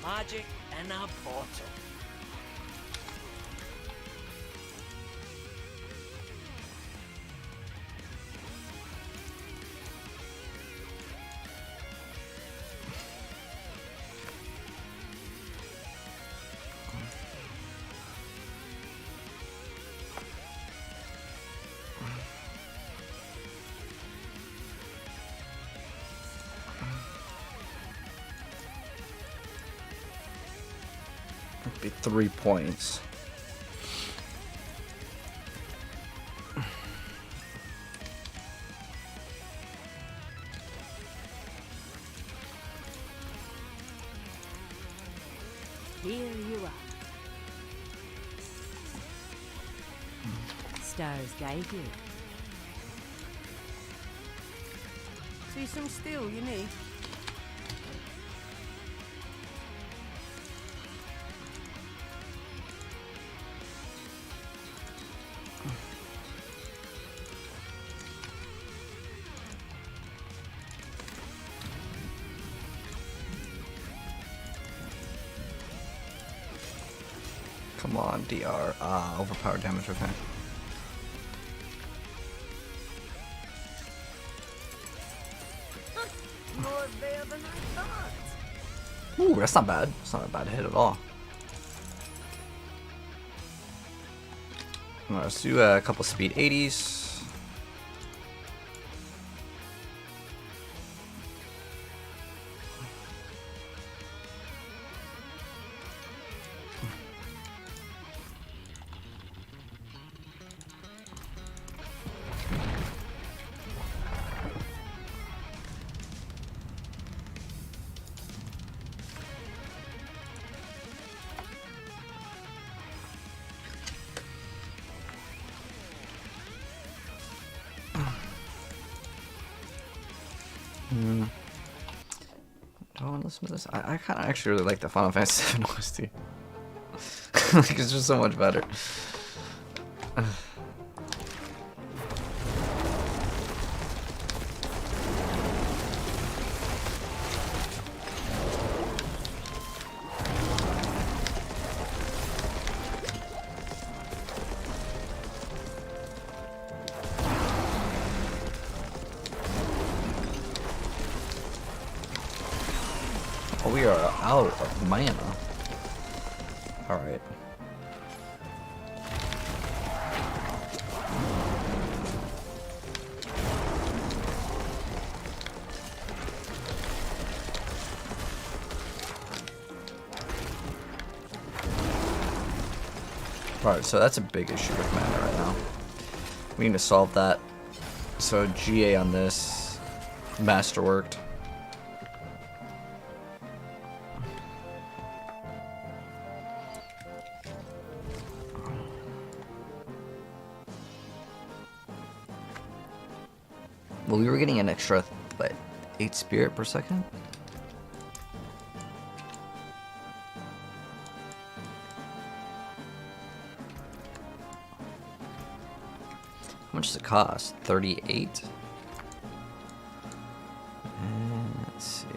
magic in a bottle. Be 3 points. Here you are. Stars guide you. See some steel you need? Come on, DR. Overpowered damage, okay. More there than I thought. Ooh, that's not bad. That's not a bad hit at all. Alright, let's do a couple speed 80s. Do I want to listen to this? I kind of actually really like the Final Fantasy VII OST. Like, it's just so much better. Oh, we are out of mana. Alright. Alright, so that's a big issue with mana right now. We need to solve that. So GA on this. Masterworked. Well, we were getting an extra, what, 8 spirit per second? How much does it cost? 38? Let's see.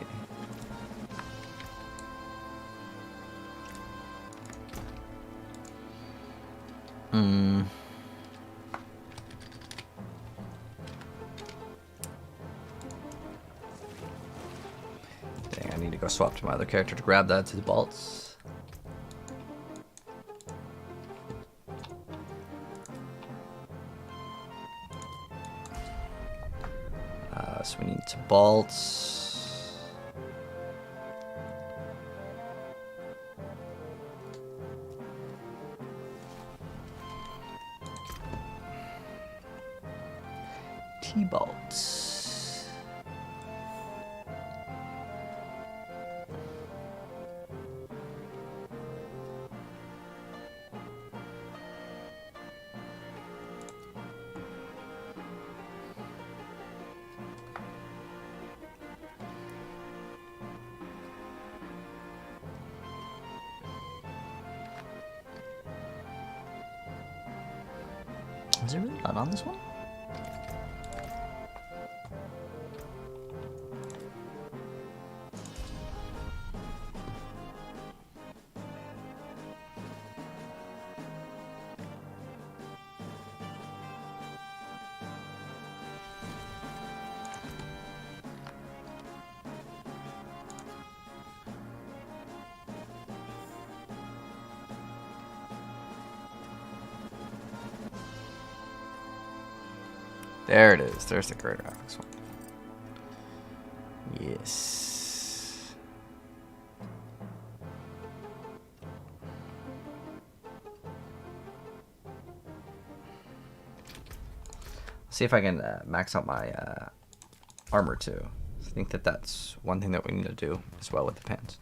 Dang, I need to go swap to my other character to grab that to the bolts. So we need to bolts. T-bolts. Is it really not on this one? There it is. There's the great graphics one. Yes. See if I can max out my armor too. I think that that's one thing that we need to do as well with the pants.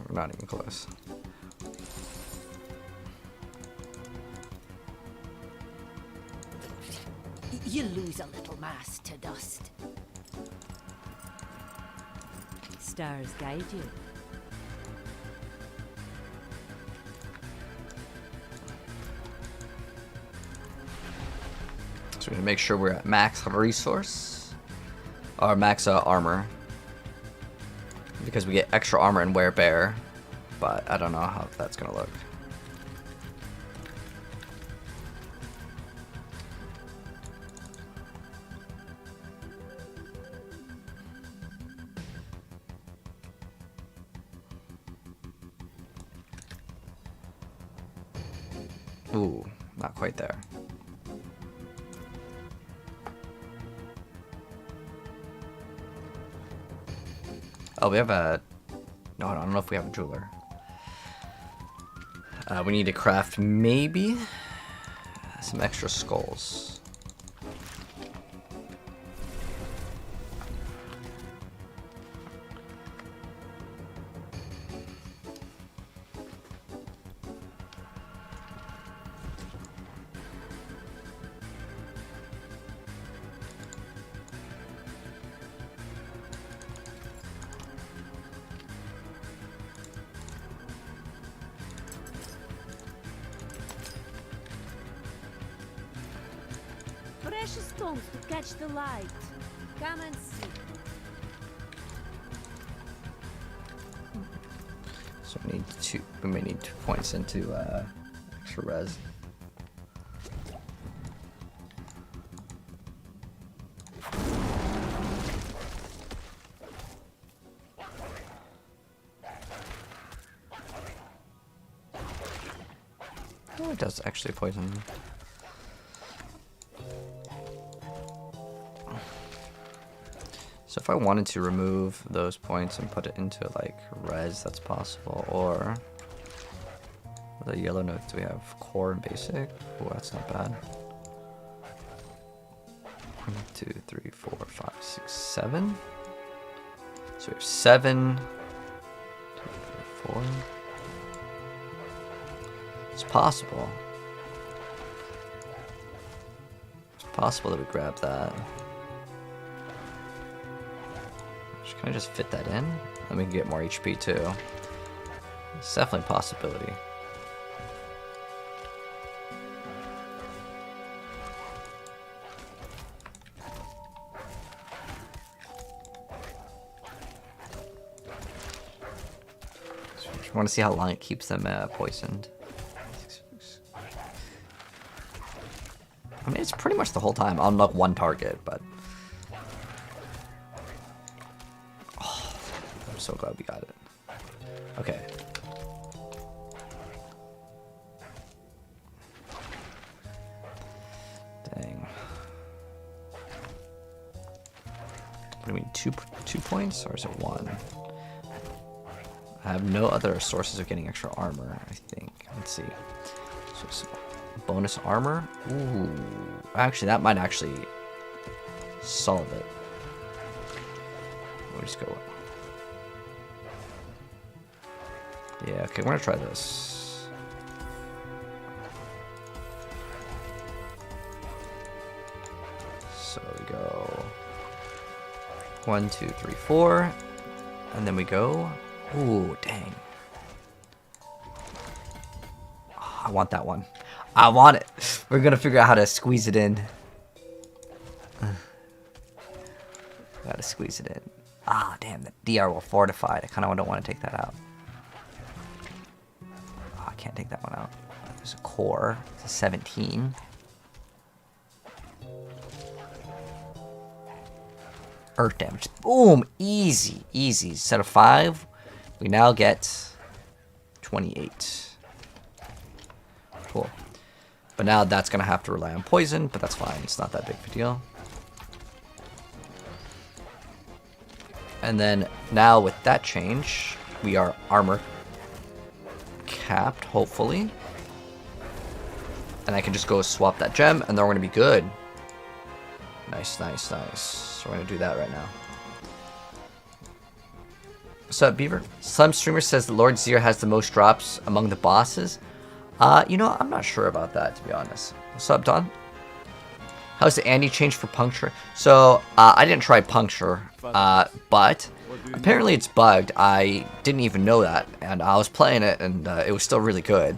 We're not even close. You lose a little mass to dust. Stars guide you. So we're gonna make sure we're at max resource or max armor, because we get extra armor and wear bear, but I don't know how that's gonna look. Ooh, not quite there. Oh, we have a... No, I don't know if we have a jeweler. We need to craft maybe some extra skulls. Precious stones to catch the light. Come and see. So we may need 2 points into extra res. Oh, it does actually poison. So if I wanted to remove those points and put it into like res, that's possible. Or the yellow notes, we have core and basic. Oh, that's not bad. 1, 2, 3, 4, 5, 6, 7. So we have 7, 2, 3, 4. It's possible. It's possible that we grab that. Can I just fit that in? Then we can get more HP too. It's definitely a possibility. I want to see how long it keeps them poisoned. I mean, it's pretty much the whole time. I'll unlock one target, but... So glad we got it. Okay. Dang. What do you mean, two points, or is it 1? I have no other sources of getting extra armor, I think. Let's see. So bonus armor? Ooh. Actually, that might actually solve it. We'll just go. Yeah, okay, we're gonna try this. So we go 1, 2, 3, 4, and then we go. Ooh, dang. Oh, I want that one. I want it. We're gonna figure out how to squeeze it in. Gotta squeeze it in. Ah, damn, the DR will fortified. I kinda don't want to take that out. can't take that one out. There's a core. It's a 17. Earth damage. Boom! Easy. Easy. Instead of 5, we now get 28. Cool. But now that's going to have to rely on poison, but that's fine. It's not that big of a deal. And then now with that change, we are armor capped, hopefully. And I can just go swap that gem, and then we're going to be good. Nice, nice, nice. So we're going to do that right now. What's up, Beaver? Some streamer says that Lord Zir has the most drops among the bosses. You know, I'm not sure about that, to be honest. What's up, Don? How's the Andy change for puncture? So, I didn't try puncture, but apparently it's bugged. I didn't even know that, and I was playing it, and it was still really good.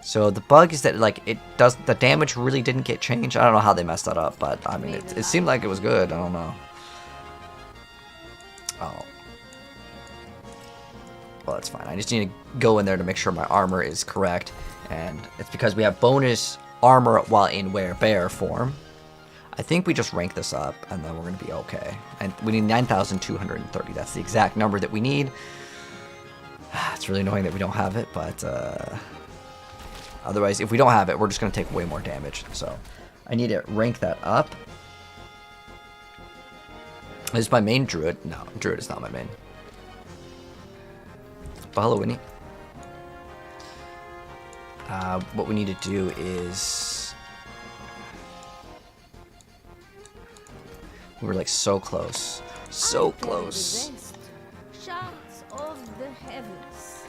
So the bug is that, like, the damage really didn't get changed. I don't know how they messed that up, but I mean, it seemed like it was good. I don't know. Oh. Well, that's fine. I just need to go in there to make sure my armor is correct. And it's because we have bonus armor while in bear form. I think we just rank this up, and then we're going to be okay. And we need 9,230. That's the exact number that we need. It's really annoying that we don't have it, but otherwise, if we don't have it, we're just going to take way more damage. So I need to rank that up. Is my main Druid? No, Druid is not my main. But hello, Winnie. What we need to do is... We were like so close. So close. Shouts of the heavens.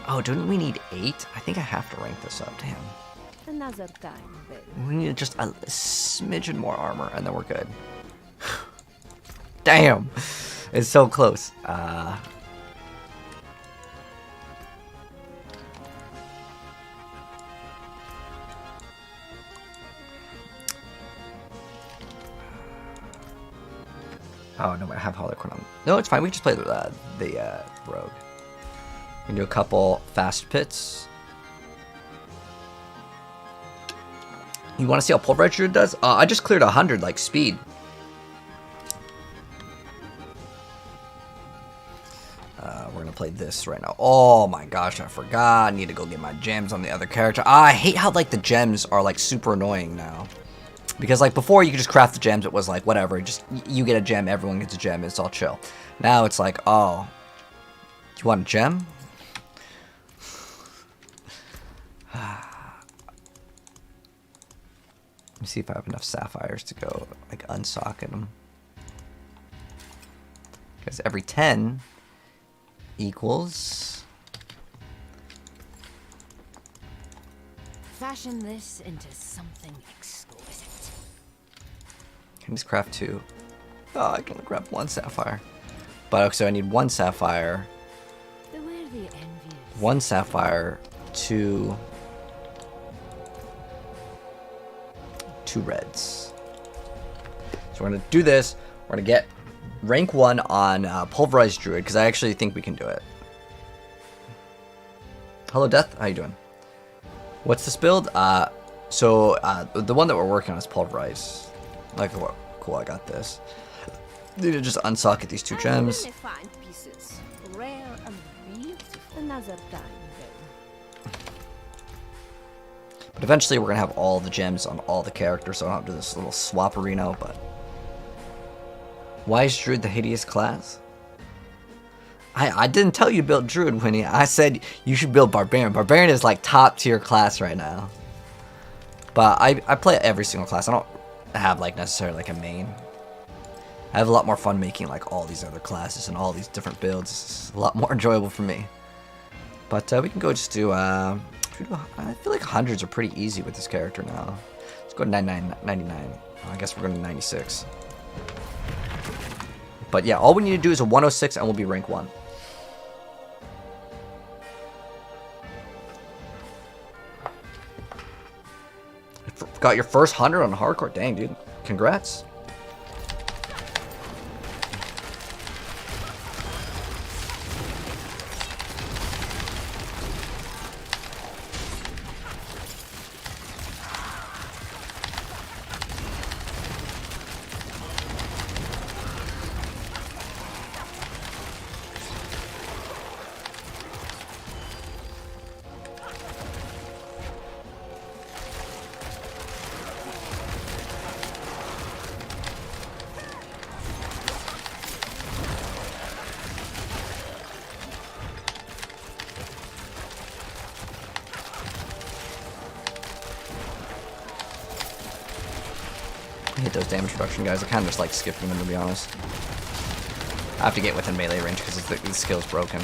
Oh, don't we need 8? I think I have to rank this up. Damn. Another time, then. We need just a smidgen more armor, and then we're good. Damn. It's so close. Oh, no, I have Harlequin on. No, it's fine. We can just play the rogue. We can do a couple fast pits. You want to see how Pulverizer Druid does? I just cleared 100, like, speed. We're going to play this right now. Oh, my gosh, I forgot. I need to go get my gems on the other character. I hate how, like, the gems are, like, super annoying now. Because, like, before you could just craft the gems, it was like, whatever, just, you get a gem, everyone gets a gem, it's all chill. Now it's like, oh, you want a gem? Let me see if I have enough sapphires to go, like, unsocket them. Because every 10 equals... Fashion this into something exquisite. Can just craft 2. Oh, I can only craft 1 sapphire. But so I need 1 sapphire, Beware the envious. 1 sapphire, 2 reds. So we're gonna do this. We're gonna get rank 1 on Pulverized Druid because I actually think we can do it. Hello, Death. How you doing? What's this build? The one that we're working on is Pulverized. Like, what? Cool, I got this. Need to just unsocket these 2 gems. Find pieces, rare and beautiful. Another time, then. But eventually we're gonna have all the gems on all the characters, so I don't have to do this little swap-arino, but... Why is Druid the hideous class? I didn't tell you to build Druid, Winnie. I said you should build Barbarian. Barbarian is like top tier class right now. But I play every single class. I don't have like necessarily like a main. I have a lot more fun making like all these other classes and all these different builds. It's a lot more enjoyable for me. But we can go just do, I feel like hundreds are pretty easy with this character now. Let's go to 99. I guess we're going to 96. But yeah, all we need to do is a 106 and we'll be rank 1. Got your first 100 on hardcore. Dang, dude. Congrats. hit those damage reduction guys. I kind of just like skipping them, to be honest. I have to get within melee range because the skill's broken.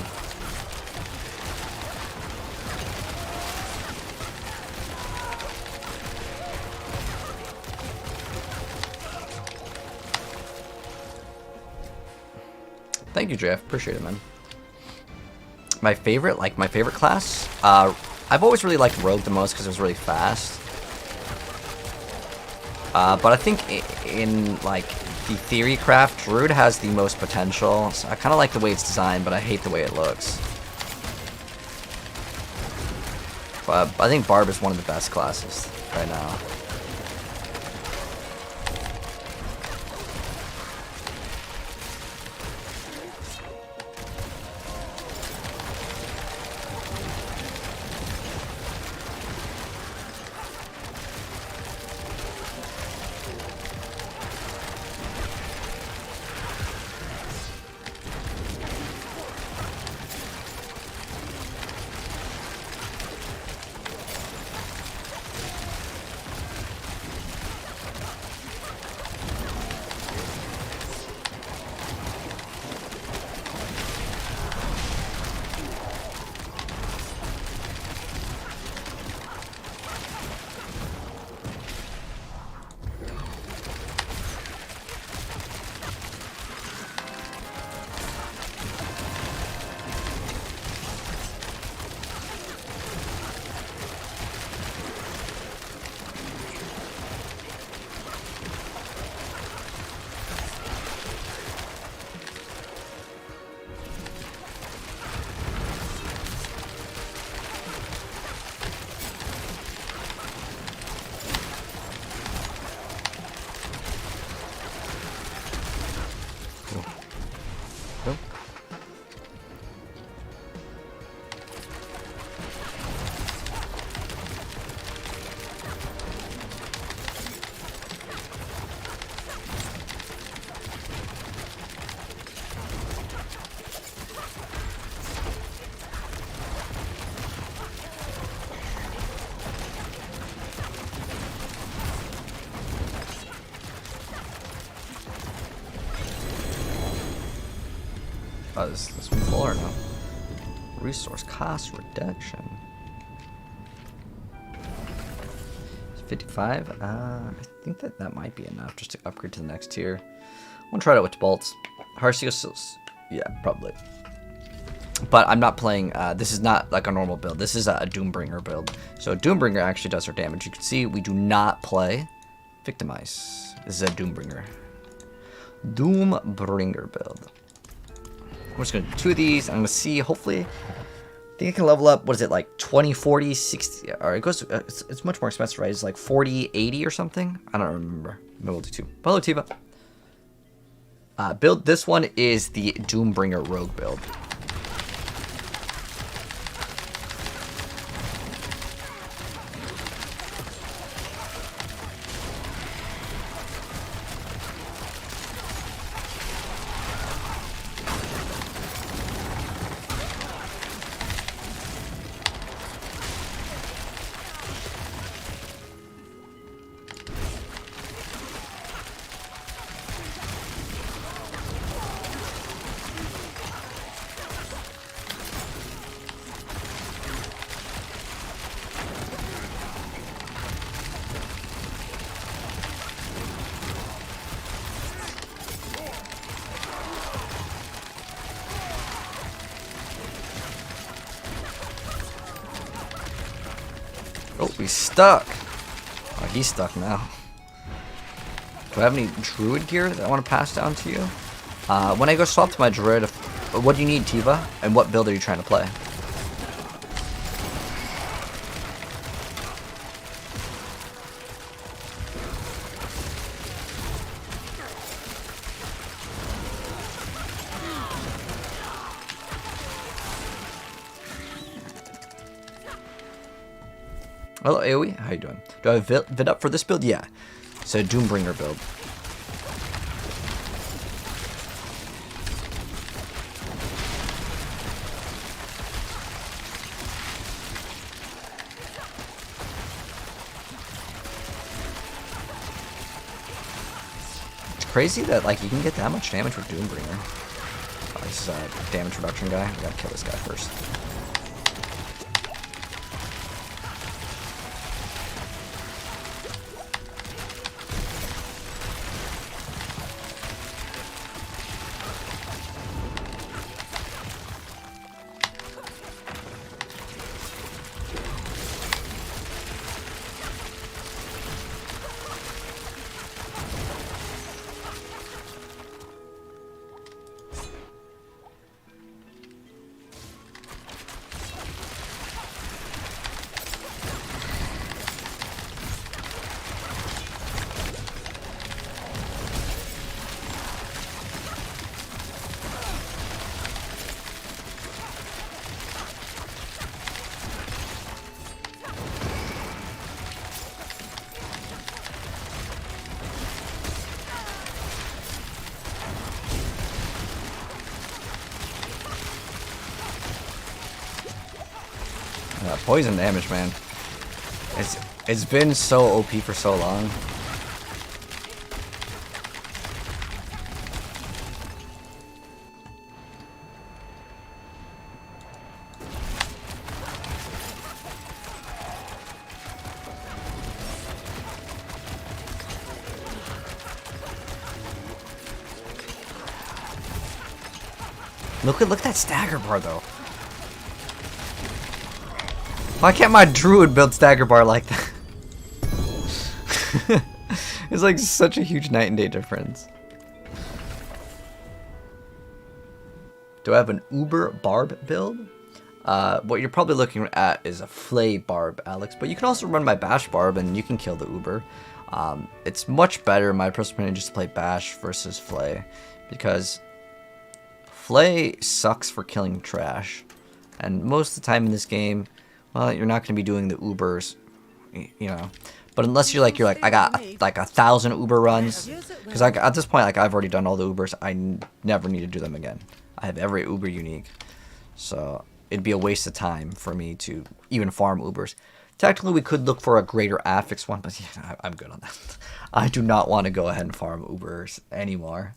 Thank you, JF. Appreciate it, man. My favorite class? I've always really liked Rogue the most because it was really fast. But I think in like the theory craft, Druid has the most potential. So I kind of like the way it's designed, but I hate the way it looks. But I think Barb is one of the best classes right now. Let's move forward now. Resource cost reduction. 55. I think that might be enough just to upgrade to the next tier. I'm gonna try it out with bolts. Hearthstone, yeah, probably. But I'm not playing. This is not like a normal build. This is a Doombringer build. So Doombringer actually does our damage. You can see we do not play Victimize. This is a Doombringer. Doombringer build. I'm just going to do 2 of these. I'm going to see, hopefully, I think I can level up, what is it, like 20, 40, 60, or it goes, it's much more expensive, right? It's like 40, 80 or something? I don't remember. Maybe we'll do 2. Hello, Tiva. Build, this one is the Doombringer Rogue build. Oh, he's stuck. Oh, he's stuck now. Do I have any druid gear that I want to pass down to you? When I go swap to my druid, what do you need, Tiva? And what build are you trying to play? Hello, AoE. How you doing? Do I have vid up for this build? Yeah. It's a Doombringer build. Crazy that like you can get that much damage with Doombringer. Oh, this is a damage reduction guy. We gotta kill this guy first. Poison damage, man. It's been so OP for so long. Look at that stagger bar though. Why can't my druid build stagger bar like that? It's like such a huge night and day difference. Do I have an Uber Barb build? What you're probably looking at is a Flay Barb, Alex, but you can also run my Bash Barb and you can kill the Uber. It's much better, in my personal opinion, just to play Bash versus Flay, because Flay sucks for killing trash, and most of the time in this game, well, you're not going to be doing the Ubers, you know. But unless you're like I got like 1,000 Uber runs, because at this point, like I've already done all the Ubers. I never need to do them again. I have every Uber unique, so it'd be a waste of time for me to even farm Ubers. Technically, we could look for a greater affix one, but yeah, I'm good on that. I do not want to go ahead and farm Ubers anymore.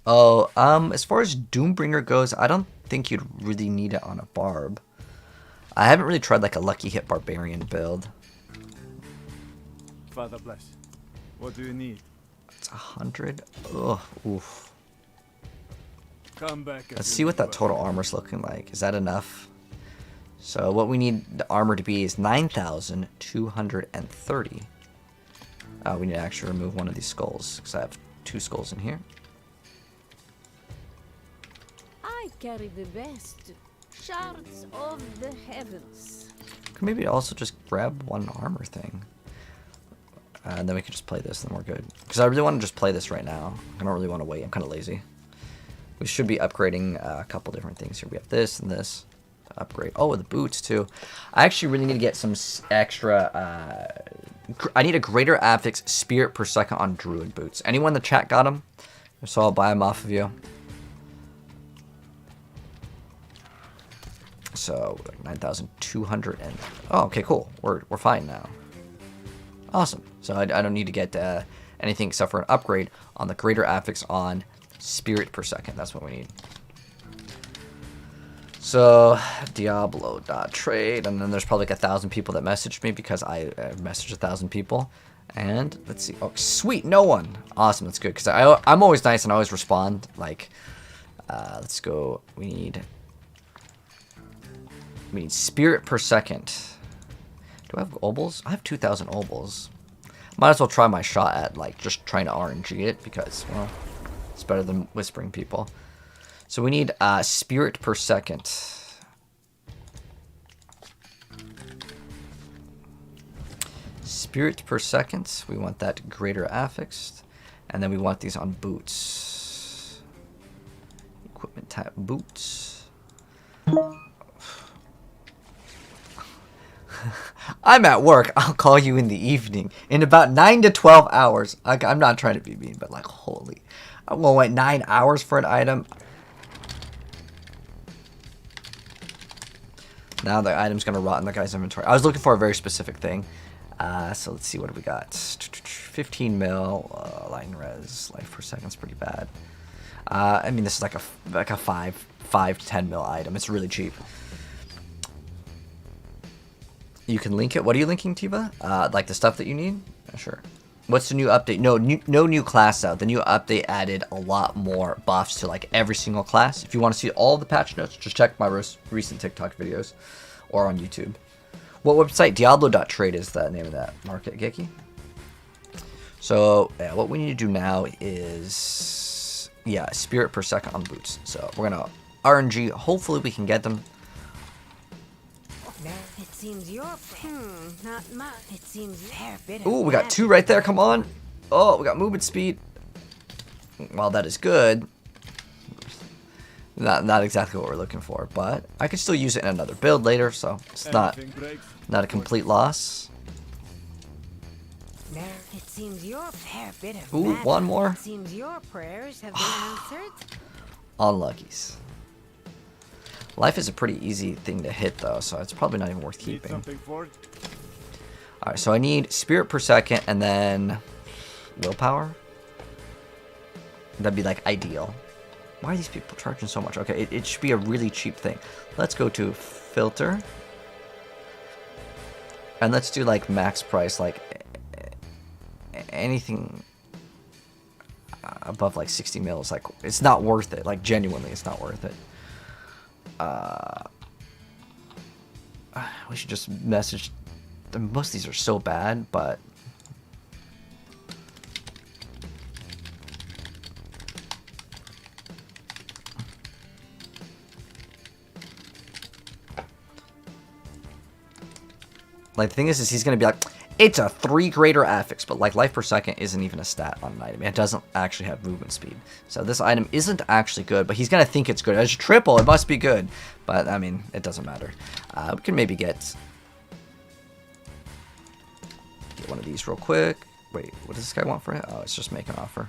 Oh, as far as Doombringer goes, I don't think you'd really need it on a Barb. I haven't really tried like a Lucky Hit Barbarian build. Father bless. What do you need? It's 100. Ugh, oof. Come back. Let's see what that total armor's looking like. Is that enough? So what we need the armor to be is 9,230. We need to actually remove one of these skulls, because I have 2 skulls in here. I carry the best shards of the heavens. Could maybe also just grab one armor thing. And then we can just play this, then we're good. Because I really want to just play this right now. I don't really want to wait. I'm kind of lazy. We should be upgrading a couple different things here. We have this and this to upgrade. Oh, the boots too. I actually really need to get some extra... I need a greater affix spirit per second on druid boots. Anyone in the chat got them? So I'll buy them off of you. So 9,200 and... Oh, okay, cool. We're fine now. Awesome. So I don't need to get anything except for an upgrade on the greater affix on spirit per second. That's what we need. So Diablo.trade, and then there's probably like 1,000 people that messaged me because I messaged 1,000 people. And let's see. Oh, sweet, no one. Awesome, that's good because I'm always nice and I always respond. Like, let's go. We need spirit per second. Do I have obols? I have 2,000 obols. Might as well try my shot at like just trying to RNG it because, well, it's better than whispering people. So we need spirit per second. Spirit per second. We want that greater affixed. And then we want these on boots. Equipment type boots. I'm at work. I'll call you in the evening. In about 9 to 12 hours. I'm not trying to be mean, but like, holy. I'm going to wait 9 hours for an item. Now the item's going to rot in the guy's inventory. I was looking for a very specific thing. So let's see what we got. 15 mil, line res, life per second's pretty bad. I mean, this is like a 5 to 10 mil item. It's really cheap. You can link it. What are you linking, Tiva? Like the stuff that you need? Sure. What's the new update? No new class out. The new update added a lot more buffs to like every single class. If you want to see all the patch notes, just check my recent TikTok videos or on YouTube. What website? Diablo.trade is the name of that market, Geki. So yeah, what we need to do now is spirit per second on boots. So we're gonna RNG. Hopefully we can get them. It seems you're not much. It seems fair bit. Ooh, we got 2 right there. Come on. Oh, we got movement speed. While that is good, not exactly what we're looking for, but I could still use it in another build later, so it's not a complete loss. It seems your fair bit of Ooh, magic. one more. It seems your prayers have been answered. Unluckies. Life is a pretty easy thing to hit, though, so it's probably not even worth keeping. Alright, so I need spirit per second and then willpower. That'd be, like, ideal. Why are these people charging so much? Okay, it should be a really cheap thing. Let's go to filter. And let's do, like, max price, like, anything above, like, 60 mils. Like, it's not worth it. Like, genuinely, it's not worth it. We should just message. Most of these are so bad, but like the thing is he's gonna be like, it's a 3 greater affix, but like life per second isn't even a stat on an item. It doesn't actually have movement speed. So this item isn't actually good, but he's going to think it's good. As a triple, it must be good. But, I mean, it doesn't matter. We can maybe get one of these real quick. Wait, what does this guy want for it? Oh, it's just make an offer.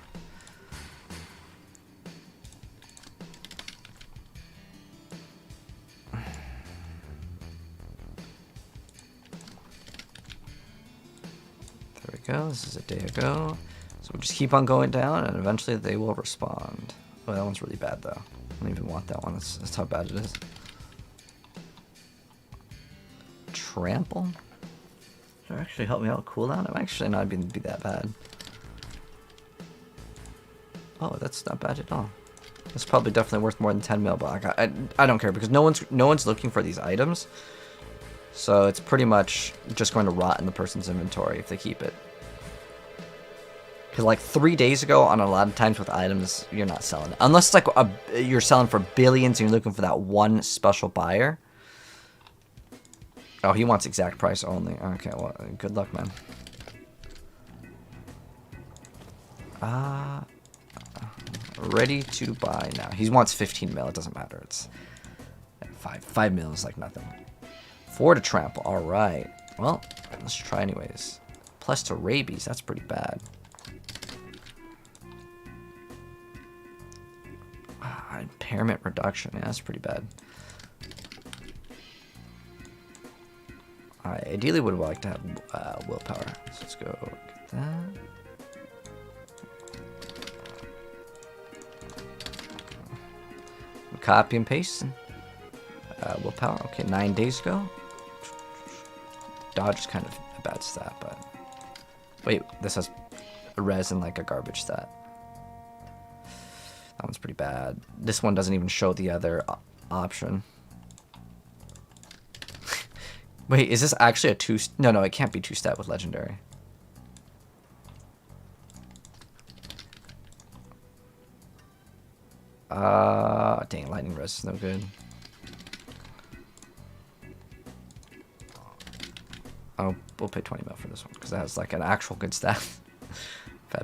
Go. This is a day ago. So we'll just keep on going down and eventually they will respond. Oh, that one's really bad though. I don't even want that one. That's how bad it is. Trample? Does that actually help me out cooldown? I'm actually not even be that bad. Oh, that's not bad at all. That's probably definitely worth more than 10 mil, but I don't care because no one's looking for these items. So it's pretty much just going to rot in the person's inventory if they keep it. Because like 3 days ago, on a lot of times with items, you're not selling it. Unless it's like you're selling for billions and you're looking for that one special buyer. Oh, he wants exact price only. Okay, well, good luck, man. Ready to buy now. He wants 15 mil. It doesn't matter. It's 5 mil is like nothing. 4 to trample. All right. Well, let's try anyways. Plus to rabies. That's pretty bad. Impairment reduction. Yeah, that's pretty bad. I ideally would like to have willpower. So let's go get that. Copy and paste. Willpower. Okay, 9 days ago. Dodge is kind of a bad stat, but wait, this has a res and like a garbage stat. That one's pretty bad. This one doesn't even show the other option. Wait, is this actually a 2? No, it can't be 2 stat with legendary. Dang, lightning res is no good. Oh, we'll pay 20 mil for this one because that has like an actual good stat.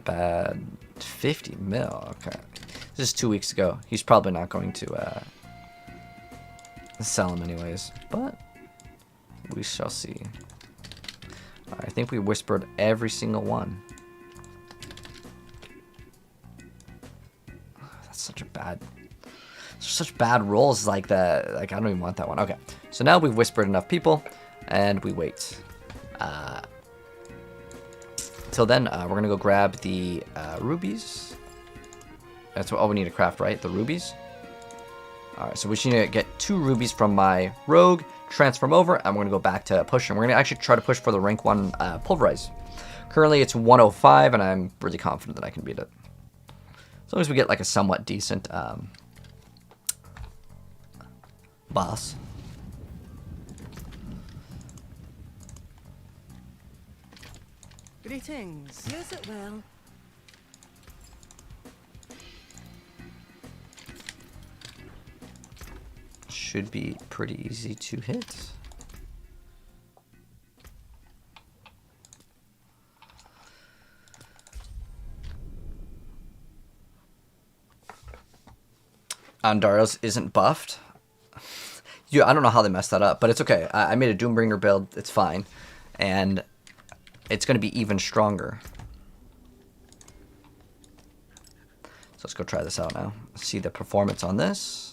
Bad. 50 mil. Okay. This is 2 weeks ago. He's probably not going to sell him anyways, but we shall see. I think we whispered every single one. That's such bad rolls like that. Like I don't even want that one. Okay, so now we've whispered enough people, and we wait. till then, we're going to go grab the rubies. That's all we need to craft, right? The rubies. Alright, so we just need to get 2 rubies from my rogue, transform over, and we're going to go back to pushing. We're going to actually try to push for the rank 1 pulverize. Currently, it's 105, and I'm really confident that I can beat it. As long as we get like a somewhat decent boss. Greetings. Use it well. Should be pretty easy to hit. Andarios isn't buffed. Yeah, I don't know how they messed that up, but it's okay. I made a Doombringer build. It's fine. And it's going to be even stronger. So let's go try this out now. See the performance on this.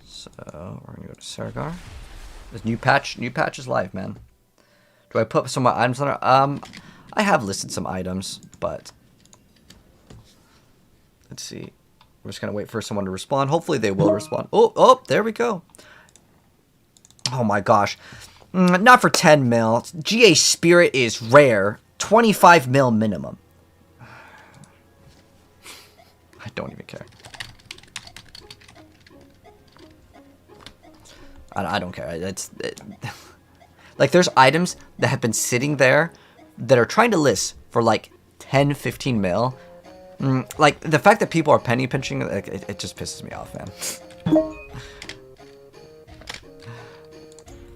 So we're going to go to Saragar. This new patch is live, man. Do I put some items on it? I have listed some items, but let's see. We're just going to wait for someone to respond. Hopefully they will respond. Oh, there we go. Oh my gosh. Not for 10 mil. GA Spirit is rare. 25 mil minimum. I don't even care. I don't care. Like, there's items that have been sitting there that are trying to list for like 10, 15 mil. Like, the fact that people are penny pinching, it just pisses me off, man.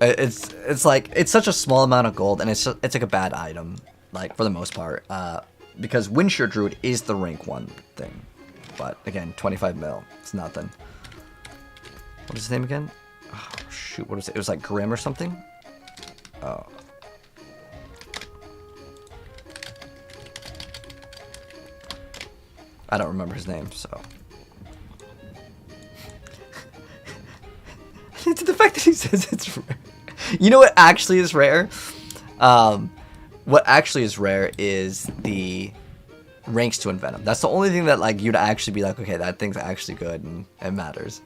It's like, it's such a small amount of gold, and it's like a bad item, like, for the most part. Because Windshear Druid is the rank 1 thing. But, again, 25 mil. It's nothing. What is his name again? Oh, shoot, what is it? It was like Grim or something? Oh. I don't remember his name, so. The fact that he says it's rare. You know what actually is rare? What actually is rare is the ranks to Envenom. That's the only thing that like you'd actually be like, okay, that thing's actually good and it matters.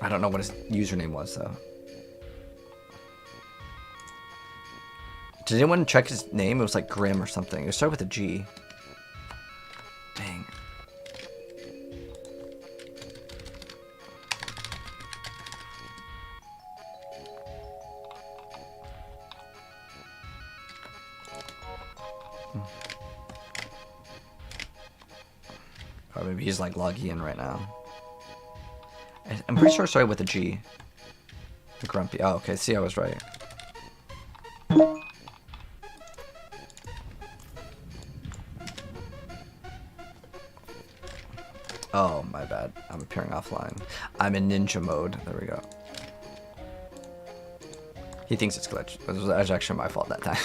I don't know what his username was though. Did anyone check his name? It was like Grim or something. It started with a G. Dang. Or maybe he's like logging in right now. I'm pretty sure it started with a G. Grumpy. Oh, okay. See, I was right. Oh, my bad. I'm appearing offline. I'm in ninja mode. There we go. He thinks it's glitched. It was actually my fault that time.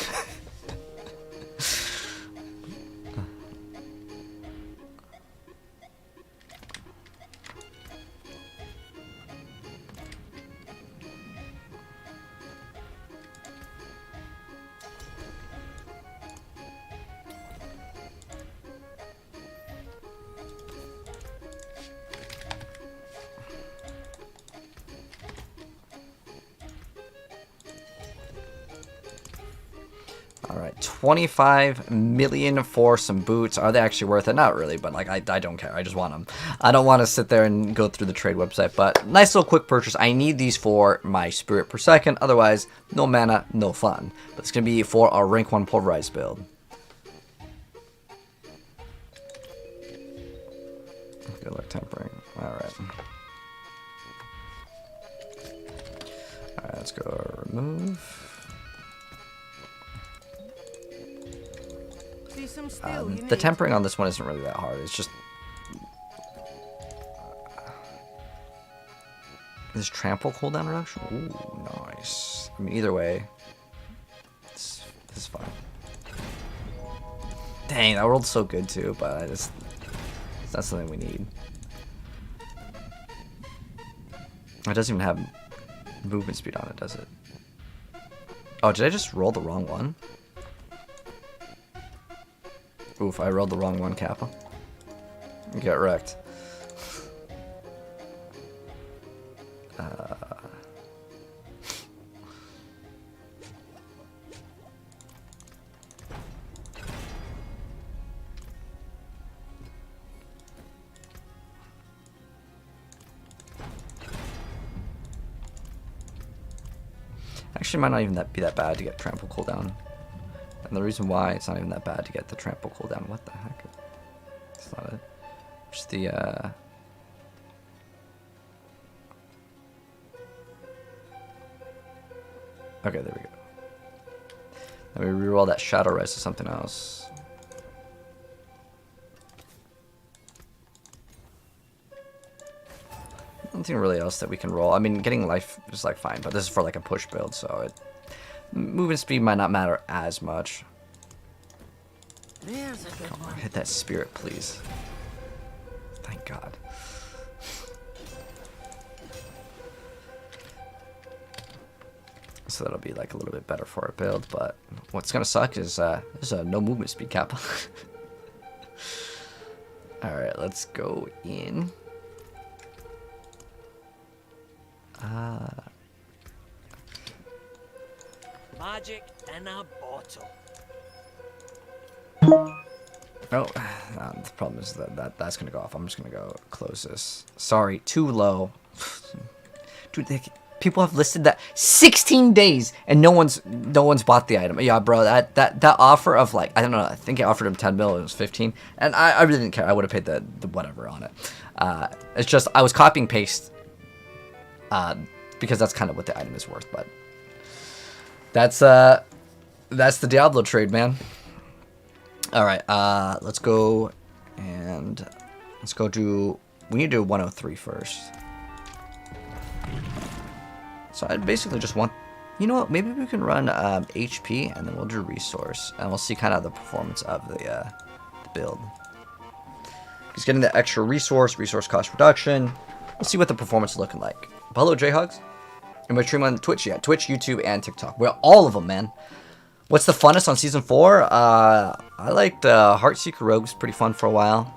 Alright, 25 million for some boots. Are they actually worth it? Not really, but like I don't care. I just want them. I don't want to sit there and go through the trade website, but nice little quick purchase. I need these for my spirit per second. Otherwise, no mana, no fun. But it's going to be for our rank 1 pulverized build. Good luck tempering. Alright. Alright, let's go remove. The tempering on this one isn't really that hard. It's just this trample cooldown reduction. Ooh, nice. I mean, either way, this is fine. Dang, that rolled so good too, but it's not something we need. It doesn't even have movement speed on it, does it? Oh, did I just roll the wrong one? Oof, I rolled the wrong one, Kappa. Get wrecked. Actually, it might not even be that bad to get trample cooldown. And the reason why it's not even that bad to get the trample cooldown, what the heck? It's not it. Just the, okay, there we go. Let me reroll that Shadow Rise to something else. Nothing really else that we can roll. I mean, getting life is like fine, but this is for like a push build, so movement speed might not matter as much. There's a good Come on, one. hit that spirit, please. Thank God. So that'll be like a little bit better for our build, but what's gonna suck is there's a no movement speed cap. All right, let's go in. Magic in a bottle. Oh, the problem is that's gonna go off. I'm just gonna go close this. Sorry, too low. Dude, people have listed that 16 days and no one's bought the item. Yeah, bro, that offer of like, I don't know, I think I offered him 10 mil, it was 15, and I really didn't care. I would have paid the whatever on it. It's just I was copying paste because that's kind of what the item is worth. But that's the Diablo trade, man. All right, let's go and let's go do. We need to do 103 first. So I basically just want, you know what? Maybe we can run HP and then we'll do resource and we'll see kind of the performance of the build. He's getting the extra resource cost reduction. We'll see what the performance is looking like. Hello, J-Hugs. And we stream on Twitch, yeah, Twitch, YouTube, and TikTok. We're all of them, man. What's the funnest on season 4? I liked Heartseeker Rogue. Was pretty fun for a while.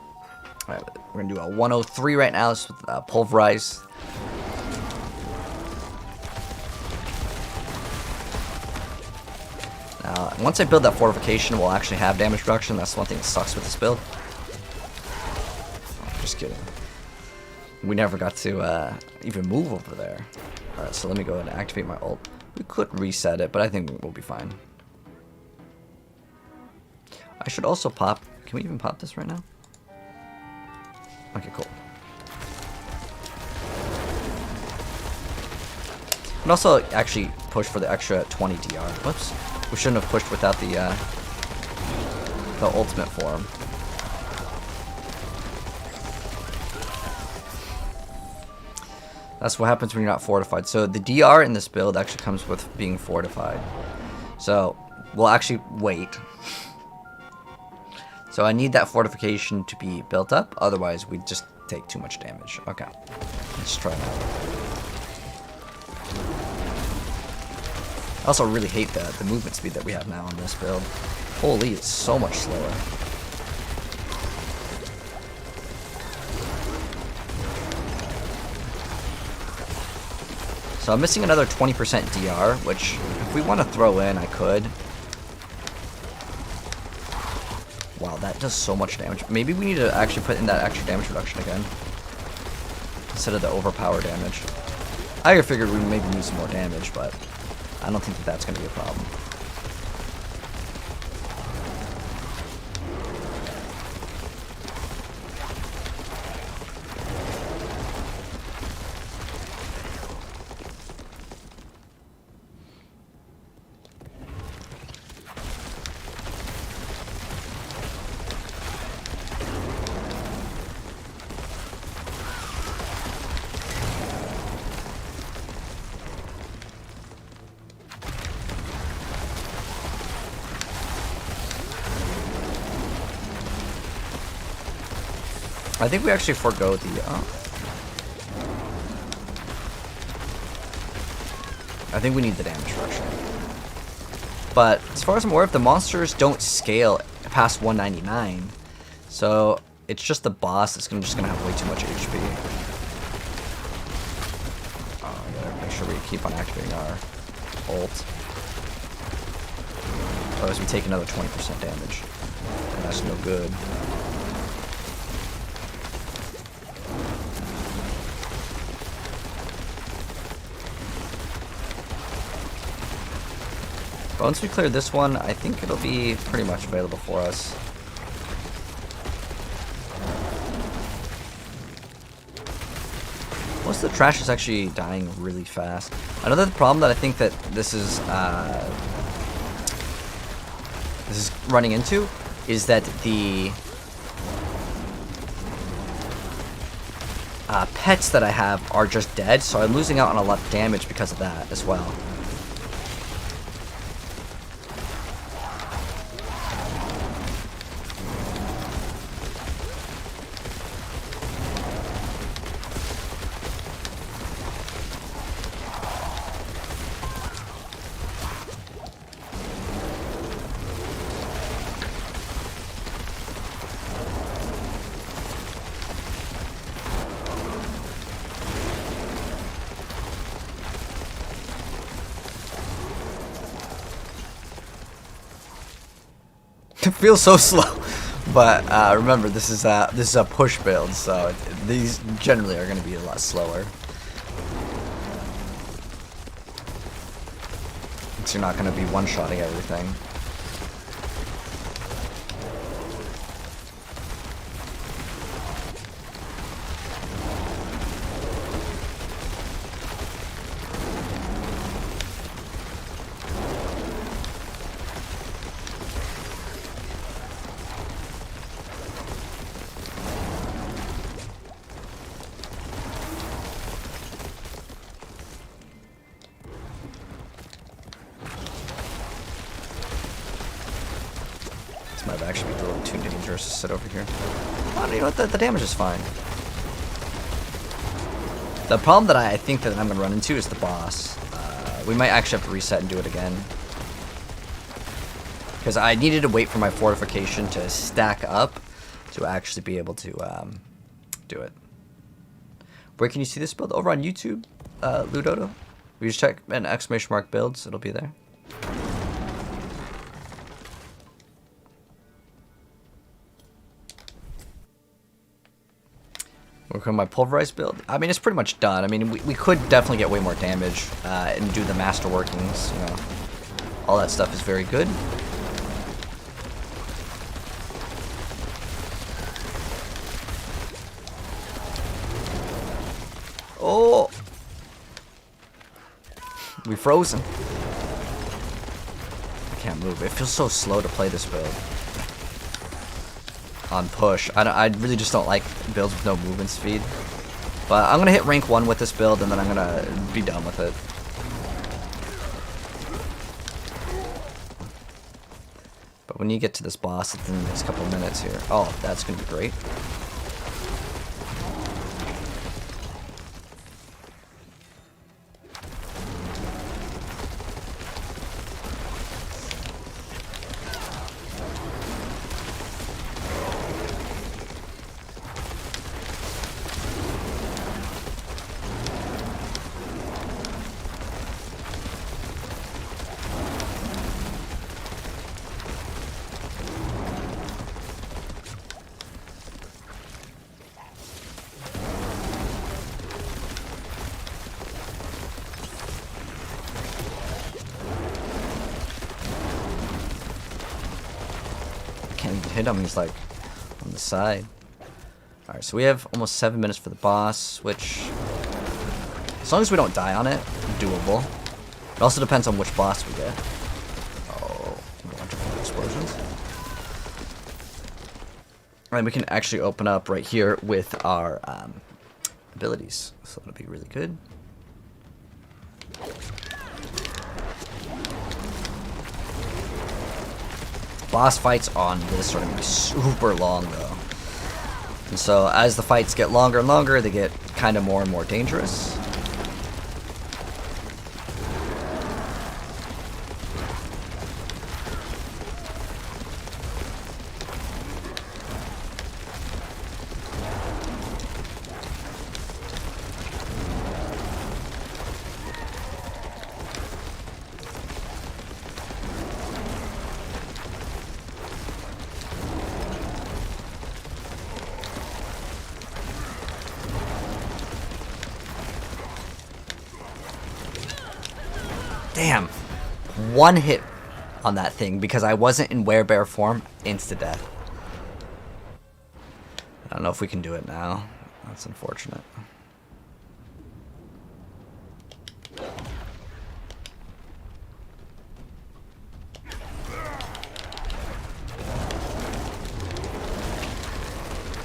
All right, we're gonna do a 103 right now. This with Pulverize. Once I build that fortification, we'll actually have damage reduction. That's one thing that sucks with this build. Oh, just kidding. We never got to even move over there. Alright, so let me go ahead and activate my ult. We could reset it, but I think we'll be fine. I should also pop... Can we even pop this right now? Okay, cool. And also actually push for the extra 20 DR. Whoops. We shouldn't have pushed without the ultimate form. That's what happens when you're not fortified. So the DR in this build actually comes with being fortified. So we'll actually wait. So I need that fortification to be built up. Otherwise, we just take too much damage. Okay. Let's try that. I also really hate the movement speed that we have now on this build. Holy, it's so much slower. So I'm missing another 20% DR, which if we want to throw in, I could. Wow, that does so much damage. Maybe we need to actually put in that extra damage reduction again, instead of the overpower damage. I figured we maybe need some more damage, but I don't think that that's going to be a problem. I think we actually forego the... I think we need the damage reduction. But as far as I'm aware, the monsters don't scale past 199, so it's just the boss that's just gonna have way too much HP. Oh, I gotta make sure we keep on activating our ult. Otherwise, we take another 20% damage, and that's no good. But once we clear this one, I think it'll be pretty much available for us. Most of the trash is actually dying really fast. Another problem that I think that this is running into is that the pets that I have are just dead, so I'm losing out on a lot of damage because of that as well. It feels so slow, but remember this is a push build, so these generally are going to be a lot slower. So you're not going to be one-shotting everything. Might actually be a little too dangerous to sit over here. Oh, you know what? The damage is fine. The problem that I think that I'm going to run into is the boss. We might actually have to reset and do it again. Because I needed to wait for my fortification to stack up to actually be able to do it. Where can you see this build? Over on YouTube, Ludoto. We just check an !! builds. It'll be there. Work on my pulverized build. I mean, it's pretty much done. I mean, we could definitely get way more damage and do the master workings. You know, all that stuff is very good. Oh, we frozen. I can't move. It feels so slow to play this build. On push. I really just don't like builds with no movement speed. But I'm going to hit rank 1 with this build and then I'm going to be done with it. But when you get to this boss in the next couple of minutes here, oh, that's going to be great. Can't even hit him, he's like on the side. Alright, so we have almost 7 minutes for the boss, which, as long as we don't die on it, doable. It also depends on which boss we get. Oh, wonderful explosions. And we can actually open up right here with our abilities, so that'll be really good. Boss fights on this are going to be super long though. And so as the fights get longer and longer, they get kind of more and more dangerous. Damn. One hit on that thing because I wasn't in werebear form. Insta-death. I don't know if we can do it now. That's unfortunate.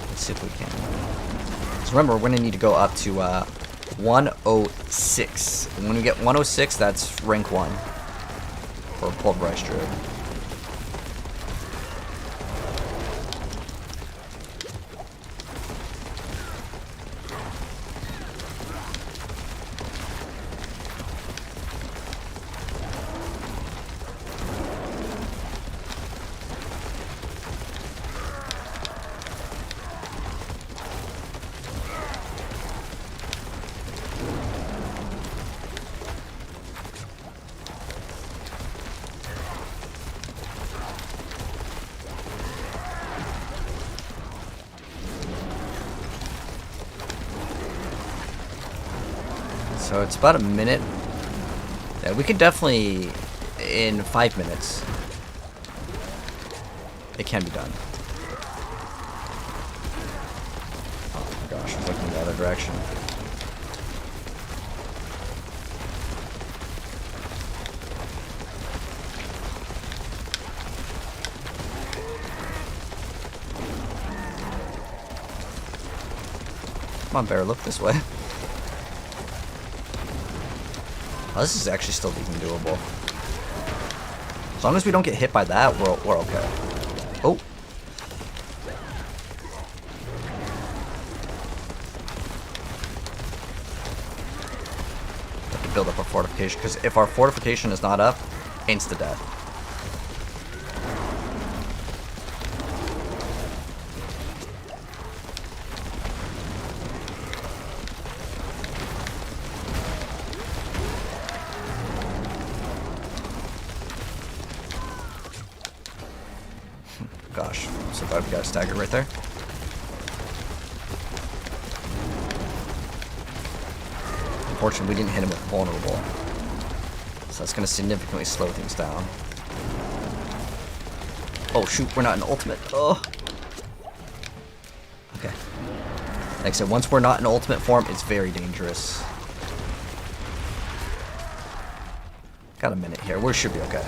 Let's see if we can. So remember, we're going to need to go up to 106. And when we get 106, that's rank 1 for Pulverized Druid. So it's about a minute. Yeah, we could definitely, in 5 minutes, it can be done. Oh my gosh, I'm looking the other direction. Come on, bear, look this way. Oh, this is actually still even doable. As long as we don't get hit by that, we're okay. Oh. Have to build up our fortification, because if our fortification is not up, insta-death. Gosh, I'm so glad we got a stagger right there. Unfortunately, we didn't hit him with vulnerable. So that's going to significantly slow things down. Oh shoot, we're not in ultimate. Oh. Okay. Like I said, once we're not in ultimate form, it's very dangerous. Got a minute here. We should be okay.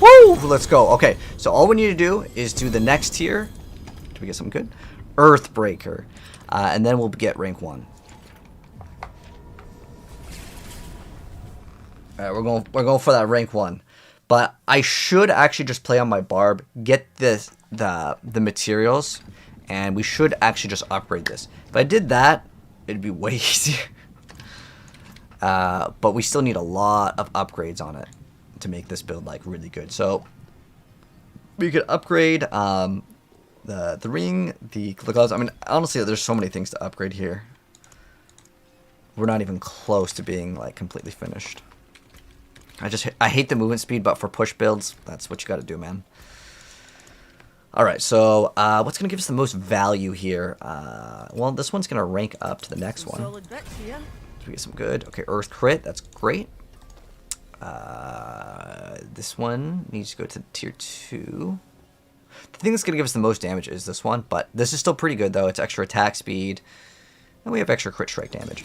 Woo! Let's go. Okay, so all we need to do is do the next tier. Do we get something good? Earthbreaker. And then we'll get rank 1. Alright, we're going for that rank 1. But I should actually just play on my barb, get the materials, and we should actually just upgrade this. If I did that, it'd be way easier. But we still need a lot of upgrades on it to make this build like really good. So we could upgrade the ring, the gloves. I mean, honestly, there's so many things to upgrade here. We're not even close to being like completely finished. I hate the movement speed, but for push builds, that's what you got to do, man. All right, so what's going to give us the most value here? Well, this one's going to rank up to the next one. Solid bits here. We get some good. Okay, Earth crit. That's great. This one needs to go to tier 2. The thing that's going to give us the most damage is this one, but this is still pretty good, though. It's extra attack speed, and we have extra crit strike damage.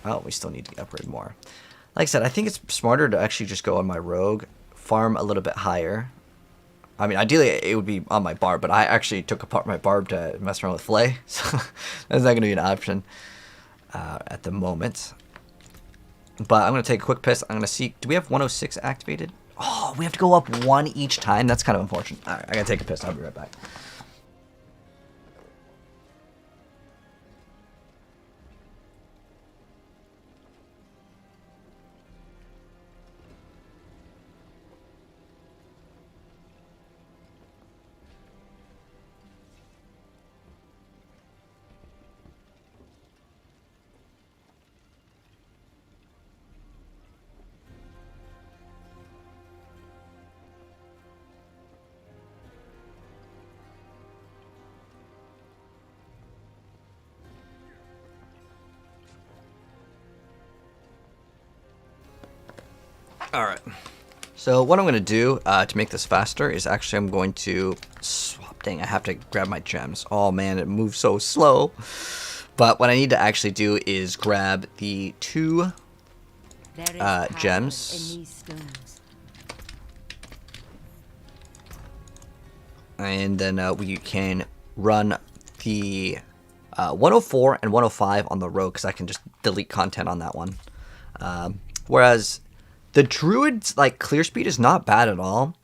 Oh, we still need to upgrade more. Like I said, I think it's smarter to actually just go on my rogue, farm a little bit higher. I mean, ideally, it would be on my barb, but I actually took apart my barb to mess around with Flay, so that's not going to be an option at the moment. But I'm going to take a quick piss. I'm going to see, do we have 106 activated? Oh, we have to go up 1 each time? That's kind of unfortunate. All right, I got to take a piss. I'll be right back. Alright. So what I'm going to do to make this faster is actually I'm going to swap. Dang, I have to grab my gems. Oh man, it moves so slow. But what I need to actually do is grab the 2 gems. And then we can run the 104 and 105 on the road because I can just delete content on that one. Whereas the druid's like clear speed is not bad at all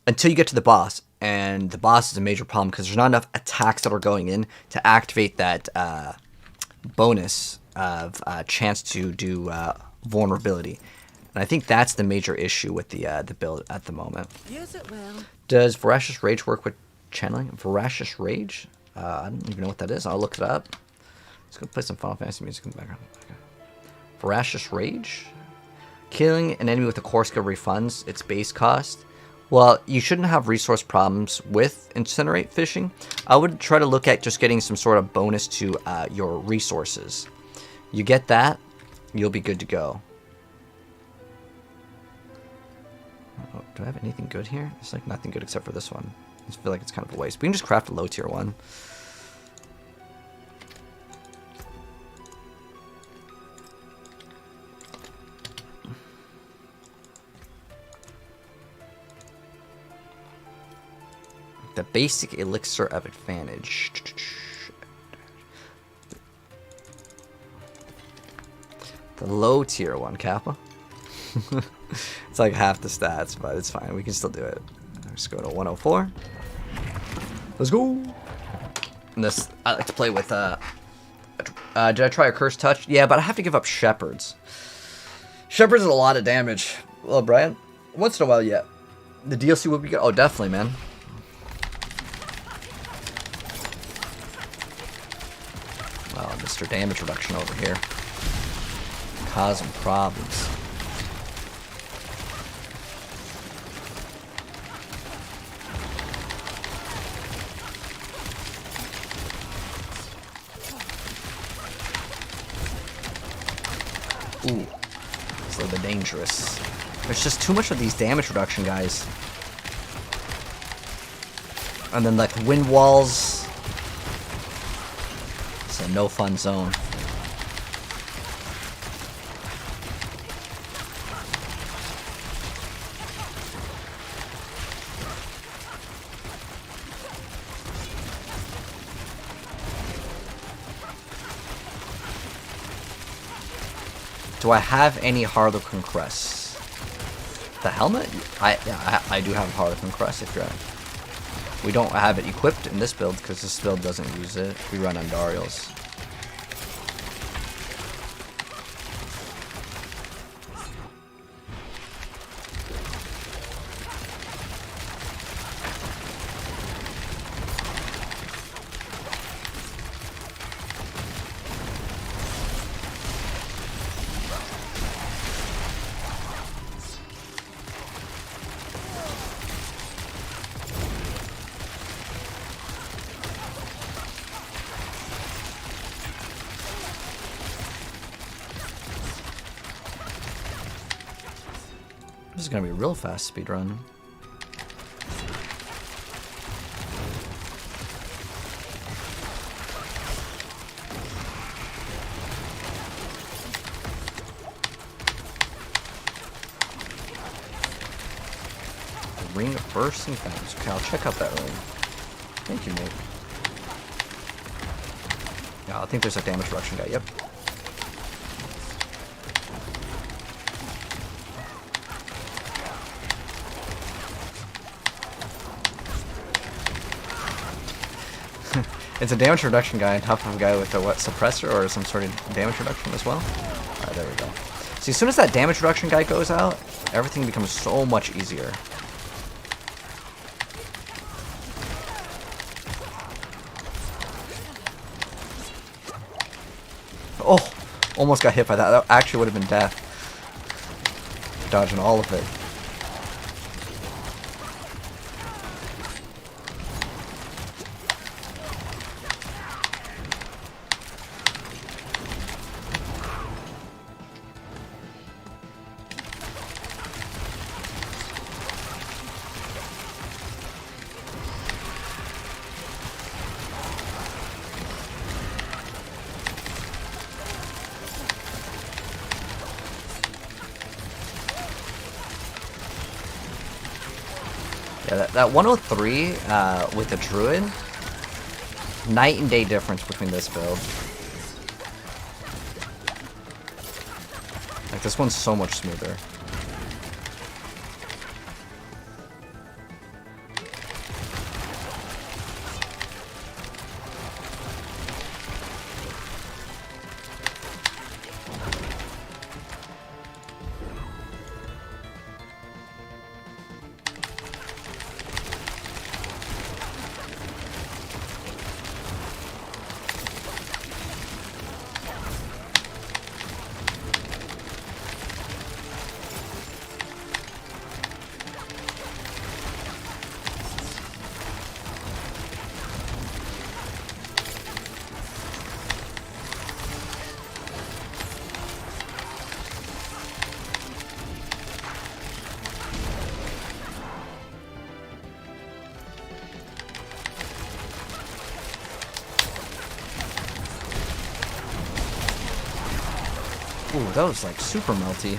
until you get to the boss, and the boss is a major problem because there's not enough attacks that are going in to activate that bonus of chance to do vulnerability. And I think that's the major issue with the build at the moment. Use it well. Does Voracious Rage work with channeling? Voracious Rage? I don't even know what that is. I'll look it up. Let's go play some Final Fantasy music in the background. Okay. Voracious Rage? Killing an enemy with a core skill refunds its base cost. Well, you shouldn't have resource problems with Incinerate fishing. I would try to look at just getting some sort of bonus to your resources. You get that, you'll be good to go. Oh, do I have anything good here? It's like nothing good except for this one. I just feel like it's kind of a waste. We can just craft a low tier one. The basic elixir of advantage. The low tier one, Kappa. It's like half the stats, but it's fine. We can still do it. Let's go to 104. Let's go. And this, I like to play with, did I try a Curse Touch? Yeah, but I have to give up Shepherds. Shepherds is a lot of damage. Well, Brian, once in a while, yeah. The DLC would be good. Oh, definitely, man. Oh, Mr. Damage Reduction over here. Causing problems. Ooh. So the dangerous. There's just too much of these damage reduction guys. And then like wind walls. It's a no fun zone. Do I have any Harlequin crests? The helmet? I do have Harlequin crest if you're at. We don't have it equipped in this build because this build doesn't use it. We run Andariel's. This is gonna be a real fast speed run. The Ring of Bursting Flames. Okay, I'll check out that ring. Thank you, mate. Yeah, I think there's a damage reduction guy. Yep. It's a damage reduction guy on top of a guy with a what, suppressor or some sort of damage reduction as well. Alright, there we go. See, as soon as that damage reduction guy goes out, everything becomes so much easier. Oh, almost got hit by that. That actually would have been death. Dodging all of it. Yeah, that 103 with the druid, night and day difference between this build. Like this one's so much smoother. Ooh, that was like super melty.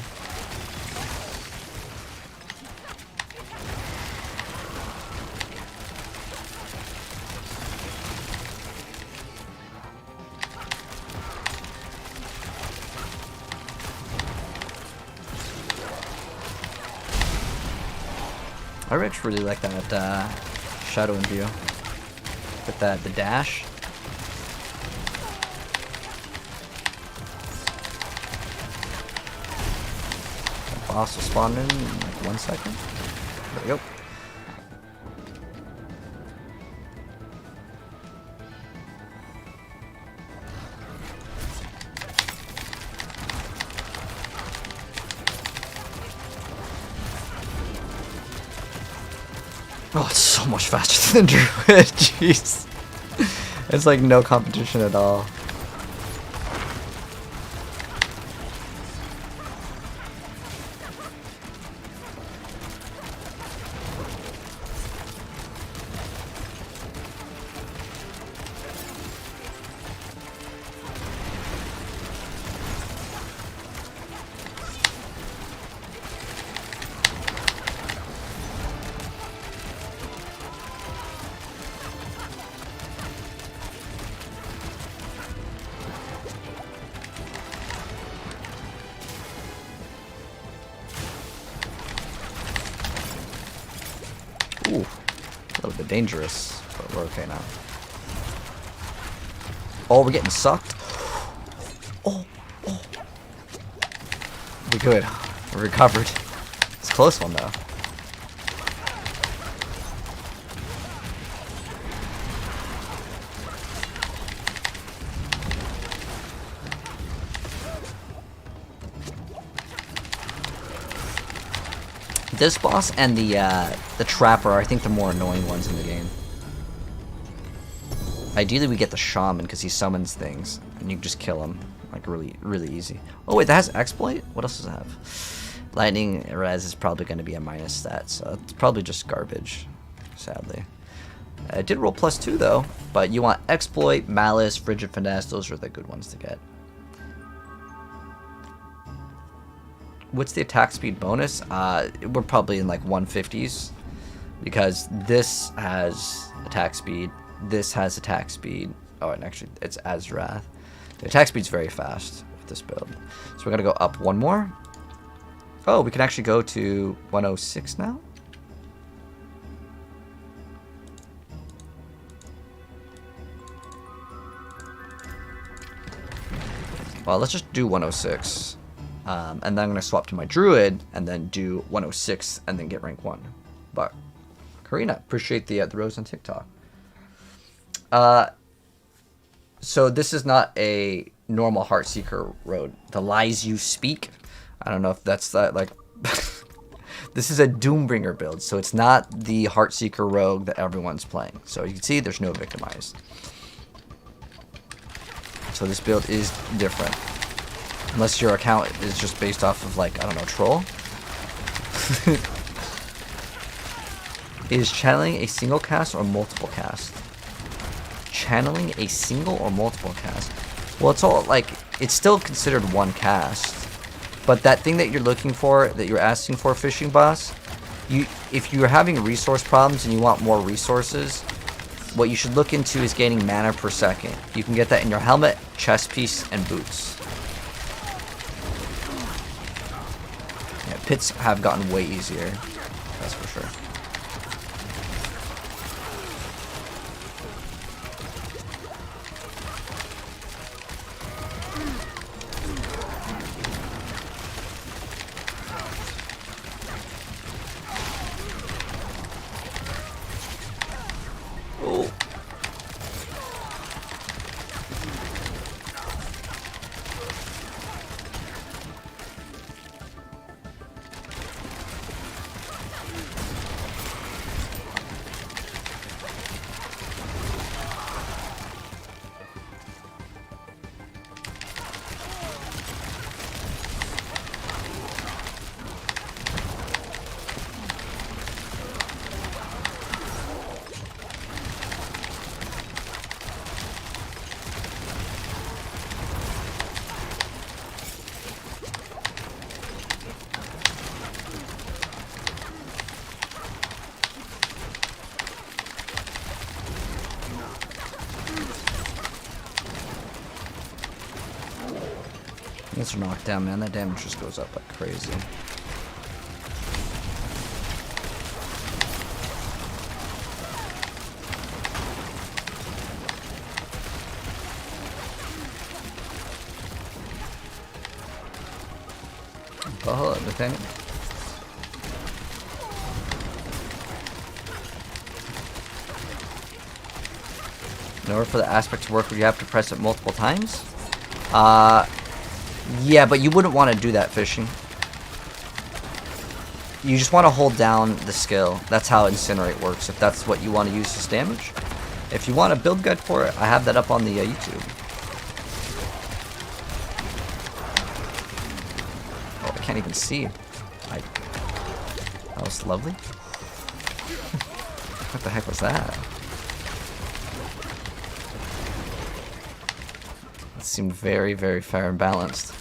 I actually really like that shadow in view. With the dash. Boss will spawn in like 1 second. There we go. Oh, it's so much faster than Druid. Jeez. It's like no competition at all. Ooh, a little bit dangerous, but we're okay now. Oh, we're getting sucked. Oh, oh. We're good. We recovered. It's a close one though. This boss and the trapper are, I think, the more annoying ones in the game. Ideally, we get the shaman because he summons things, and you can just kill him like really, really easy. Oh wait, that has exploit. What else does it have? Lightning res is probably going to be a minus stat, so it's probably just garbage. Sadly, it did roll +2 though. But you want exploit, malice, frigid finesse. Those are the good ones to get. What's the attack speed bonus? We're probably in like 150s because this has attack speed, this has attack speed. Oh, and actually it's Azrath. The attack speed's very fast with this build. So we're gonna go up one more. Oh, we can actually go to 106 now. Well, let's just do 106. And then I'm going to swap to my Druid, and then do 106, and then get rank 1. But, Karina, appreciate the rose on TikTok. So this is not a normal Heartseeker road. The lies you speak. I don't know if that's that, like... This is a Doombringer build, so it's not the Heartseeker rogue that everyone's playing. So you can see there's no Victimize. So this build is different. Unless your account is just based off of, like, I don't know, troll. Is channeling a single cast or multiple cast? Channeling a single or multiple cast? Well, it's all, like, it's still considered one cast. But that thing that you're looking for, that you're asking for, Fishing Boss, if you're having resource problems and you want more resources, what you should look into is gaining mana per second. You can get that in your helmet, chest piece, and boots. Yeah, pits have gotten way easier, that's for sure. Units are knocked down, man. That damage just goes up like crazy. Oh, hello, Nathaniel. In order for the aspect to work, would you have to press it multiple times? Yeah, but you wouldn't want to do that, Fishing. You just want to hold down the skill. That's how Incinerate works, if that's what you want to use as damage. If you want a build guide for it, I have that up on the YouTube. Oh, I can't even see. That was lovely. What the heck was that? That seemed very, very fair and balanced.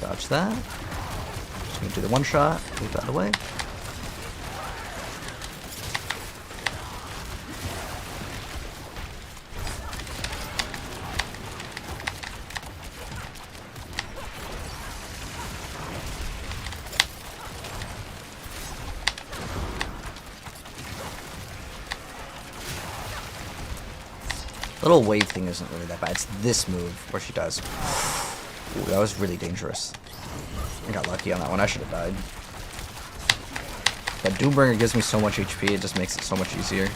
Dodge that. Just gonna do the one shot. Move that away. Little wave thing isn't really that bad. It's this move where she does. Ooh, that was really dangerous. I got lucky on that one. I should have died. That Doombringer gives me so much HP, it just makes it so much easier.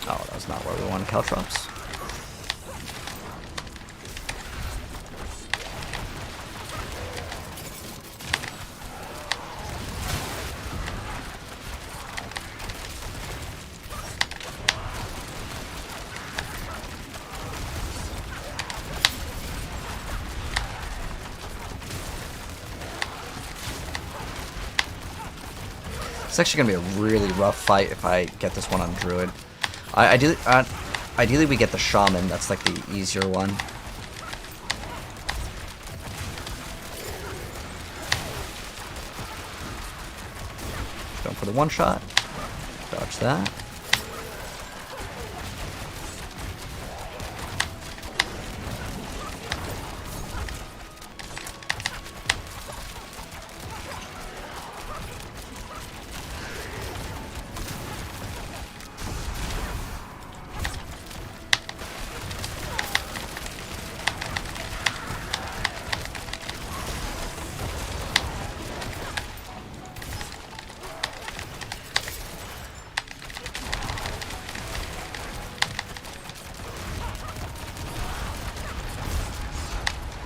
Oh, that was not where we wanted Caltrops. It's actually gonna be a really rough fight if I get this one on Druid. Ideally we get the Shaman, that's like the easier one. Going for the one shot. Dodge that.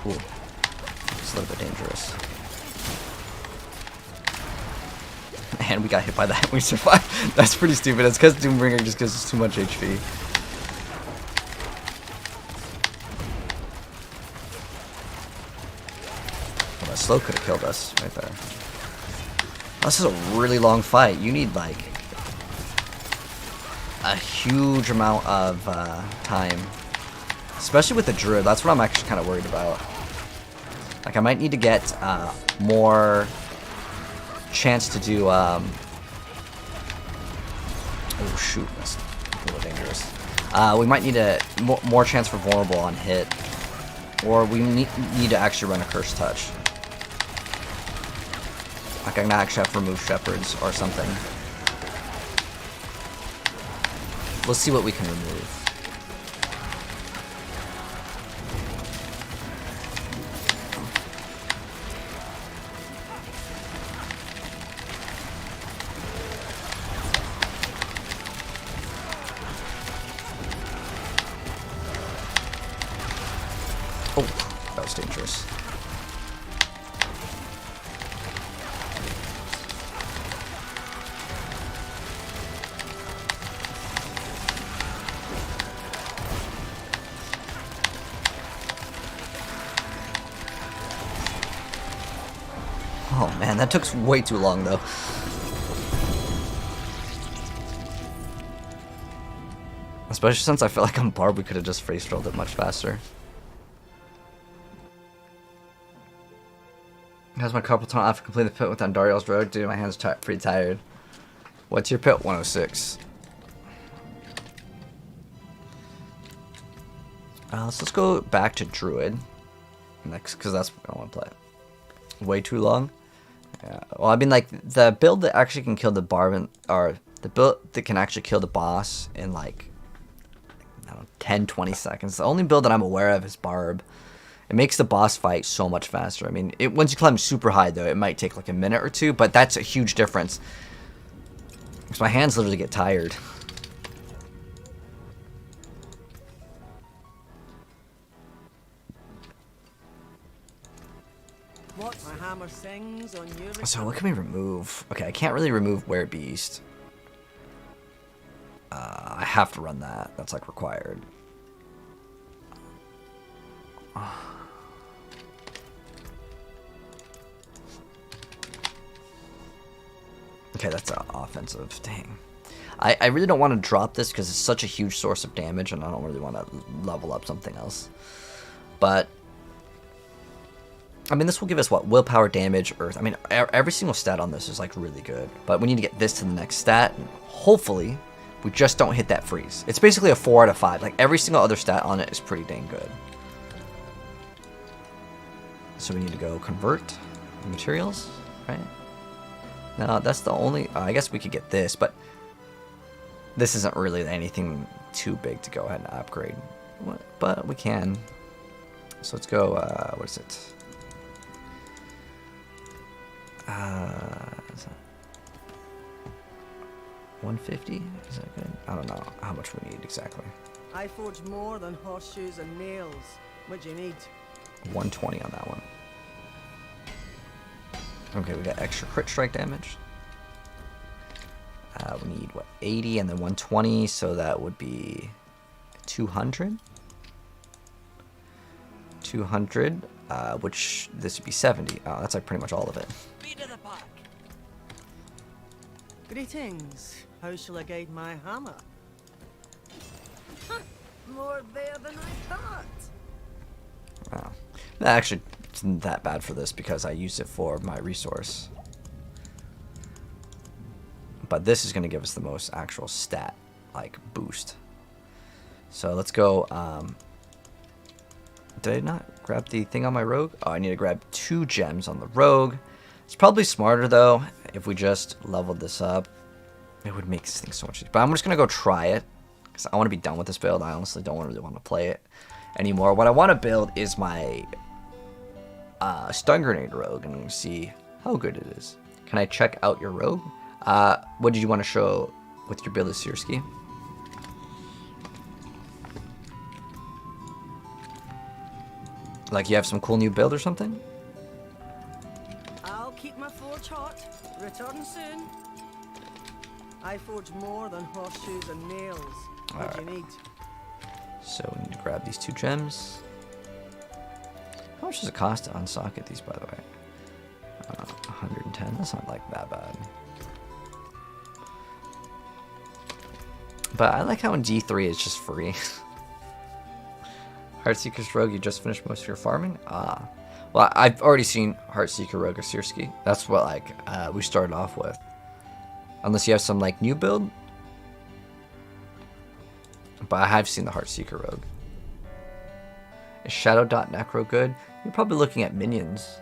Ooh, it's a little bit dangerous. And we got hit by that. We survived. That's pretty stupid. It's because Doombringer just gives us too much HP. Well, that slow could have killed us right there. This is a really long fight. You need like a huge amount of time. Especially with the Druid, that's what I'm actually kind of worried about. Like, I might need to get more chance to do, oh shoot, that's a little dangerous. We might need a more chance for vulnerable on hit. Or we need to actually run a Curse Touch. Like, I'm gonna actually have to remove Shepherds or something. Let's see what we can remove. Oh, that was dangerous. Oh man, that took way too long though. Especially since I feel like on Barb we could have just face rolled it much faster. How's my carpal tunnel after completing the pit with Andariel's Road? Dude, my hand's pretty tired. What's your pit? 106. Let's go back to Druid next, because that's what I want to play. Way too long. Yeah. Well, I mean, like the build that actually can kill the Barb, or the build that can actually kill the boss in like, I don't know, 10-20 seconds. The only build that I'm aware of is Barb. It makes the boss fight so much faster. I mean, once you climb super high, though, it might take like a minute or two, but that's a huge difference. Because my hands literally get tired. What my hammer sings on your So what can we remove? Okay, I can't really remove Werebeast. I have to run that. That's like required. Okay, that's offensive. Dang. I really don't want to drop this because it's such a huge source of damage, and I don't really want to level up something else. But I mean, this will give us what? Willpower, damage, earth. I mean, every single stat on this is like really good. But we need to get this to the next stat. And hopefully, we just don't hit that freeze. It's basically a 4 out of 5. Like every single other stat on it is pretty dang good. So we need to go convert materials, right? No, that's the only. I guess we could get this, but this isn't really anything too big to go ahead and upgrade. But we can. So let's go. What is it? Is that 150? Is that good? I don't know how much we need exactly. I forge more than horseshoes and nails. What do you need? 120 on that one. Okay, we got extra crit strike damage. We need what, 80 and then 120, so that would be 200. 200, which this would be 70. Oh, that's like pretty much all of it. Beat of the pack. Greetings. How shall I guide my hammer? More there than I thought. Wow. Actually, it's not that bad for this because I use it for my resource. But this is going to give us the most actual stat, like, boost. So let's go. Did I not grab the thing on my rogue? Oh, I need to grab 2 gems on the rogue. It's probably smarter, though, if we just leveled this up. It would make this thing so much easier. But I'm just going to go try it because I want to be done with this build. I honestly don't really want to play it anymore. What I want to build is my stun grenade rogue and see how good it is. Can I check out your rogue? What did you want to show with your build of Sirski? Like you have some cool new build or something? I'll keep my forge hot. Return soon. I forge more than horseshoes and nails. What do you need? So we need to grab these 2 gems. How much does it cost to unsocket these, by the way? 110. That's not like that bad. But I like how in D3 it's just free. Heartseeker's Rogue, you just finished most of your farming? Ah. Well, I've already seen Heartseeker Rogue or Sirski. That's what like we started off with. Unless you have some like new build. But I have seen the Heartseeker Rogue. Is Shadow.Necro good? You're probably looking at minions.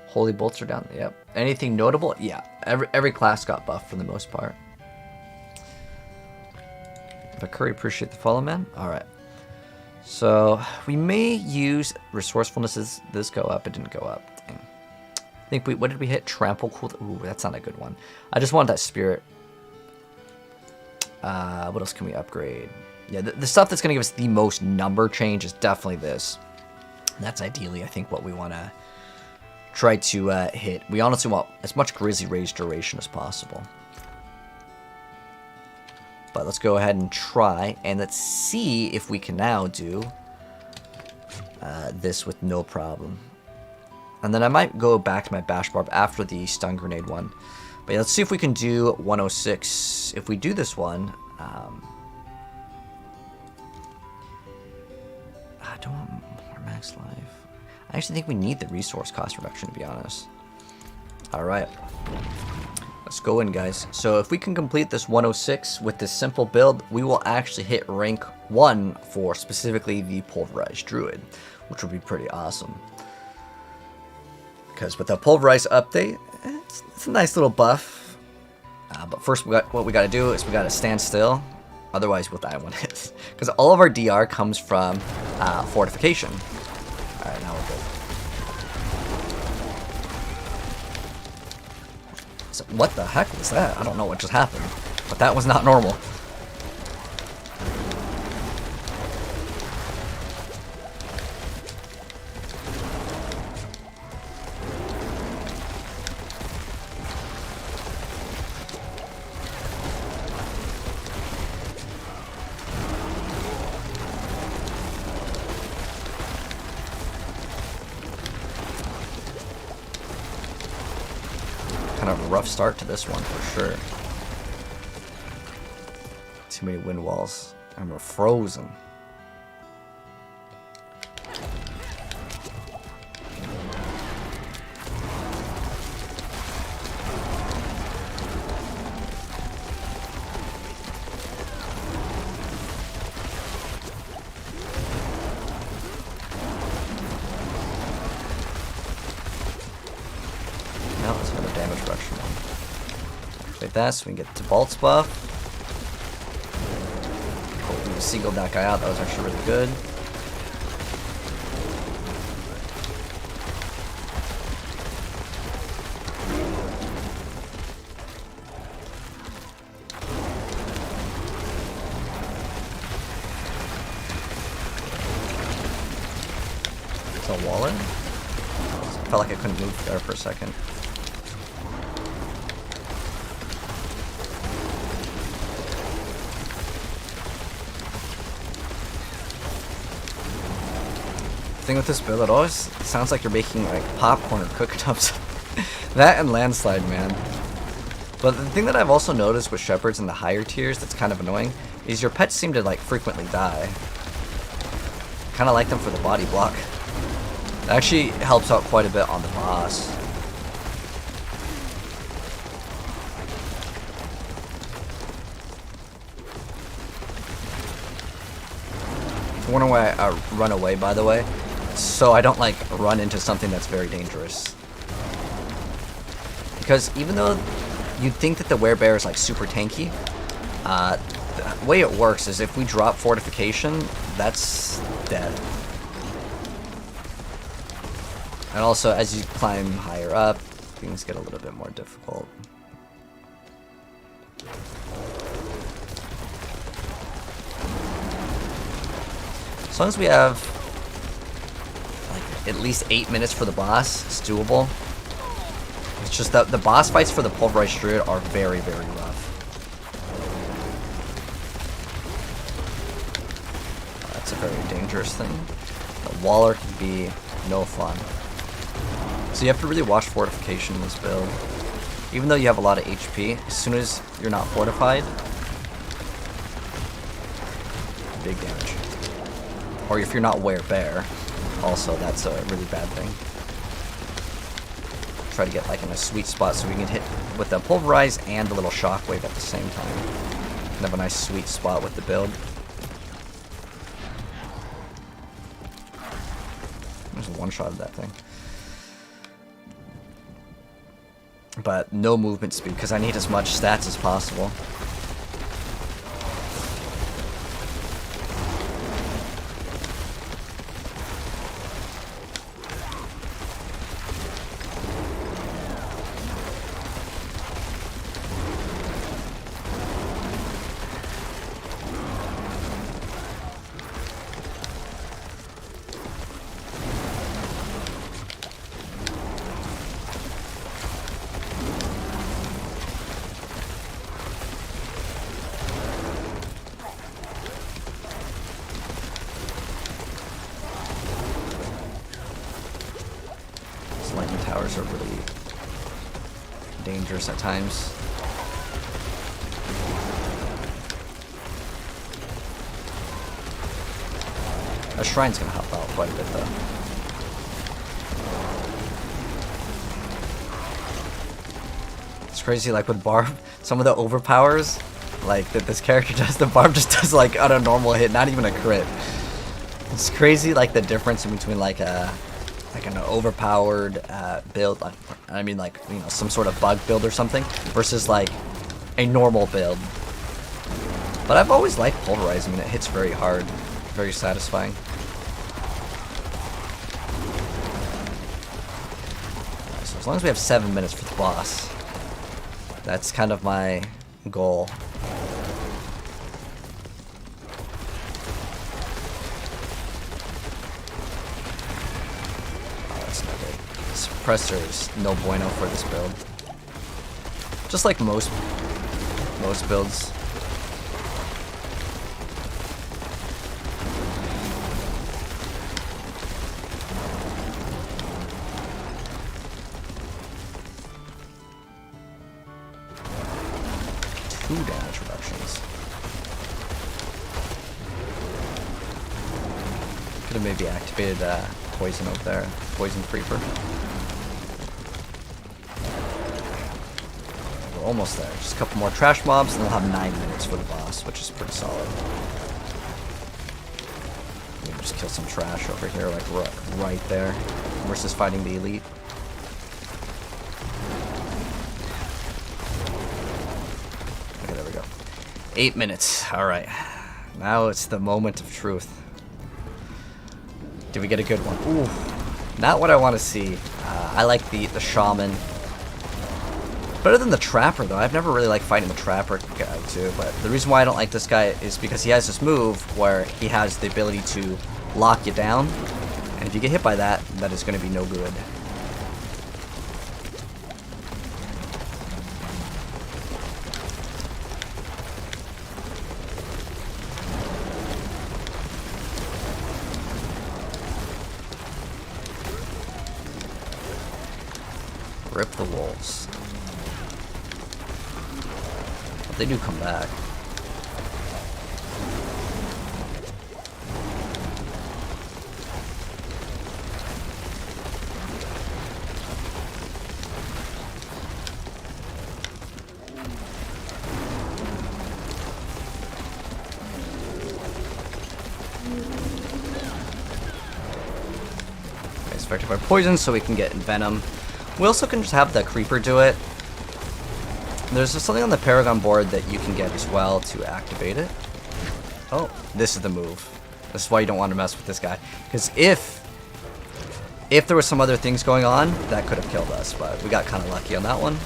Holy bolts are down. Yep. Anything notable? Yeah. Every class got buffed for the most part. But Curry, appreciate the follow, man. Alright. So we may use resourcefulness. Does this go up? It didn't go up. Dang. I think what did we hit? Trample cool. Ooh, that's not a good one. I just want that spirit. What else can we upgrade? Yeah, the stuff that's going to give us the most number change is definitely this. That's ideally, I think, what we want to try to hit. We honestly want as much Grizzly Rage duration as possible. But let's go ahead and try, and let's see if we can now do this with no problem. And then I might go back to my Bash Barb after the Stun Grenade one. But yeah, let's see if we can do 106. If we do this one, I don't want more max life. I actually think we need the resource cost reduction, to be honest. Alright. Let's go in, guys. So if we can complete this 106 with this simple build, we will actually hit rank 1 for specifically the Pulverized Druid, which would be pretty awesome. Because with the Pulverized update, it's a nice little buff. But first, what we got to do is we got to stand still. Otherwise, we'll die in 1 hit. Because all of our DR comes from fortification. Alright, now we're good. So what the heck was that? I don't know what just happened. But that was not normal. Kind of a rough start to this one for sure. Too many wind walls. And we're frozen. Now let's another damage reduction one. Like that, so we can get to Bolt's buff. Cool, we singled that guy out. That was actually really good. It's a Waller. Felt like I couldn't move there for a second. The thing with this build, it always sounds like you're making like popcorn or cookie ups. That and landslide, man. But the thing that I've also noticed with shepherds in the higher tiers that's kind of annoying is your pets seem to like frequently die. Kind of like them for the body block. It actually helps out quite a bit on the boss. If you wonder why I run away, by the way, so I don't like run into something that's very dangerous. Because even though you'd think that the werebear is like super tanky, the way it works is if we drop fortification, that's dead. And also, as you climb higher up, things get a little bit more difficult. As long as we have like at least 8 minutes for the boss, it's doable. It's just that the boss fights for the Pulverized Druid are very, very rough. That's a very dangerous thing. The Waller can be no fun. So you have to really watch fortification in this build. Even though you have a lot of HP, as soon as you're not fortified, big damage. Or if you're not werebear, also that's a really bad thing. Try to get like in a sweet spot so we can hit with the pulverize and the little shockwave at the same time. And have a nice sweet spot with the build. There's a one shot of that thing. But no movement speed because I need as much stats as possible. Lightning towers are really dangerous at times. A shrine's gonna help out quite a bit though. It's crazy, like with Barb, some of the overpowers, like that this character does, the Barb just does like on a normal hit, not even a crit. It's crazy, like the difference in between like an overpowered build, I mean like, you know, some sort of bug build or something, versus like a normal build. But I've always liked Pulverize. I mean, it hits very hard, very satisfying. So as long as we have 7 minutes for the boss, that's kind of my goal. Suppressor is no bueno for this build. Just like most builds. Could have maybe activated poison over there. Poison creeper. We're almost there. Just a couple more trash mobs and we'll have 9 minutes for the boss, which is pretty solid. Maybe just kill some trash over here, like right there. Versus fighting the elite. Okay, there we go. 8 minutes. Alright. Now it's the moment of truth. Did we get a good one? Ooh. Not what I want to see. I like the shaman. Better than the trapper, though. I've never really liked fighting the trapper guy, too. But the reason why I don't like this guy is because he has this move where he has the ability to lock you down. And if you get hit by that, that is going to be no good. Rip the wolves. But they do come back. Okay, it's affected by poison, so we can get venom. We also can just have the creeper do it. There's just something on the Paragon board that you can get as well to activate it. Oh, this is the move. This is why you don't want to mess with this guy. Because if there was some other things going on, that could have killed us. But we got kind of lucky on that one.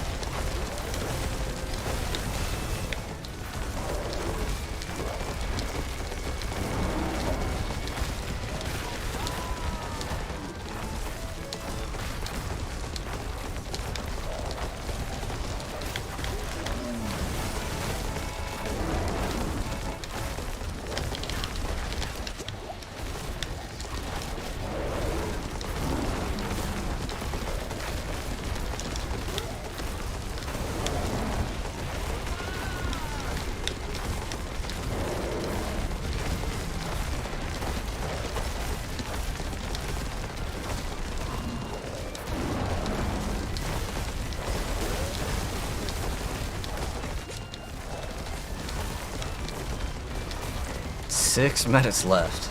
Six minutes left.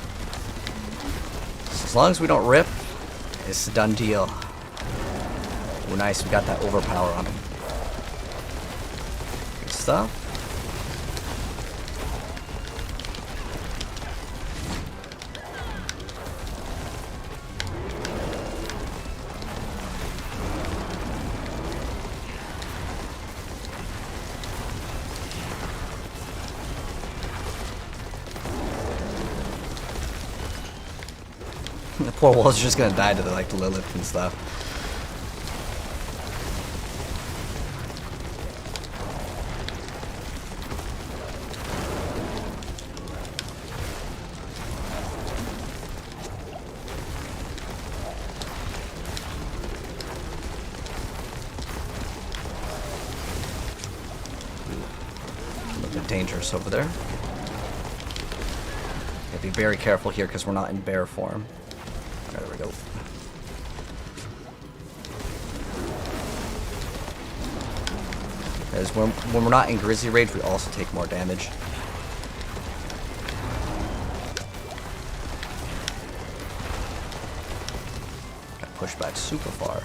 So as long as we don't rip, it's a done deal. Oh, nice. We got that overpower on him. Good stuff. The poor wolf's just gonna die to the Lilith and stuff. A little bit dangerous over there. Gotta be very careful here because we're not in bear form. There we go. Because when we're not in Grizzly Rage, we also take more damage. Got pushed back super far.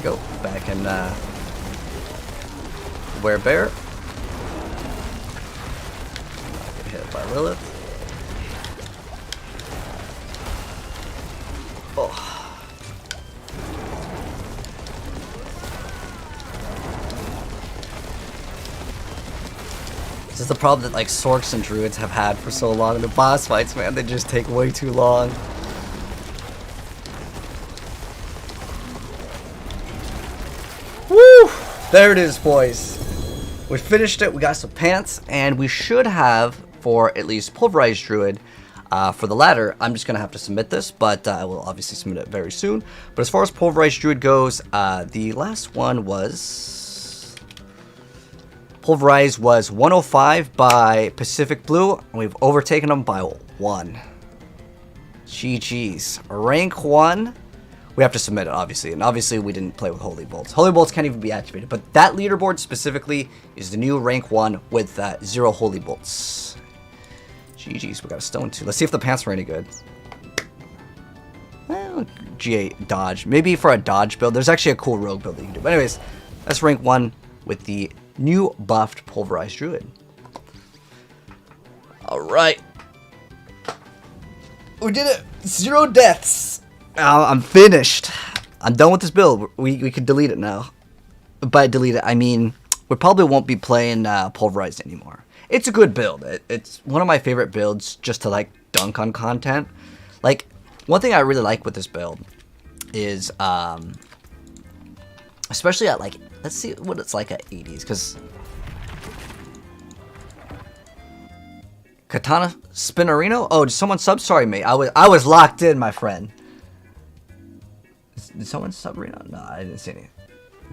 Go back and Werebear. Get hit by Lilith. Oh. is the problem that like Sorks and Druids have had for so long in the boss fights, man. They just take way too long. Woo! There it is, boys. We finished it. We got some pants, and we should have, for at least Pulverized Druid, for the latter, I'm just going to have to submit this, but I will obviously submit it very soon. But as far as Pulverized Druid goes, the last one was... Pulverized was 105 by Pacific Blue, and we've overtaken them by 1. GG's. Rank 1. We have to submit it, obviously, and obviously we didn't play with Holy Bolts. Holy Bolts can't even be activated, but that leaderboard specifically is the new rank 1 with 0 Holy Bolts. GG's, we got a stone too. Let's see if the pants are any good. Well, G8 dodge. Maybe for a dodge build. There's actually a cool rogue build that you can do. But anyways, that's rank 1 with the new buffed Pulverized Druid. Alright. We did it! 0 deaths! I'm finished. I'm done with this build. We could delete it now. By delete it, I mean we probably won't be playing Pulverized anymore. It's a good build. It's one of my favorite builds just to like dunk on content. Like one thing I really like with this build is especially at like, let's see what it's like at 80s, because Katana Spinnerino? Oh, did someone sub? Sorry, mate. I was locked in, my friend. Did someone sub Reno? No, I didn't see any.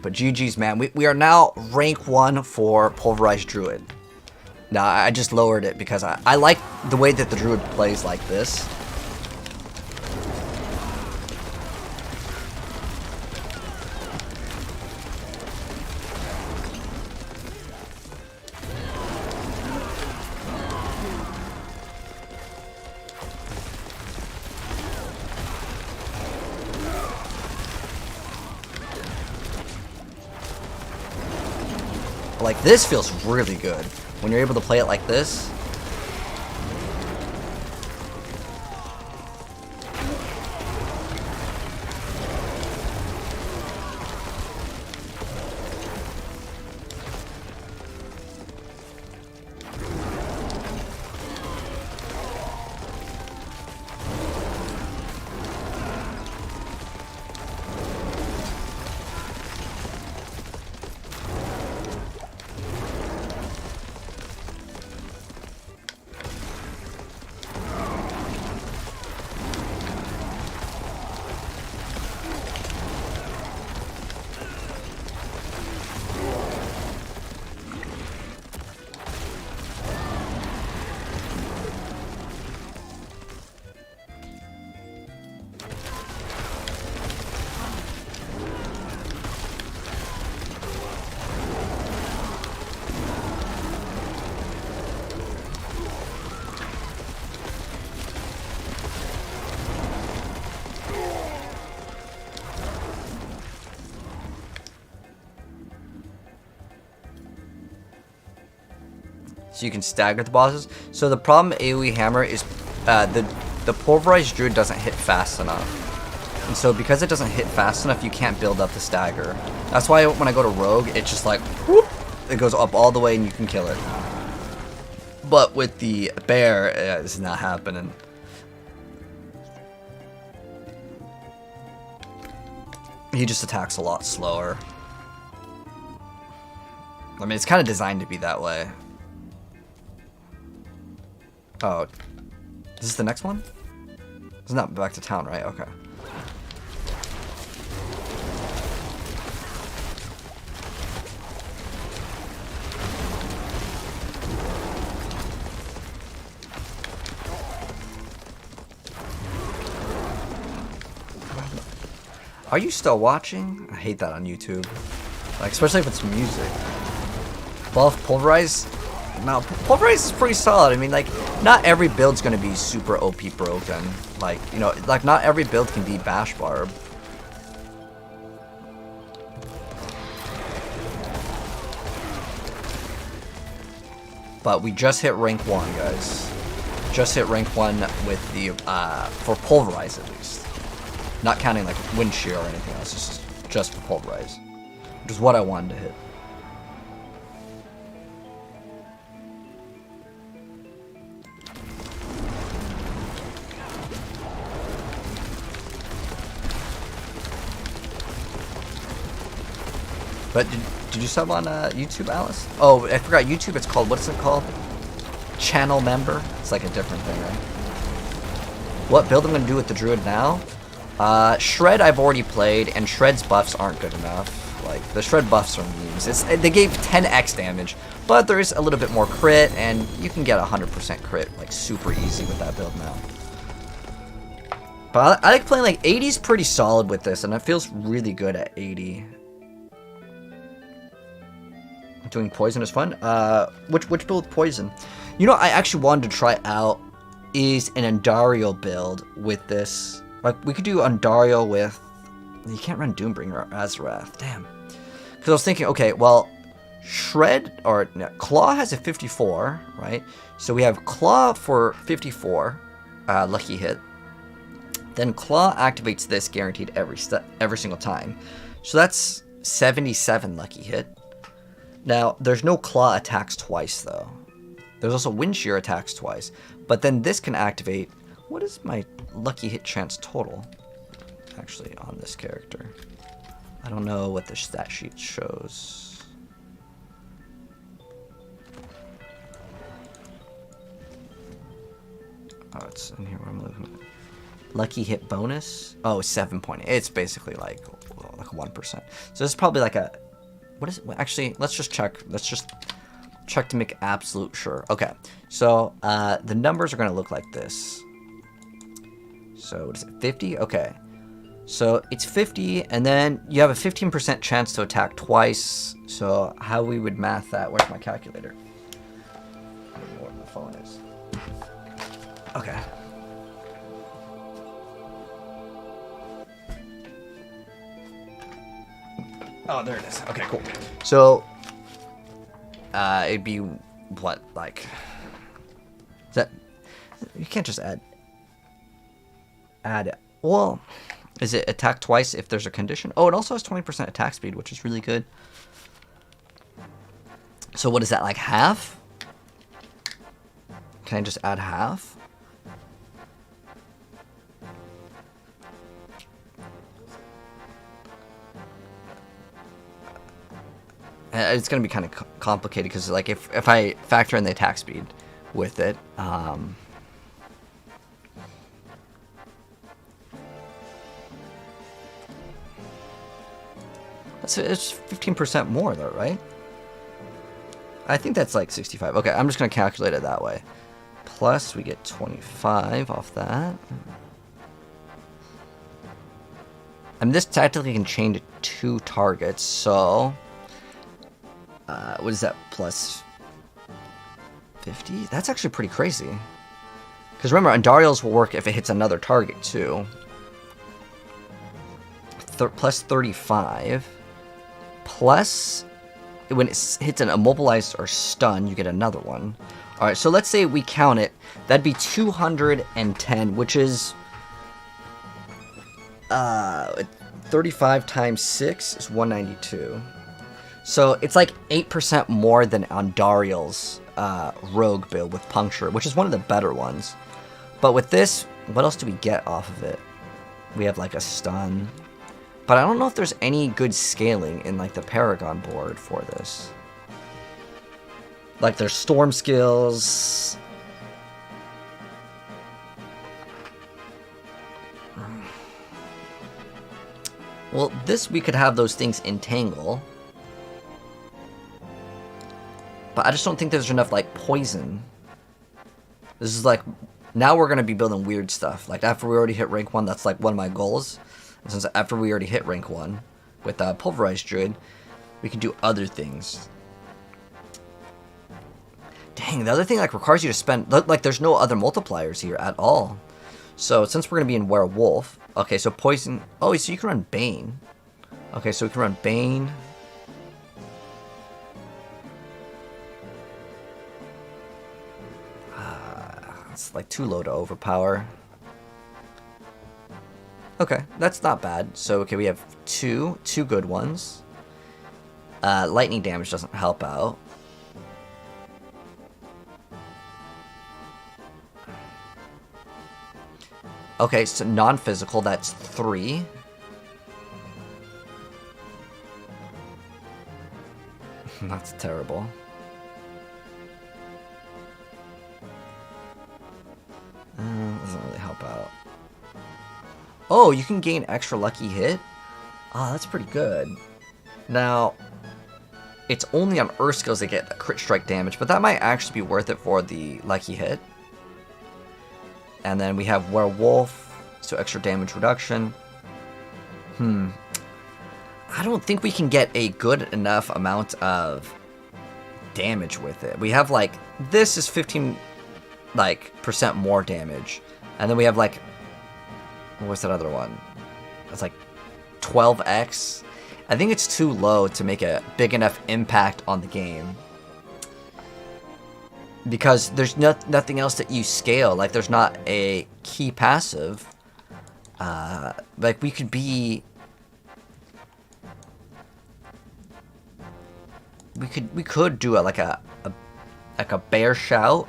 But GG's, man. We are now rank 1 for Pulverized Druid. Now, I just lowered it because I like the way that the Druid plays like this. Like, this feels really good when you're able to play it like this. So you can stagger the bosses. So the problem AoE hammer is the Pulverized Druid doesn't hit fast enough. And so because it doesn't hit fast enough, you can't build up the stagger. That's why when I go to Rogue, it's just like, whoop, it goes up all the way and you can kill it. But with the Bear, it's not happening. He just attacks a lot slower. I mean, it's kind of designed to be that way. Oh, this is the next one? It's not back to town, right? Okay. Are you still watching? I hate that on YouTube. Like, especially if it's music. Buff, Pulverize. No, Pulverize is pretty solid. I mean, like, not every build's gonna be super OP broken. Like, you know, like, not every build can be Bash Barb. But we just hit rank 1, guys. Just hit rank 1 with the, for Pulverize at least. Not counting, like, Wind Shear or anything else. This is just for Pulverize. Which is what I wanted to hit. But did you sub on YouTube, Alice? Oh, I forgot YouTube. It's called, what's it called? Channel member. It's like a different thing, right? What build I'm going to do with the druid now? Shred I've already played, and Shred's buffs aren't good enough. Like, the Shred buffs are memes. They gave 10x damage, but there is a little bit more crit, and you can get 100% crit, like, super easy with that build now. But I like playing, like, 80's pretty solid with this, and it feels really good at 80. Doing poison is fun. Which build with poison? You know, I actually wanted to try out is an Undario build with this. Like, we could do Undario with... You can't run Doombringer or Azarath. Damn. Because I was thinking, okay, well, Shred, or no, Claw has a 54, right? So we have Claw for 54, lucky hit. Then Claw activates this guaranteed every single time. So that's 77 lucky hit. Now, there's no Claw attacks twice, though. There's also Wind Shear attacks twice. But then this can activate... What is my lucky hit chance total, actually, on this character? I don't know what the stat sheet shows. Oh, it's in here where I'm looking at. Lucky hit bonus? Oh, 7.8. It's basically like 1%. So this is probably like a... What is it? Actually, let's just check. Let's just check to make absolute sure. Okay, so the numbers are going to look like this. So what is it, 50? Okay, so it's 50, and then you have a 15% chance to attack twice. So how we would math that? Where's my calculator? I don't know where my phone is. Okay. Oh, there it is. Okay, cool. So, it'd be what, like, is that, you can't just add, well, is it attack twice if there's a condition? Oh, it also has 20% attack speed, which is really good. So what is that, like half? Can I just add half? It's going to be kind of complicated because, like, if I factor in the attack speed with it, it's 15% more, though, right? I think that's like 65. Okay, I'm just going to calculate it that way. Plus, we get 25 off that. I mean, this technically can chain to 2 targets, so... what is that, plus 50? That's actually pretty crazy. Because remember, Undario's will work if it hits another target, too. Plus 35. Plus, when it hits an immobilized or stun, you get another one. Alright, so let's say we count it. That'd be 210, which is... 35 times 6 is 192. So it's like 8% more than Undario's rogue build with puncture, which is one of the better ones. But with this, what else do we get off of it? We have like a stun. But I don't know if there's any good scaling in like the Paragon board for this. Like there's storm skills. Well, this we could have those things entangle. But I just don't think there's enough, like, poison. This is, like, now we're going to be building weird stuff. Like, after we already hit rank 1, that's, like, one of my goals. And since after we already hit rank 1 with Pulverized Druid, we can do other things. Dang, the other thing, like, requires you to spend... Like, there's no other multipliers here at all. So, since we're going to be in Werewolf... Okay, so poison... Oh, so you can run Bane. Okay, so we can run Bane... It's like too low to overpower. Okay, that's not bad. So, okay, we have two good ones. Lightning damage doesn't help out. Okay, so non-physical, that's 3. That's terrible. Doesn't really help out. Oh, you can gain extra lucky hit? Ah, that's pretty good. Now, it's only on Earth skills that get crit strike damage, but that might actually be worth it for the lucky hit. And then we have Werewolf, so extra damage reduction. I don't think we can get a good enough amount of damage with it. We have like, this is 15% more damage. And then we have like, what's that other one? It's like 12x. I think it's too low to make a big enough impact on the game. Because there's nothing else that you scale. Like, there's not a key passive. Like, we could be... We could do like a bear shout.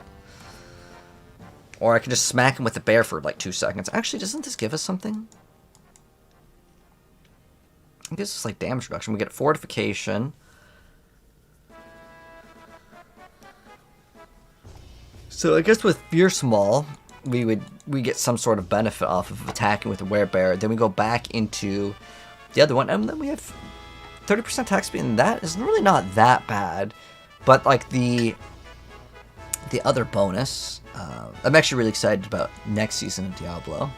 Or I could just smack him with the bear for like 2 seconds. Actually, doesn't this give us something? It gives us like damage reduction. We get fortification. So I guess with Fierce Maul, we get some sort of benefit off of attacking with the werebear. Then we go back into the other one, and then we have 30% attack speed, and that is really not that bad. But like the other bonus, I'm actually really excited about next season of Diablo.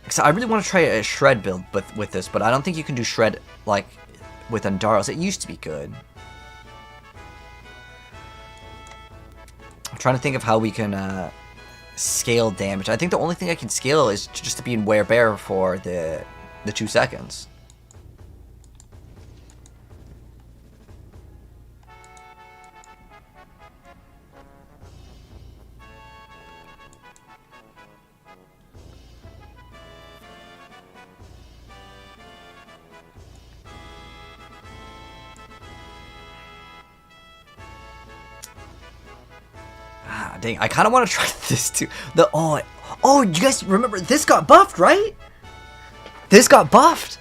So I really want to try a shred build with this, but I don't think you can do shred like with Andaros. It used to be good. I'm trying to think of how we can scale damage. I think the only thing I can scale is just to be in werebear for the 2 seconds. Dang, I kind of want to try this too. Oh, you guys remember this got buffed, right? This got buffed.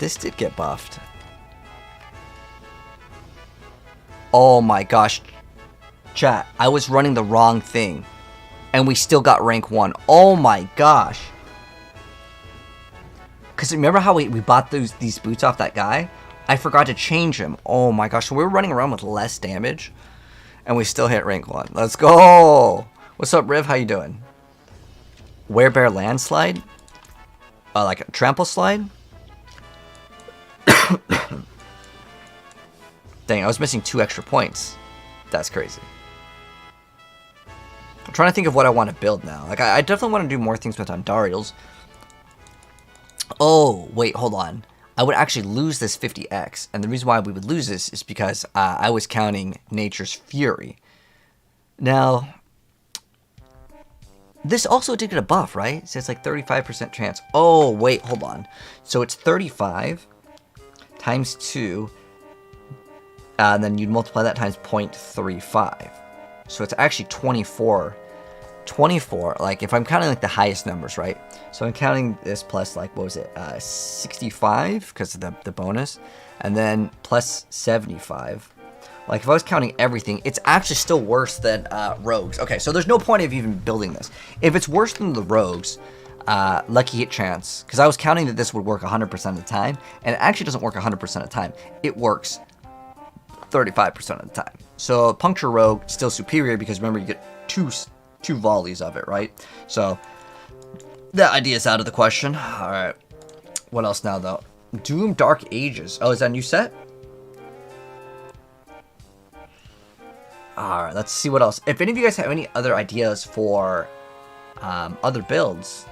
This did get buffed. Oh my gosh, chat! I was running the wrong thing, and we still got rank 1. Oh my gosh! Because remember how we bought these boots off that guy? I forgot to change him. Oh my gosh, so we were running around with less damage, and we still hit rank 1. Let's go! What's up, Riv? How you doing? Werebear landslide? Like a trample slide? Dang, I was missing 2 extra points. That's crazy. I'm trying to think of what I want to build now. Like, I definitely want to do more things with Andariels. Oh, wait, hold on. I would actually lose this 50x, and the reason why we would lose this is because I was counting Nature's Fury. Now, this also did get a buff, right? So it's like 35% chance. Oh, wait, hold on. So it's 35 times 2, and then you'd multiply that times 0.35. So it's actually 24. 24, like if I'm counting like the highest numbers, right? So I'm counting this plus like, what was it, 65 because of the bonus, and then plus 75. Like if I was counting everything, it's actually still worse than rogues. Okay, so there's no point of even building this. If it's worse than the rogues, lucky hit chance, because I was counting that this would work 100% of the time, and it actually doesn't work 100% of the time. It works 35% of the time. So puncture rogue still superior because remember you get two volleys of it, right? So that idea is out of the question. All right, what else now though? Doom Dark Ages. Oh, is that a new set? All right, let's see what else. If any of you guys have any other ideas for other builds,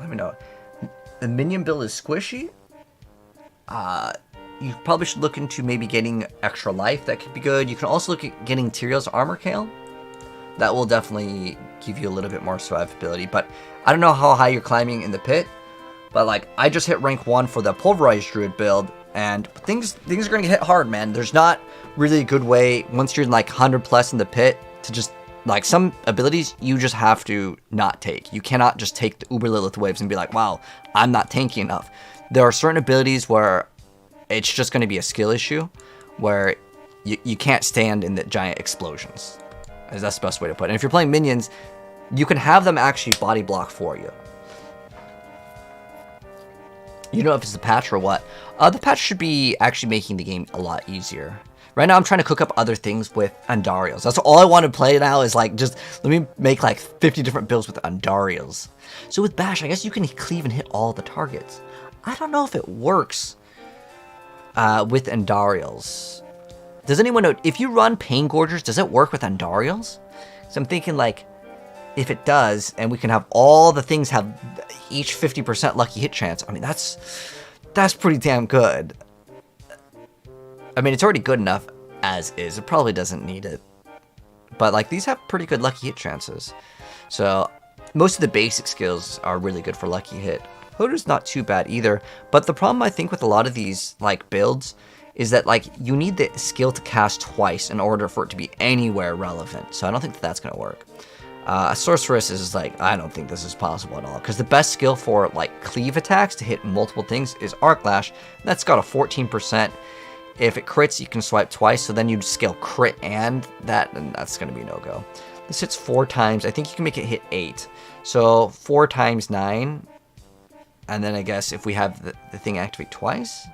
let me know. The minion build is squishy. You probably should look into maybe getting extra life. That could be good. You can also look at getting Tyrion's armor scale. That will definitely give you a little bit more survivability. But I don't know how high you're climbing in the pit. But like, I just hit rank 1 for the pulverized druid build, and things are gonna hit hard, man. There's not really a good way once you're in like 100 plus in the pit to just Like, some abilities you just have to not take. You cannot just take the Uber Lilith waves and be like, wow, I'm not tanky enough. There are certain abilities where it's just going to be a skill issue, where you can't stand in the giant explosions. That's the best way to put it. And if you're playing minions, you can have them actually body block for you. You know if it's the patch or what. The patch should be actually making the game a lot easier. Right now, I'm trying to cook up other things with Andariels. That's all I want to play now is, like, just let me make, like, 50 different builds with Andariels. So with Bash, I guess you can cleave and hit all the targets. I don't know if it works with Andariels. Does anyone know, if you run Pain Gorgers, does it work with Andariels? So I'm thinking, like, if it does, and we can have all the things have each 50% lucky hit chance, I mean, that's pretty damn good. I mean, it's already good enough as is. It probably doesn't need it. But, like, these have pretty good lucky hit chances. So, most of the basic skills are really good for lucky hit. Hoder's not too bad either. But the problem, I think, with a lot of these, like, builds is that, like, you need the skill to cast twice in order for it to be anywhere relevant. So, I don't think that's going to work. A Sorceress is, like, I don't think this is possible at all. Because the best skill for, like, cleave attacks to hit multiple things is Arc Lash. That's got a 14%. If it crits, you can swipe twice, so then you'd scale crit and that, and that's going to be no-go. This hits 4 times. I think you can make it hit 8. So 4 times 9. And then I guess if we have the thing activate twice,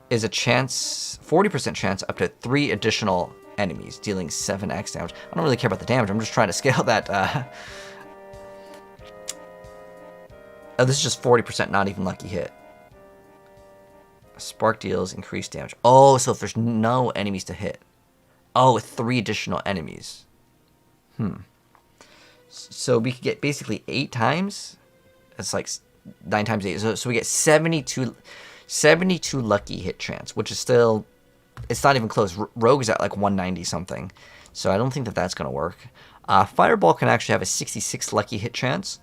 is a chance, 40% chance up to 3 additional enemies, dealing 7x damage. I don't really care about the damage. I'm just trying to scale that. Oh, this is just 40%, not even lucky hit. Spark deals increased damage. Oh, so if there's no enemies to hit. Oh, with 3 additional enemies. So we could get basically 8 times. That's like 9 times 8. So we get 72 lucky hit chance, which is still, it's not even close. Rogue is at like 190 something. So I don't think that that's going to work. Fireball can actually have a 66 lucky hit chance.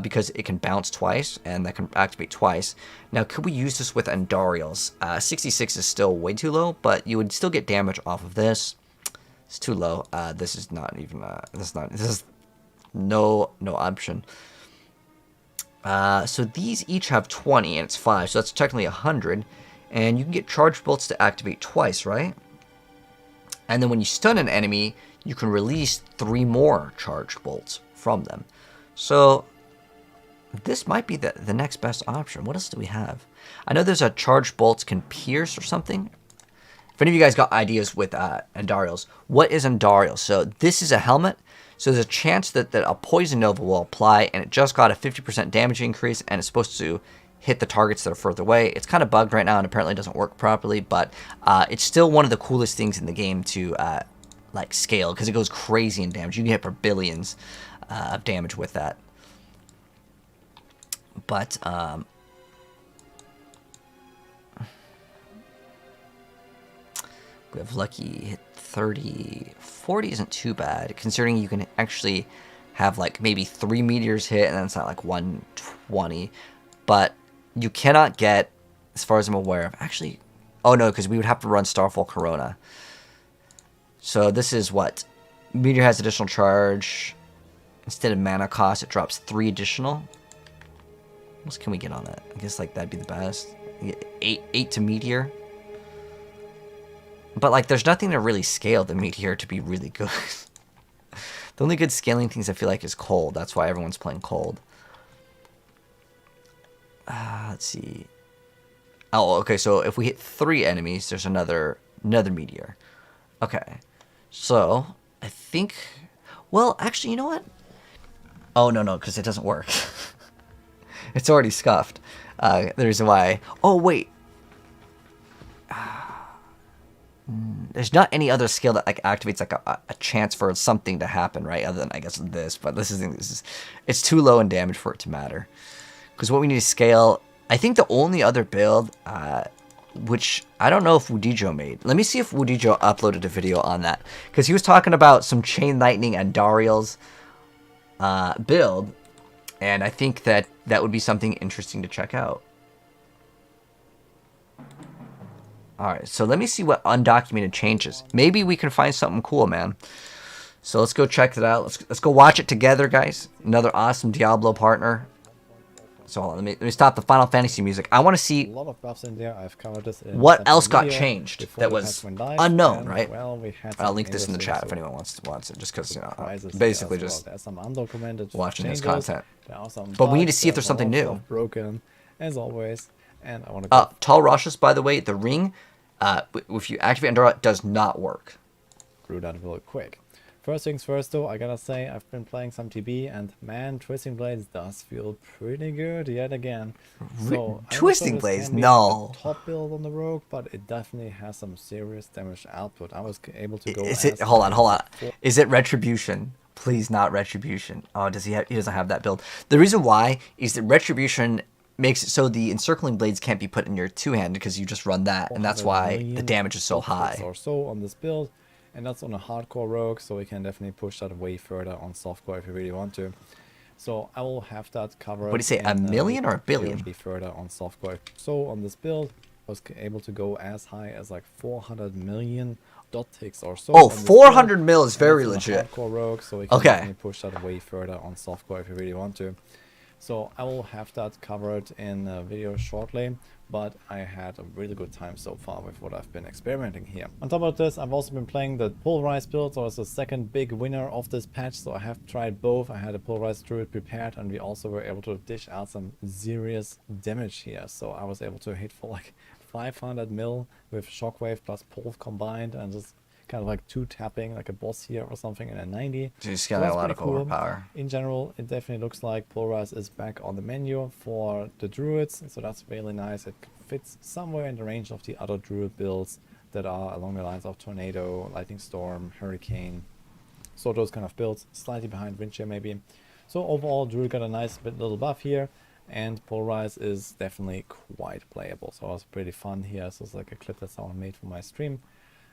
Because it can bounce twice, and that can activate twice. Now, could we use this with Andariels? 66 is still way too low, but you would still get damage off of this. It's too low. This is not even, this is no option. So these each have 20, and it's 5, so that's technically 100. And you can get charged bolts to activate twice, right? And then when you stun an enemy, you can release 3 more charged bolts from them. So this might be the next best option. What else do we have? I know there's a charged bolts can pierce or something. If any of you guys got ideas with Andariels, what is Andariels? So this is a helmet. So there's a chance that a Poison Nova will apply, and it just got a 50% damage increase, and it's supposed to hit the targets that are further away. It's kind of bugged right now, and apparently doesn't work properly, but it's still one of the coolest things in the game to like scale, because it goes crazy in damage. You can hit for billions of damage with that. But we have lucky hit 30. 40 isn't too bad, considering you can actually have like maybe 3 meteors hit, and then it's not like 120. But you cannot get, as far as I'm aware of, actually, oh no, because we would have to run Starfall Corona. So this is what? Meteor has additional charge. Instead of mana cost, it drops 3 additional. What else can we get on that? I guess like that'd be the best. You get 8 to Meteor. But like there's nothing to really scale the Meteor to be really good. The only good scaling things I feel like is Cold. That's why everyone's playing Cold. Let's see. Oh, okay, so if we hit 3 enemies, there's another Meteor. Okay. So, I think... Well, actually, you know what? Oh, no, because it doesn't work. It's already scuffed. The reason why... Oh, wait. There's not any other skill that like activates like a chance for something to happen, right? Other than, I guess, this. But this is... It's too low in damage for it to matter. Because what we need to scale... I think the only other build... which I don't know if Wudijo made. Let me see if Wudijo uploaded a video on that. Because he was talking about some Chain Lightning and Dariel's build. And I think that would be something interesting to check out. Alright, so let me see what undocumented changes. Maybe we can find something cool, man. So let's go check it out. Let's go watch it together, guys. Another awesome Diablo partner. So hold on, let me stop the Final Fantasy music. I want to A see lot of buffs in there. I've covered this in what separate else got video changed before that the was patch went live, unknown, and, right? Well, we had I'll some link this in the interesting chat if sort anyone wants it, just because surprises basically here as just well. There's some undocumented watching his changes. content. There are some But we need to bugs, see if there's a something lot of new. stuff broken, as always. And I want to go Tall Rushes, by the way, the ring, if you activate Endura, it does not work. through that real quick. First things first, though, I gotta say I've been playing some TB, and man, Twisting Blades does feel pretty good yet again. So Twisting Blades, no. Top build on the rogue, but it definitely has some serious damage output. I was able to go. Is it? Hold on. Is it Retribution? Please, not Retribution. Oh, does he have? He doesn't have that build. The reason why is that Retribution makes it so the encircling blades can't be put in your two-handed because you just run that, and that's why the damage is so high. Or so on this build. And that's on a hardcore rogue, so we can definitely push that way further on softcore if you really want to. So I will have that covered. What do you say, a million or a billion? Further on softcore. So on this build, I was able to go as high as like 400 million dot ticks or so. Oh, 400 mil is very legit. Hardcore rogue, so we can definitely push that way further on softcore if you really want to. So I will have that covered in a video shortly, but I had a really good time so far with what I've been experimenting here. On top of this, I've also been playing the polarized build, so it's the second big winner of this patch, so I have tried both. I had a polarized druid prepared, and we also were able to dish out some serious damage here. So I was able to hit for like 500 mil with shockwave plus pulse combined, and just kind of like two tapping like a boss here or something in a 90. So he's got a lot of overpower. In general, it definitely looks like Polarize is back on the menu for the druids, so that's really nice. It fits somewhere in the range of the other druid builds that are along the lines of Tornado, Lightning Storm, Hurricane, so those kind of builds, slightly behind Windshare maybe. So overall, druid got a nice little buff here, and Polarize is definitely quite playable, so it was pretty fun here. So it's like a clip that someone made for my stream.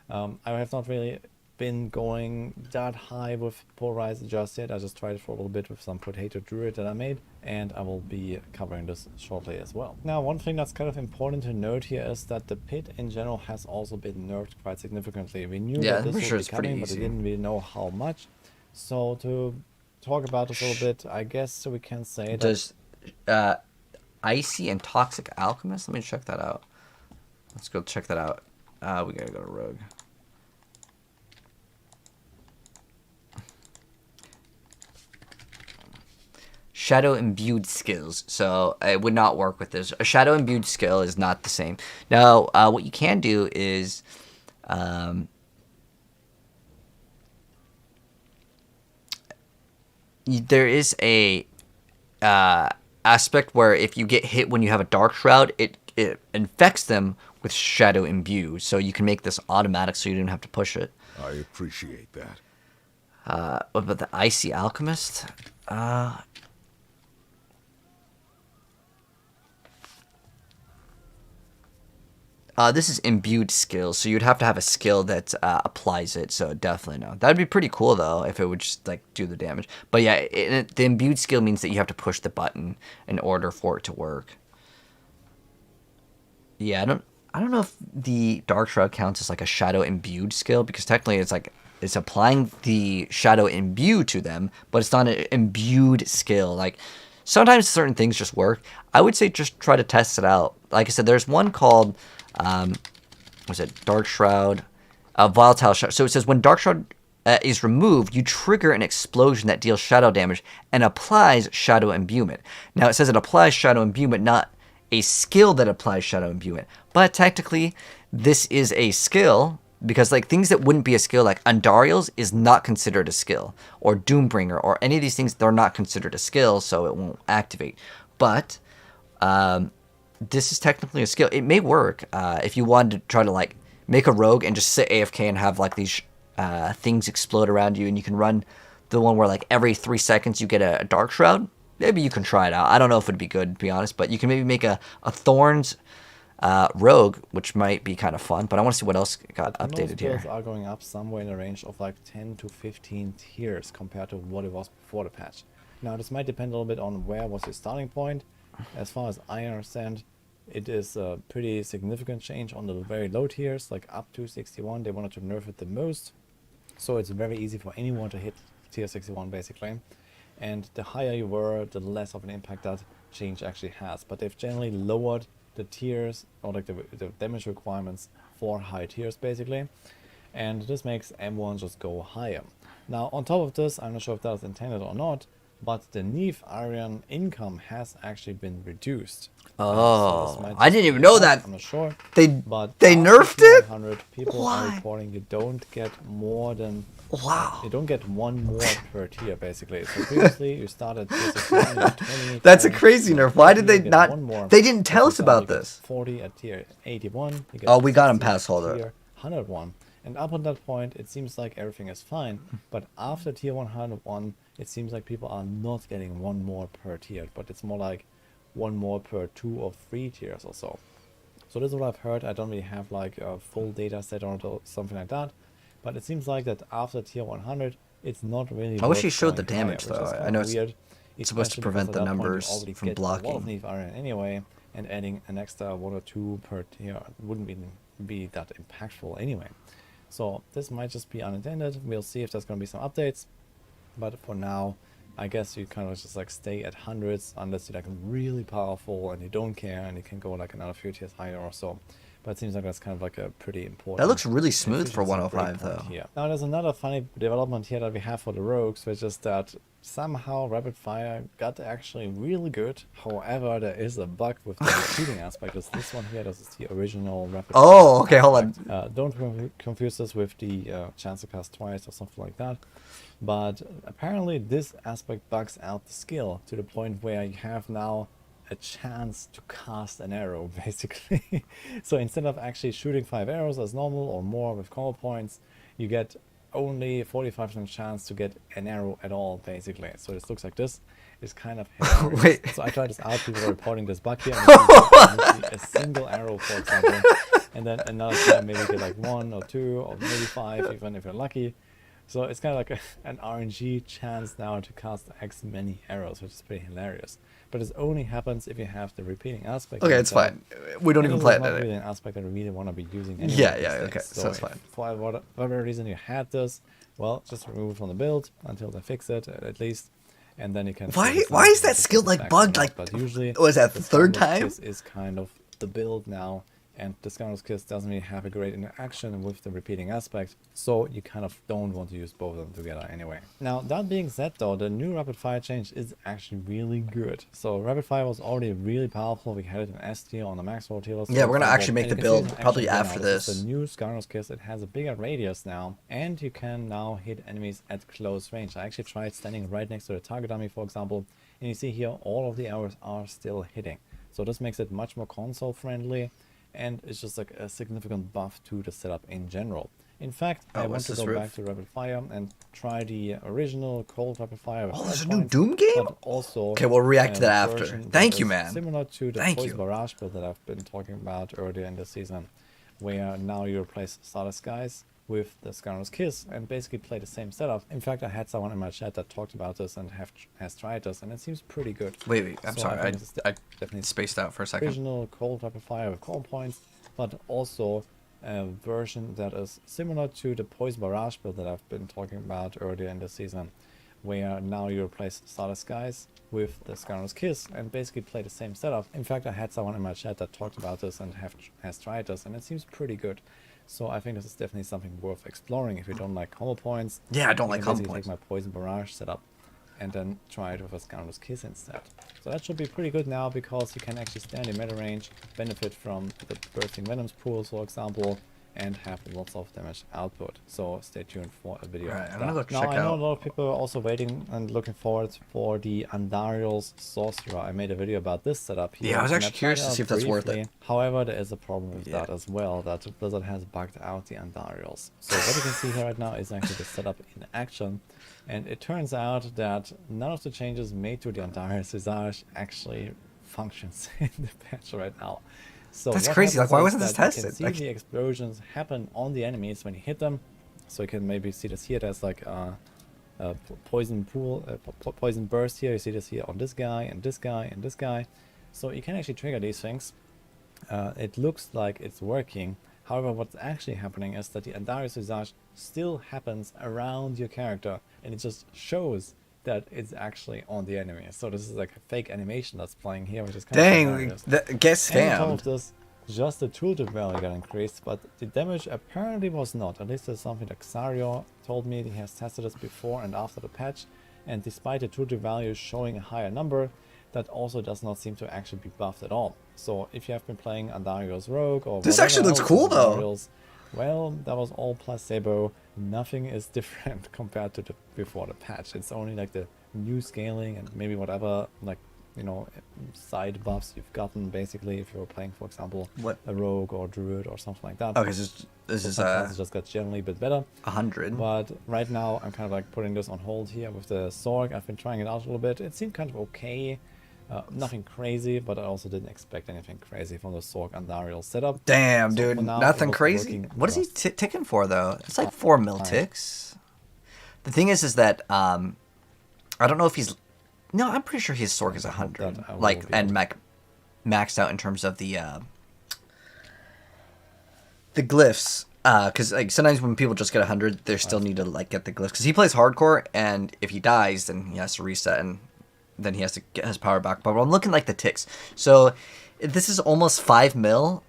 I have not really been going that high with Polarize just yet. I just tried it for a little bit with some Potato Druid that I made, and I will be covering this shortly as well. Now, one thing that's kind of important to note here is that the pit in general has also been nerfed quite significantly. We knew that this would be coming, but we didn't really know how much. So to talk about this a little bit, I guess we can say that... Does Icy and Toxic Alchemist? Let me check that out. Let's go check that out. We gotta go to Rogue. Shadow imbued skills. So it would not work with this. A shadow imbued skill is not the same. Now, what you can do is there is a aspect where if you get hit when you have a dark shroud, it infects them with shadow imbue, so you can make this automatic so you don't have to push it. I appreciate that. What about the Icy Alchemist? This is imbued skills, so you'd have to have a skill that applies it, so definitely no. That would be pretty cool, though, if it would just, like, do the damage. But yeah, the imbued skill means that you have to push the button in order for it to work. Yeah, I don't know if the Dark Shroud counts as, like, a shadow imbued skill, because technically it's, like, it's applying the shadow imbue to them, but it's not an imbued skill. Like, sometimes certain things just work. I would say just try to test it out. Like I said, there's one called... was it Dark Shroud? Volatile Shroud. So it says when Dark Shroud is removed, you trigger an explosion that deals shadow damage and applies shadow imbuement. Now it says it applies shadow imbuement, not a skill that applies shadow imbuement. But technically, this is a skill because like things that wouldn't be a skill, like Andariel's, is not considered a skill, or Doombringer, or any of these things, they're not considered a skill, so it won't activate. But this is technically a skill. It may work if you wanted to try to like make a rogue and just sit AFK and have like these things explode around you, and you can run the one where like every 3 seconds you get a Dark Shroud. Maybe you can try it out. I don't know if it'd be good, to be honest, but you can maybe make a Thorns rogue, which might be kind of fun. But I want to see what else got updated here. Those are going up somewhere in the range of like 10 to 15 tiers compared to what it was before the patch. Now this might depend a little bit on where was your starting point. As far as I understand, it is a pretty significant change on the very low tiers, like up to 61. They wanted to nerf it the most. So it's very easy for anyone to hit tier 61 basically. And the higher you were, the less of an impact that change actually has. But they've generally lowered the tiers, or like the damage requirements for high tiers basically. And this makes M1 just go higher. Now on top of this, I'm not sure if that was intended or not, but the Neve Iron income has actually been reduced. Oh, might I just didn't be even a know bug, that. I'm not sure. They But they after nerfed tier it? 100, people Why? are reporting you don't get more than Wow. you don't get one more per tier basically. So previously you started tier 61, you get 28 That's a points, crazy you get nerf. Why 30, did they you get not? one more. They didn't So tell for us example, about you get this. 40 at tier 81, you get Oh, we got him 60 pass at holder. tier 101. And up on that point, it seems like everything is fine. But after tier 101, it seems like people are not getting one more per tier, but it's more like one more per 2 or 3 tiers or so. So this is what I've heard. I don't really have like a full data set or something like that. But it seems like that after tier 100, it's not really I wish worth he showed the going higher, damage which though. is I kind know of it's weird. supposed to Especially prevent because the at that point you numbers already from get a lot of blocking. Neve Iron anyway, and adding an extra 1 or 2 per tier wouldn't be that impactful anyway. So this might just be unintended. We'll see if there's going to be some updates. But for now, I guess you kind of just like stay at hundreds unless you're like really powerful and you don't care and you can go like another few tiers higher or so. But it seems like that's kind of like a pretty important. That looks really smooth for efficiency 105 breakpoint though. here. Now there's another funny development here that we have for the rogues, which is that somehow rapid fire got actually really good. However, there is a bug with the repeating aspect. It's this one here. This is the original rapid Oh, fire okay, hold on. aspect. Don't confuse this with the chance to cast twice or something like that. But apparently this aspect bugs out the skill to the point where you have now a chance to cast an arrow basically. So instead of actually shooting 5 arrows as normal or more with combo points, you get only 45% chance to get an arrow at all basically. So this looks like this. It's kind of hilarious. Wait. So I tried this out, people were reporting this bug here, and you see a single arrow for example, and then another time maybe get like 1 or 2 or maybe 5 even if you're lucky. So it's kind of like an RNG chance now to cast X many arrows, which is pretty hilarious. But it only happens if you have the repeating aspect. Okay, it's fine. We don't even play it. It's not really an aspect that we really want to be using anyway. Yeah, these yeah, days. okay, so it's if fine. For whatever reason you had this, well, just remove it from the build until they fix it at least. And then you can... Why decide is if that it's skill like back or bugged? not. Like, But usually was that the third Scoundrel's time? Kiss is kind of the build now. And the Scoundrel's Kiss doesn't really have a great interaction with the repeating aspect, so you kind of don't want to use both of them together anyway. Now, that being said though, the new Rapid Fire change is actually really good. So Rapid Fire was already really powerful. We had it in S tier on the maximum tier. Yeah, we're gonna actually make and the you can see build it in probably action after now. this. Is the new Scoundrel's Kiss. It has a bigger radius now, and you can now hit enemies at close range. I actually tried standing right next to the target dummy, for example, and you see here all of the arrows are still hitting. So this makes it much more console friendly. And it's just like a significant buff to the setup in general. In fact, I want to go back to Rapid Fire and try the original cold Rapid Fire. Oh, there's a new Doom game? But also Okay, we'll react to that after. version Thank that you, is man. Similar to the Thank Poison you. Barrage build that I've been talking about earlier in the season, where now you replace Starter Skies with the Scoundrel's Kiss and basically play the same setup. In fact, I had someone in my chat that talked about this and has tried this, and it seems pretty good. Wait, I'm So sorry. think this is I definitely spaced out for a second. original cold Rapid Fire with call points, but also a version that is similar to the Poison Barrage build that I've been talking about earlier in the season, where now you replace Starter Skies with the Scoundrel's Kiss and basically play the same setup. In fact, I had someone in my chat that talked about this and has tried this, and it seems pretty good. So I think this is definitely something worth exploring if you don't like combo points. Yeah, I don't You like can combo basically points. take my Poison Barrage setup and then try it with a Scoundrel's Kiss instead. So that should be pretty good now, because you can actually stand in meta range, benefit from the Bursting Venoms pools, for example, and have lots of damage output. So stay tuned for a video. Alright, I'm of gonna that. go Now check I know out- a lot of people are also waiting and looking forward for the Andariel's Sorcerer. I made a video about this setup here. Yeah, I was and actually tried curious it to out see if that's worth it. briefly. However, there is a problem with Yeah. that as well, that Blizzard has bugged out the Andariels. So what you can see here right now is actually the setup in action. And it turns out that none of the changes made to the Andariel's Visage actually functions in the patch right now. So That's what crazy, like, happens why is wasn't this that you can tested? see Like- the explosions happen on the enemies when you hit them. So you can maybe see this here. There's like a poison pool, poison burst here. You see this here on this guy and this guy and this guy. So you can actually trigger these things. It looks like it's working. However, what's actually happening is that the Andariel's Visage still happens around your character, and it just shows that it's actually on the enemy. So this is like a fake animation that's playing here, which is kind of Dang, hilarious. get And on top of scammed. this, just the tooltip value got increased, but the damage apparently was not. At least that's something that Xario told me. He has tested this before and after the patch, and despite the tooltip value showing a higher number, that also does not seem to actually be buffed at all. So if you have been playing Andario's Rogue or This whatever actually looks else cool, is though. Andario's, well, that was all placebo. Nothing is different compared to the before the patch. It's only like the new scaling and maybe whatever, like, you know, side buffs you've gotten basically if you were playing, for example, What? a rogue or druid or something like that. Okay, this is Some classes just got generally a bit better. 100. But right now I'm kind of like putting this on hold here with the Sorg. I've been trying it out a little bit. It seemed kind of okay. Nothing crazy, but I also didn't expect anything crazy from the Sorg Andariel setup. Damn, So dude, for now, nothing it was crazy. working What is he just ticking for though? It's like 4 mil fine. ticks. The thing is that I don't know if he's. No, I'm pretty sure his Sorg is I hope 100. that I will Like be and able maxed out in terms of the glyphs. Because like sometimes when people just get 100, they still need to like get the glyphs. Because he plays hardcore, and if he dies, then he has to reset, and then he has to get his power back. But I'm looking like the ticks. So this is almost 5 mil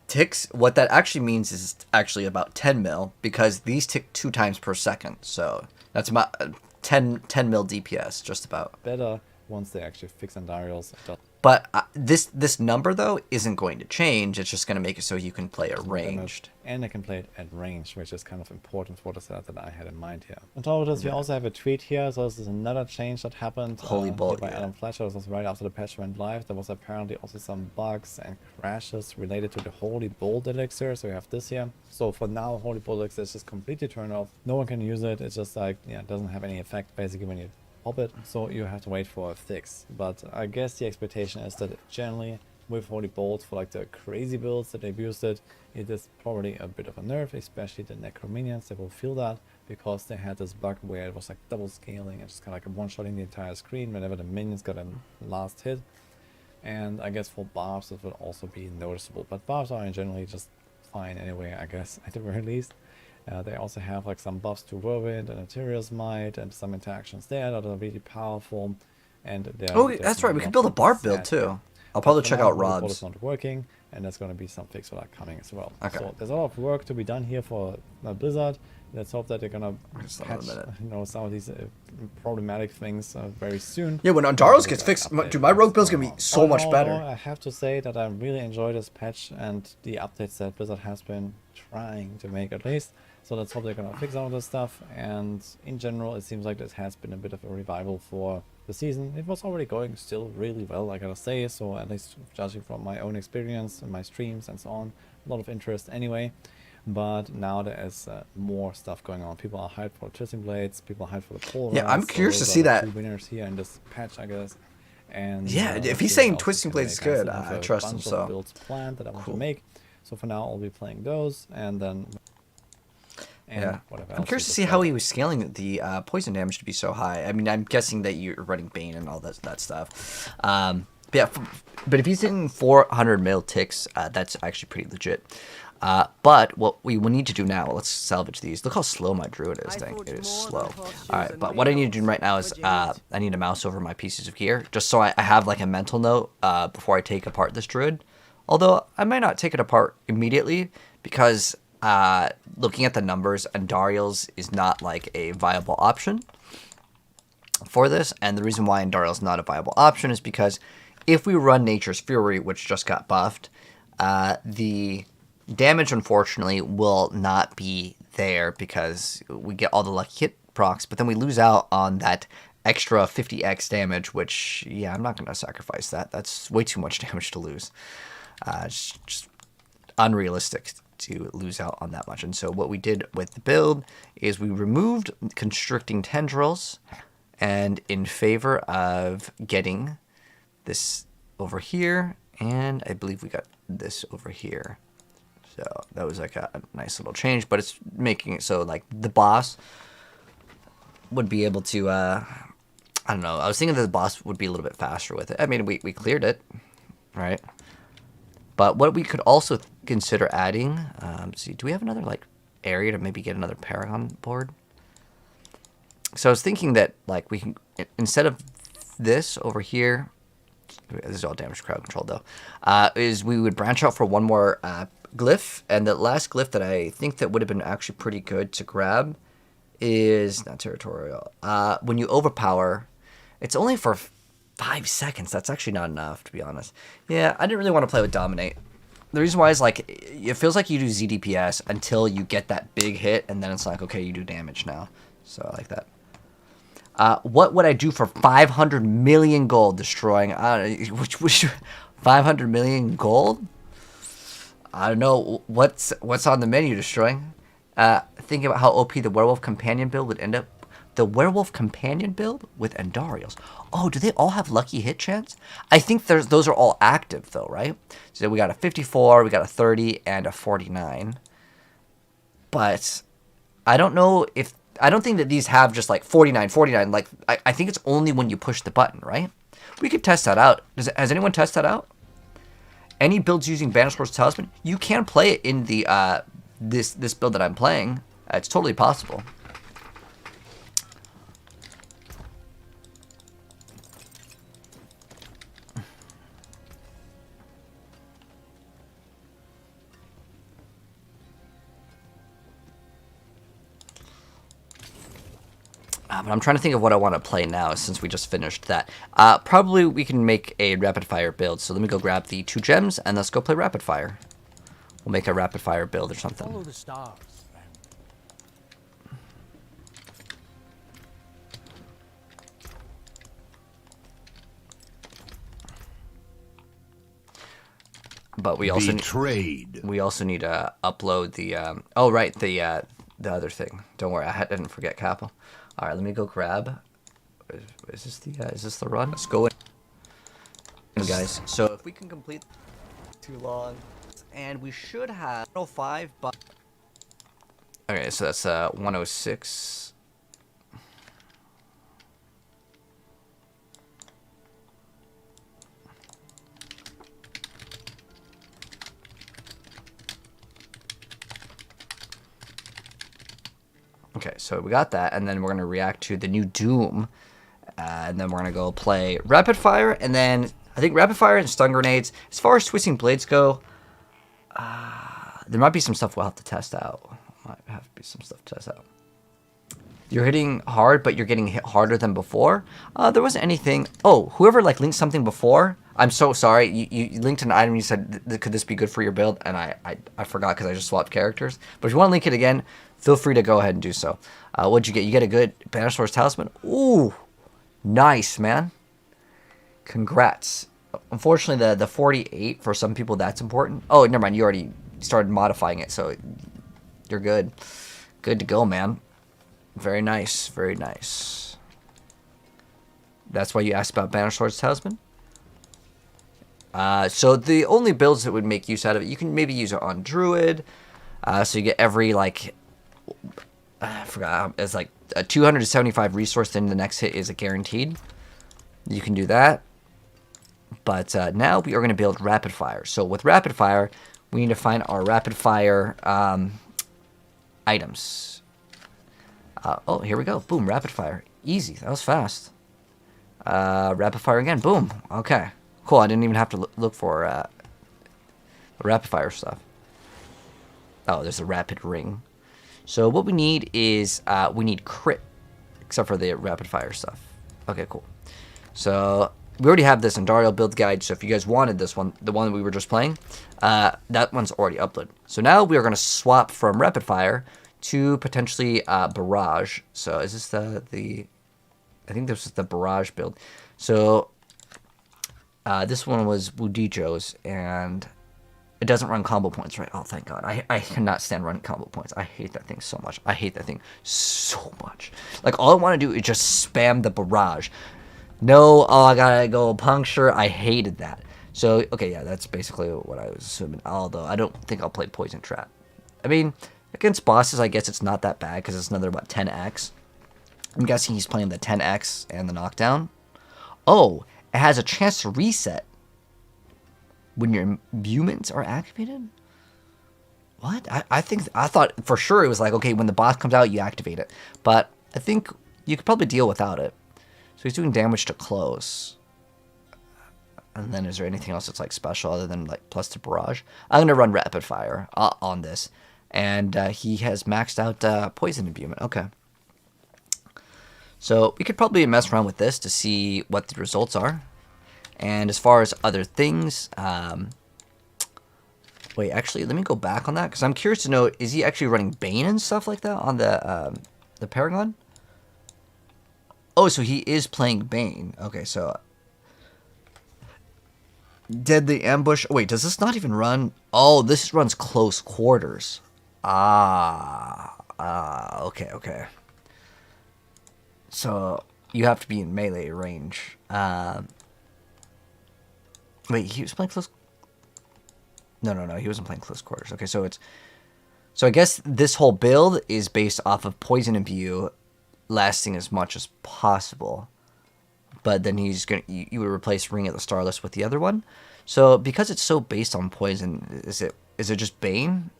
ticks. What that actually means is actually about 10 mil because these tick 2 times per second. So that's about 10 mil DPS, just about. better once they actually fix Andariel's. But this number though isn't going to change. It's just going to make it so you can play it ranged. And I can play it at range, which is kind of important for the setup that I had in mind here. On top of this, we also have a tweet here. So this is another change that happened. Holy here bullet, by yeah. Adam Fletcher. This was right after the patch went live. There was apparently also some bugs and crashes related to the Holy Bolt elixir. So we have this here. So for now, Holy Bolt elixir is just completely turned off. No one can use it. It's just like, yeah, it doesn't have any effect basically when you pop it, so you have to wait for a fix. But I guess the expectation is that generally with Holy Bolt, for like the crazy builds that they've used it is probably a bit of a nerf, especially the Necrominions. They will feel that because they had this bug where it was like double scaling and just kind of like one-shotting the entire screen whenever the minions got a last hit. And I guess for buffs it will also be noticeable, but buffs are generally just fine anyway, I guess, at the very least. They also have like some buffs to Whirlwind and Ethereal's Might and some interactions there that are really powerful. And Oh, that's right. We can build a barb build too. I'll probably check out Rob's. Rob's. It's not working, and there's going to be some fixes that are coming as well. Okay. So there's a lot of work to be done here for Blizzard. Let's hope that they're going Just to another patch, minute. you know, some of these problematic things very soon. Yeah, when Andaros gets fixed, dude, my rogue build's gonna be so much better. I have to say that I really enjoy this patch and the updates that Blizzard has been trying to make at least. So let's hope they're gonna fix all this stuff. And in general, it seems like this has been a bit of a revival for the season. It was already going still really well, I gotta say. So at least judging from my own experience and my streams and so on, a lot of interest anyway. But now there is more stuff going on. People are hyped for Twisting Blades. People are hyped for the Pole. Yeah, I'm Rise, so curious to those see are the that. 2 winners here in this patch, I guess. And Yeah, let's if see he's what saying else we Twisting can Blades is make. I good, still have I a trust him, bunch of so. builds planned that I want Cool. to make. So for now, I'll be playing those, and then. And Yeah, whatever I'm else curious we to see decide. how he was scaling the poison damage to be so high. I mean, I'm guessing that you're running Bane and all that stuff. But yeah, but if he's hitting 400 mil ticks, that's actually pretty legit. But what we will need to do now, let's salvage these. Look how slow my druid is. Dang, it is slow. All right, but what I need to do right now is I need to mouse over my pieces of gear just so I have like a mental note before I take apart this druid. Although I might not take it apart immediately because looking at the numbers, Andariel's is not like a viable option for this. And the reason why Andariel's not a viable option is because if we run Nature's Fury, which just got buffed, the damage unfortunately will not be there because we get all the lucky hit procs, but then we lose out on that extra 50x damage, which, yeah, I'm not going to sacrifice that. That's way too much damage to lose. It's just unrealistic to lose out on that much. And so what we did with the build is we removed constricting tendrils and in favor of getting this over here, and I believe we got this over here. So that was like a nice little change, but it's making it so like the boss would be able to, I don't know, I was thinking that the boss would be a little bit faster with it. I mean, we cleared it, right? But what we could also consider adding, let's see, do we have another like area to maybe get another Paragon board. So I was thinking that like we can, instead of this over here, this is all damage crowd control though, is we would branch out for one more glyph, and the last glyph that I think that would have been actually pretty good to grab is not territorial. When you overpower, it's only for 5 seconds. That's actually not enough, to be honest. Yeah, I didn't really want to play with dominate. The reason why is like it feels like you do ZDPS until you get that big hit, and then it's like, okay, you do damage now. So I like that. What would I do for 500 million gold destroying? Which 500 million gold? I don't know what's on the menu destroying. Thinking about how OP the werewolf companion build would end up. The werewolf companion build with Andariels. Oh, do they all have lucky hit chance? I think those are all active though, right? So we got a 54, we got a 30, and a 49. But I don't know if... I don't think that these have just like 49, 49. Like, I think it's only when you push the button, right? We could test that out. Has anyone tested that out? Any builds using Banished Talisman, you can play it in the this build that I'm playing. It's totally possible. But I'm trying to think of what I want to play now since we just finished that. Probably we can make a rapid fire build. So let me go grab the 2 gems and let's go play rapid fire. We'll make a rapid fire build or something. Follow the stars. But we also need to upload the oh right, the other thing. Don't worry, I didn't forget Kappa. All right, let me go grab. Is this the run? Let's go in, guys. So if we can complete too long, and we should have 105. But okay, so that's 106. Okay, so we got that, and then we're going to react to the new Doom, and then we're going to go play Rapid Fire, and then I think Rapid Fire and Stun Grenades. As far as Twisting Blades go, there might be some stuff we'll have to test out. You're hitting hard, but you're getting hit harder than before. There wasn't anything. Oh, whoever like linked something before, I'm so sorry. You linked an item. You said, could this be good for your build? And I forgot because I just swapped characters. But if you want to link it again, feel free to go ahead and do so. What'd you get? You get a good Banished Talisman. Ooh, nice, man. Congrats. Unfortunately, the 48 for some people that's important. Oh, never mind. You already started modifying it, so you're good. Good to go, man. Very nice. Very nice. That's why you asked about Banished Talisman? So the only builds that would make use out of it, you can maybe use it on Druid. So you get every, like, I forgot, it's like a 275 resource, then the next hit is a guaranteed. You can do that. But now we are going to build Rapid Fire. So with Rapid Fire, we need to find our Rapid Fire items. Oh, here we go. Boom, Rapid Fire. Easy. That was fast. Rapid Fire again. Boom. Okay. Cool. I didn't even have to look for Rapid Fire stuff. Oh, there's a Rapid Ring. So what we need is we need crit, except for the Rapid Fire stuff. Okay, cool. So we already have this Andariel build guide. So if you guys wanted this one, the one that we were just playing, that one's already uploaded. So now we are going to swap from Rapid Fire to potentially Barrage. So is this the I think this is the Barrage build. So this one was Wudijo's, and it doesn't run combo points, right? Oh, thank God. I cannot stand run combo points. I hate that thing so much. I hate that thing so much. Like, all I want to do is just spam the Barrage. No, oh, I gotta go Puncture. I hated that. So, okay, yeah, that's basically what I was assuming. Although, I don't think I'll play Poison Trap. I mean, against bosses, I guess it's not that bad, because it's another, what, 10x? I'm guessing he's playing the 10x and the knockdown. Oh, it has a chance to reset when your imbuements are activated? What? I thought for sure it was like, okay, when the boss comes out, you activate it. But I think you could probably deal without it. So he's doing damage to close. And then is there anything else that's like special other than like plus to barrage? I'm going to run rapid fire on this. And he has maxed out poison imbuement. Okay. So we could probably mess around with this to see what the results are. And as far as other things, wait, actually, let me go back on that because I'm curious to know: is he actually running Bane and stuff like that on the Paragon? Oh, so he is playing Bane. Okay, so Deadly Ambush. Wait, does this not even run? Oh, this runs close quarters. Okay, okay. So you have to be in melee range. Wait, he was playing close. No, he wasn't playing close quarters. Okay, so I guess this whole build is based off of Poison Imbue lasting as much as possible. But then you would replace Ring of the Starless with the other one. So because it's so based on poison, is it just Bane?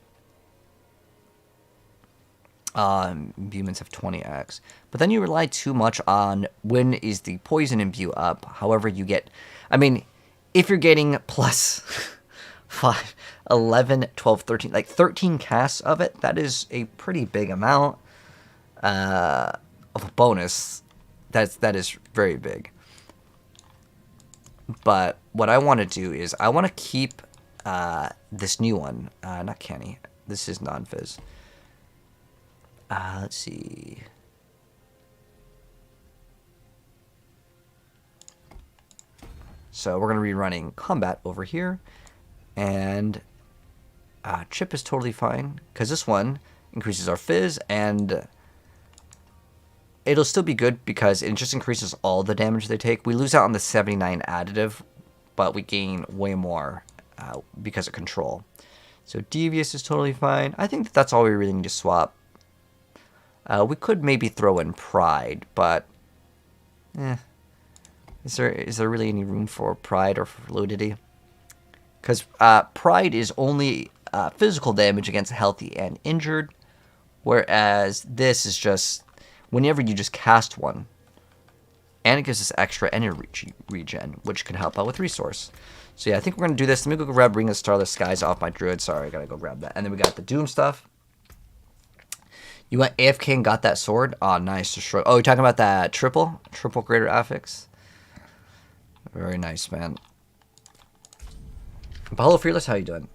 Imbuements have 20x. But then you rely too much on when is the poison imbue up. However you get, I mean, if you're getting plus 5, 11, 12, 13, like 13 casts of it, that is a pretty big amount of a bonus. That is very big. But what I want to do is I want to keep this new one. Not Kenny. This is non-fizz. Let's see. So we're going to be running combat over here. And chip is totally fine. Because this one increases our fizz. And it'll still be good because it just increases all the damage they take. We lose out on the 79 additive. But we gain way more because of control. So Devious is totally fine. I think that's all we really need to swap. We could maybe throw in Pride, but is there really any room for Pride or for Fluidity? Because Pride is only physical damage against healthy and injured, whereas this is just whenever you just cast one, and it gives us extra energy regen, which can help out with resource. So yeah, I think we're gonna do this. Let me go grab Ring of Starless Skies off my Druid. Sorry, I gotta go grab that. And then we got the Doom stuff. You went AFK and got that sword? Oh, nice. Destroy. Oh, you're talking about that triple greater affix? Very nice, man. Apollo Fearless, how you doing?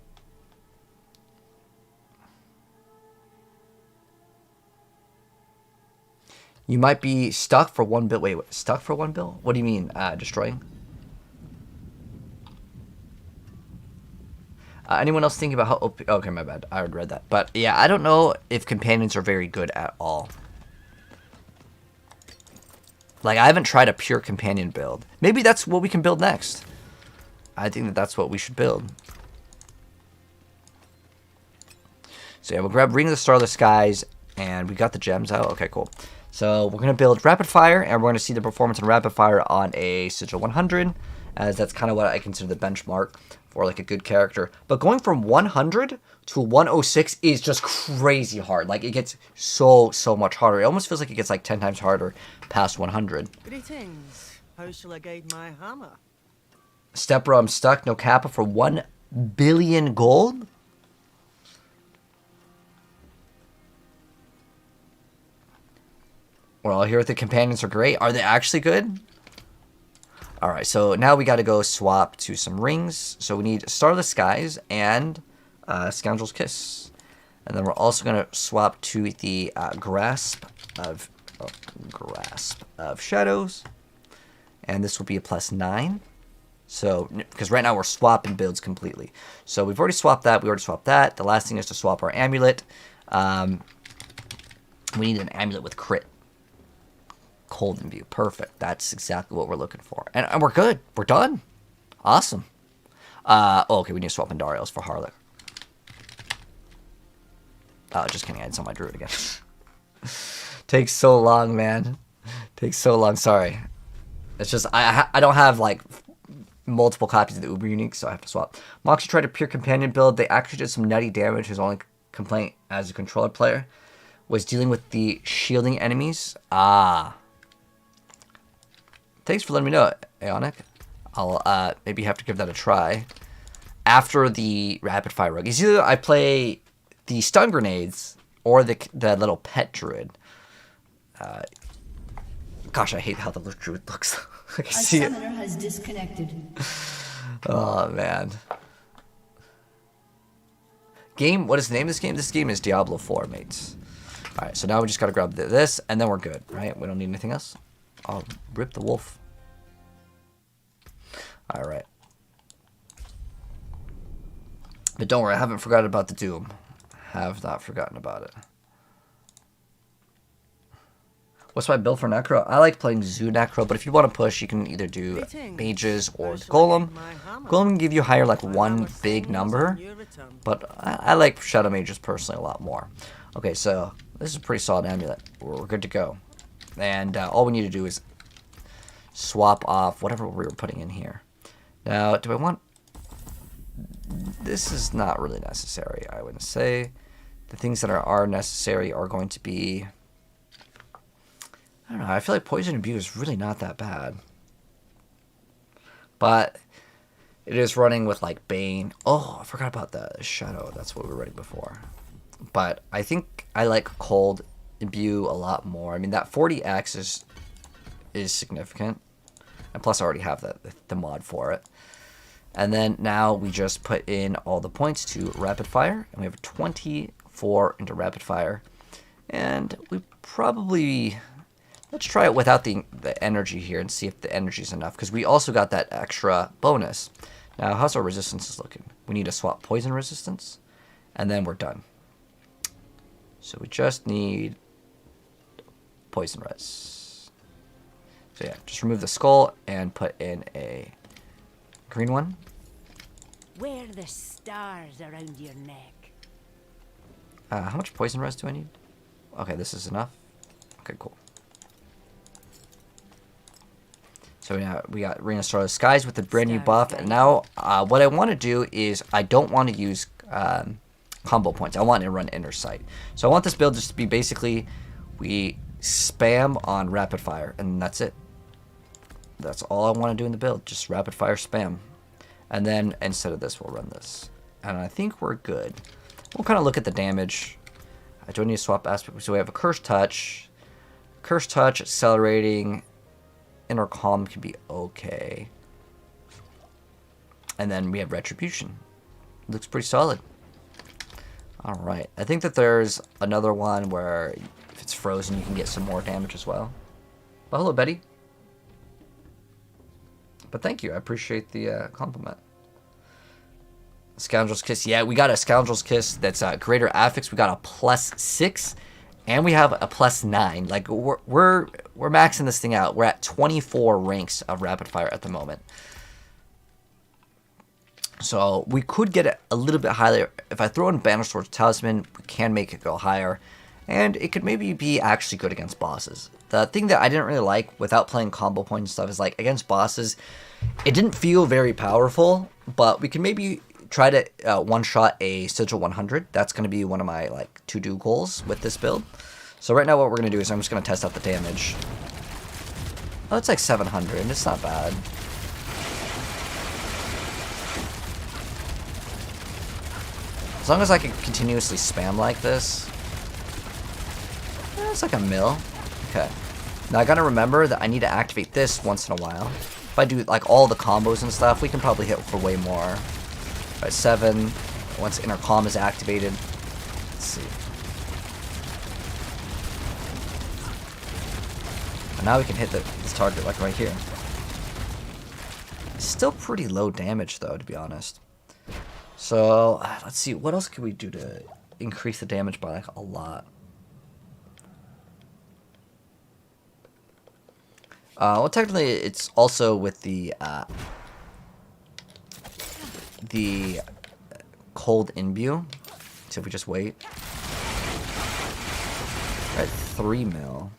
You might be stuck for one bill. Wait, stuck for one bill? What do you mean, destroying? Anyone else thinking about how OP? Okay, my bad. I already read that. But yeah, I don't know if companions are very good at all. Like, I haven't tried a pure companion build. Maybe that's what we can build next. I think that's what we should build. So yeah, we'll grab Ring of the Starless Skies, and we got the gems out. Okay, cool. So we're going to build Rapid Fire, and we're going to see the performance in Rapid Fire on a Sigil 100, as that's kind of what I consider the benchmark for like a good character. But going from 100 to 106 is just crazy hard. Like, it gets so much harder. It almost feels like it gets like 10 times harder past 100. Greetings. How shall I guide my hammer? Step bro, I'm stuck. No kappa for 1 billion gold? Well, here the companions are great. Are they actually good? Alright, so now we got to go swap to some rings. So we need Starless Skies and Scoundrel's Kiss. And then we're also going to swap to the Grasp of Shadows. And this will be a +9. So, because right now we're swapping builds completely. So we've already swapped that. We already swapped that. The last thing is to swap our amulet. We need an amulet with crit. Cold Imbue. Perfect. That's exactly what we're looking for. And we're good. We're done. Awesome. Okay, we need to swap in Darius for Harlot. Oh, just kidding. I had some on my Druid again. Takes so long, man. Takes so long. Sorry. It's just, I don't have, like, multiple copies of the Uber Unique, so I have to swap. Moxie tried a pure companion build. They actually did some nutty damage. His only complaint as a controller player was dealing with the shielding enemies. Ah. Thanks for letting me know, Aeonic. I'll maybe have to give that a try. After the rapid fire rogue. It's either I play the stun grenades or the little pet druid. Gosh, I hate how the little druid looks. I can see it. Has disconnected. Oh, man. Game, what is the name of this game? This game is Diablo 4, mates. Alright, so now we just gotta grab this, and then we're good, right? We don't need anything else. I'll rip the wolf. Alright. But don't worry, I haven't forgotten about the Doom. Have not forgotten about it. What's my build for Necro? I like playing Zoo Necro, but if you want to push, you can either do Mages or the Golem. Golem can give you higher, like, one big number, but I like Shadow Mages personally a lot more. Okay, so this is a pretty solid amulet. We're good to go. And all we need to do is swap off whatever we were putting in here. Now, do I want... This is not really necessary, I wouldn't say. The things that are necessary are going to be... I don't know, I feel like Poison Imbue is really not that bad. But it is running with, like, Bane. Oh, I forgot about the Shadow. That's what we were running before. But I think I like Cold Imbue a lot more. I mean, that 40x is significant. And plus, I already have the mod for it. And then now we just put in all the points to Rapid Fire. And we have 24 into Rapid Fire. And we probably... Let's try it without the energy here and see if the energy is enough. Because we also got that extra bonus. Now, how's our resistance looking? We need to swap poison resistance. And then we're done. So we just need poison res. So yeah, just remove the skull and put in a green one. Wear the stars around your neck. How much poison res do I need? Okay, this is enough. Okay, cool. So yeah, we got Ring of Starless Skies with the brand new buff. And now what I want to do is I don't want to use combo points. I want to run Inner Sight. So I want this build just to be basically we spam on Rapid Fire. And that's it. That's all I want to do in the build. Just Rapid Fire spam. And then instead of this, we'll run this. And I think we're good. We'll kind of look at the damage. I don't need to swap aspect. So we have a Curse Touch. Curse Touch, accelerating... Inner Calm can be okay. And then we have Retribution. Looks pretty solid. Alright. I think that there's another one where if it's frozen you can get some more damage as well. Well, hello, Betty. But thank you. I appreciate the compliment. Scoundrel's Kiss. Yeah, we got a Scoundrel's Kiss that's greater affix. We got a +6. And we have a +9. Like, we're maxing this thing out. We're at 24 ranks of Rapid Fire at the moment. So we could get it a little bit higher. If I throw in Bannersword's Talisman, we can make it go higher. And it could maybe be actually good against bosses. The thing that I didn't really like without playing combo points and stuff is, like, against bosses, it didn't feel very powerful. But we can maybe try to one-shot a Sigil 100. That's going to be one of my, like, to-do goals with this build. So right now what we're going to do is I'm just going to test out the damage. Oh, it's like 700, and it's not bad. As long as I can continuously spam like this. It's like a mil. Okay. Now I got to remember that I need to activate this once in a while. If I do, like, all the combos and stuff, we can probably hit for way more. Alright, 7. Once Inner Calm is activated. Let's see. And now we can hit this target, like, right here. Still pretty low damage, though, to be honest. So, let's see. What else can we do to increase the damage by, like, a lot? Well, technically, it's also with the Cold Imbue. So if we just wait. We're at 3 mil.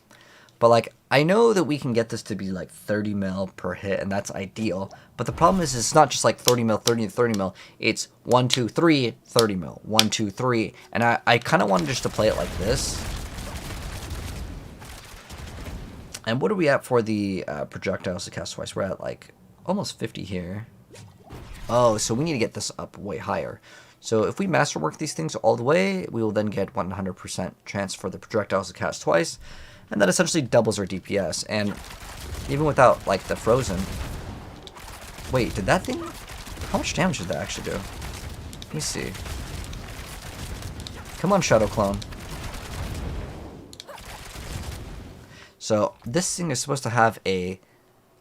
But like, I know that we can get this to be like 30 mil per hit, and that's ideal. But the problem is, it's not just like 30 mil, 30 mil. It's 1, 2, 3, 30 mil. 1, 2, 3. And I kind of wanted just to play it like this. And what are we at for the projectiles to cast twice? We're at like almost 50 here. Oh, so we need to get this up way higher. So if we masterwork these things all the way, we will then get 100% chance for the projectiles to cast twice. And that essentially doubles our DPS. And even without, like, the frozen... Wait, did that thing... How much damage did that actually do? Let me see. Come on, Shadow Clone. So, this thing is supposed to have a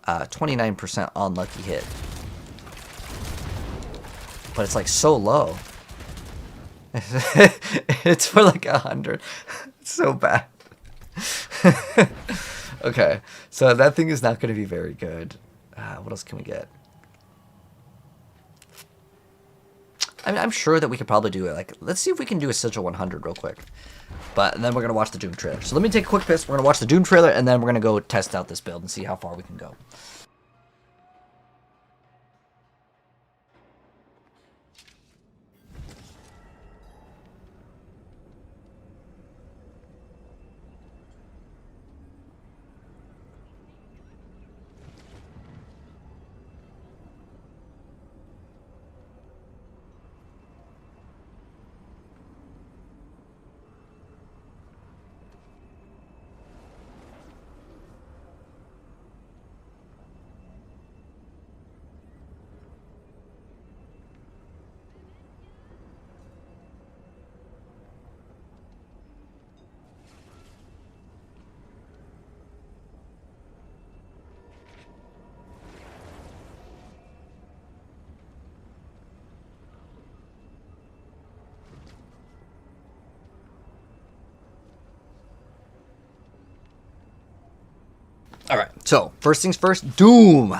29% unlucky hit. But it's, like, so low. It's for, like, 100. It's so bad. Okay, so that thing is not going to be very good. What else can we get? I mean, I'm sure that we could probably do it. Like, let's see if we can do a Sigil 100 real quick. But then we're going to watch the Doom trailer. So let me take a quick piss. We're going to watch the Doom trailer, and then we're going to go test out this build and see how far we can go. Alright, so, first things first, Doom!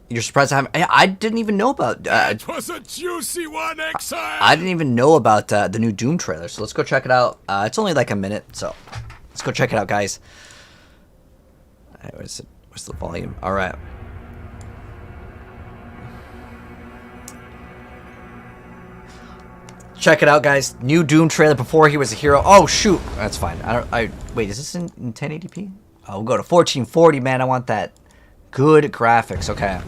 You're surprised I didn't even know about... It was a juicy one, Exile! I didn't even know about the new Doom trailer, so let's go check it out. It's only like a minute, so let's go check it out, guys. Alright, where's the volume? Alright. Check it out, guys. New Doom trailer before he was a hero. Oh, shoot. That's fine. Wait, is this in 1080p? Oh, we'll go to 1440, man. I want that good graphics. Okay.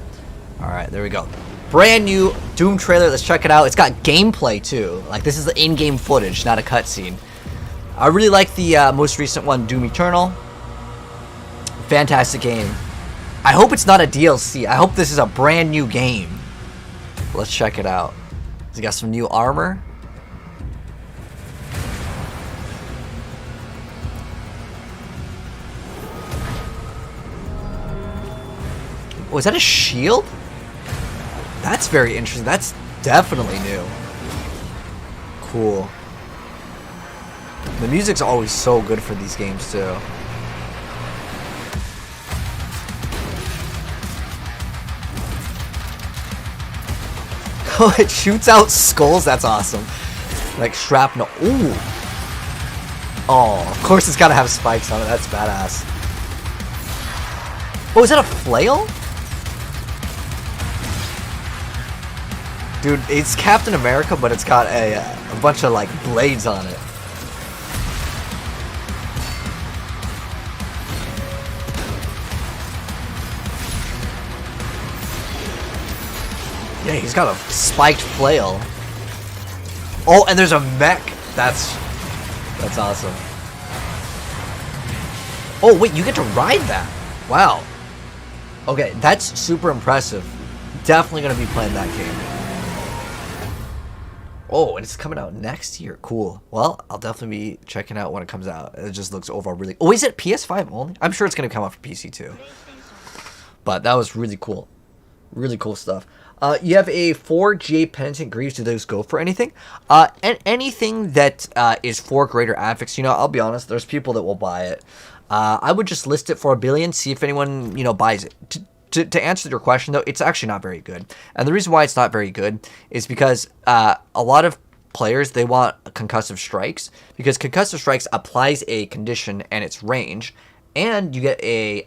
All right, there we go. Brand new Doom trailer. Let's check it out. It's got gameplay, too. Like, this is the in-game footage, not a cutscene. I really like the most recent one, Doom Eternal. Fantastic game. I hope it's not a DLC. I hope this is a brand new game. Let's check it out. It's got some new armor. Oh, is that a shield? That's very interesting. That's definitely new. Cool. The music's always so good for these games, too. Oh, it shoots out skulls? That's awesome. Like shrapnel. Ooh. Oh, of course it's gotta have spikes on it. That's badass. Oh, is that a flail? Dude, it's Captain America, but it's got a bunch of, like, blades on it. Yeah, he's got a spiked flail. Oh, and there's a mech. That's awesome. Oh, wait, you get to ride that. Wow. Okay, that's super impressive. Definitely going to be playing that game. Oh, and it's coming out next year. Cool. Well, I'll definitely be checking out when it comes out. It just looks overall really... Oh, is it PS5 only? I'm sure it's going to come out for PC too. But that was really cool. Really cool stuff. You have a 4G Penitent Greaves. Do those go for anything? And anything that is 4 greater affix, you know, I'll be honest, there's people that will buy it. I would just list it for $1 billion, see if anyone, you know, buys it. To answer your question, though, it's actually not very good. And the reason why it's not very good is because a lot of players, they want concussive strikes, because concussive strikes applies a condition and its range, and you get a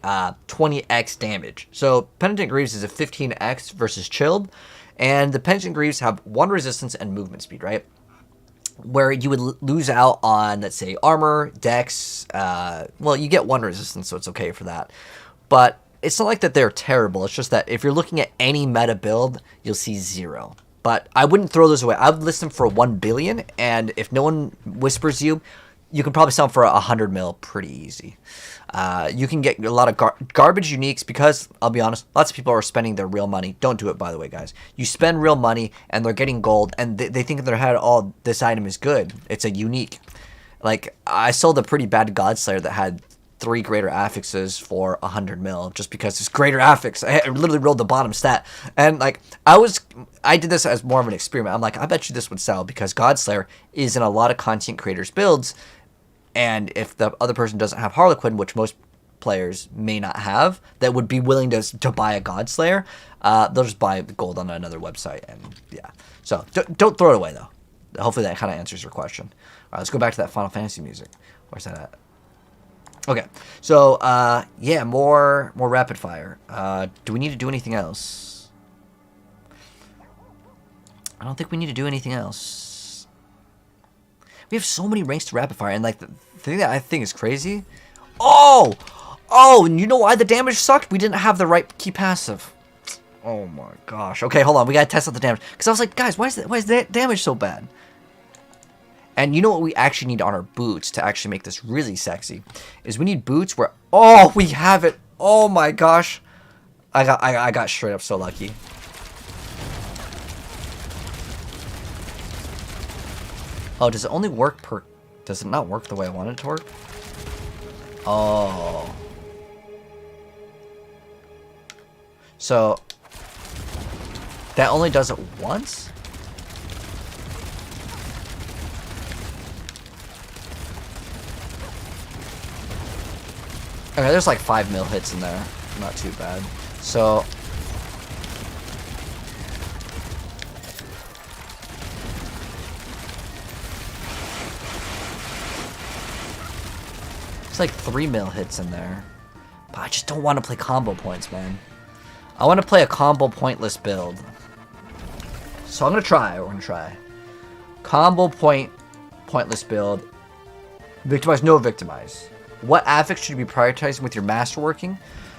20x damage. So Penitent Greaves is a 15x versus Chilled, and the Penitent Greaves have 1 resistance and movement speed, right? Where you would lose out on, let's say, armor, dex. Well, you get 1 resistance, so it's okay for that. But it's not like that they're terrible. It's just that if you're looking at any meta build, you'll see 0. But I wouldn't throw those away. I would list them for 1 billion, and if no one whispers you, you can probably sell them for 100 mil pretty easy. You can get a lot of garbage uniques because, I'll be honest, lots of people are spending their real money. Don't do it, by the way, guys. You spend real money, and they're getting gold, and they think in their head, oh, this item is good. It's a unique. Like, I sold a pretty bad Godslayer that had 3 greater affixes for 100 mil just because it's greater affix. I literally rolled the bottom stat. And, like, I did this as more of an experiment. I'm like, I bet you this would sell because Godslayer is in a lot of content creators' builds. And if the other person doesn't have Harlequin, which most players may not have, that would be willing to buy a Godslayer, they'll just buy the gold on another website. And yeah, so don't throw it away though. Hopefully that kind of answers your question. All right, let's go back to that Final Fantasy music. Where's that at? Okay, so yeah, more rapid fire. Do we need to do anything else? I don't think we need to do anything else. We have so many ranks to rapid fire, and like the thing that I think is crazy. Oh, and you know why the damage sucked? We didn't have the right key passive. Oh my gosh. Okay, hold on. We gotta test out the damage because I was like, guys, why is that damage so bad? And you know what we actually need on our boots to actually make this really sexy is we need boots where we have it. Oh my gosh, I got straight up so lucky. Oh, does it only work per... Does it not work the way I want it to work? Oh. So... That only does it once? Okay, there's like 5 mil hits in there. Not too bad. So... It's like 3 mil hits in there. But I just don't want to play combo points, man. I want to play a combo pointless build. So I'm going to try. We're going to try. Combo pointless build. Victimize, no victimize. What affix should you be prioritizing with your masterworking?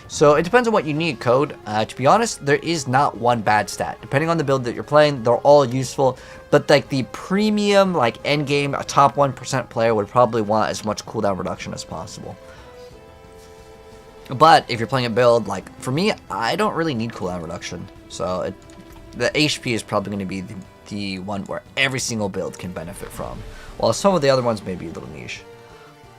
So it depends on what you need, Code. To be honest, there is not one bad stat. Depending on the build that you're playing, they're all useful. But like the premium, like endgame, a top 1% player would probably want as much cooldown reduction as possible. But if you're playing a build, like for me, I don't really need cooldown reduction. So the HP is probably going to be the one where every single build can benefit from. While some of the other ones may be a little niche.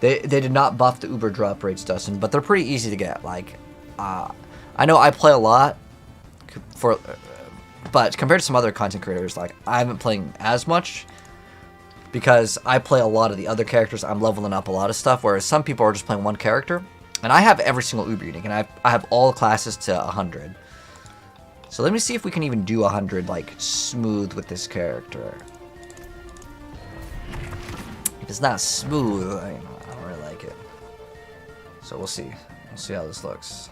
They did not buff the Uber drop rates, Dustin, but they're pretty easy to get. Like, I know I play a lot, but compared to some other content creators, like I haven't playing as much because I play a lot of the other characters. I'm leveling up a lot of stuff, whereas some people are just playing one character. And I have every single Uber unique, and I have all classes to 100. So let me see if we can even do 100 like smooth with this character. If it's not smooth, I don't really like it. So we'll see. We'll see how this looks.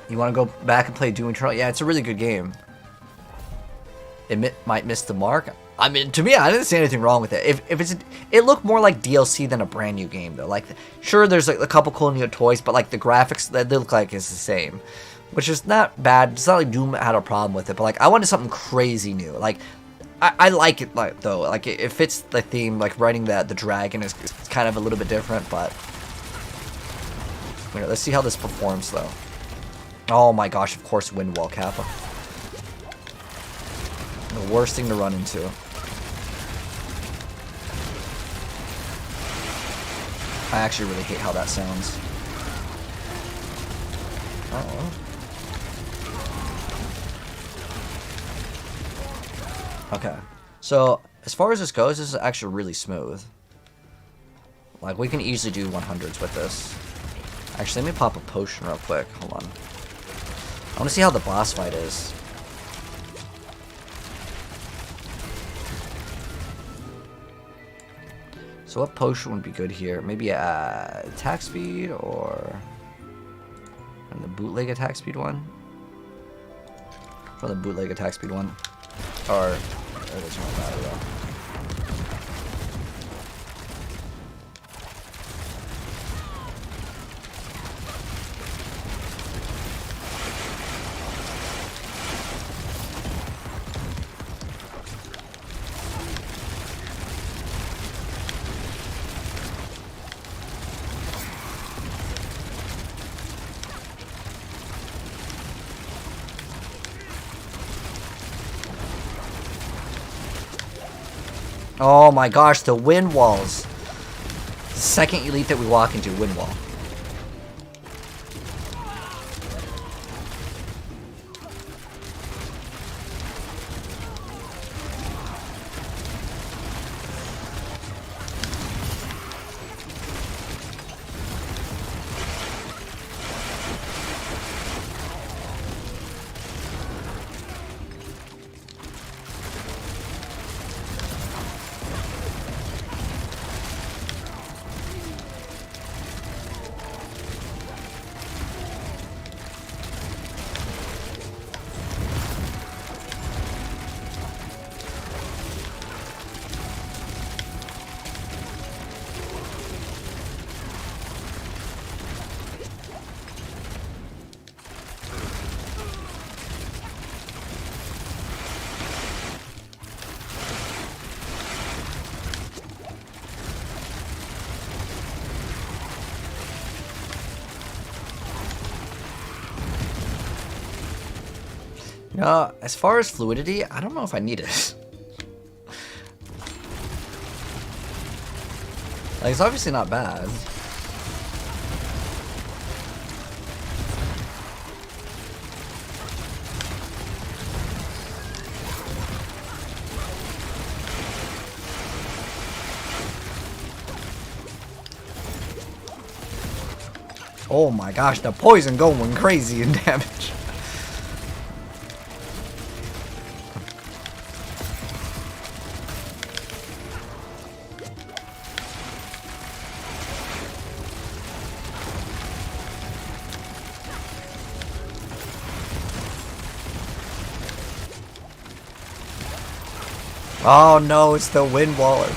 You want to go back and play Doom Eternal? Yeah, it's a really good game. It might miss the mark. I mean, to me, I didn't see anything wrong with it. It looked more like DLC than a brand new game, though. Like, sure, there's like a couple cool new toys, but like the graphics that they look like is the same, which is not bad. It's not like Doom had a problem with it, but like I wanted something crazy new. Like, I like it, like though. Like it fits the theme. Like riding the dragon is kind of a little bit different, but let's see how this performs though. Oh my gosh! Of course, wind wall Kappa. The worst thing to run into. I actually really hate how that sounds. Okay. So, as far as this goes, this is actually really smooth. Like, we can easily do 100s with this. Actually, let me pop a potion real quick. Hold on. want to see how the boss fight is. So what potion would be good here? Maybe attack speed or from the bootleg attack speed one? From the bootleg attack speed one. Or it doesn't really matter though. Oh my gosh, the wind walls. The second elite that we walk into, wind wall. As far as fluidity, I don't know if I need it. Like, it's obviously not bad. Oh my gosh, the poison going crazy in damage. Oh no, it's the wind waller.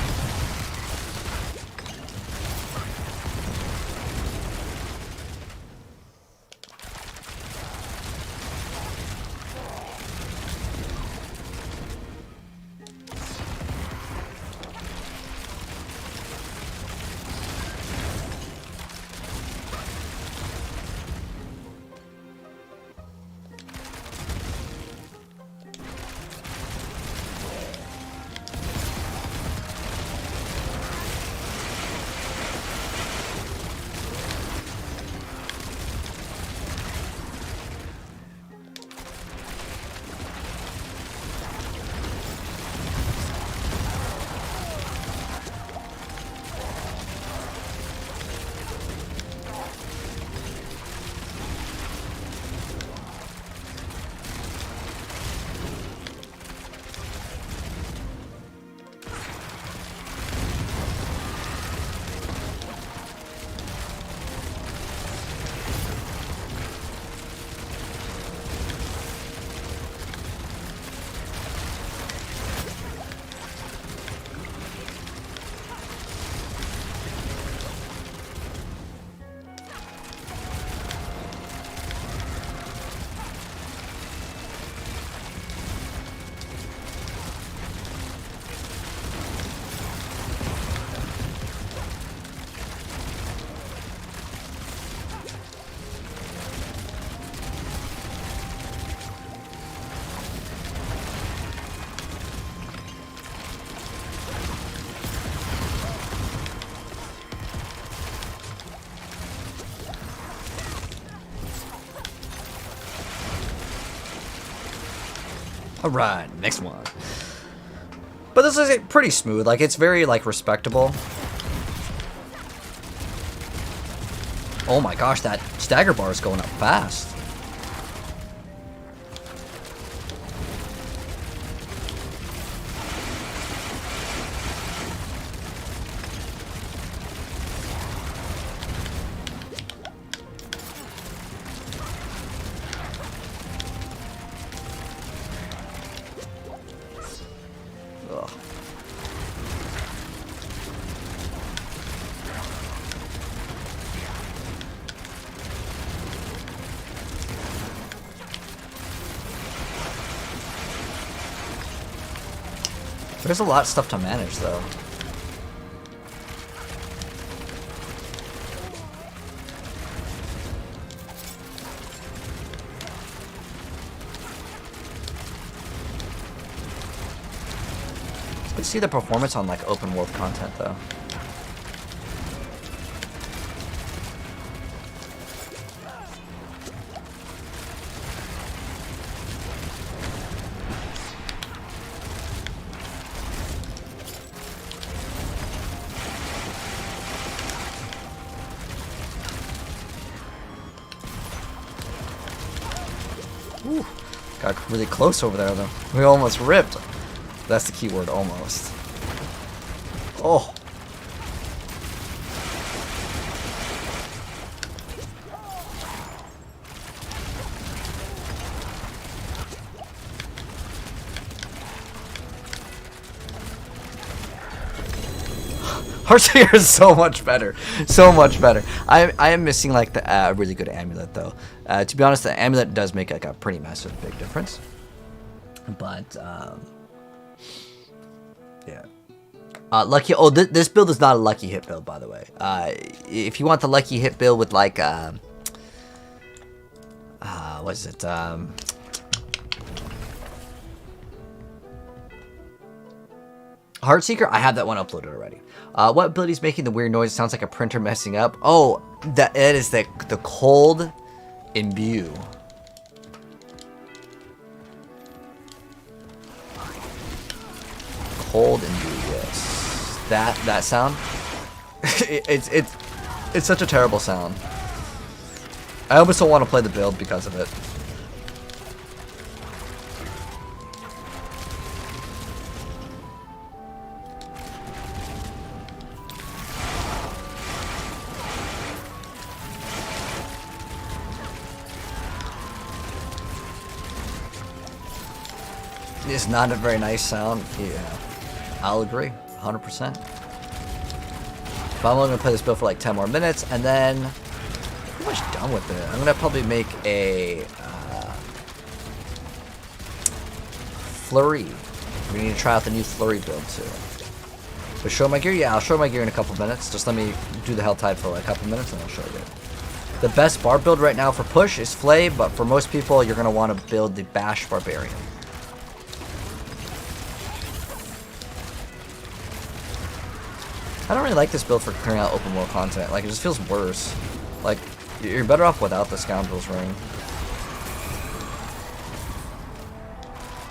Alright, next one. But this is pretty smooth. Like, it's very, like, respectable. Oh my gosh, that stagger bar is going up fast. There's a lot of stuff to manage, though. It's good to see the performance on like open world content, though. Ooh, got really close over there, though. We almost ripped. That's the key word, almost. Oh. Heartseeker is so much better, so much better. I am missing like the really good amulet though. To be honest, the amulet does make like a pretty massive big difference. But yeah, lucky. Oh, this build is not a lucky hit build, by the way. If you want the lucky hit build with like what is it? Heartseeker, I have that one uploaded already. What ability is making the weird noise? Sounds like a printer messing up. Oh, that is the cold imbue. Cold imbue, yes. That sound. It's such a terrible sound. I almost don't want to play the build because of it. It's not a very nice sound. Yeah, I'll agree, 100%. But I'm only gonna play this build for like 10 more minutes, and then I'm pretty much done with it. I'm gonna probably make a flurry. We need to try out the new flurry build too. But show my gear? Yeah, I'll show my gear in a couple minutes. Just let me do the Helltide for like a couple minutes, and I'll show you. The best bar build right now for push is Flay, but for most people, you're gonna want to build the Bash Barbarian. I don't really like this build for clearing out open world content. Like, it just feels worse. Like, you're better off without the Scoundrel's Ring.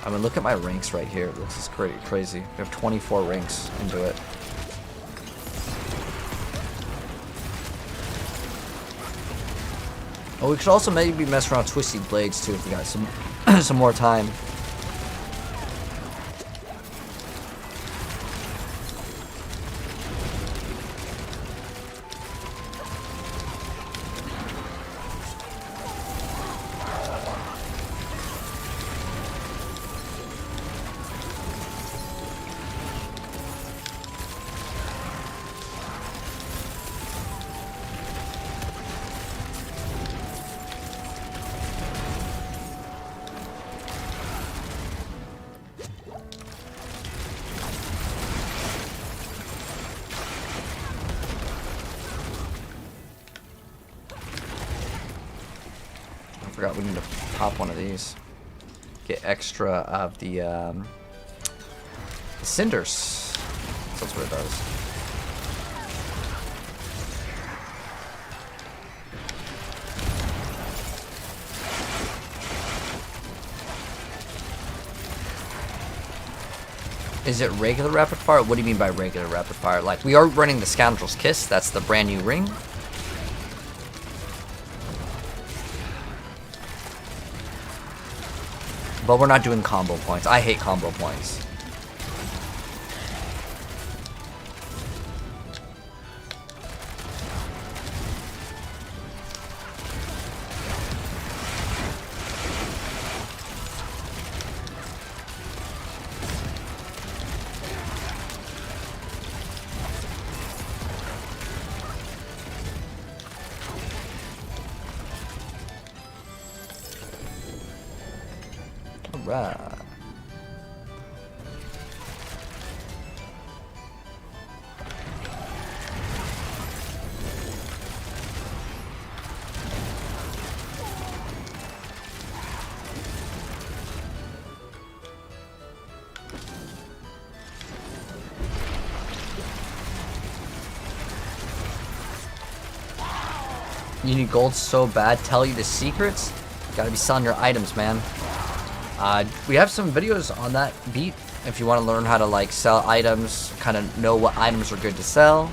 I mean, look at my ranks right here. This is crazy. We have 24 ranks into it. Oh, we could also maybe mess around with Twisty Blades, too, if we got some, some more time. We need to pop one of these. Get extra of the cinders. That's what it does. Is it regular rapid fire? What do you mean by regular rapid fire? Like, we are running the Scoundrel's Kiss. That's the brand new ring. But we're not doing combo points. I hate combo points. Right. You need gold so bad. Tell you the secrets. Gotta be selling your items, man. We have some videos on that beat if you want to learn how to like sell items, kind of know what items are good to sell.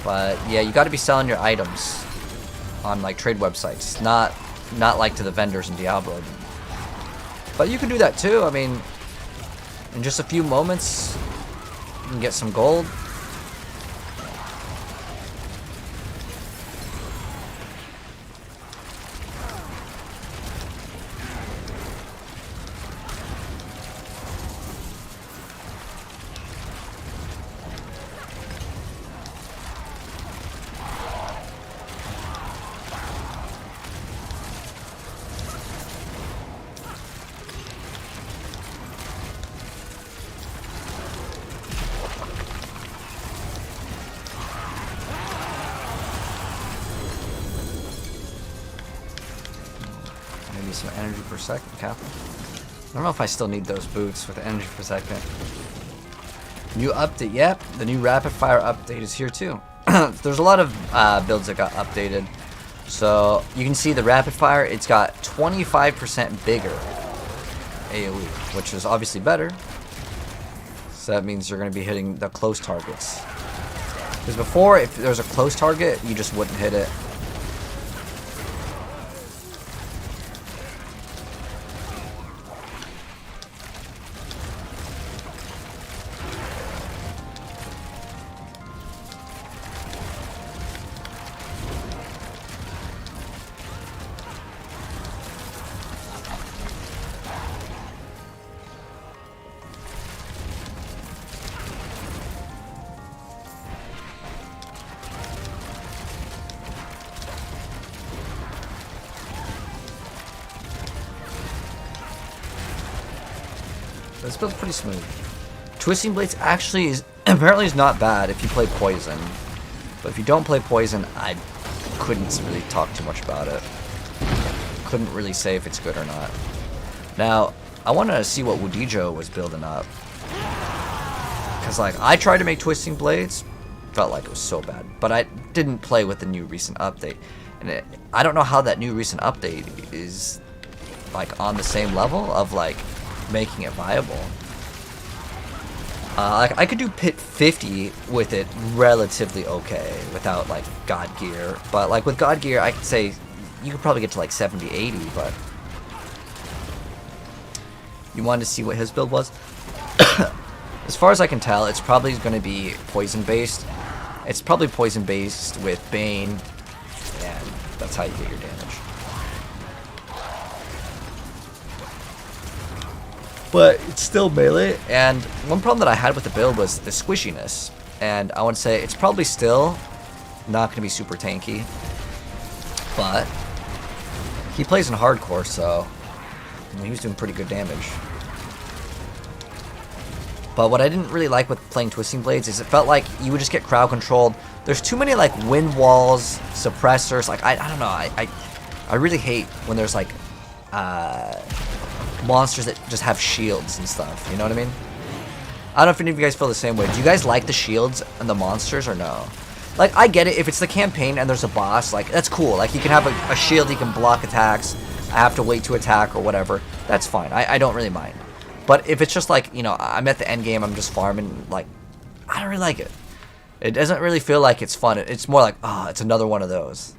But yeah, you got to be selling your items on like trade websites, not like to the vendors in Diablo. But you can do that too. I mean, in just a few moments, you can get some gold. Maybe some energy per second, Cap. I don't know if I still need those boots with energy per second. New update, yep. The new rapid fire update is here too. There's a lot of builds that got updated. So you can see the rapid fire, it's got 25% bigger AoE, which is obviously better. So that means you're going to be hitting the close targets. Because before, if there's a close target, you just wouldn't hit it. This build's pretty smooth. Twisting Blades actually is apparently is not bad if you play Poison. But if you don't play Poison, I couldn't really talk too much about it. Couldn't really say if it's good or not. Now, I want to see what Wudijo was building up. Because, like, I tried to make Twisting Blades, felt like it was so bad. But I didn't play with the new recent update. And I don't know how that new recent update is, like, on the same level of, like, making it viable. Like I could do pit 50 with it relatively okay without like God gear, but like with God gear I could say you could probably get to like 70, 80, but you wanted to see what his build was? As far as I can tell, it's probably going to be poison based. It's probably poison based with Bane, and that's how you get your damage. But it's still melee, and one problem that I had with the build was the squishiness, and I would say it's probably still not going to be super tanky, but he plays in hardcore, so I mean, he was doing pretty good damage. But what I didn't really like with playing Twisting Blades is it felt like you would just get crowd controlled. There's too many like wind walls, suppressors, like I don't know, I really hate when there's like monsters that just have shields and stuff, you know what I mean? I don't know if any of you guys feel the same way. Do you guys like the shields and the monsters or no? Like, I get it, if it's the campaign and there's a boss, like, that's cool. Like, he can have a shield, he can block attacks, I have to wait to attack or whatever. That's fine, I don't really mind. But if it's just like, you know, I'm at the end game, I'm just farming, like, I don't really like it. It doesn't really feel like it's fun. It's more like, oh, it's another one of those.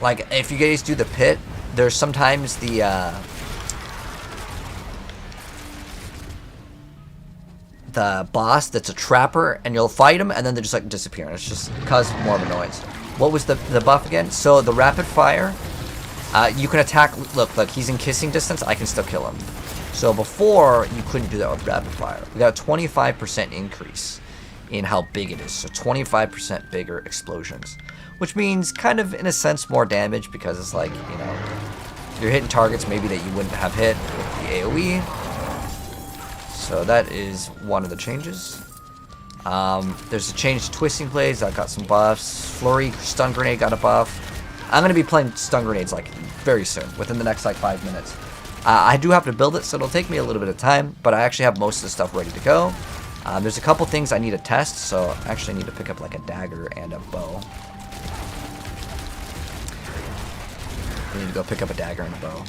Like, if you guys do the pit, there's sometimes the boss that's a trapper, and you'll fight him, and then they just like disappear, and it's just cause more of a noise. What was the buff again? So the rapid fire, you can attack. Look, he's in kissing distance. I can still kill him. So before you couldn't do that with rapid fire. We got a 25% increase in how big it is. So 25% bigger explosions. Which means kind of, in a sense, more damage because it's like, you know, you're hitting targets maybe that you wouldn't have hit with the AoE. So that is one of the changes. There's a change to Twisting Blades that got some buffs. Flurry Stun Grenade got a buff. I'm going to be playing Stun Grenades like very soon, within the next like 5 minutes. I do have to build it, so it'll take me a little bit of time, but I actually have most of the stuff ready to go. There's a couple things I need to test, so I actually need to pick up like a dagger and a bow. I need to go pick up a dagger and a bow.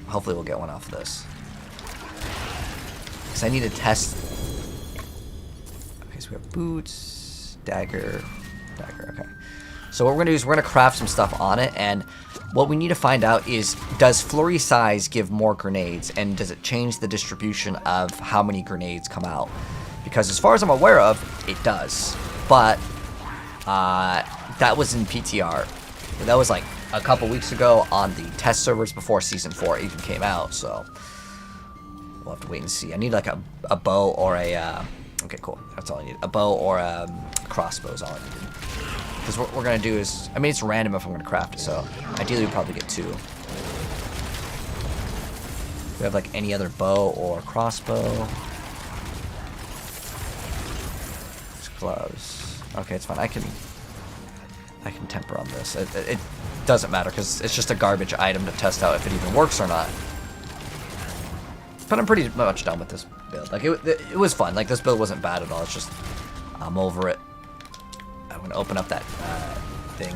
Hopefully we'll get one off of this. Because I need to test... Okay, so we have boots, dagger, okay. So what we're going to do is we're going to craft some stuff on it, and what we need to find out is, does flurry size give more grenades, and does it change the distribution of how many grenades come out? Because as far as I'm aware of, it does. But that was in PTR. That was like a couple weeks ago on the test servers before Season 4 even came out, so we'll have to wait and see. I need like a bow or a... okay, cool. That's all I need. A bow or a crossbow is all I need. Because what we're going to do is... I mean, it's random if I'm going to craft it, so ideally we'll probably get 2. Do we have like any other bow or crossbow? Gloves. Okay, it's fine. I can temper on this. It doesn't matter because it's just a garbage item to test out if it even works or not. But I'm pretty much done with this build. Like it was fun. Like this build wasn't bad at all. It's just I'm over it. I'm gonna open up that thing.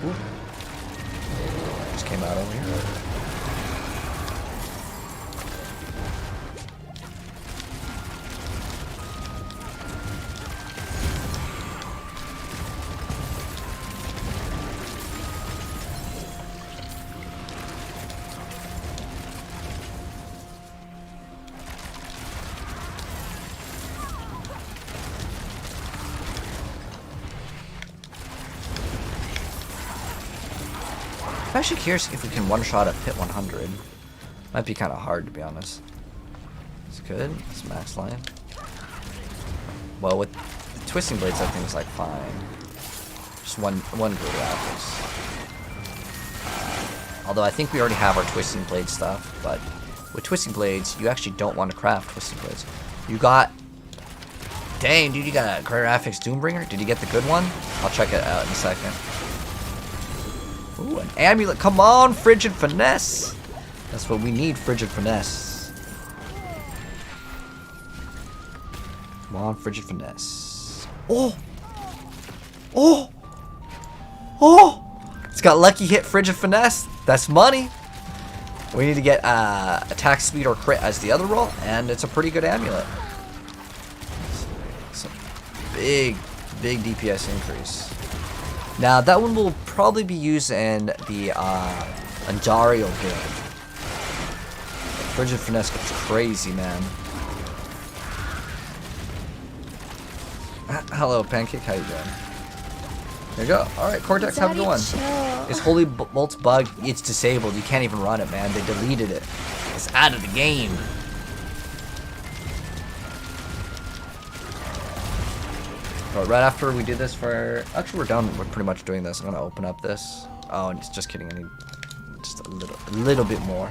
Ooh. Just came out over here. I'm actually curious if we can one-shot a Pit 100. Might be kind of hard, to be honest. It's good. It's max line. Well, with the Twisting Blades, I think it's like fine. Just one good apples. Although I think we already have our Twisting Blade stuff, but with Twisting Blades, you actually don't want to craft Twisting Blades. You got... Dang, dude, you got a Greater Affix Doombringer? Did you get the good one? I'll check it out in a second. Ooh, an amulet. Come on, Frigid Finesse. That's what we need, Frigid Finesse. Come on, Frigid Finesse. Oh! Oh! Oh! It's got Lucky Hit Frigid Finesse. That's money. We need to get attack speed or crit as the other roll, and it's a pretty good amulet. It's a big DPS increase. Now, that one will probably be used in the Andario build. Frigid Finesse goes crazy, man. Hello, Pancake. How you doing? There you go. Alright, Cortex, have a good one. It's Holy Bolt's bug. It's disabled. You can't even run it, man. They deleted it. It's out of the game. But right after we do this for... Actually, we're done. We're pretty much doing this. I'm going to open up this. Oh, and just kidding. I need just a little bit more.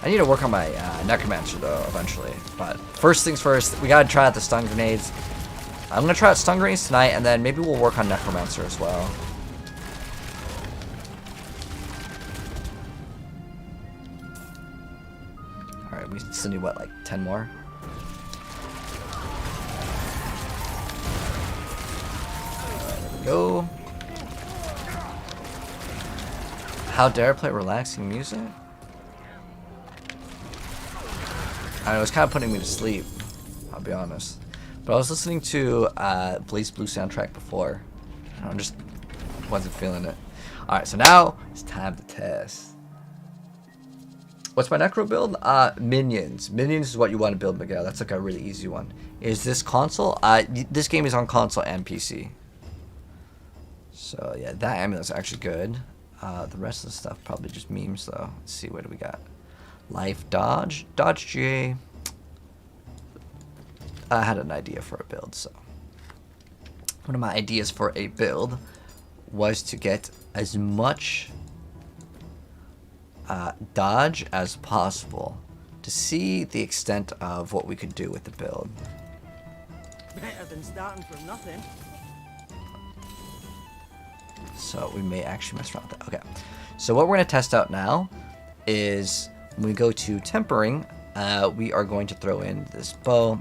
I need to work on my Necromancer though, eventually. But first things first, we gotta try out the stun grenades. I'm gonna try out stun grenades tonight, and then maybe we'll work on Necromancer as well. Alright, we still need what, like 10 more? There we go. How dare I play relaxing music? I know, it was kind of putting me to sleep, I'll be honest. But I was listening to Blaze Blue soundtrack before. I just wasn't feeling it. Alright, so now it's time to test. What's my Necro build? Minions. Minions is what you want to build, Miguel. That's like a really easy one. Is this console? This game is on console and PC. So yeah, that amulet's actually good. The rest of the stuff probably just memes though. Let's see, what do we got? Life dodge, dodge GA. I had an idea for a build, so one of my ideas for a build was to get as much dodge as possible to see the extent of what we could do with the build. Better than starting from nothing. So we may actually mess around with that. Okay. So what we're going to test out now is when we go to tempering, we are going to throw in this bow.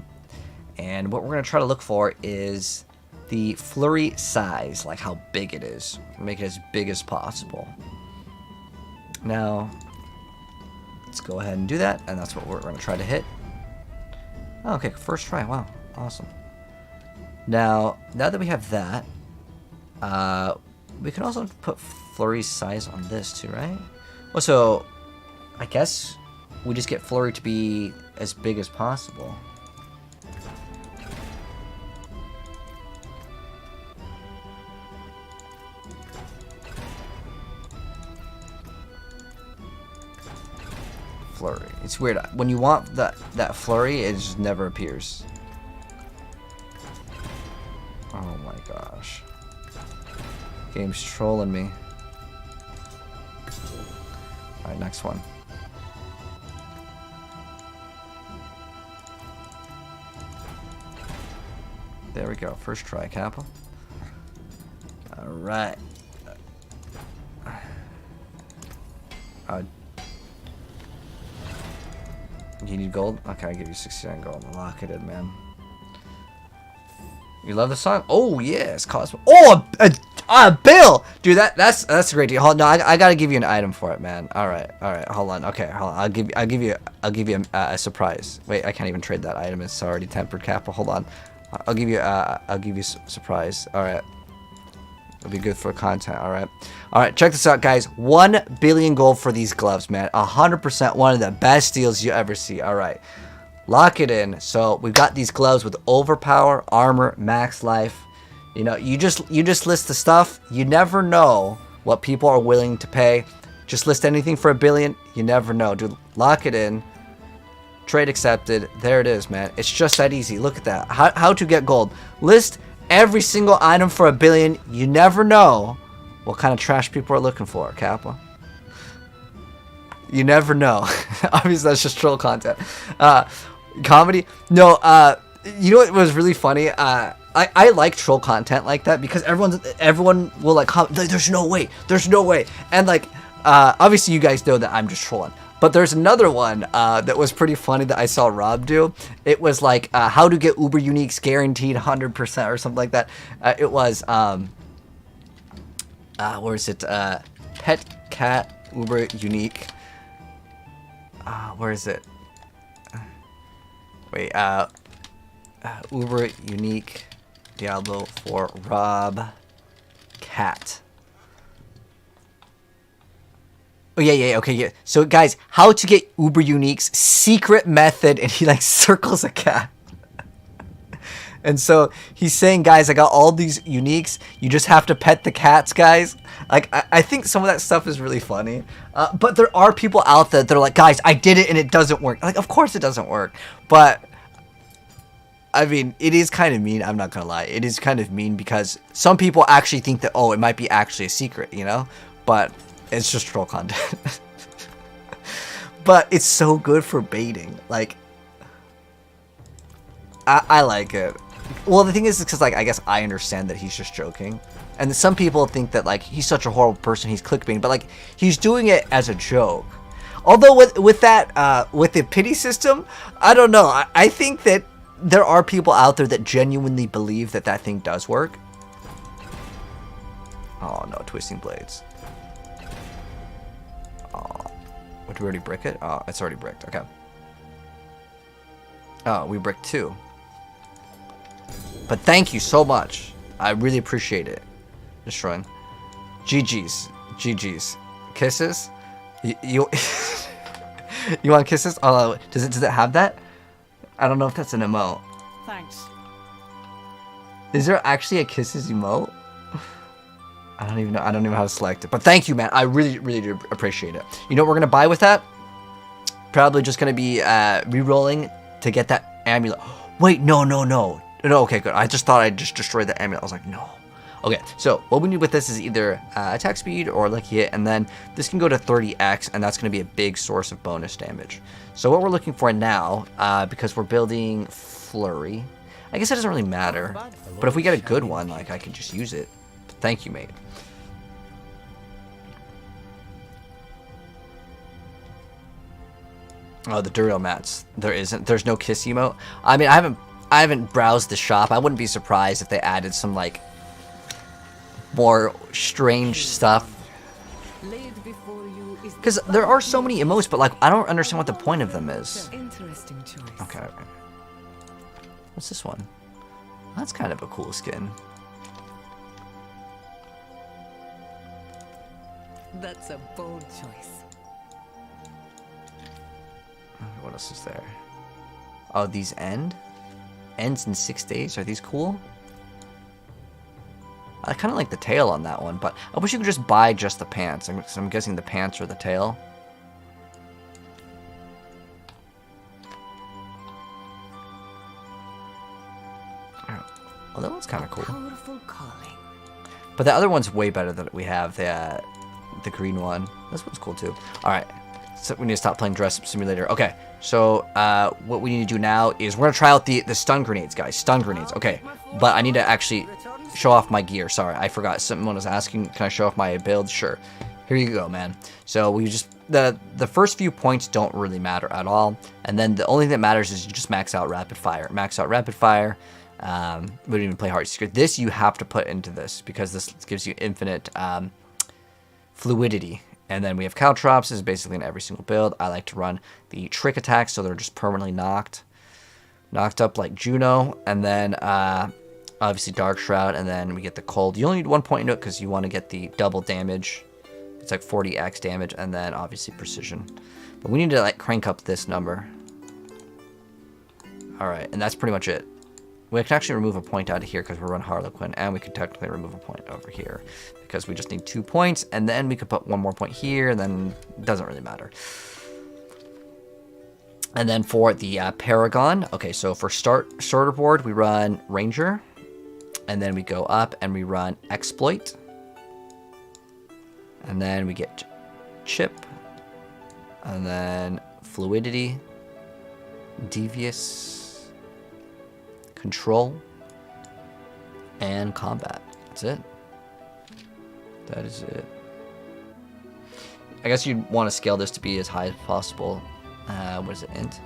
And what we're going to try to look for is the flurry size, like how big it is. Make it as big as possible. Now, let's go ahead and do that. And that's what we're going to try to hit. Oh, okay, first try. Wow, awesome. Now that we have that, we can also put flurry size on this too, right? Well, so I guess we just get flurry to be as big as possible. Flurry. It's weird. When you want that flurry, it just never appears. Oh my gosh. Game's trolling me. Alright, next one. There we go. First try, Kappa. Alright. You need gold? Okay, I'll give you 69 gold. Lock it in, man. You love the song? Oh, yes. Cosmo. Oh, Bill! Dude, that's a great deal. Hold, no, I gotta give you an item for it, man. Alright, hold on. Okay, hold on. I'll give you a surprise. Wait, I can't even trade that item. It's already tempered, Kappa. Hold on. I'll give you a surprise. Alright. It'll be good for content, alright, check this out, guys. 1 billion gold for these gloves, man. 100% one of the best deals you ever see. Alright, lock it in. So we've got these gloves with overpower, armor, max life. You know, you just list the stuff. You never know what people are willing to pay. Just list anything for 1 billion. You never know, dude. Lock it in. Trade accepted. There it is, man. It's just that easy. Look at that. How to get gold. List every single item for 1 billion. You never know what kind of trash people are looking for, Kappa. You never know. Obviously, that's just troll content. Comedy? No, you know what was really funny? I like troll content like that because everyone will like comment, there's no way. And like, obviously you guys know that I'm just trolling. But there's another one that was pretty funny that I saw Rob do. It was like how to get Uber Uniques guaranteed 100% or something like that. It was where is it? Pet cat Uber Unique. Where is it? Wait. Uber Unique Diablo for Rob Cat. Oh, yeah, okay, yeah. So, guys, how to get Uber Unique's secret method, and he, like, circles a cat. And so, he's saying, guys, I got all these Uniques. You just have to pet the cats, guys. Like, I think some of that stuff is really funny. But there are people out there that are like, guys, I did it, and it doesn't work. Like, of course it doesn't work. But, I mean, it is kind of mean. I'm not gonna lie. It is kind of mean because some people actually think that, oh, it might be actually a secret, you know? But it's just troll content. But it's so good for baiting. Like, I like it. Well, the thing is because, like, I guess I understand that he's just joking. And some people think that, like, he's such a horrible person, he's clickbaiting. But, like, he's doing it as a joke. Although with that, with the pity system, I don't know. I think that there are people out there that genuinely believe that that thing does work. Oh, no, twisting blades. Did we already brick it? Oh, it's already bricked. Okay. Oh, we bricked 2. But thank you so much. I really appreciate it. Destroying. GG's. Kisses? You you want kisses? Oh, does it have that? I don't know if that's an emote. Thanks. Is there actually a kisses emote? I don't even know how to select it. But thank you, man. I really do appreciate it. You know what we're going to buy with that? Probably just going to be re-rolling to get that amulet. Wait, no. No, okay, good. I just thought I just destroyed the amulet. I was like, no. Okay, so what we need with this is either attack speed or lucky hit, and then this can go to 30x, and that's going to be a big source of bonus damage. So what we're looking for now, because we're building Flurry, I guess it doesn't really matter. But if we get a good one, like, I can just use it. Thank you, mate. Oh, the Duriel mats. There's no kiss emote. I mean, I haven't browsed the shop. I wouldn't be surprised if they added some, like, more strange stuff. Because there are so many emotes, but, like, I don't understand what the point of them is. Interesting choice. Okay. What's this one? That's kind of a cool skin. That's a bold choice. What else is there? Oh, these ends in 6 days. Are these cool? I kind of like the tail on that one, but I wish you could just buy just the pants. I'm guessing the pants or the tail. Oh, that one's kind of cool. Powerful calling. But the other one's way better than we have. The green one. This one's cool too. All right. So we need to stop playing Dress Up Simulator. Okay. So what we need to do now is we're gonna try out the stun grenades, guys. Stun grenades. Okay. But I need to actually show off my gear. Sorry, I forgot. Someone was asking, can I show off my build? Sure. Here you go, man. So we just the first few points don't really matter at all, and then the only thing that matters is you just max out rapid fire. Max out rapid fire. We don't even play Heart Secret. This you have to put into this because this gives you infinite fluidity. And then we have Caltrops. This is basically in every single build. I like to run the trick attacks so they're just permanently knocked up like Juno. And then obviously Dark Shroud, and then we get the Cold. You only need 1 point into it because you want to get the double damage. It's like 40x damage, and then obviously Precision. But we need to like crank up this number. All right, and that's pretty much it. We can actually remove a point out of here because we're on Harlequin, and we can technically remove a point over here because we just need 2 points, and then we could put 1 more point here, and then it doesn't really matter. And then for the Paragon, okay, so for starter board, we run Ranger, and then we go up and we run Exploit, and then we get Chip, and then Fluidity, Devious, Control, and Combat. That's it. That is it. I guess you'd want to scale this to be as high as possible. What is it, int?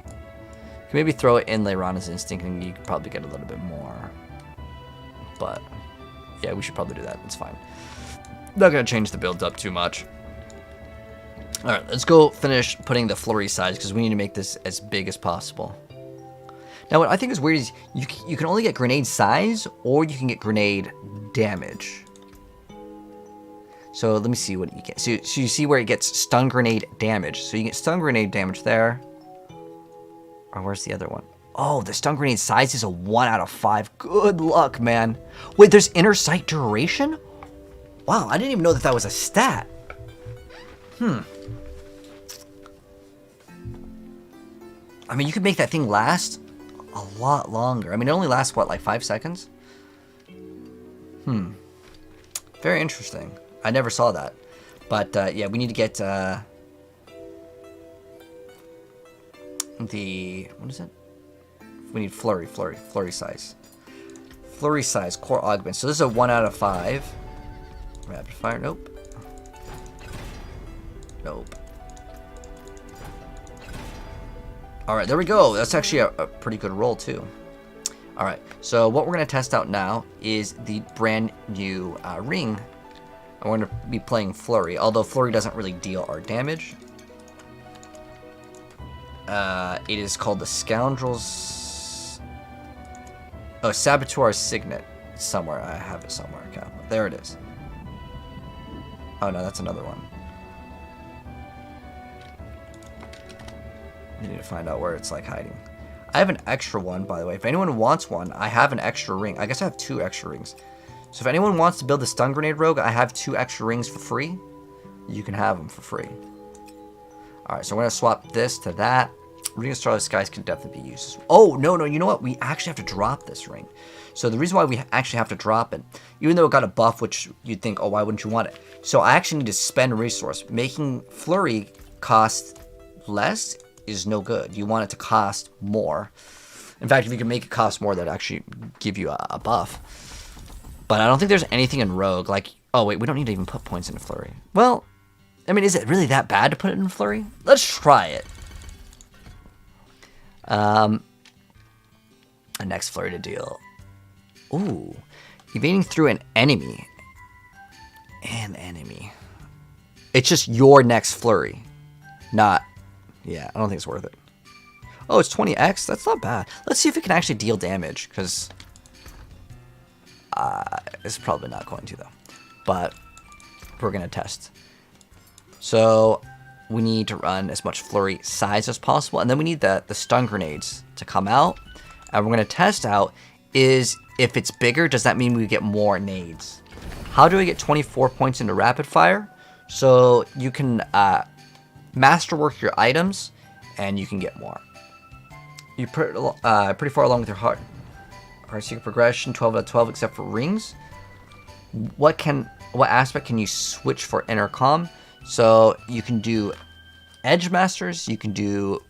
You can maybe throw it in Leirana's Instinct and you could probably get a little bit more. But, yeah, we should probably do that. It's fine. Not going to change the build up too much. Alright, let's go finish putting the flurry size because we need to make this as big as possible. Now, what I think is weird is you can only get grenade size or you can get grenade damage. So let me see what you get. So you see where it gets stun grenade damage. So you get stun grenade damage there. Or where's the other one? Oh, the stun grenade size is a 1 out of 5. Good luck, man. Wait, there's inner sight duration? Wow, I didn't even know that was a stat. I mean, you could make that thing last a lot longer. I mean, it only lasts, what, like 5 seconds? Very interesting. I never saw that. But, yeah, we need to get, the... What is it? We need flurry size. Flurry size, core augment. So this is a 1 out of 5. Rapid fire, nope. Nope. Alright, there we go. That's actually a pretty good roll, too. Alright, so what we're going to test out now is the brand new ring. And we're going to be playing Flurry, although Flurry doesn't really deal our damage. It is called the Scoundrels... Oh, Saboteur's Signet. Somewhere. I have it somewhere. Okay, there it is. Oh, no, that's another one. I need to find out where it's like hiding. I have an extra one, by the way. If anyone wants one, I have an extra ring. I guess I have 2 extra rings. So if anyone wants to build a stun grenade rogue, I have 2 extra rings for free. You can have them for free. Alright, so we're going to swap this to that. Ring of Starless Skies can definitely be used. Oh, no, you know what? We actually have to drop this ring. So the reason why we actually have to drop it, even though it got a buff, which you'd think, oh, why wouldn't you want it? So I actually need to spend a resource. Making Flurry cost less is no good. You want it to cost more. In fact, if you can make it cost more, that'd actually give you a buff. But I don't think there's anything in Rogue. Like, oh, wait, we don't need to even put points into Flurry. Well, I mean, is it really that bad to put it in Flurry? Let's try it. A next Flurry to deal. Ooh. Evading through an enemy. An enemy. It's just your next Flurry. Not... Yeah, I don't think it's worth it. Oh, it's 20x? That's not bad. Let's see if it can actually deal damage, because... it's probably not going to, though. But we're going to test. So... we need to run as much Flurry size as possible. And then we need the stun grenades to come out. And we're going to test out is if it's bigger, does that mean we get more nades? How do I get 24 points into rapid fire? So you can masterwork your items and you can get more. You're pretty far along with your heart secret progression, 12 out of 12 except for rings. What aspect can you switch for intercom? So you can do Edge Masters, you can do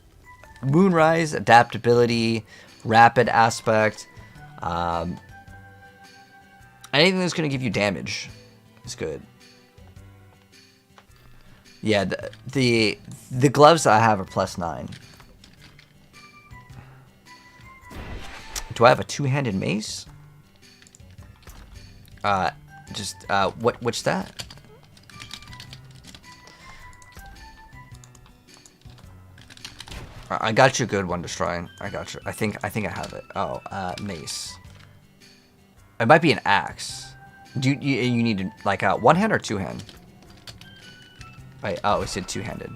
Moonrise, Adaptability, Rapid Aspect. Anything that's going to give you damage is good. Yeah, the gloves that I have are +9. Do I have a two-handed mace? What's that? I got you a good one, Destroying. I got you. I think I have it. Oh, mace. It might be an axe. Do you need like a one hand or two hand? Oh, it said two-handed.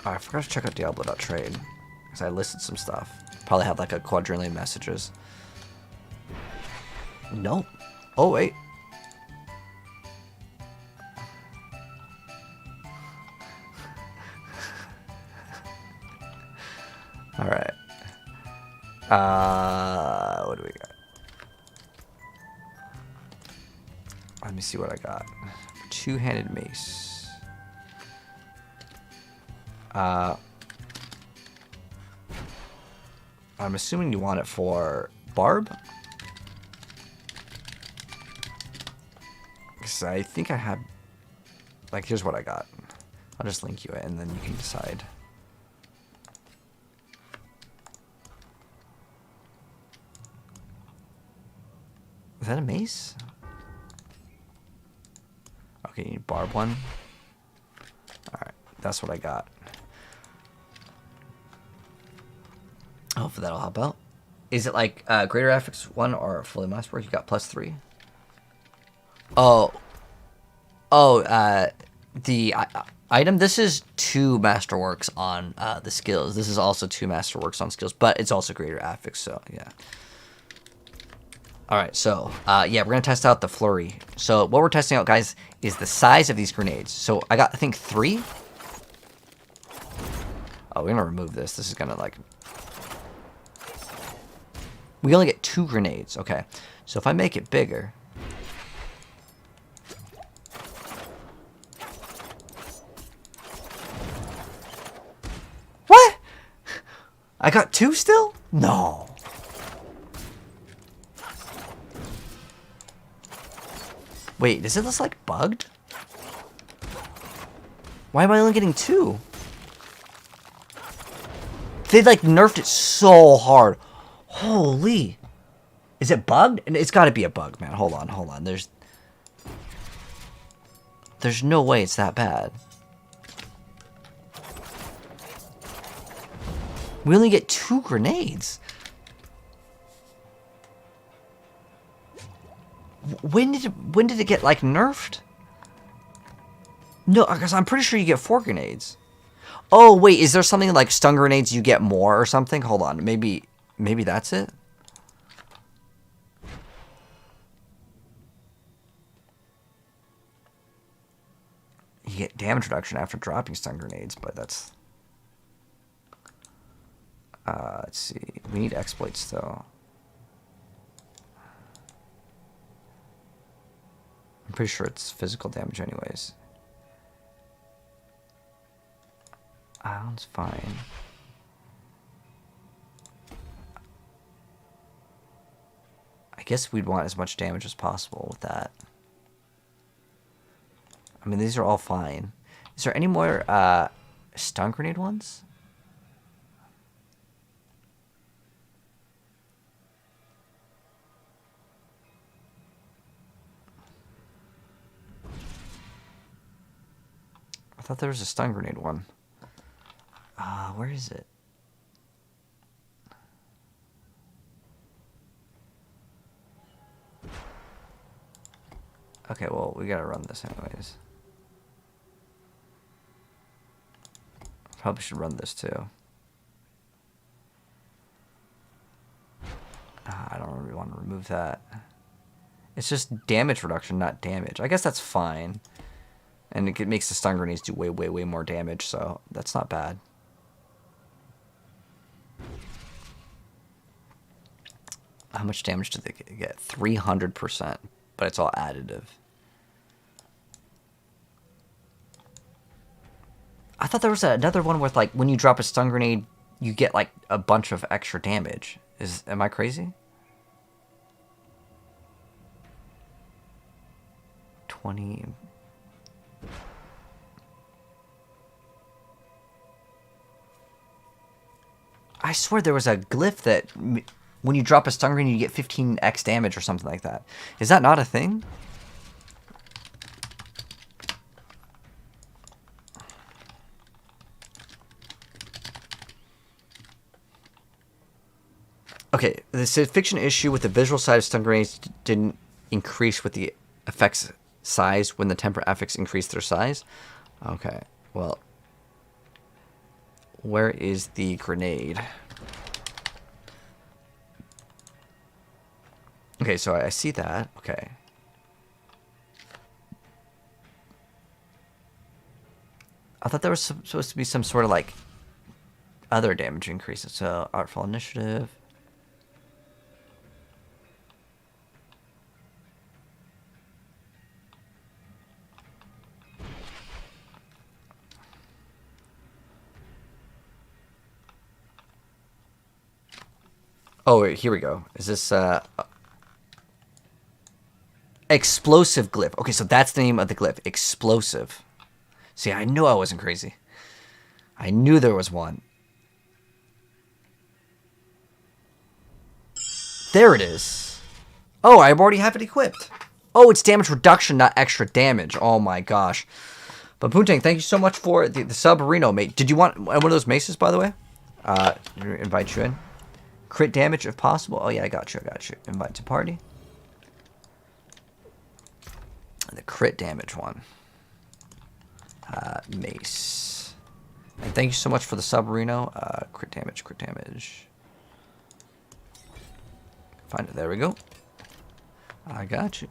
Oh, I forgot to check out Diablo.trade because I listed some stuff. Probably had like a quadrillion messages. Nope. Oh wait. All right. What do we got? Let me see what I got. Two-handed mace. I'm assuming you want it for Barb? Because I think I had... Like, here's what I got. I'll just link you it, and then you can decide. Is that a mace? Okay, you need Barb one. Alright, that's what I got. Hopefully that'll help out. Is it like Greater Affix 1 or Fully Masterwork? You got +3? The item. This is 2 Masterworks on the skills. This is also 2 Masterworks on skills, but it's also Greater Affix, so yeah. Alright, so, yeah, we're going to test out the Flurry. So, what we're testing out, guys, is the size of these grenades. So, I got, I think, 3. Oh, we're going to remove this. This is going to, like... We only get 2 grenades. Okay, so if I make it bigger... What? I got 2 still? No. Wait, is this like bugged? Why am I only getting 2? They like nerfed it so hard. Holy. Is it bugged? It's got to be a bug, man. Hold on. There's no way it's that bad. We only get 2 grenades. When did it get like nerfed? No, because I'm pretty sure you get 4 grenades. Oh wait, is there something like stun grenades you get more or something? Hold on, maybe that's it. you get damage reduction after dropping stun grenades, but that's... let's see. We need exploits, though. I'm pretty sure it's physical damage anyways. Sounds fine. I guess we'd want as much damage as possible with that. I mean, these are all fine. Is there any more stun grenade ones? I thought there was a stun grenade one. Where is it? Okay, well, we gotta run this anyways. Probably should run this too. I don't really want to remove that. It's just damage reduction, not damage. I guess that's fine. And it makes the stun grenades do way, way, way more damage, so that's not bad. How much damage do they get? 300%, but it's all additive. I thought there was another one with, like, when you drop a stun grenade, you get, like, a bunch of extra damage. Am I crazy? 20... I swear there was a glyph that when you drop a stun grenade, you get 15x damage or something like that. Is that not a thing? Okay, this fiction issue with the visual side of stun grenades didn't increase with the effects size when the temper affix increased their size. Okay, well... Where is the grenade? Okay, so I see that. Okay. I thought there was supposed to be some sort of, like, other damage increases. So, Artful Initiative. Oh, wait, here we go. Is this, Explosive Glyph. Okay, so that's the name of the glyph. Explosive. See, I knew I wasn't crazy. I knew there was one. There it is. Oh, I already have it equipped. Oh, it's damage reduction, not extra damage. Oh my gosh. But Poontang, thank you so much for the sub-Reno, mate. Did you want one of those maces, by the way? Invite you in. Crit damage if possible. Oh yeah, I got you. Invite to party. The crit damage one. Mace. And thank you so much for the sub, Reno. Crit damage. Find it. There we go. I got you.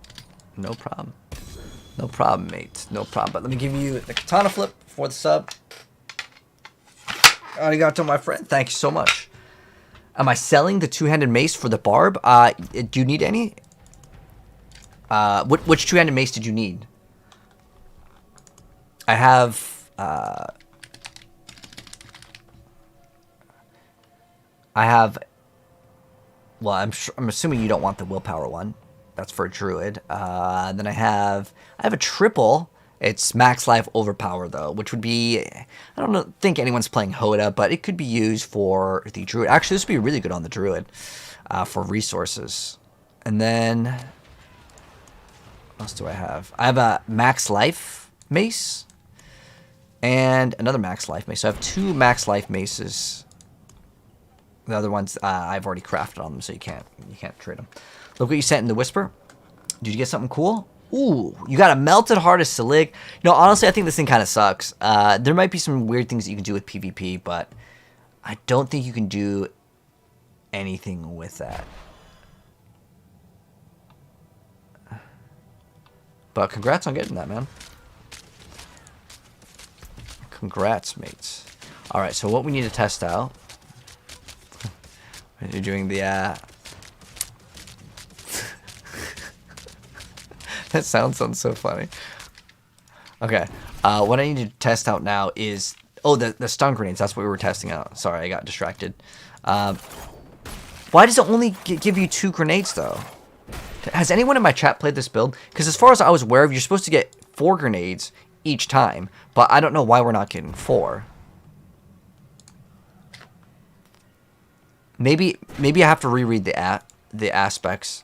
No problem. No problem, mate. No problem. But let me give you the katana flip for the sub. Arigato, my friend. Thank you so much. Am I selling the two-handed mace for the barb? Do you need any? Which two-handed mace did you need? I have, well, I'm assuming you don't want the willpower one. That's for a druid. Then I have a triple. It's max life overpower though, which would be, I don't think anyone's playing Hoda, but it could be used for the druid. Actually, this would be really good on the druid, for resources. And then, what else do I have? I have a max life mace and another max life mace. So I have two max life maces. The other ones I've already crafted on them, so you can't trade them. Look what you sent in the whisper. Did you get something cool? Ooh, you got a melted heart of Selig. You know, honestly, I think this thing kind of sucks. There might be some weird things that you can do with PvP, but I don't think you can do anything with that. But congrats on getting that, man. Congrats, mates. All right, so what we need to test out. You're doing the. That sounds so funny. Okay, what I need to test out now is the stun grenades. That's what we were testing out. Sorry, I got distracted. Why does it only give you 2 grenades though? Has anyone in my chat played this build? Because as far as I was aware of, you're supposed to get 4 grenades each time, but I don't know why we're not getting 4. Maybe I have to reread the aspects.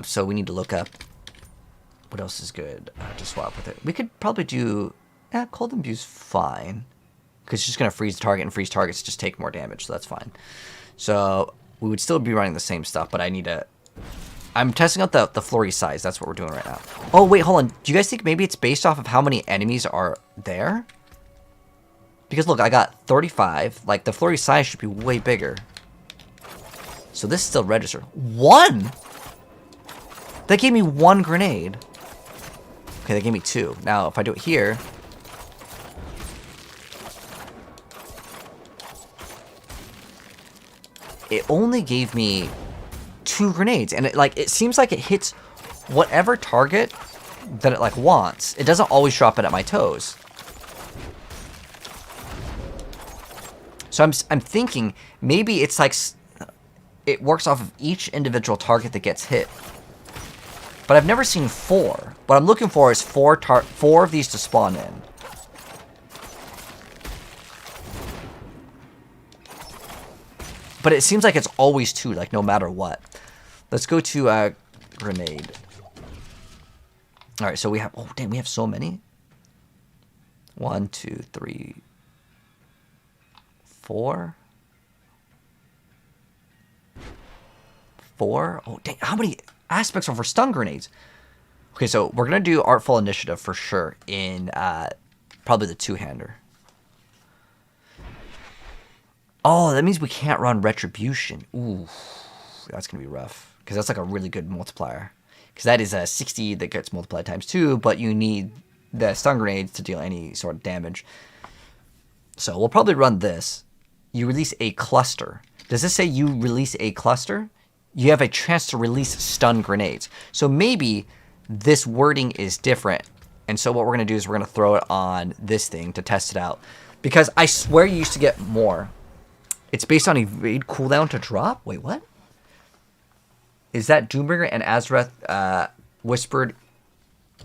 So we need to look up what else is good to swap with it. We could probably do cold imbue's fine, because it's just gonna freeze the target, and freeze targets just take more damage, so that's fine. So we would still be running the same stuff, but I'm testing out the flurry size. That's what we're doing right now. Oh wait, hold on. Do you guys think maybe it's based off of how many enemies are there? Because look, I got 35. Like, the flurry size should be way bigger. So this still registered. 1? That gave me 1 grenade. Okay, that gave me 2. Now, if I do it here... It only gave me 2 grenades. And it seems like it hits whatever target that it, wants. It doesn't always drop it at my toes. So I'm thinking maybe it's it works off of each individual target that gets hit. But I've never seen 4. What I'm looking for is 4 of these to spawn in. But it seems like it's always 2, no matter what. Let's go to grenade. All right, so we have, oh damn, we have so many. 1, 2, 3, 4. 4. Oh dang, how many aspects are for stun grenades? Okay, so we're gonna do Artful Initiative for sure in probably the 2-hander. Oh, that means we can't run Retribution. Ooh, that's gonna be rough, because that's a really good multiplier. Because that is a 60 that gets multiplied times 2, but you need the stun grenades to deal any sort of damage. So we'll probably run this. You release a cluster. Does this say you release a cluster? You have a chance to release stun grenades. So maybe this wording is different. And so what we're going to do is we're going to throw it on this thing to test it out. Because I swear you used to get more. It's based on evade cooldown to drop? Wait, what? Is that Doombringer and Azareth whispered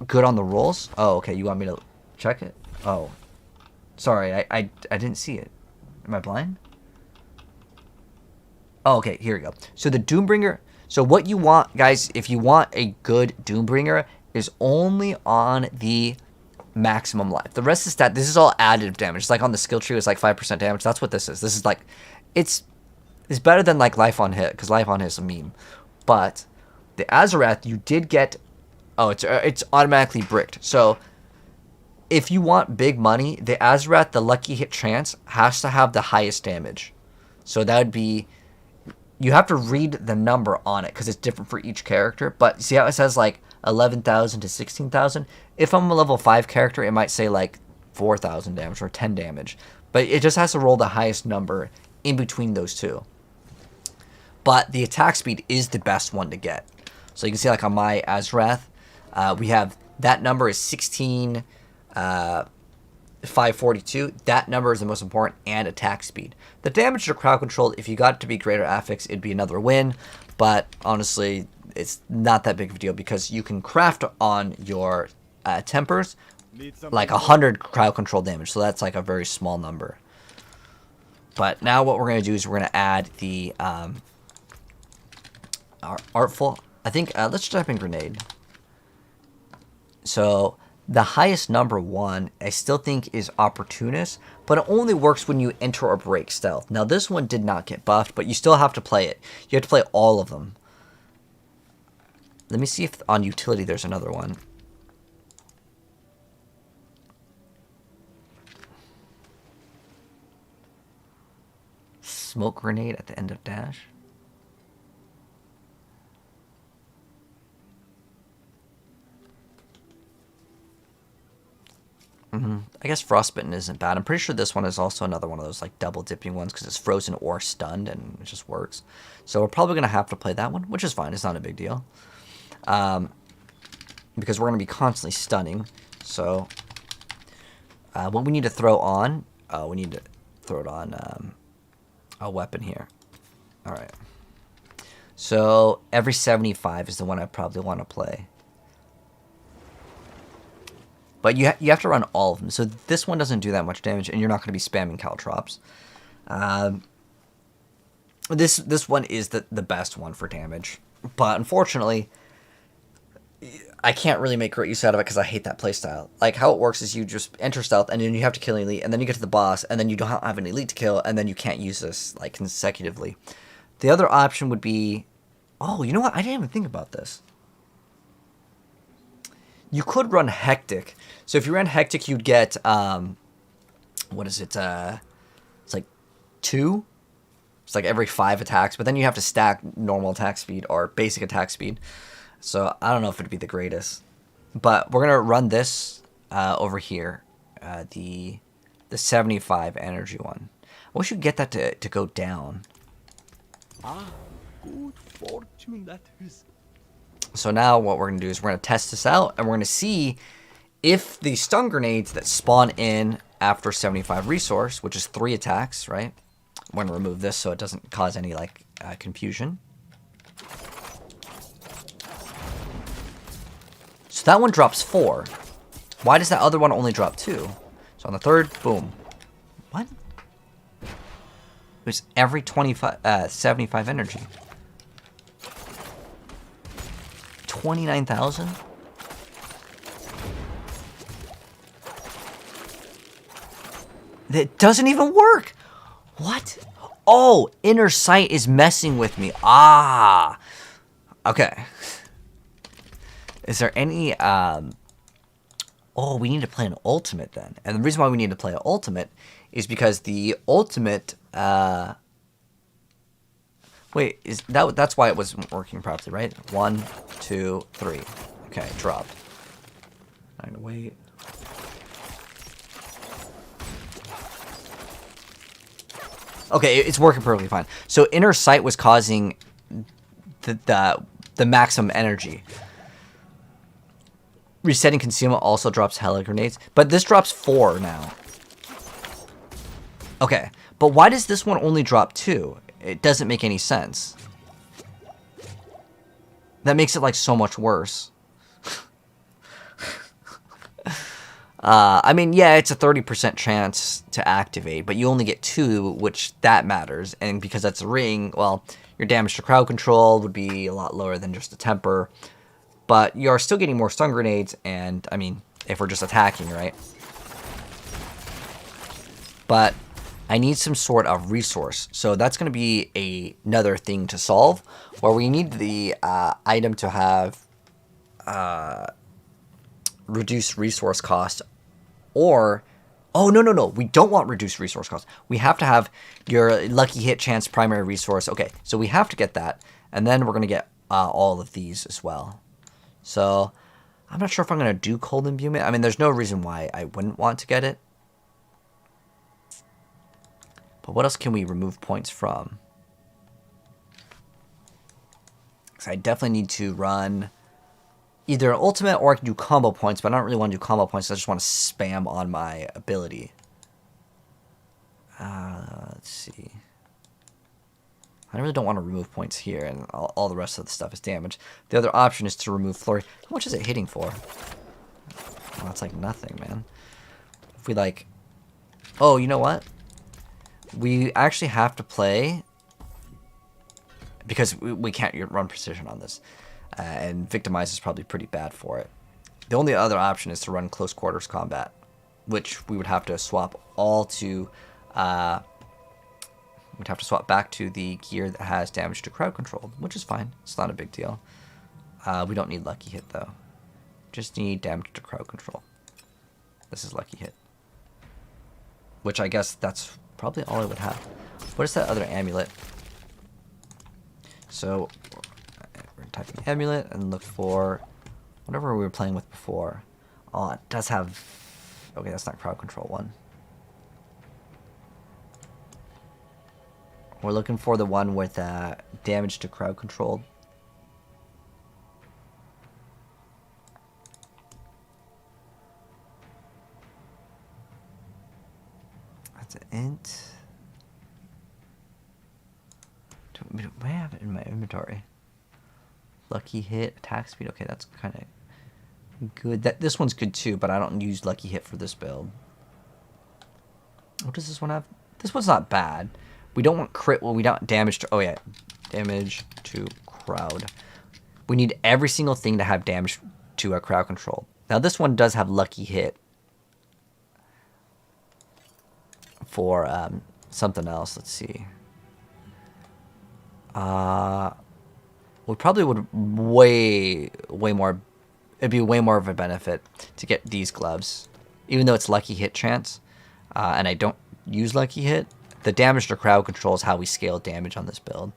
good on the rolls? Oh, okay. You want me to check it? Oh. Sorry, I didn't see it. Am I blind? Oh, okay, here we go. So the Doombringer, so what you want, guys, if you want a good Doombringer, is only on the maximum life. The rest is that, this is all additive damage. It's like on the skill tree, it's 5% damage. That's what this is. This is it's better than life on hit, because life on hit is a meme. But the Azareth, you did get, oh, it's automatically bricked. So if you want big money, the Azareth, the lucky hit chance, has to have the highest damage. So that would be, you have to read the number on it, because it's different for each character. But see how it says 11,000 to 16,000? If I'm a level 5 character, it might say 4,000 damage or 10 damage. But it just has to roll the highest number in between those two. But the attack speed is the best one to get. So you can see on my Azareth, we have, that number is 542. That number is the most important, and attack speed. The damage to crowd control, if you got it to be greater affix, it'd be another win. But honestly, it's not that big of a deal, because you can craft on your tempers 100 crowd control damage. So that's a very small number. But now what we're going to do is we're going to add the Artful. I think, let's type in Grenade. So the highest number 1, I still think, is Opportunist, but it only works when you enter or break stealth. Now this one did not get buffed, but you still have to play it. You have to play all of them. Let me see if on utility there's another one. Smoke grenade at the end of dash. I guess Frostbitten isn't bad. I'm pretty sure this one is also another one of those like double dipping ones because it's frozen or stunned and it just works. So we're probably going to have to play that one, which is fine. It's not a big deal. Because we're going to be constantly stunning. So what we need to throw on, we need to throw it on a weapon here. All right. So every 75 is the one I probably want to play. But you have to run all of them. So this one doesn't do that much damage, and you're not going to be spamming caltrops. This one is the best one for damage. But unfortunately, I can't really make great use out of it because I hate that playstyle. Like, how it works is you just enter stealth, and then you have to kill an elite, and then you get to the boss, and then you don't have an elite to kill, and then you can't use this, like, consecutively. The other option would be... Oh, you know what? I didn't even think about this. You could run Hectic. So if you ran Hectic, you'd get, what is it? It's like 2? It's like every 5 attacks, but then you have to stack normal attack speed or basic attack speed. So I don't know if it'd be the greatest. But we're going to run this over here, the 75 energy one. I wish you could get that to go down. Ah, good fortune that is. So now what we're going to do is we're going to test this out, and we're going to see if the stun grenades that spawn in after 75 resource, which is 3 attacks, right? We're going to remove this so it doesn't cause any, like, confusion. So that one drops 4. Why does that other one only drop 2? So on the third, boom. What? It was every 75 energy. 29,000? That doesn't even work. What? Oh, inner sight is messing with me. Ah. Okay. Is there any oh, we need to play an ultimate then. And the reason why we need to play an ultimate is because the ultimate wait, is that's why it wasn't working properly, right? 1, 2, 3. Okay, dropped. I'm gonna wait. Okay, it's working perfectly fine. So inner sight was causing the maximum energy. Resetting concealment also drops hella grenades, but this drops 4 now. Okay, but why does this one only drop 2? It doesn't make any sense. That makes it like so much worse. I mean, yeah, it's a 30% chance to activate, but you only get 2, which that matters. And because that's a ring, well, your damage to crowd control would be a lot lower than just a temper. But you're still getting more stun grenades, and, I mean, if we're just attacking, right? But I need some sort of resource. So that's going to be another thing to solve, where we need the item to have reduced resource cost, or... Oh, no. We don't want reduced resource cost. We have to have your lucky hit chance primary resource. Okay, so we have to get that, and then we're going to get all of these as well. So, I'm not sure if I'm going to do Cold Imbuement. I mean, there's no reason why I wouldn't want to get it. But what else can we remove points from? Because I definitely need to run either an ultimate or I can do combo points, but I don't really want to do combo points. I just want to spam on my ability. Let's see. I really don't want to remove points here, and all the rest of the stuff is damage. The other option is to remove flurry. How much is it hitting for? Oh, that's like nothing, man. If we like... Oh, you know what? We actually have to play... Because we can't run precision on this. And Victimize is probably pretty bad for it. The only other option is to run close quarters combat, which we would have to swap all to... we'd have to swap back to the gear that has damage to crowd control, which is fine. It's not a big deal. We don't need lucky hit, though. Just need damage to crowd control. This is lucky hit. Which I guess that's probably all I would have. What is that other amulet? So, we're going to type in amulet and look for whatever we were playing with before. Oh, it does have... Okay, that's not crowd control one. We're looking for the one with damage to crowd control. That's an int. Do I have it in my inventory? Lucky hit, attack speed. Okay, that's kind of good. This one's good too, but I don't use lucky hit for this build. What does this one have? This one's not bad. We don't want crit. Well, we don't damage to. Oh yeah, damage to crowd. We need every single thing to have damage to a crowd control. Now this one does have lucky hit for something else. Let's see. We probably would way more. It'd be way more of a benefit to get these gloves, even though it's lucky hit chance, and I don't use lucky hit. The damage to crowd control is how we scale damage on this build,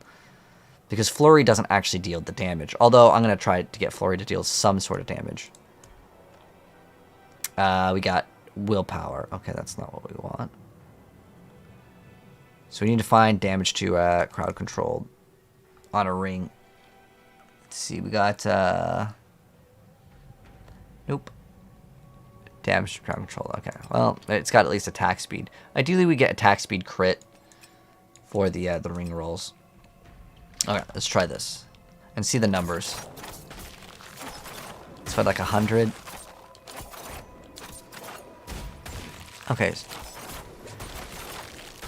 because flurry doesn't actually deal the damage. Although I'm gonna try to get flurry to deal some sort of damage. We got willpower. Okay, that's not what we want. So we need to find damage to crowd control on a ring. Let's see, we got nope. Damage to crowd control. Okay, well, it's got at least attack speed. Ideally, we get attack speed crit for the ring rolls. Okay, let's try this and see the numbers. It's got like 100. Okay.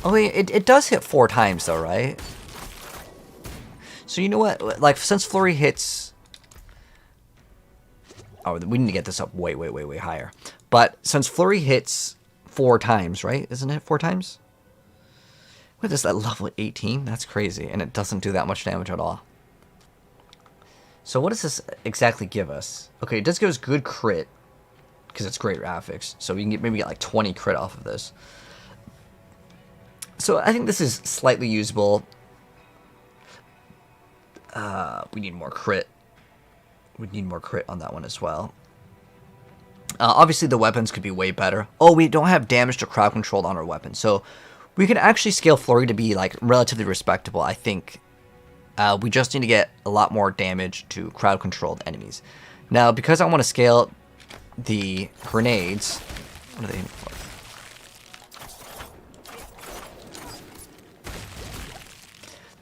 Oh wait, it does hit 4 times though, right? So you know what? Like, since flurry hits... Oh, we need to get this up way higher. But since flurry hits 4 times, right? Isn't it 4 times? What is that, level 18? That's crazy. And it doesn't do that much damage at all. So what does this exactly give us? Okay, it does give us good crit, because it's great graphics. So we can maybe get like 20 crit off of this. So I think this is slightly usable. We need more crit. We need more crit on that one as well. Obviously, the weapons could be way better. Oh, we don't have damage to crowd control on our weapon. So we can actually scale flurry to be like relatively respectable, I think. We just need to get a lot more damage to crowd controlled enemies. Now, because I want to scale the grenades... What are they aiming for?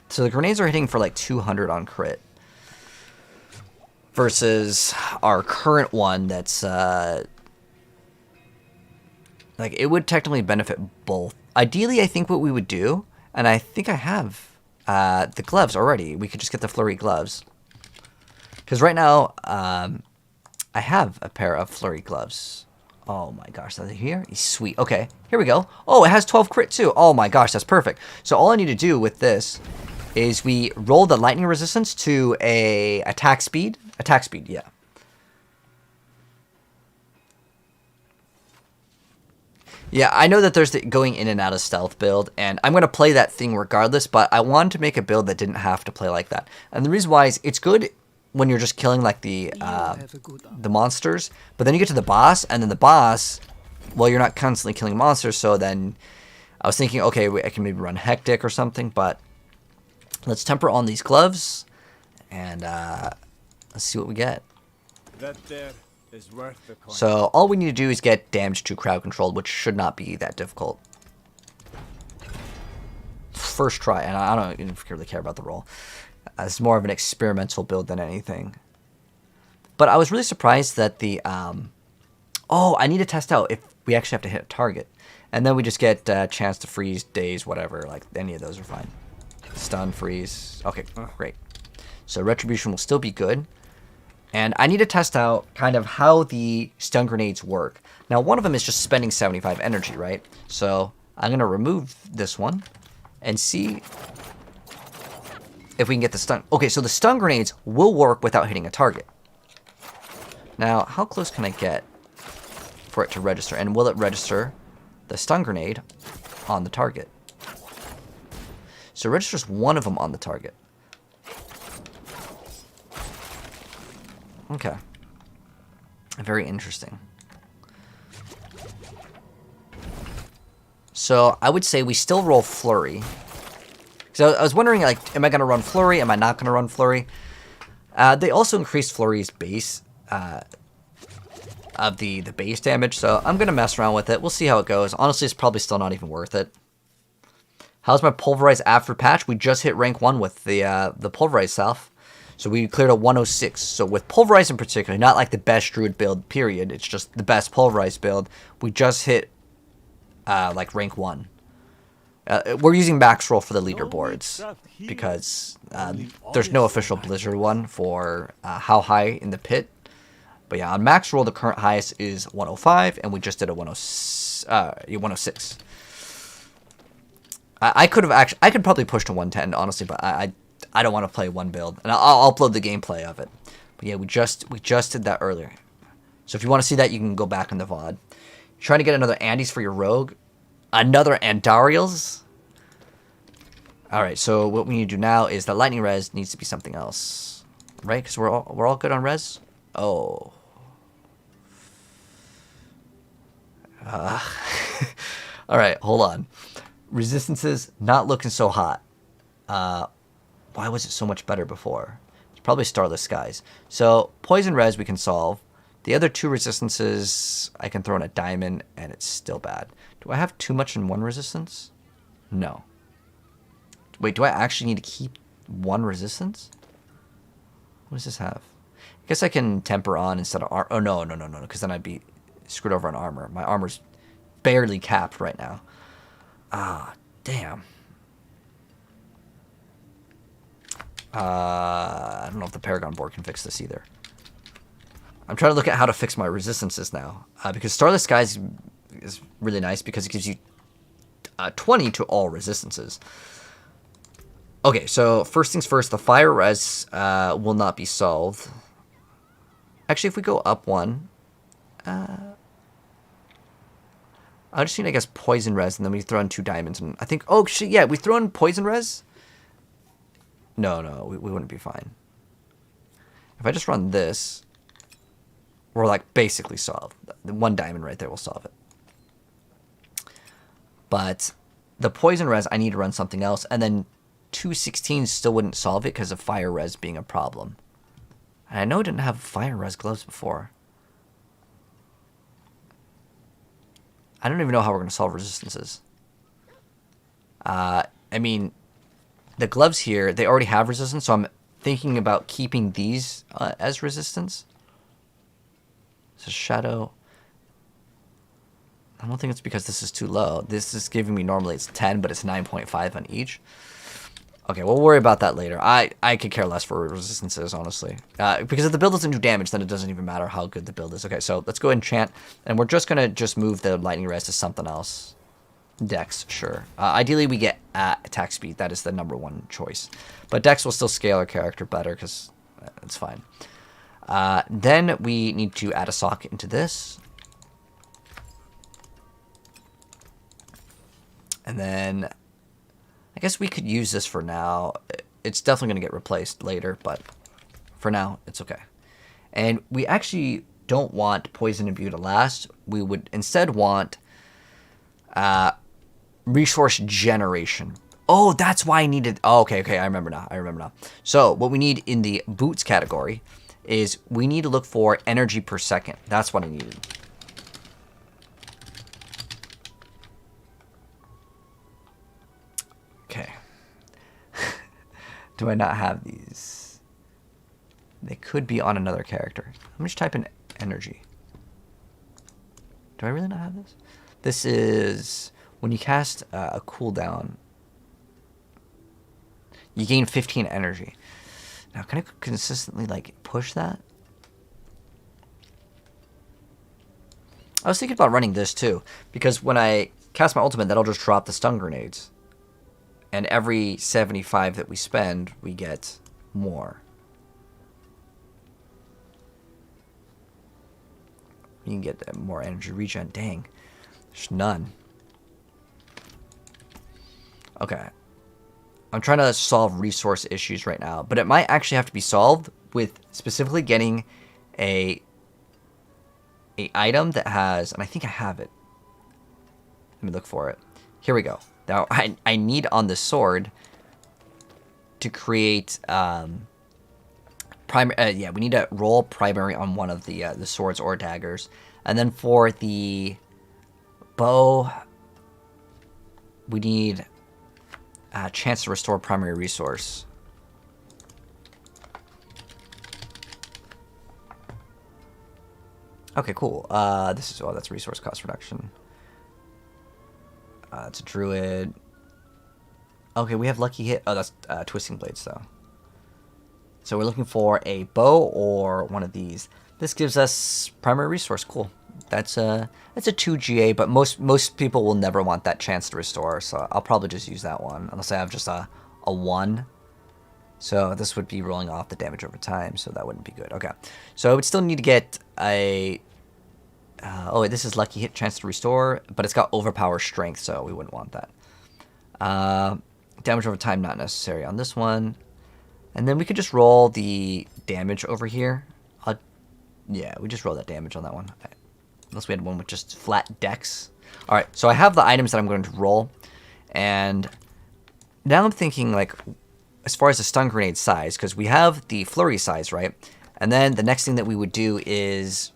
So the grenades are hitting for like 200 on crit. Versus our current one that's... like, it would technically benefit both. Ideally, I think what we would do... And I think I have the gloves already. We could just get the flurry gloves. Because right now, I have a pair of flurry gloves. Oh my gosh, are they here? Sweet. Okay, here we go. Oh, it has 12 crit too. Oh my gosh, that's perfect. So all I need to do with this is we roll the lightning resistance to a attack speed. Attack speed, yeah. Yeah, I know that there's the going in and out of stealth build, and I'm going to play that thing regardless, but I wanted to make a build that didn't have to play like that. And the reason why is it's good when you're just killing like the monsters, but then you get to the boss, and then the boss, well, you're not constantly killing monsters, so then I was thinking, okay, I can maybe run Hectic or something, but let's temper on these gloves, and let's see what we get. That there is worth the coin. So all we need to do is get damage to crowd control, which should not be that difficult. First try, and I don't even really care about the roll. It's more of an experimental build than anything. But I was really surprised that the... oh, I need to test out if we actually have to hit a target. And then we just get chance to freeze, daze, whatever. Like, any of those are fine. Stun, freeze. Okay, great. So Retribution will still be good. And I need to test out kind of how the stun grenades work. Now, one of them is just spending 75 energy, right? So I'm going to remove this one and see if we can get the stun. Okay, so the stun grenades will work without hitting a target. Now, how close can I get for it to register? And will it register the stun grenade on the target? So it registers one of them on the target. Okay. Very interesting. So I would say we still roll Flurry. So I was wondering, like, am I going to run Flurry? Am I not going to run Flurry? They also increased Flurry's base of the base damage, so I'm going to mess around with it. We'll see how it goes. Honestly, it's probably still not even worth it. How's my Pulverize after patch? We just hit rank 1 with the Pulverize self. So we cleared a 106. So with Pulverize in particular, not like the best Druid build, period. It's just the best Pulverize build. We just hit like rank 1. We're using max roll for the leaderboards because there's no official Blizzard one for how high in the pit. But yeah, on max roll, the current highest is 105, and we just did a 106. I could probably push to 110, honestly, but I don't want to play one build, and I'll upload the gameplay of it. But yeah, we just did that earlier. So if you want to see that, you can go back in the VOD. You're trying to get another Andes for your rogue, another Andariel's. All right, so what we need to do now is the lightning res needs to be something else, right? Because we're all good on res. Oh. All right, hold on. Resistances not looking so hot. Why was it so much better before? It's probably Starless Skies. So poison res we can solve. The other two resistances I can throw in a diamond and it's still bad. Do I have too much in one resistance? No. Wait, do I actually need to keep one resistance? What does this have? I guess I can temper on instead of armor. Oh, no, because then I'd be screwed over on armor. My armor's barely capped right now. Ah, damn. I don't know if the Paragon board can fix this either. I'm trying to look at how to fix my resistances now. Because Starless Skies is really nice because it gives you 20 to all resistances. Okay, so first things first, the fire res will not be solved. Actually, if we go up one, I just need, I guess, poison res, and then we throw in 2 diamonds. And I think, oh, shit, yeah, we throw in poison res? No, we wouldn't be fine. If I just run this, we're, like, basically solved. The 1 diamond right there will solve it. But the poison res, I need to run something else, and then 216 still wouldn't solve it because of fire res being a problem. And I know I didn't have fire res gloves before. I don't even know how we're going to solve resistances. I mean, the gloves here, they already have resistance, so I'm thinking about keeping these as resistance. So shadow. I don't think it's because this is too low. This is giving me, normally it's 10, but it's 9.5 on each. Okay, we'll worry about that later. I could care less for resistances, honestly. Because if the build doesn't do damage, then it doesn't even matter how good the build is. Okay, so let's go enchant, and we're just going to move the lightning res to something else. Dex, sure. Ideally, we get attack speed. That is the #1 choice. But Dex will still scale our character better, because it's fine. Then we need to add a socket into this. And then I guess we could use this for now. It's definitely going to get replaced later, but for now, it's okay. And we actually don't want Poison Imbue to last. We would instead want resource generation. Oh, that's why I needed... Oh, okay, I remember now. So what we need in the boots category is we need to look for energy per second. That's what I needed. Okay. Do I not have these? They could be on another character. Let me just type in energy. Do I really not have this? This is when you cast a cooldown, you gain 15 energy. Now, can I consistently like push that? I was thinking about running this too, because when I cast my ultimate, that'll just drop the stun grenades. And every 75 that we spend, we get more. You can get more energy regen. Dang. There's none. Okay. I'm trying to solve resource issues right now. But it might actually have to be solved with specifically getting a item that has... And I think I have it. Let me look for it. Here we go. Now, I need on the sword to create... yeah, we need to roll primary on one of the swords or daggers. And then for the bow, we need a chance to restore primary resource. Okay, cool. This is, oh, that's resource cost reduction. It's a druid. Okay, we have lucky hit. Oh, that's twisting blades, though. So we're looking for a bow or one of these. This gives us primary resource. Cool. That's a 2 GA, but most people will never want that chance to restore. So I'll probably just use that one unless I have just a 1. So this would be rolling off the damage over time, so that wouldn't be good. Okay, so I would still need to get a... oh, wait, this is lucky hit, chance to restore, but it's got overpower strength, so we wouldn't want that. Damage over time, not necessary on this one. And then we could just roll the damage over here. Yeah, we just roll that damage on that one. Unless we had one with just flat dex. Alright, so I have the items that I'm going to roll. And now I'm thinking, like... as far as the stun grenade size, because we have the flurry size, right? And then the next thing that we would do is,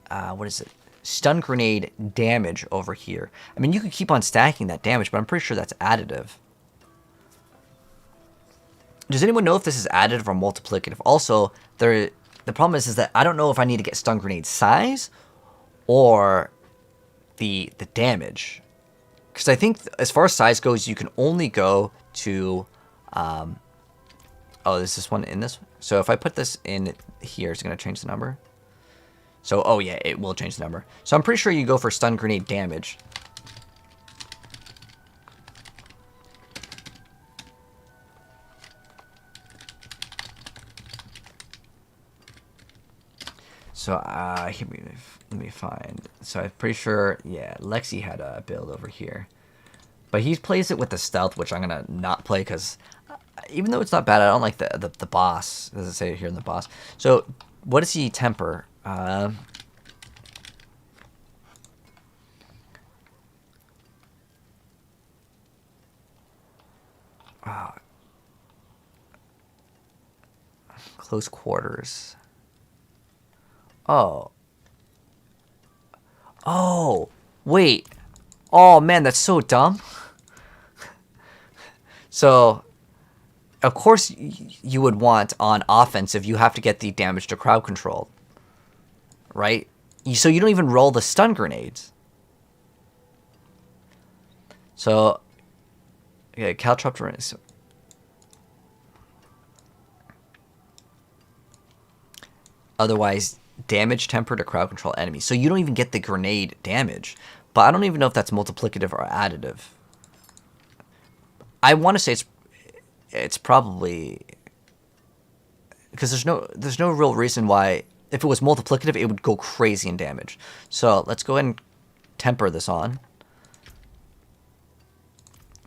what is it? Stun grenade damage over here. I mean, you could keep on stacking that damage, but I'm pretty sure that's additive. Does anyone know if this is additive or multiplicative? Also, the problem is that I don't know if I need to get stun grenade size or the damage. Because I think as far as size goes, you can only go to, oh, is this one in this? So if I put this in here, it's going to change the number. So, oh yeah, it will change the number. So I'm pretty sure you go for stun grenade damage. So, let me find. So I'm pretty sure, yeah, Lexi had a build over here. But he plays it with the stealth, which I'm going to not play because even though it's not bad, I don't like the boss. Does it say it here in the boss? So what does he temper? Close quarters. Oh. Oh, wait. Oh, man, that's so dumb. So, of course, you would want on offensive, you have to get the damage to crowd control. Right? So you don't even roll the stun grenades. So, yeah, caltrop. Otherwise, damage temper to crowd control enemies. So you don't even get the grenade damage. But I don't even know if that's multiplicative or additive. I want to say it's probably... because there's no real reason why... if it was multiplicative, it would go crazy in damage. So let's go ahead and temper this on.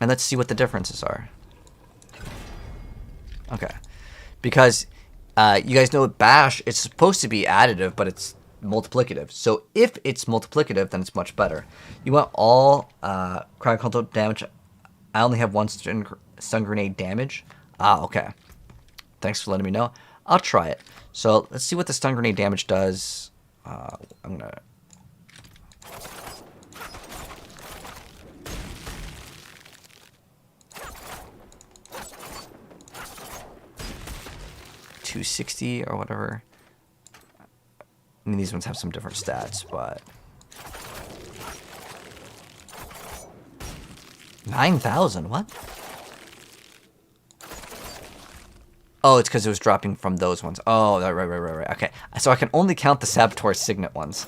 And let's see what the differences are. Okay. Because... you guys know with Bash, it's supposed to be additive, but it's multiplicative. So if it's multiplicative, then it's much better. You want all crowd control damage. I only have one stun grenade damage. Ah, okay. Thanks for letting me know. I'll try it. So let's see what the stun grenade damage does. I'm gonna... $260 or whatever. I mean, these ones have some different stats, but 9,000. What? Oh, it's because it was dropping from those ones. Oh, right. Okay, so I can only count the Saboteur Signet ones.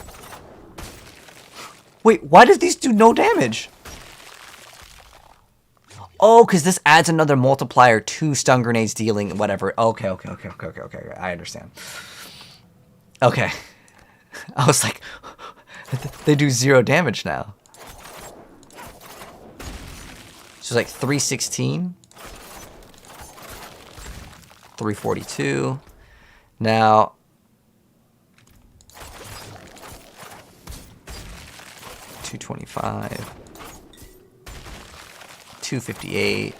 Wait, why does these do no damage? Oh, because this adds another multiplier to stun grenades dealing whatever. Okay. I understand. Okay. I was like, they do 0 damage now. So it's like 316. 342. Now... 225. 258.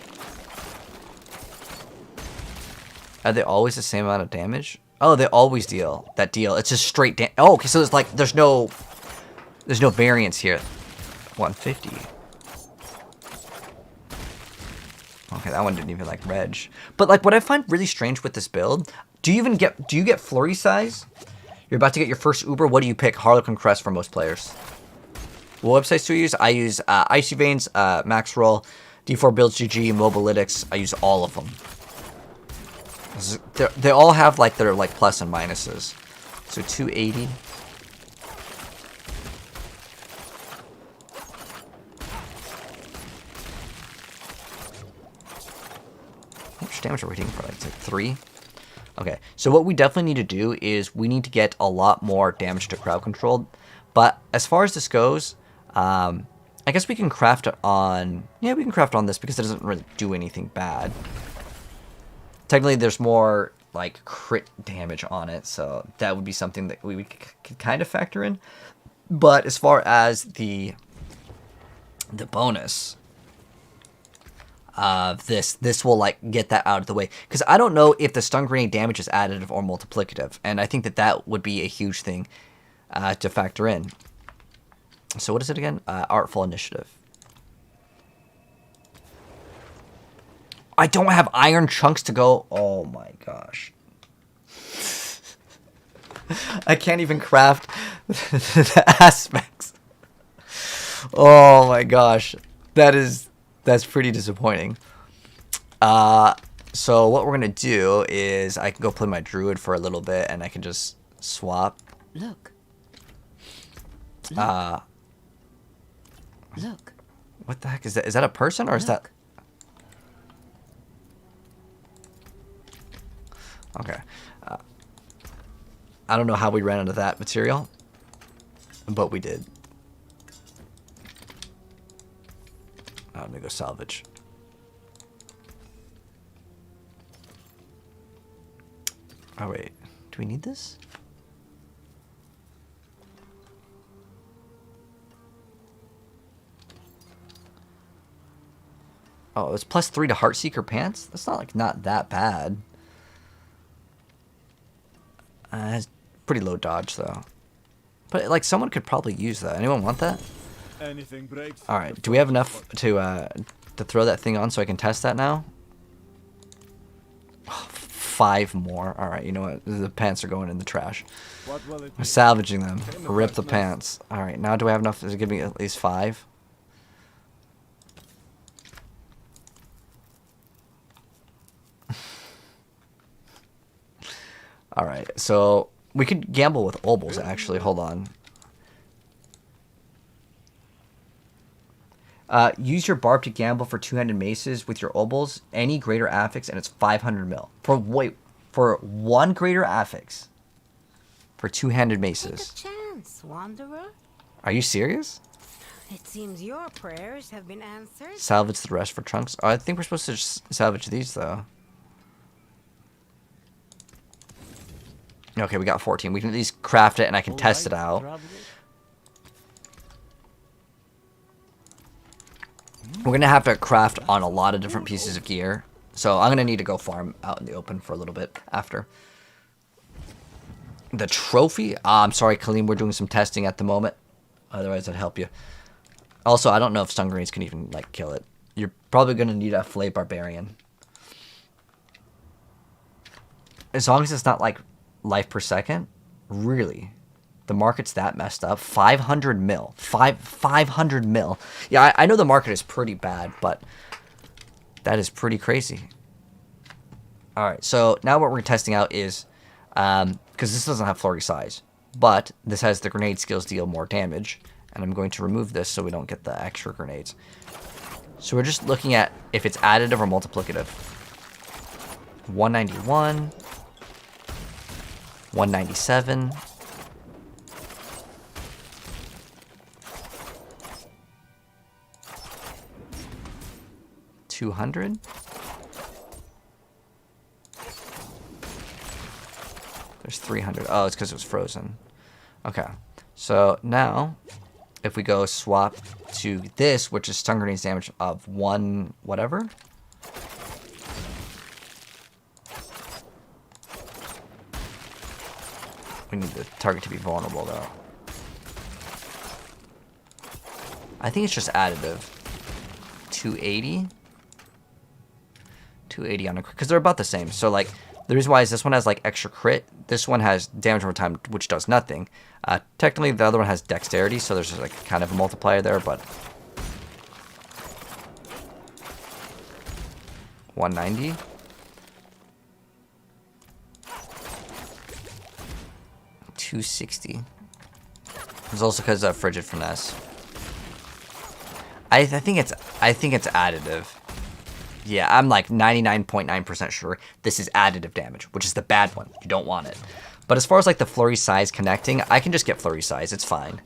Are they always the same amount of damage? Oh, they always deal that deal. It's just straight damage. Oh, okay, so it's like there's no variance here. 150. Okay, that one didn't even like reg. But like what I find really strange with this build, do you get flurry size? You're about to get your first Uber. What do you pick? Harlequin Crest for most players. What websites do you use? I use Icy Veins, Max Roll, D4 Builds GG, Mobalytics. I use all of them. They all have like their like plus and minuses. So 280. How much damage are we taking for? It's like 3. Okay, so what we definitely need to do is we need to get a lot more damage to crowd control. But as far as this goes, I guess we can craft it on... Yeah, we can craft on this because it doesn't really do anything bad. Technically, there's more like crit damage on it, so that would be something that we could kind of factor in. But as far as the bonus... this will like get that out of the way, because I don't know if the stun grenade damage is additive or multiplicative, and I think that would be a huge thing to factor in. So what is it again? Artful Initiative. I don't have iron chunks to go. Oh my gosh. I can't even craft the aspects. Oh my gosh. That's pretty disappointing. So what we're going to do is I can go play my druid for a little bit and I can just swap. Look. Look. What the heck is that? Is that a person or is that... Okay. I don't know how we ran into that material, but we did. I'm gonna go salvage. Oh wait, do we need this? Oh, it's +3 to Heartseeker Pants? That's not that bad. It's pretty low dodge though. But like someone could probably use that. Anyone want that? Anything breaks. All right. Do we have enough to throw that thing on so I can test that now? Oh, 5 more. All right. You know what? The pants are going in the trash. What will it I'm be? salvaging them. Rip the pants. All right. Now do I have enough to give me at least 5? All right. So we could gamble with obols actually. Hold on. Use your barb to gamble for 2-handed maces with your obols, any greater affix, and it's 500 mil. For 1 greater affix, for 2-handed maces. Take a chance, wanderer. Are you serious? It seems your prayers have been answered. Salvage the rest for trunks. Oh, I think we're supposed to just salvage these though. Okay, we got 14. We can at least craft it, and I can test it out. We're going to have to craft on a lot of different pieces of gear. So I'm going to need to go farm out in the open for a little bit after. The trophy? I'm sorry, Kaleem. We're doing some testing at the moment. Otherwise, I'd help you. Also, I don't know if stun grenades can even, like, kill it. You're probably going to need a Flay Barbarian. As long as it's not, like, life per second. Really? The market's that messed up. 500 mil. 500 mil. Yeah, I know the market is pretty bad, but that is pretty crazy. All right, so now what we're testing out is, because this doesn't have flurry size, but this has the grenade skills deal more damage, and I'm going to remove this so we don't get the extra grenades. So we're just looking at if it's additive or multiplicative. 191, 197. 200. There's 300. Oh, it's because it was frozen. Okay. So now if we go swap to this, which is stun grenades damage of 1 whatever. We need the target to be vulnerable though. I think it's just additive. 280. 280 on a crit, because they're about the same. So like the reason why is this one has like extra crit. This one has damage over time, which does nothing. Technically, the other one has dexterity, so there's just like kind of a multiplier there, but 190. $260. It's also because of frigid finesse. I think it's additive. Yeah, I'm like 99.9% sure this is additive damage, which is the bad one. You don't want it. But as far as like the flurry size connecting, I can just get flurry size. It's fine.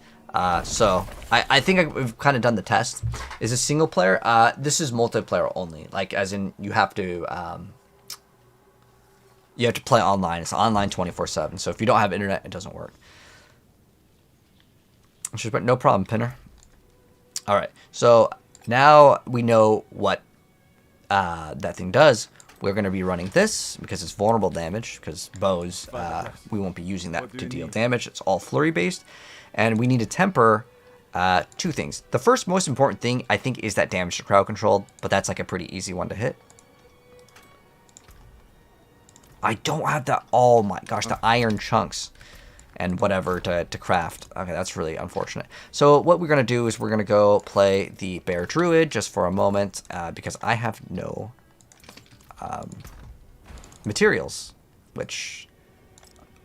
So I think we've kind of done the test. Is this single player? This is multiplayer only. Like as in you have to play online. It's online 24/7. So if you don't have internet, it doesn't work. But no problem, Pinner. All right. So now we know what that thing does. We're going to be running this because it's vulnerable damage, because bows, we won't be using that to deal damage. It's all flurry based. And we need to temper 2 things. The first most important thing, I think, is that damage to crowd control, but that's like a pretty easy one to hit. I don't have that. Oh my gosh, the iron chunks and whatever to craft. Okay, that's really unfortunate. So what we're going to do is we're going to go play the Bear Druid just for a moment because I have no materials, which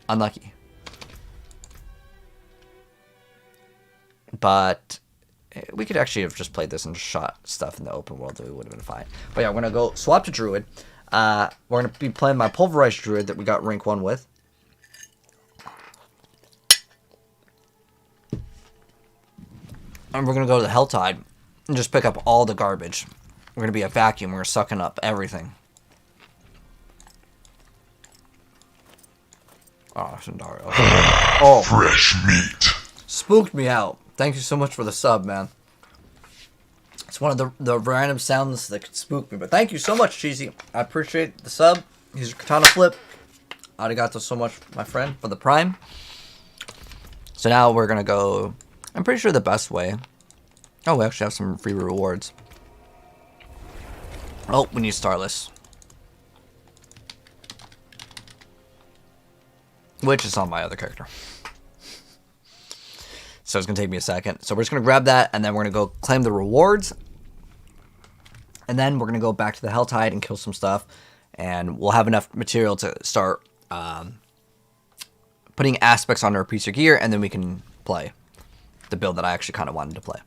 unlucky. But we could actually have just played this and shot stuff in the open world, so we would have been fine. But yeah, we're going to go swap to Druid. We're going to be playing my Pulverized Druid that we got rank 1 with. And we're going to go to the Helltide and just pick up all the garbage. We're going to be a vacuum. We're sucking up everything. Oh, Shindario. Oh. Fresh meat. Spooked me out. Thank you so much for the sub, man. It's one of the random sounds that could spook me. But thank you so much, Cheesy. I appreciate the sub. Here's your katana flip. Arigato so much, my friend, for the prime. So now we're going to go... I'm pretty sure the best way... Oh, we actually have some free rewards. Oh, we need Starless. Which is on my other character. So it's going to take me a second. So we're just going to grab that, and then we're going to go claim the rewards. And then we're going to go back to the Helltide and kill some stuff. And we'll have enough material to start putting aspects on our piece of gear, and then we can play the build that I actually kind of wanted to play.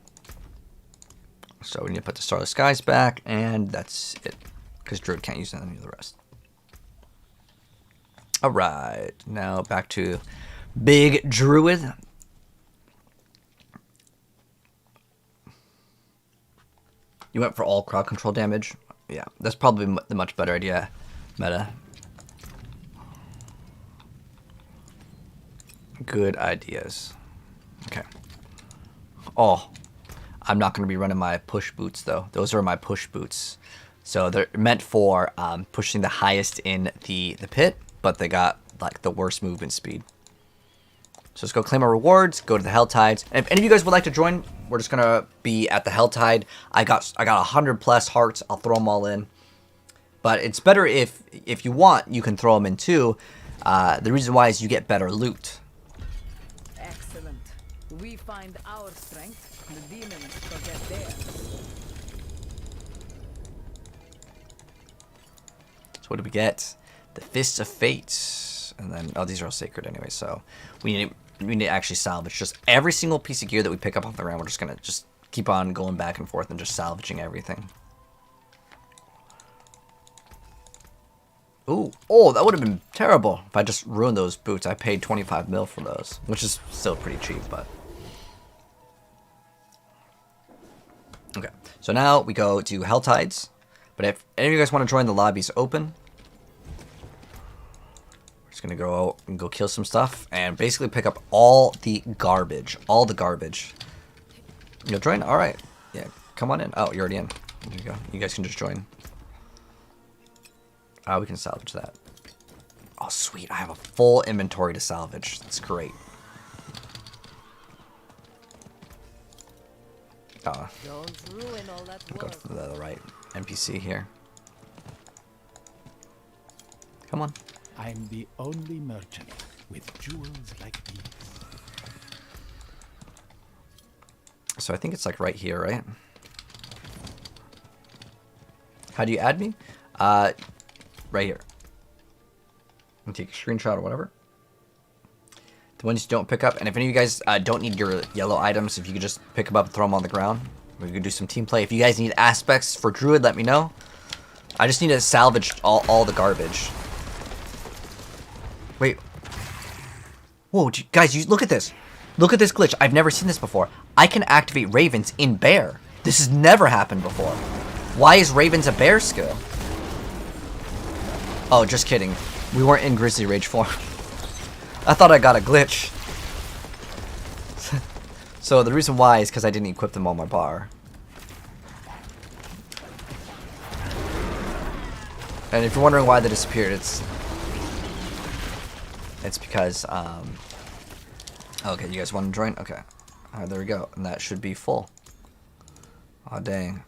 So we need to put the Starless Skies back, and that's it. Because Druid can't use any of the rest. Alright, now back to Big Druid. You went for all crowd control damage? Yeah, that's probably the much better idea, meta. Good ideas. Okay. Oh, I'm not going to be running my push boots, though. Those are my push boots. So they're meant for pushing the highest in the pit, but they got like the worst movement speed. So let's go claim our rewards, go to the Helltides. And if any of you guys would like to join, we're just going to be at the Helltide. I got 100 plus hearts. I'll throw them all in. But it's better if you want, you can throw them in too. The reason why is you get better loot. Excellent. We find our strength, the demons forget theirs. So what do we get? The Fists of Fate. And then, oh, these are all sacred anyway, so we need to actually salvage just every single piece of gear that we pick up off the ground. We're just going to keep on going back and forth and just salvaging everything. Ooh, oh, that would have been terrible if I just ruined those boots. I paid 25 mil for those, which is still pretty cheap, but... Okay, so now we go to Helltides. But if any of you guys want to join, the lobby's open. We're just going to go out and go kill some stuff and basically pick up all the garbage. All the garbage. You'll join? Alright. Yeah, come on in. Oh, you're already in. There you go. You guys can just join. We can salvage that. Oh, sweet. I have a full inventory to salvage. That's great. Don't ruin all that Go work. to the right NPC here. Come on. I'm the only merchant with jewels like these. So I think it's like right here, right? How do you add me? Right here. And take a screenshot or whatever. The ones you don't pick up, and if any of you guys don't need your yellow items, if you could just pick them up and throw them on the ground, we could do some team play. If you guys need aspects for Druid, let me know. I just need to salvage all the garbage. Wait. Whoa, guys, you look at this. Look at this glitch. I've never seen this before. I can activate Ravens in Bear. This has never happened before. Why is Ravens a Bear skill? Oh, just kidding. We weren't in Grizzly Rage form. I thought I got a glitch. So the reason why is because I didn't equip them on my bar. And if you're wondering why they disappeared, it's because okay, you guys want to join? Okay. Alright, there we go. And that should be full. Oh dang.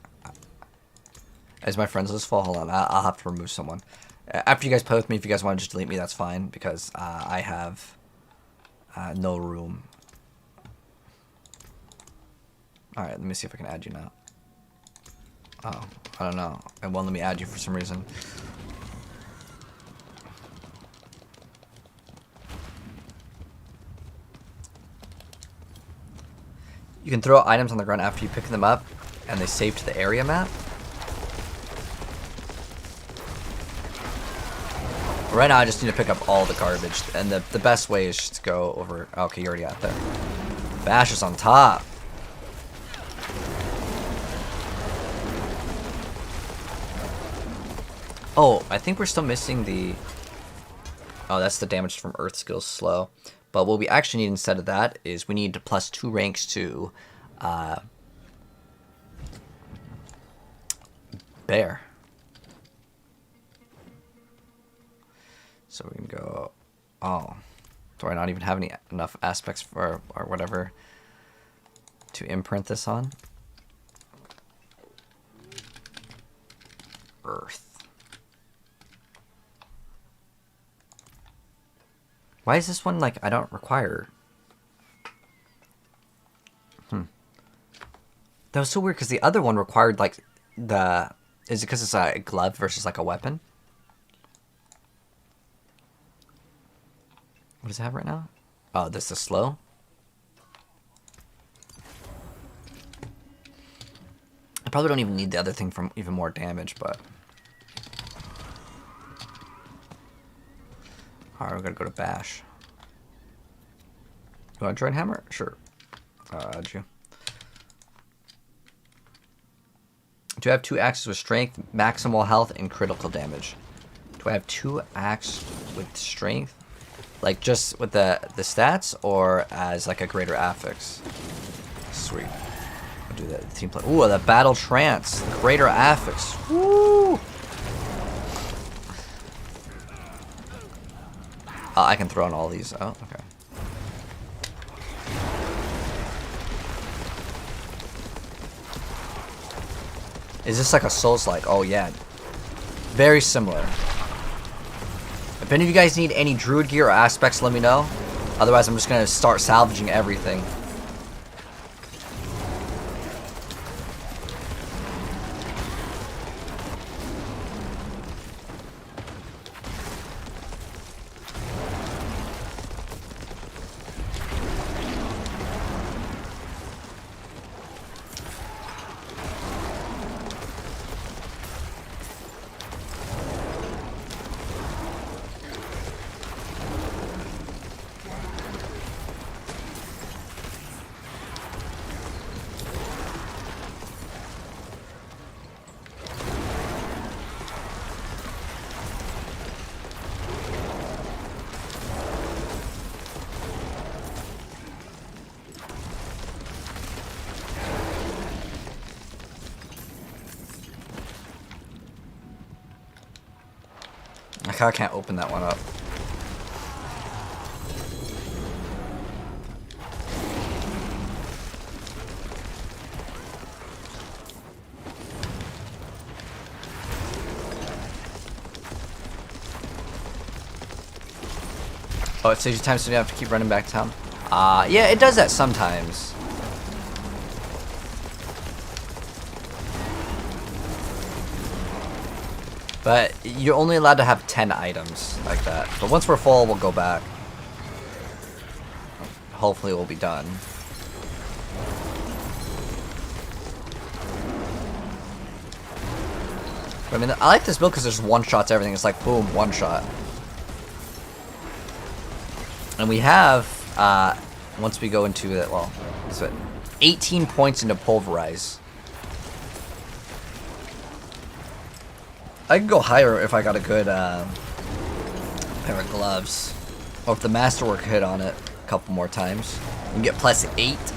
Is my friends list full? Hold on, I'll have to remove someone. After you guys play with me, if you guys want to just delete me, that's fine, because I have no room. Alright, let me see if I can add you now. Oh, I don't know. It won't let me add you for some reason. You can throw items on the ground after you pick them up, and they save to the area map. Right now, I just need to pick up all the garbage, and the best way is just to go over. Okay, you already got there. Bash is on top. Oh, I think we're still missing the. Oh, that's the damage from Earth skills slow. But what we actually need instead of that is we need to plus 2 ranks to Bear. So we can go. Oh, do I not even have any enough aspects for or whatever to imprint this on? Earth. Why is this one like I don't require? That was so weird because the other one required like the. Is it because it's a glove versus like a weapon? What does it have right now? Oh, this is slow. I probably don't even need the other thing for even more damage, but. Alright, we're gonna go to Bash. You wanna join Hammer? Sure. I'll add you. Do I have 2 axes with strength, maximal health, and critical damage? Do I have 2 axes with strength? Like just with the stats, or as like a greater affix? Sweet. I'll do that. Team play. Ooh, the battle trance, greater affix. Woo! I can throw in all these. Oh, okay. Is this like a Souls-like? Oh yeah. Very similar. If any of you guys need any druid gear or aspects, let me know. Otherwise, I'm just going to start salvaging everything. I can't open that one up. Oh, it saves you time so you don't have to keep running back to town. Yeah, it does that sometimes. But you're only allowed to have 10 items like that. But once we're full, we'll go back. Hopefully we'll be done. But, I mean, I like this build because there's one-shots everything. It's like, boom, one-shot. And we have, once we go into it, well, so 18 points into Pulverize. I could go higher if I got a good pair of gloves. Or if the Masterwork hit on it a couple more times. You can get +8.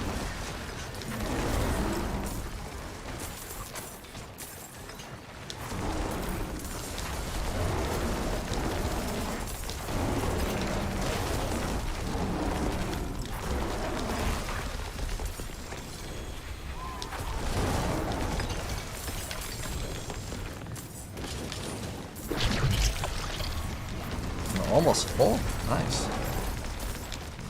Almost full. Nice.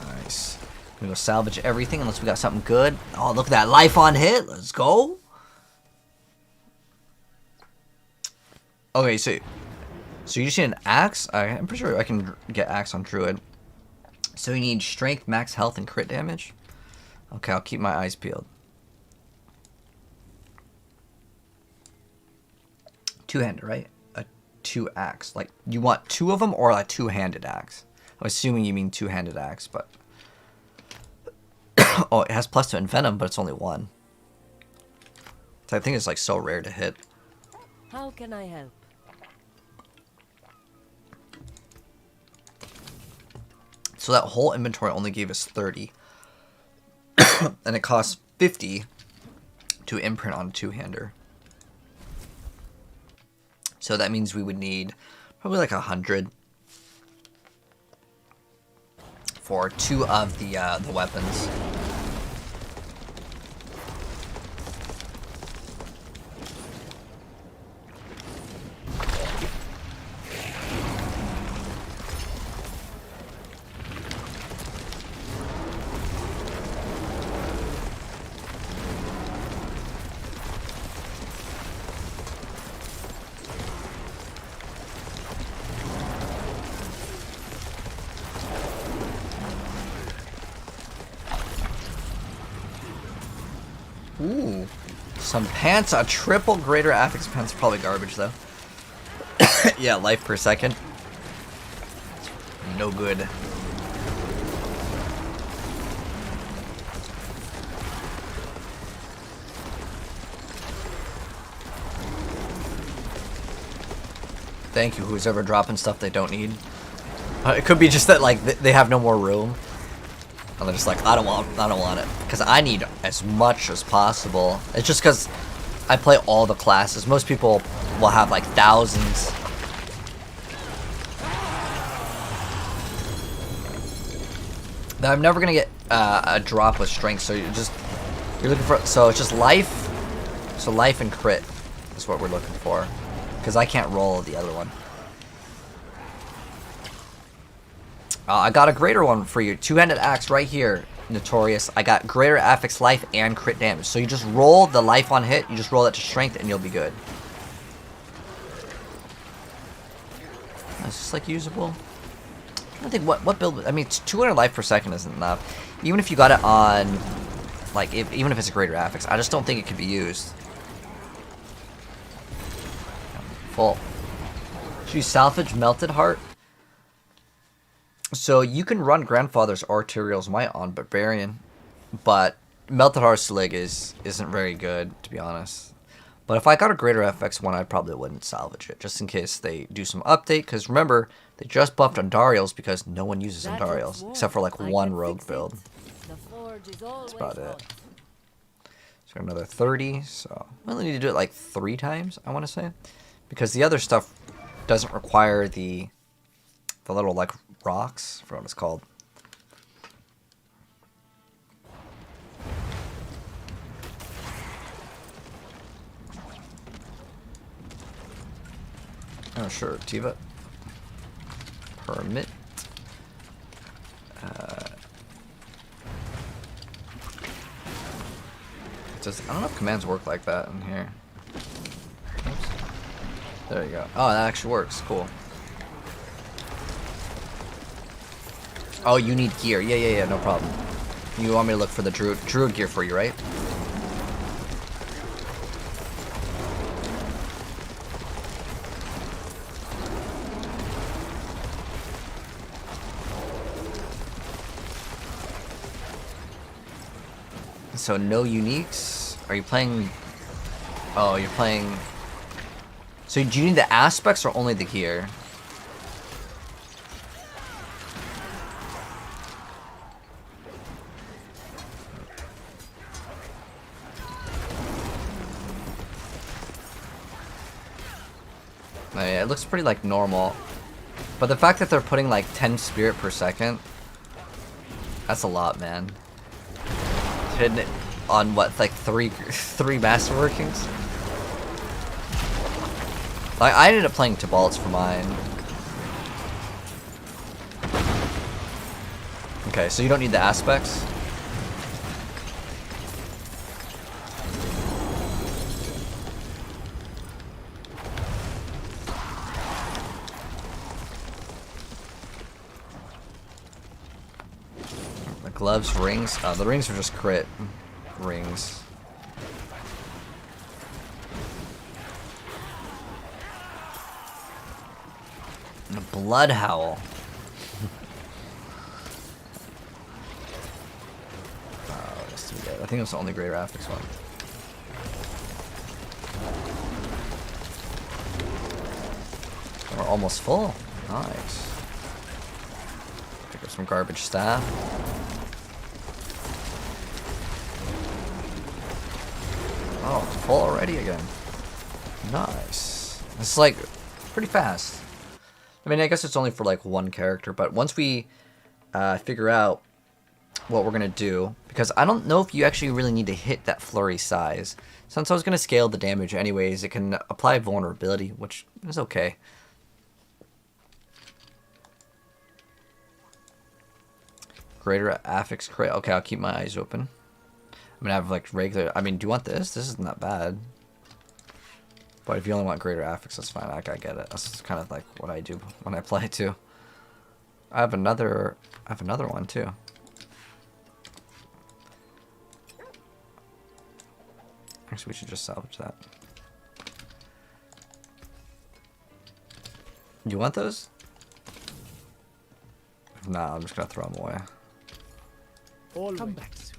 Nice. We're gonna salvage everything unless we got something good. Oh, look at that life on hit. Let's go. Okay, so you just need an axe. I'm pretty sure I can get axe on druid. So you need strength, max health, and crit damage. Okay, I'll keep my eyes peeled. Two-handed, right? 2 axe. Like, you want 2 of them or a 2-handed axe? I'm assuming you mean 2-handed axe, but oh, it has +2 in venom, but it's only 1. So I think it's like so rare to hit. How can I help? So that whole inventory only gave us 30. And it costs 50 to imprint on a 2-hander. So that means we would need probably like 100 for 2 of the weapons. Ooh, some pants, a triple greater affix pants, probably garbage though. Yeah, life per second. No good. Thank you, who's ever dropping stuff they don't need. It could be just that like they have no more room. And they're just like, I don't want it. Because I need as much as possible. It's just because I play all the classes. Most people will have like thousands. Now, I'm never going to get a drop with strength, so you're looking for, so it's just life. So life and crit is what we're looking for. Because I can't roll the other one. I got a greater one for you. 2-handed axe right here, Notorious. I got greater affix life and crit damage. So you just roll the life on hit, you just roll that to strength, and you'll be good. That's just like usable. I think what build. I mean, 200 life per second isn't enough. Even if you got it on, like, even if it's a greater affix, I just don't think it could be used. Full. Should you salvage melted heart? So you can run Grandfather's Arterials Might on Barbarian, but Melted Heart Slig isn't very good, to be honest. But if I got a greater FX one, I probably wouldn't salvage it, just in case they do some update, because remember, they just buffed Andariels because no one uses Andariels, except for like one rogue build. That's about it. So another 30, so I only need to do it like 3 times, I want to say. Because the other stuff doesn't require the the little like rocks. I forgot what it's called. Oh sure, Tiva. Permit. I don't know if commands work like that in here. Oops. There you go. Oh, that actually works. Cool. Oh, you need gear. Yeah, no problem. You want me to look for the druid gear for you, right? So no uniques. Are you playing? Oh, you're playing. So do you need the aspects or only the gear? Oh, yeah, it looks pretty like normal, but the fact that they're putting like 10 spirit per second, that's a lot, man. Hitting it on what, like three masterworkings? Like I ended up playing Tibalt's for mine. Okay, so you don't need the aspects. The gloves, rings. The rings are just crit rings. And a blood howl. Oh, that's too good. I think it was the only greater affix one. We're almost full. Nice. Pick up some garbage staff. Oh, it's full already again. Nice. It's like pretty fast. I mean, I guess it's only for like one character, but once we figure out what we're gonna do, because I don't know if you actually really need to hit that flurry size. Since I was gonna scale the damage anyways, it can apply vulnerability, which is okay. Greater affix crit. Okay, I'll keep my eyes open. I'm gonna have like regular. I mean, do you want this? This isn't that bad. But if you only want greater affix, that's fine. I get it. That's kind of like what I do when I play too. I have another one too. Actually, we should just salvage that. You want those? Nah, I'm just gonna throw them away. Come back soon.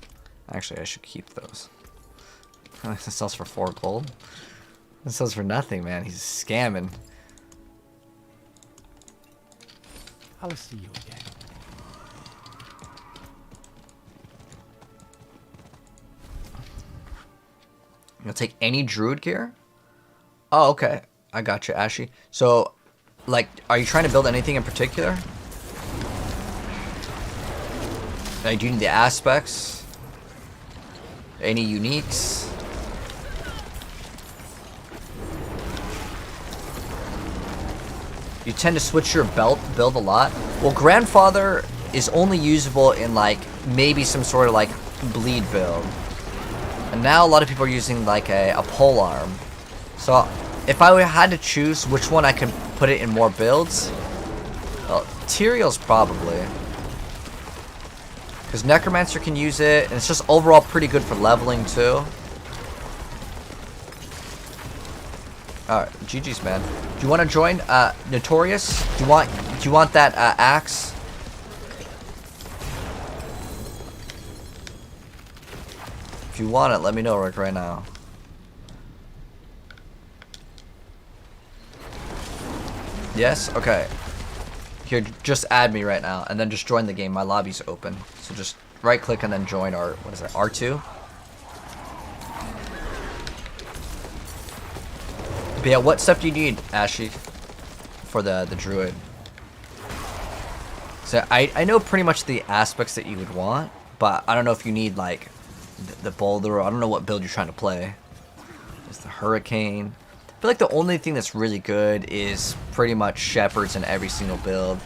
Actually, I should keep those. This sells for 4 gold. This sells for nothing, man. He's scamming. I'll see you again. You'll take any druid gear? Oh, okay. I got you, Ashy. So, like, are you trying to build anything in particular? Like, do you need the aspects? Any uniques? You tend to switch your build a lot. Well, Grandfather is only usable in like maybe some sort of like bleed build. And now a lot of people are using like a pole arm. So if I had to choose which one I could put it in more builds, well, Tyrael's probably. Because Necromancer can use it, and it's just overall pretty good for leveling too. Alright, GG's, man. Do you want to join Notorious? Do you want that axe? If you want it, let me know right now. Yes? Okay. Here, just add me right now, and then just join the game. My lobby's open. So just right-click and then join our, what is that, R2? But yeah, what stuff do you need, Ashy, for the druid? So I know pretty much the aspects that you would want, but I don't know if you need like the boulder. Or I don't know what build you're trying to play. There's the hurricane. I feel like the only thing that's really good is pretty much shepherds in every single build.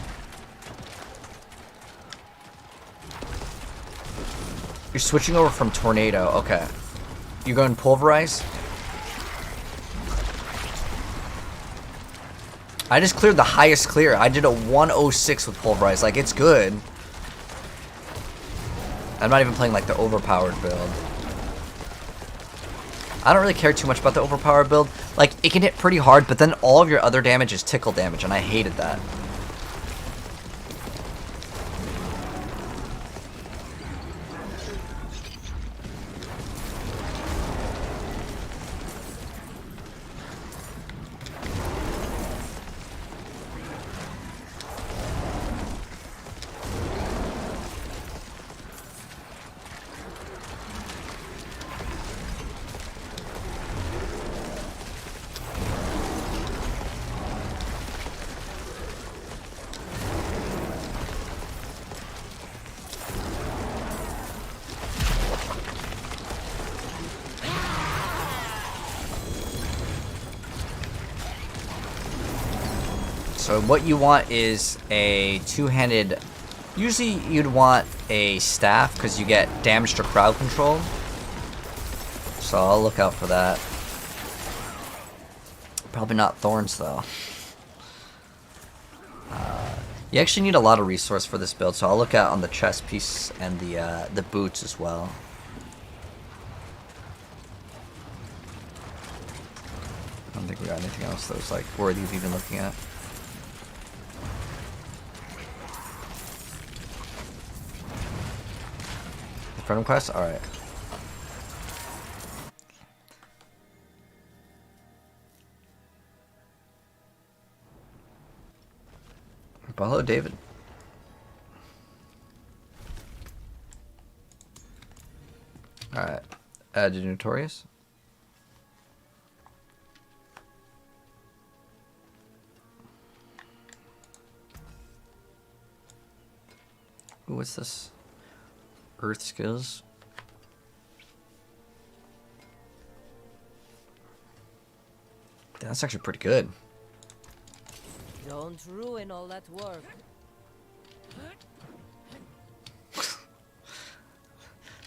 You're switching over from tornado. Okay. You're going pulverize? I just cleared the highest clear. I did a 106 with pulverize. Like, it's good. I'm not even playing like the overpowered build. I don't really care too much about the overpowered build. Like, it can hit pretty hard, but then all of your other damage is tickle damage, and I hated that. So what you want is a two-handed... Usually you'd want a staff because you get damage to crowd control. So I'll look out for that. Probably not thorns though. You actually need a lot of resource for this build, so I'll look out on the chest piece and the boots as well. I don't think we got anything else that was like worthy of even looking at. Freedom quest? Alright. Hello, David. Alright. Add to Notorious. Ooh, what's this? Earth skills. That's actually pretty good. Don't ruin all that work. This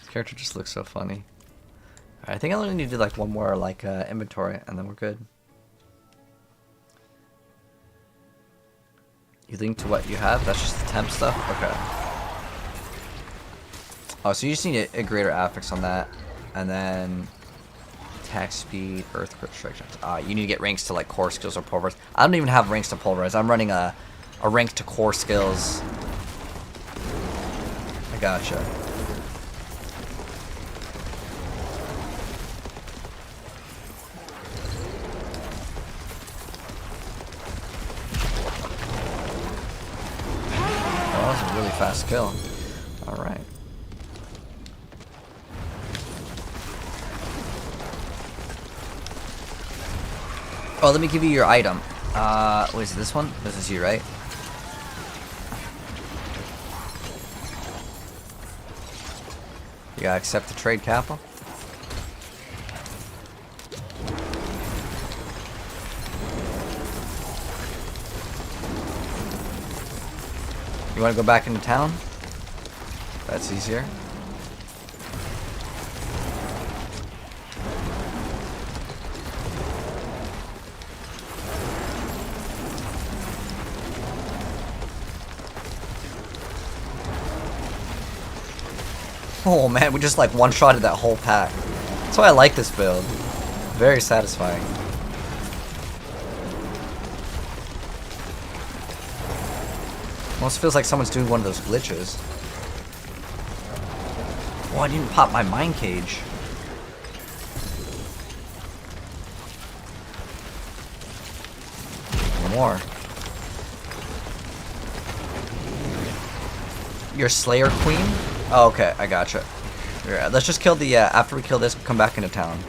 character just looks so funny. Alright, I think I only need to do like one more like inventory and then we're good. You link to what you have? That's just the temp stuff? Okay. Oh, so you just need a greater affix on that, and then attack speed, earth restrictions. You need to get ranks to like core skills or pulverize. I don't even have ranks to pulverize. I'm running a rank to core skills. I gotcha. Oh, that was a really fast kill. All right. Oh, let me give you your item. What is it, this one? This is you, right? You gotta accept the trade, Kappa. You wanna go back into town? That's easier. Oh man, we just like one-shotted that whole pack. That's why I like this build. Very satisfying. Almost feels like someone's doing one of those glitches. Oh, I didn't pop my mine cage. One more. Your Slayer Queen? Oh, okay, I gotcha. Yeah, let's just kill the, after we kill this, come back into town.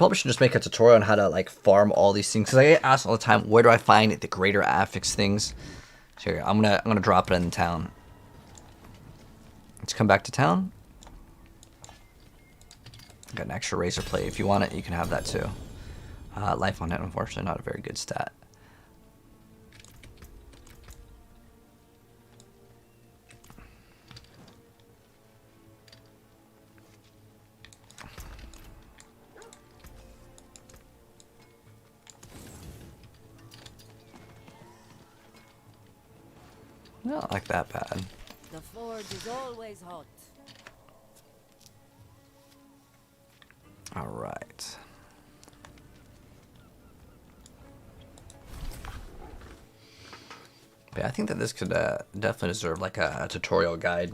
probably should just make a tutorial on how to like farm all these things, because I get asked all the time, where do I find the greater affix things? So here, I'm gonna drop it in town. Let's come back to town. Got an extra razor plate. If you want it, you can have that too. Life on it, unfortunately, not a very good stat. Not like that bad. The forge is always hot. All right. Yeah, I think that this could definitely deserve like a tutorial guide.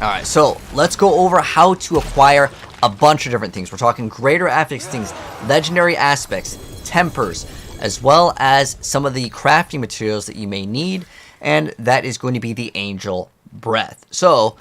All right, so let's go over how to acquire a bunch of different things. We're talking greater affix things, legendary aspects, tempers, as well as some of the crafting materials that you may need, and that is going to be the angel breath. So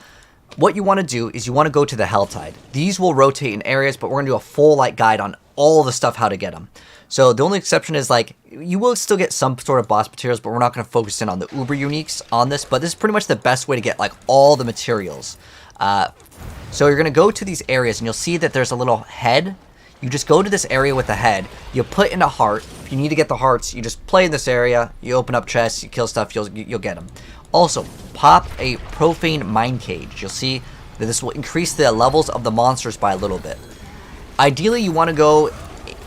what you want to do is you want to go to the Helltide. These will rotate in areas, but we're going to do a full like guide on all the stuff, how to get them. So the only exception is like, you will still get some sort of boss materials, but we're not going to focus in on the uber uniques on this, but this is pretty much the best way to get like all the materials. So you're going to go to these areas and you'll see that there's a little head. You just go to this area with the head, you put in a heart. If you need to get the hearts, you just play in this area, you open up chests, you kill stuff, you'll get them. Also, pop a profane mine cage. You'll see that this will increase the levels of the monsters by a little bit. Ideally, you want to go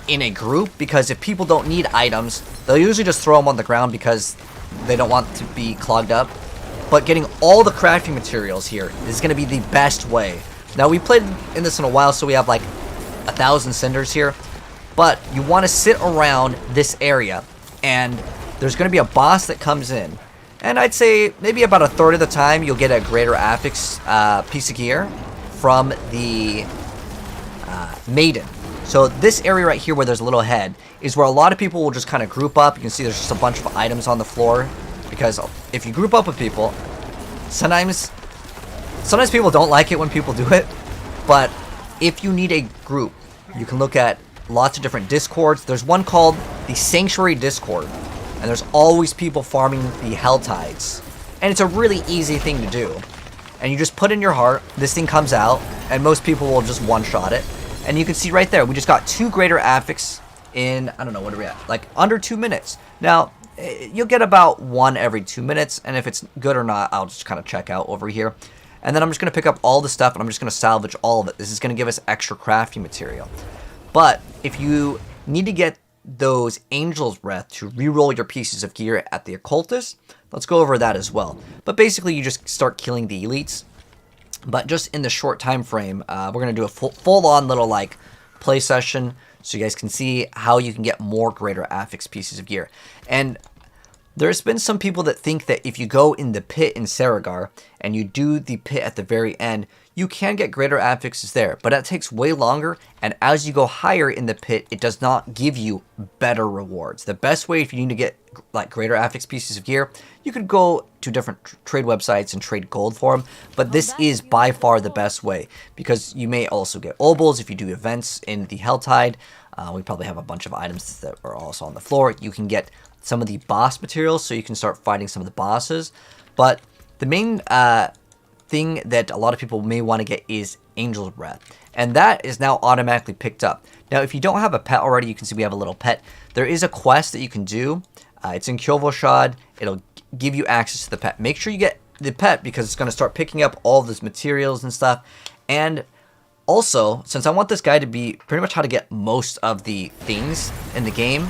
in a group, because if people don't need items, they'll usually just throw them on the ground because they don't want to be clogged up. But getting all the crafting materials here is going to be the best way. Now, we played in this in a while, so we have like 1,000 cinders here, but you want to sit around this area, and there's going to be a boss that comes in, and I'd say maybe about a third of the time you'll get a greater affix piece of gear from the maiden. So this area right here where there's a little head is where a lot of people will just kind of group up. You can see there's just a bunch of items on the floor, because if you group up with people, sometimes people don't like it when people do it, but if you need a group, you can look at lots of different discords. There's one called the Sanctuary Discord, and there's always people farming the Helltides. And it's a really easy thing to do. And you just put in your heart, this thing comes out, and most people will just one-shot it. And you can see right there, we just got 2 greater affix in, I don't know, what are we at? Like under 2 minutes. Now, you'll get about 1 every 2 minutes, and if it's good or not, I'll just kind of check out over here. And then I'm just going to pick up all the stuff, and I'm just going to salvage all of it. This is going to give us extra crafting material. But if you need to get those Angel's Breath to reroll your pieces of gear at the Occultist, let's go over that as well. But basically, you just start killing the elites. But just in the short time frame, we're going to do a full-on little like play session, so you guys can see how you can get more greater affix pieces of gear. And there's been some people that think that if you go in the pit in Saragar and you do the pit at the very end, you can get greater affixes there, but that takes way longer, and as you go higher in the pit, it does not give you better rewards. The best way, if you need to get like greater affix pieces of gear, you could go to different trade websites and trade gold for them, but this is by far the best way, because you may also get obols if you do events in the Helltide. We probably have a bunch of items that are also on the floor. You can get some of the boss materials, so you can start fighting some of the bosses, but the main thing that a lot of people may want to get is Angel's Breath, and that is now automatically picked up. Now, if you don't have a pet already, you can see we have a little pet. There is a quest that you can do. It's in Kjolvoshad. It'll give you access to the pet. Make sure you get the pet, because it's going to start picking up all of those materials and stuff. And also, since I want this guy to be pretty much how to get most of the things in the game,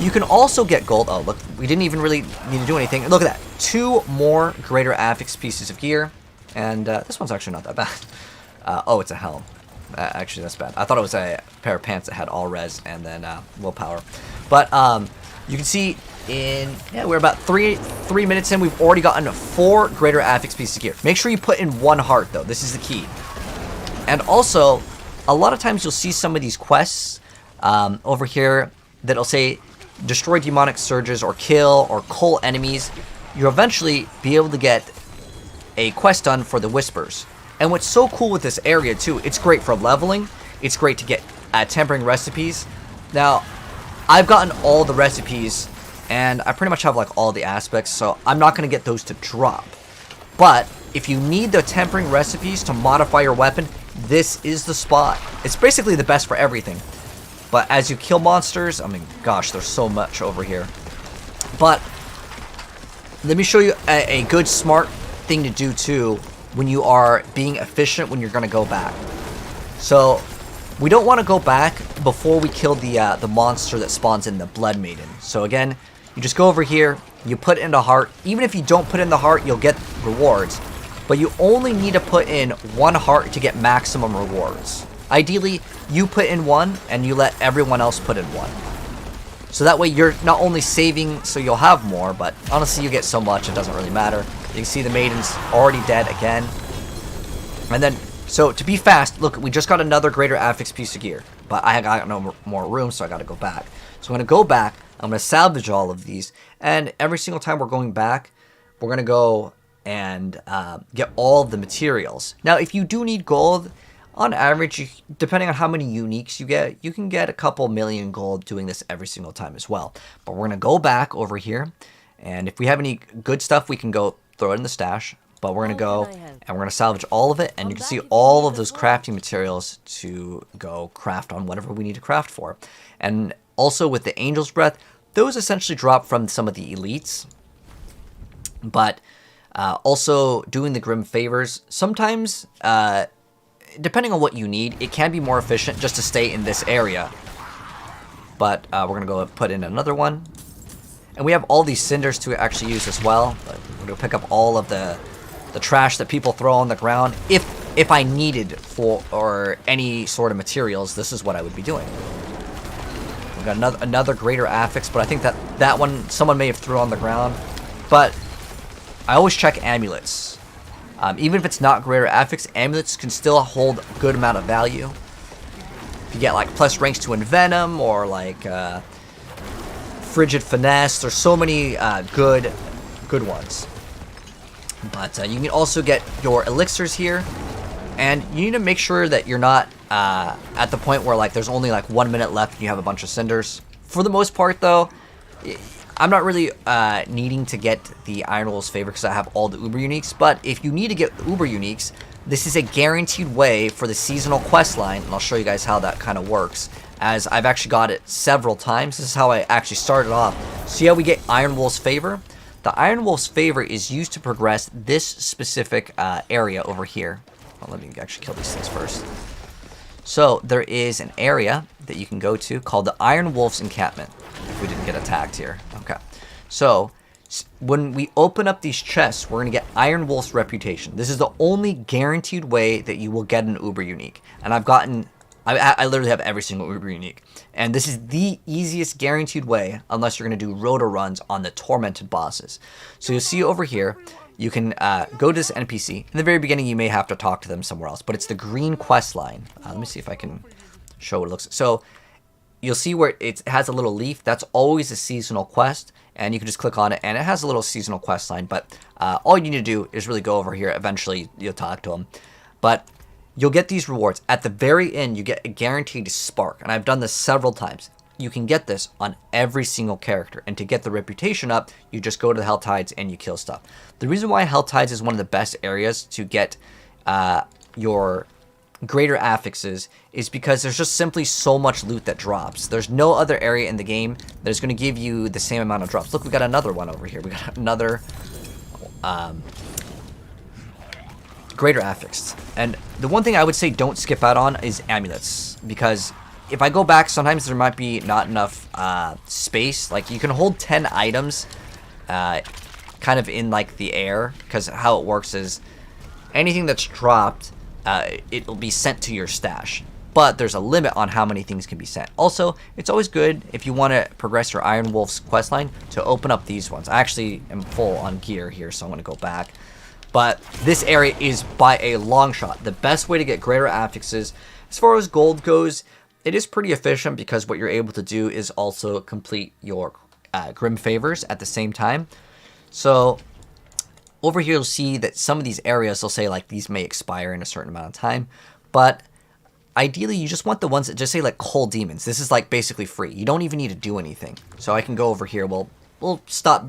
you can also get gold. Oh, look, we didn't even really need to do anything. Look at that. 2 more greater affix pieces of gear. And this one's actually not that bad. Oh, it's a helm. Actually, that's bad. I thought it was a pair of pants that had all res and then willpower. But you can see we're about three minutes in. We've already gotten 4 greater affix pieces of gear. Make sure you put in 1 heart, though. This is the key. And also, a lot of times you'll see some of these quests over here that'll say destroy demonic surges or kill or cull enemies. You'll eventually be able to get a quest done for the Whispers. And what's so cool with this area too, it's great for leveling. It's great to get tempering recipes. Now, I've gotten all the recipes, and I pretty much have like all the aspects, so I'm not going to get those to drop. But if you need the tempering recipes to modify your weapon, this is the spot. It's basically the best for everything. But as you kill monsters, I mean, gosh, there's so much over here. But let me show you a good, smart thing to do too when you are being efficient when you're going to go back. So we don't want to go back before we kill the monster that spawns in the Blood Maiden. So again, you just go over here, you put in the heart. Even if you don't put in the heart, you'll get rewards. But you only need to put in 1 heart to get maximum rewards. Ideally, you put in 1 and you let everyone else put in 1. So that way you're not only saving so you'll have more, but honestly you get so much it doesn't really matter. You can see the maiden's already dead again. And then, so to be fast, look, we just got another greater affix piece of gear. But I got no more room, so I got to go back. So I'm going to go back, I'm going to salvage all of these, and every single time we're going back, we're going to go and get all of the materials. Now, if you do need gold, on average, depending on how many uniques you get, you can get a couple million gold doing this every single time as well. But we're going to go back over here, and if we have any good stuff, we can go throw it in the stash. But we're going to go, and we're going to salvage all of it, and you can see all of those crafting materials to go craft on whatever we need to craft for. And also with the Angel's Breath, those essentially drop from some of the elites. But also doing the Grim Favors, sometimes, depending on what you need, it can be more efficient just to stay in this area. But we're going to go put in another one. And we have all these cinders to actually use as well. But we're going to pick up all of the trash that people throw on the ground. If I needed for or any sort of materials, this is what I would be doing. We've got another greater affix, but I think that one someone may have threw on the ground. But I always check amulets. Even if it's not greater affix, amulets can still hold a good amount of value. If you get like plus ranks to Envenom or like Frigid Finesse, there's so many good ones. But you can also get your elixirs here, and you need to make sure that you're not at the point where like there's only like 1 minute left and you have a bunch of cinders. For the most part though, I'm not really needing to get the Iron Wolf's favor because I have all the Uber Uniques, but if you need to get Uber Uniques, this is a guaranteed way for the seasonal quest line, and I'll show you guys how that kind of works, as I've actually got it several times. This is how I actually started off. See how we get Iron Wolf's favor? The Iron Wolf's favor is used to progress this specific area over here. Well, let me actually kill these things first. So there is an area that you can go to called the Iron Wolf's Encampment. If we didn't get attacked here. Okay. So when we open up these chests, we're going to get Iron Wolf's Reputation. This is the only guaranteed way that you will get an Uber Unique. And I've gotten... I literally have every single Uber Unique. And this is the easiest guaranteed way, unless you're going to do roto runs on the tormented bosses. So you'll see over here, you can go to this NPC. In the very beginning, you may have to talk to them somewhere else, but it's the green quest line. Let me see if I can show what it looks like. So you'll see where it has a little leaf. That's always a seasonal quest, and you can just click on it, and it has a little seasonal quest line. But all you need to do is really go over here. Eventually, you'll talk to them. But you'll get these rewards. At the very end, you get a guaranteed spark. And I've done this several times. You can get this on every single character. And to get the reputation up, you just go to the Hell Tides and you kill stuff. The reason why Hell Tides is one of the best areas to get your greater affixes is because there's just simply so much loot that drops. There's no other area in the game that is going to give you the same amount of drops. Look, we got another one over here. We got another... greater affix. And the one thing I would say don't skip out on is amulets, because if I go back, sometimes there might be not enough space. Like you can hold 10 items kind of in like the air, because how it works is anything that's dropped, it'll be sent to your stash, but there's a limit on how many things can be sent. Also, it's always good if you want to progress your Iron Wolf's questline to open up these ones. I actually am full on gear here, so I'm going to go back. But this area is by a long shot the best way to get greater affixes. As far as gold goes, it is pretty efficient because what you're able to do is also complete your Grim Favors at the same time. So over here you'll see that some of these areas will say like these may expire in a certain amount of time, but ideally you just want the ones that just say like cold demons. This is like basically free. You don't even need to do anything. So I can go over here. We'll stop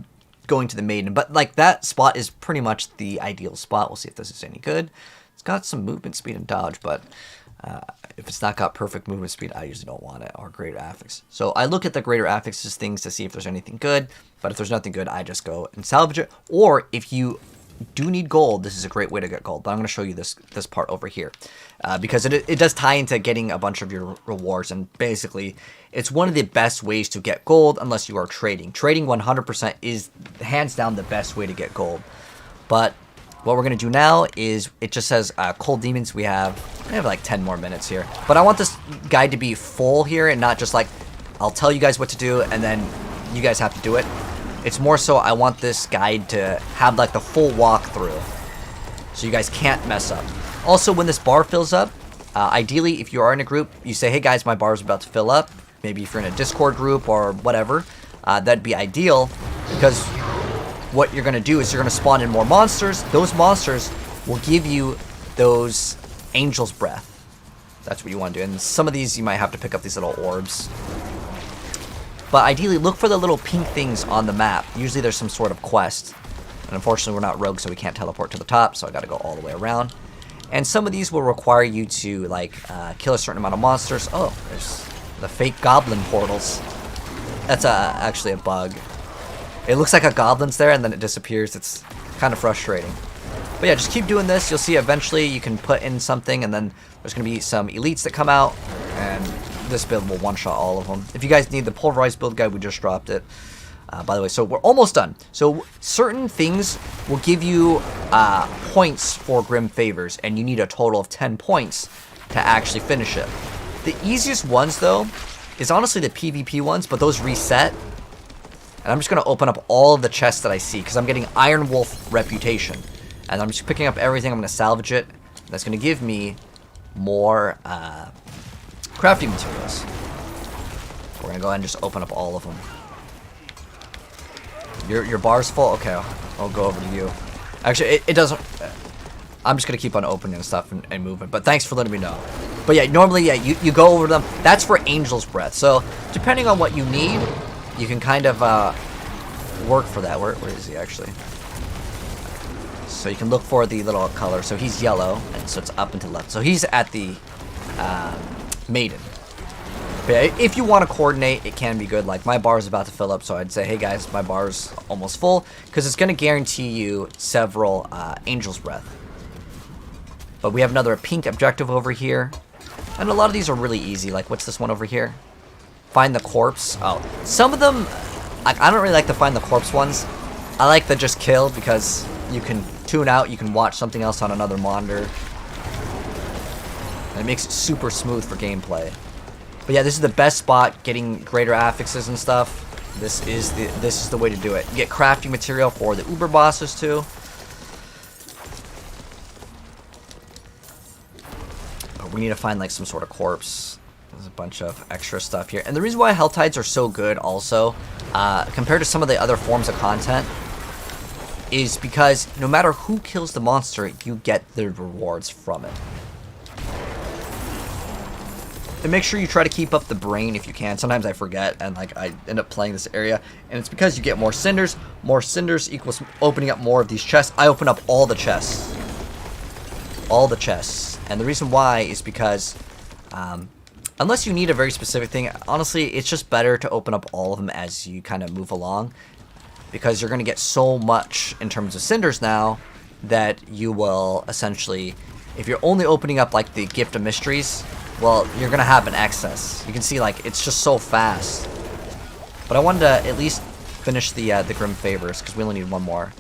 going to the maiden, but like that spot is pretty much the ideal spot. We'll see if this is any good. It's got some movement speed and dodge, but if it's not got perfect movement speed, I usually don't want it, or greater affix. So I look at the greater affixes things to see if there's anything good, but if there's nothing good, I just go and salvage it. Or if you do need gold, this is a great way to get gold, but I'm going to show you this part over here, because it does tie into getting a bunch of your rewards, and basically it's one of the best ways to get gold unless you are trading. Trading 100% is hands down the best way to get gold. But what we're going to do now is, it just says cold demons. We have like 10 more minutes here, but I want this guide to be full here and not just like I'll tell you guys what to do and then you guys have to do it. It's more so I want this guide to have like the full walkthrough so you guys can't mess up. Also, when this bar fills up, ideally if you are in a group, you say, hey guys, my bar is about to fill up. Maybe if you're in a Discord group or whatever, that'd be ideal, because what you're going to do is you're going to spawn in more monsters. Those monsters will give you those Angel's Breath. That's what you want to do. And some of these you might have to pick up these little orbs. But ideally, look for the little pink things on the map. Usually there's some sort of quest. And unfortunately, we're not rogue, so we can't teleport to the top, so I got to go all the way around. And some of these will require you to, like, kill a certain amount of monsters. Oh, there's the fake goblin portals. That's actually a bug. It looks like a goblin's there, and then it disappears. It's kind of frustrating. But yeah, just keep doing this. You'll see eventually you can put in something, and then there's going to be some elites that come out, and this build will one-shot all of them. If you guys need the pulverized build guide, we just dropped it. By the way, so we're almost done. So certain things will give you points for Grim Favors, and you need a total of 10 points to actually finish it. The easiest ones, though, is honestly the PvP ones, but those reset. And I'm just going to open up all of the chests that I see, because I'm getting Iron Wolf reputation. And I'm just picking up everything. I'm going to salvage it. That's going to give me more crafting materials. We're going to go ahead and just open up all of them. Your bar's full? Okay, I'll go over to you. Actually, it doesn't... I'm just going to keep on opening and stuff and moving. But thanks for letting me know. But yeah, normally, yeah, you go over them. That's for Angel's Breath. So, depending on what you need, you can kind of work for that. Where is he, actually? So you can look for the little color. So he's yellow, and so it's up and to the left. So he's at the maiden. But yeah, if you want to coordinate, it can be good. Like, my bar is about to fill up, so I'd say, hey guys, my bar's almost full, because it's going to guarantee you several Angel's Breath. But we have another pink objective over here. And a lot of these are really easy. Like, what's this one over here? Find the corpse. Oh, some of them, I don't really like the find the corpse ones. I like the just kill, because you can tune out, you can watch something else on another monitor. And it makes it super smooth for gameplay. But yeah, this is the best spot, getting greater affixes and stuff. This is the way to do it. Get crafting material for the Uber bosses too. But we need to find like some sort of corpse. There's a bunch of extra stuff here. And the reason why Hell Tides are so good also, compared to some of the other forms of content, is because no matter who kills the monster, you get the rewards from it. And make sure you try to keep up the brain if you can. Sometimes I forget, and like I end up playing this area, and it's because you get more cinders. More cinders equals opening up more of these chests. I open up all the chests. All the chests. And the reason why is because, unless you need a very specific thing, honestly, it's just better to open up all of them as you kind of move along. Because you're going to get so much in terms of cinders now that you will essentially, if you're only opening up like the Gift of Mysteries, well, you're going to have an excess. You can see like it's just so fast. But I wanted to at least finish the Grim Favors because we only need one more.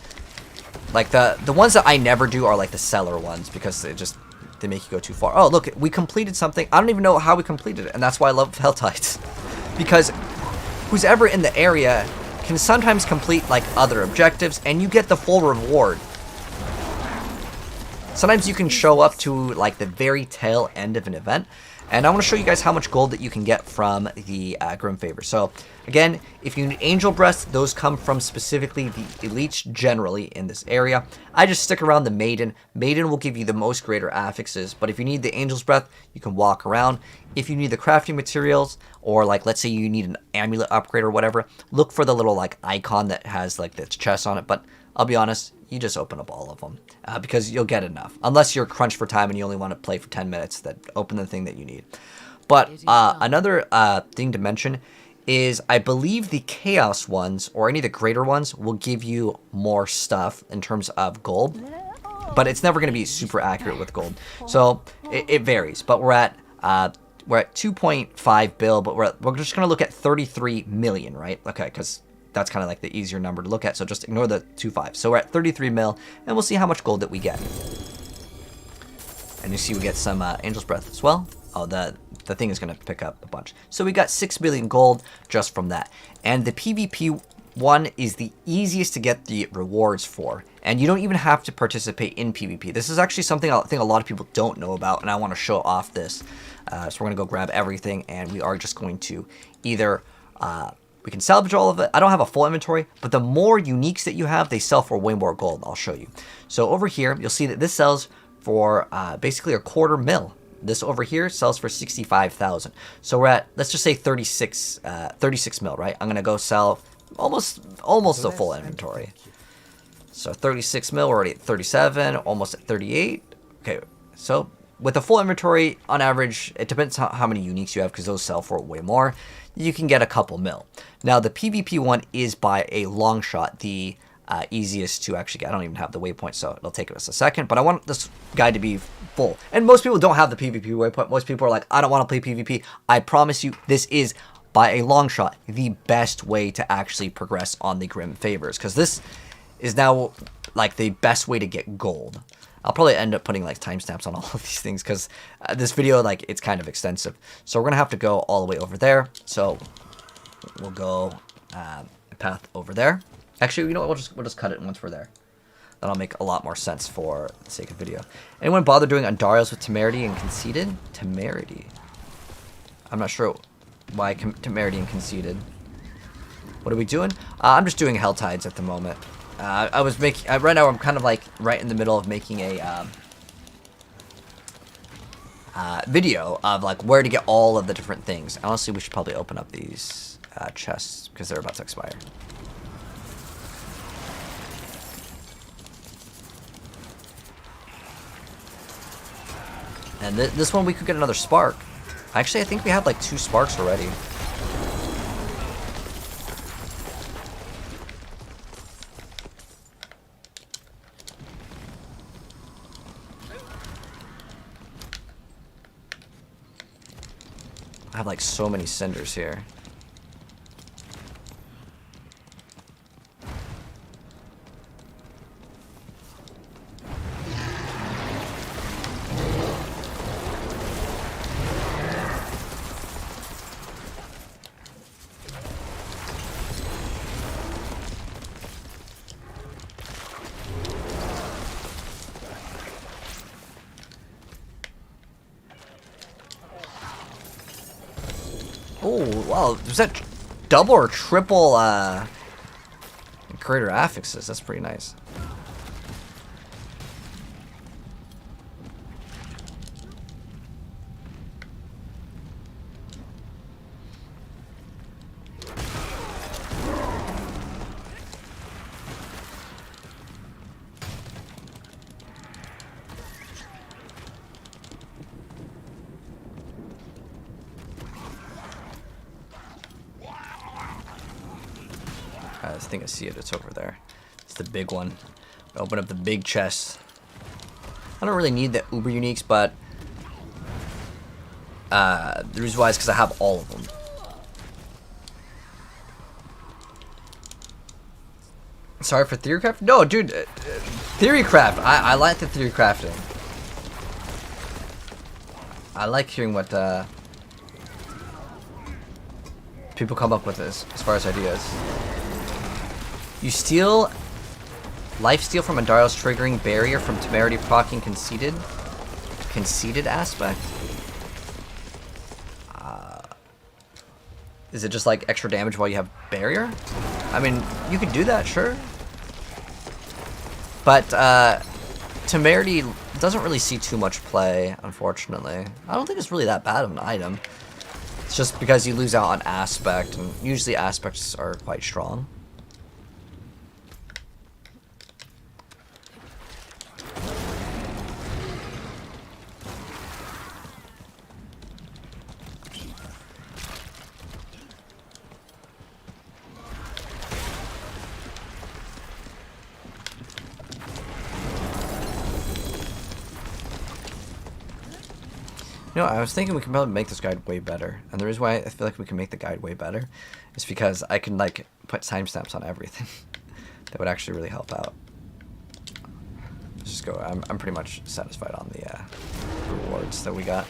Like the ones that I never do are like the Cellar ones because they make you go too far. Oh, look, we completed something. I don't even know how we completed it, and that's why I love Hell Tides. Because who's ever in the area can sometimes complete like other objectives and you get the full reward. sometimes you can show up to like the very tail end of an event. And I want to show you guys how much gold that you can get from the Grim Favor. So again, if you need Angel Breath, those come from specifically the elites generally in this area. I just stick around the Maiden. Maiden will give you the most greater affixes, but if you need the Angel's Breath, you can walk around. If you need the crafting materials, or like let's say you need an amulet upgrade or whatever, look for the little like icon that has like the chest on it. But I'll be honest, you just open up all of them because you'll get enough. Unless you're crunched for time and you only want to play for 10 minutes, then open the thing that you need. But another thing to mention is I believe the Chaos ones, or any of the greater ones, will give you more stuff in terms of gold. But it's never going to be super accurate with gold. So it varies. But we're at 2.5 bill, but we're just going to look at 33 million, right? Okay, because that's kind of like the easier number to look at, so just ignore the 2.5. So we're at 33 mil, and we'll see how much gold that we get. And you see we get some Angel's Breath as well. Oh, the thing is going to pick up a bunch. So we got 6 billion gold just from that. And the PvP one is the easiest to get the rewards for. And you don't even have to participate in PvP. This is actually something I think a lot of people don't know about, and I want to show off this. So we're going to go grab everything, and we are just going to either... we can salvage all of it. I don't have a full inventory, but the more uniques that you have, they sell for way more gold. I'll show you. So over here, you'll see that this sells for basically a quarter mil. This over here sells for 65,000. So we're at, let's just say 36 mil, right? I'm going to go sell almost the full inventory. So 36 mil, we're already at 37, almost at 38. Okay, so with a full inventory, on average, it depends how many uniques you have, because those sell for way more. You can get a couple mil. Now, the PvP one is by a long shot the easiest to actually get. I don't even have the waypoint, so it'll take us a second, but I want this guide to be full. And most people don't have the PvP waypoint. Most people are like, I don't want to play PvP. I promise you, this is, by a long shot, the best way to actually progress on the Grim Favors, because this is now like the best way to get gold. I'll probably end up putting like timestamps on all of these things, because this video, like, it's kind of extensive. So we're gonna have to go all the way over there. So we'll go a path over there. Actually, you know what? We'll just cut it once we're there. That'll make a lot more sense for the sake of video. Anyone bother doing Andariels with Temerity and Conceited? Temerity. I'm not sure why Temerity and Conceited. What are we doing? I'm just doing Hell Tides at the moment. I was making right now. I'm kind of like right in the middle of making a video of like where to get all of the different things. Honestly, we should probably open up these chests because they're about to expire. And this one we could get another spark. Actually, I think we have like 2 sparks already. I have like so many cinders here. Oh, wow. Was that double or triple greater affixes? That's pretty nice. I think I see it. It's over there. It's the big one. Open up the big chest. I don't really need the uber uniques, but the reason why is because I have all of them. Sorry for theory craft? No, dude. Theory craft. I like the theory crafting. I like hearing what people come up with as far as ideas. You steal Lifesteal from Andaro's triggering barrier from Temerity proccing conceded. Conceded aspect? Is it just like extra damage while you have barrier? I mean, you could do that, sure. But Temerity doesn't really see too much play, unfortunately. I don't think it's really that bad of an item. It's just because you lose out on aspect, and usually aspects are quite strong. You know, I was thinking we can probably make this guide way better. And the reason why I feel like we can make the guide way better is because I can, like, put timestamps on everything. That would actually really help out. Let's just go. I'm pretty much satisfied on the rewards that we got.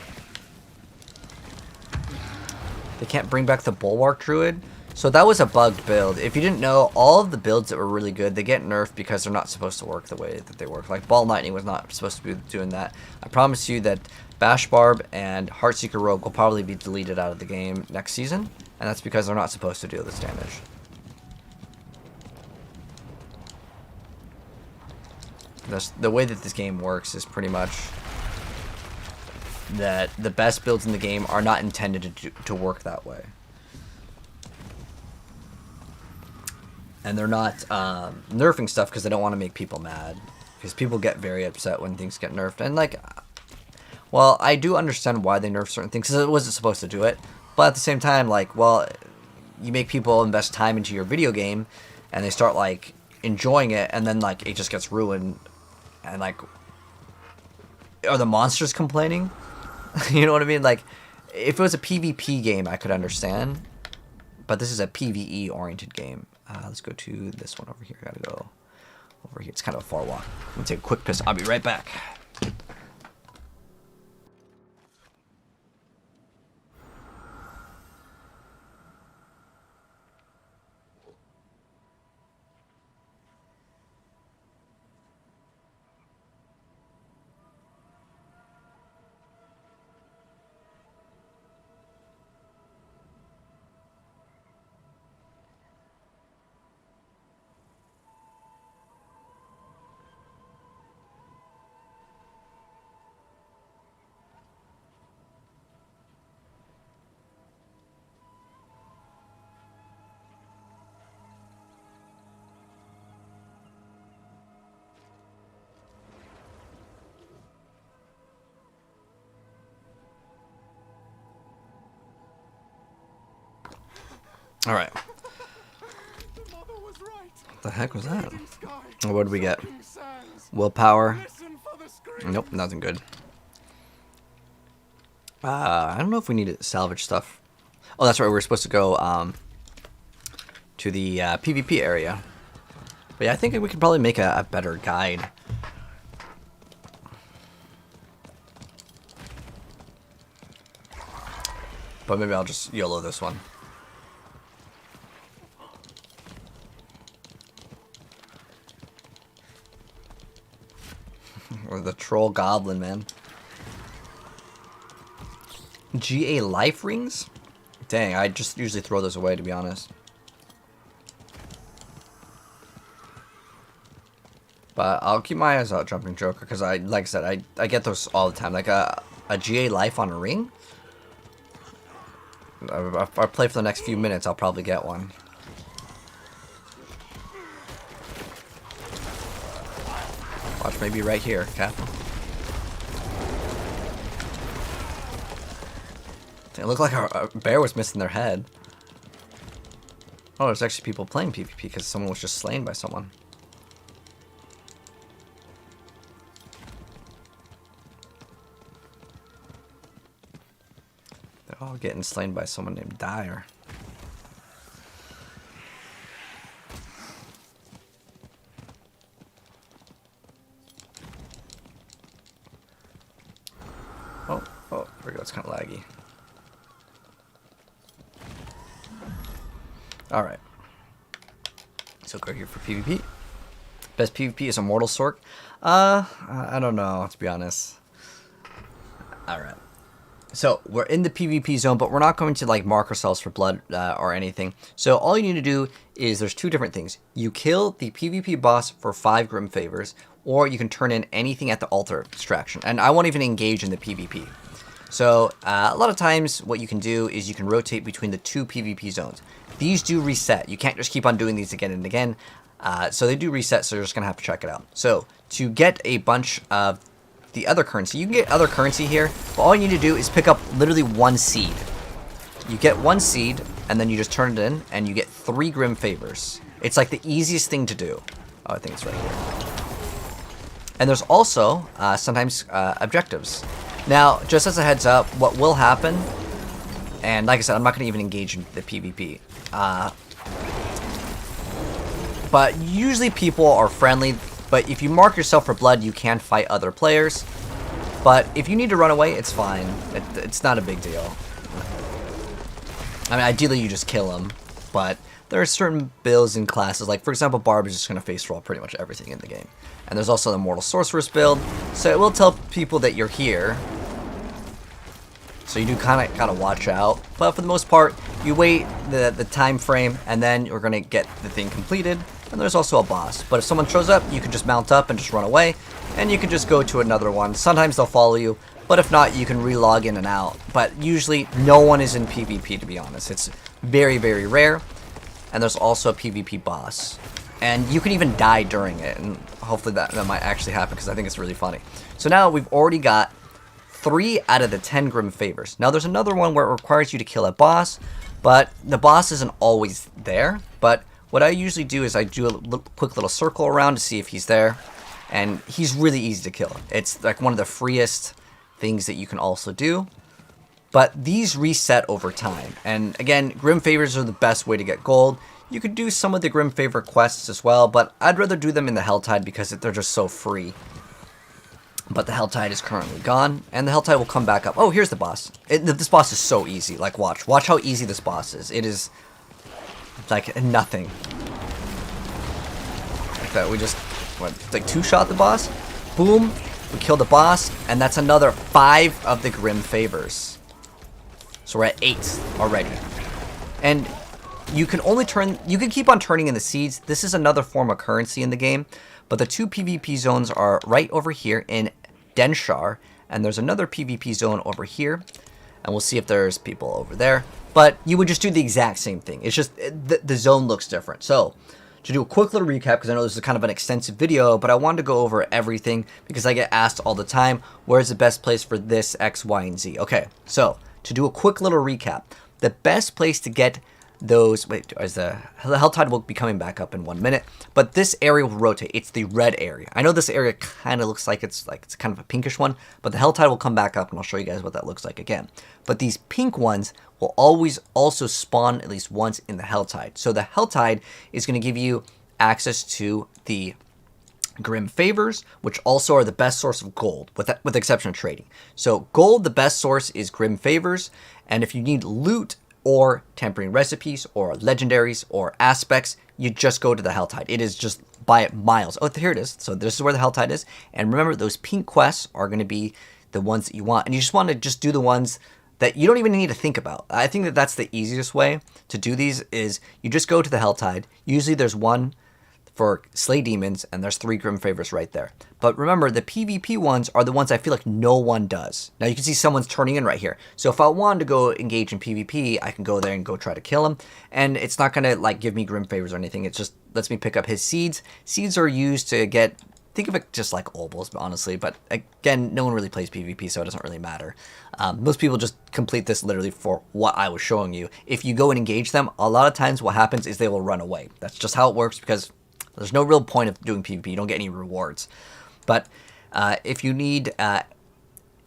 They can't bring back the Bulwark Druid. So that was a bugged build. If you didn't know, all of the builds that were really good, they get nerfed because they're not supposed to work the way that they work. Like Ball Lightning was not supposed to be doing that. I promise you that Bash Barb and Heartseeker Rogue will probably be deleted out of the game next season, and that's because they're not supposed to deal this damage. The way that this game works is pretty much that the best builds in the game are not intended to work that way. And they're not nerfing stuff because they don't want to make people mad. Because people get very upset when things get nerfed. And, like, well, I do understand why they nerf certain things, because it wasn't supposed to do it. But at the same time, like, well, you make people invest time into your video game, and they start, like, enjoying it, and then, like, it just gets ruined. And, like, are the monsters complaining? You know what I mean? Like, if it was a PvP game, I could understand. But this is a PvE-oriented game. Let's go to this one over here. Gotta go over here. It's kind of a far walk. I'm gonna take a quick piss. I'll be right back. All right. What the heck was that? What did we get? Willpower. Nope, nothing good. I don't know if we need to salvage stuff. Oh, that's right. We were supposed to go to the PvP area. But yeah, I think we could probably make a better guide. But maybe I'll just YOLO this one. Or the troll goblin, man. GA life rings? Dang, I just usually throw those away, to be honest. But I'll keep my eyes out, Jumping Joker, because like I said, I get those all the time. Like a GA life on a ring? If I play for the next few minutes, I'll probably get one. Watch, maybe right here, Captain. It looked like a bear was missing their head. Oh, there's actually people playing PvP because someone was just slain by someone. They're all getting slain by someone named Dyer. Oh, there we go. It's kind of laggy. Alright. So go here for PvP. Best PvP is Immortal Sork. I don't know, to be honest. Alright. So, we're in the PvP zone, but we're not going to, like, mark ourselves for blood or anything. So, all you need to do is, there's two different things. You kill the PvP boss for 5 Grim Favors, or you can turn in anything at the altar distraction. And I won't even engage in the PvP. So, a lot of times, what you can do is you can rotate between the 2 PvP zones. These do reset. You can't just keep on doing these again and again. So they do reset, so you're just going to have to check it out. So, to get a bunch of the other currency, you can get other currency here, but all you need to do is pick up literally 1 seed. You get 1 seed, and then you just turn it in, and you get 3 Grim Favors. It's like the easiest thing to do. Oh, I think it's right here. And there's also, sometimes, objectives. Now, just as a heads up, what will happen, and like I said, I'm not going to even engage in the PvP. But usually people are friendly, but if you mark yourself for blood, you can fight other players. But if you need to run away, it's fine. It's not a big deal. I mean, ideally you just kill them, but there are certain builds and classes, like for example, Barb is just going to face roll pretty much everything in the game. And there's also the Mortal Sorceress build, so it will tell people that you're here. So you do kind of gotta watch out, but for the most part, you wait the time frame, and then you're gonna get the thing completed. And there's also a boss, but if someone shows up, you can just mount up and just run away, and you can just go to another one. Sometimes they'll follow you, but if not, you can re-log in and out. But usually, no one is in PvP, to be honest. It's very, very rare. And there's also a PvP boss, and you can even die during it, and hopefully that might actually happen, because I think it's really funny. So now we've already got 3 out of the 10 Grim Favors. Now there's another one where it requires you to kill a boss, but the boss isn't always there. But what I usually do is I do a quick little circle around to see if he's there, and he's really easy to kill. It's like one of the freest things that you can also do. But these reset over time, and again, Grim Favors are the best way to get gold. You could do some of the Grim Favor quests as well, but I'd rather do them in the Helltide because they're just so free. But the Helltide is currently gone, and the Helltide will come back up. Oh, here's the boss. This boss is so easy. Like, watch. Watch how easy this boss is. It is, like, nothing. Like that, we just, what, like, 2-shot the boss? Boom. We killed the boss, and that's another 5 of the Grim Favors. So we're at 8 already. And you can only turn, you can keep on turning in the seeds. This is another form of currency in the game. But the 2 PvP zones are right over here in Denshar, and there's another PvP zone over here, and we'll see if there's people over there. But you would just do the exact same thing. It's just the zone looks different. So to do a quick little recap, because I know this is kind of an extensive video, but I wanted to go over everything because I get asked all the time, where's the best place for this, X, Y, and Z? Okay, so to do a quick little recap, the best place to get those, wait, as the Helltide will be coming back up in 1 minute, but this area will rotate. It's the red area. I know this area kind of looks like it's kind of a pinkish one, but the Helltide will come back up, and I'll show you guys what that looks like again. But these pink ones will always also spawn at least once in the Helltide. So the Helltide is going to give you access to the Grim Favors, which also are the best source of gold, with the exception of trading. So gold, the best source is Grim Favors, and if you need loot or tempering recipes or legendaries or aspects, you just go to the Helltide. It is just by miles. Oh, here it is. So this is where the Helltide is. And remember, those pink quests are going to be the ones that you want. And you just want to just do the ones that you don't even need to think about. I think that that's the easiest way to do these is you just go to the Helltide. Usually there's one for Slay Demons, and there's 3 Grim Favors right there. But remember, the PvP ones are the ones I feel like no one does. Now you can see someone's turning in right here. So if I wanted to go engage in PvP, I can go there and go try to kill him. And it's not gonna like give me Grim Favors or anything. It just lets me pick up his seeds. Seeds are used to get, think of it just like obols, honestly. But again, no one really plays PvP, so it doesn't really matter. Most people just complete this literally for what I was showing you. If you go and engage them, a lot of times what happens is they will run away. That's just how it works because there's no real point of doing PvP. You don't get any rewards. But if you need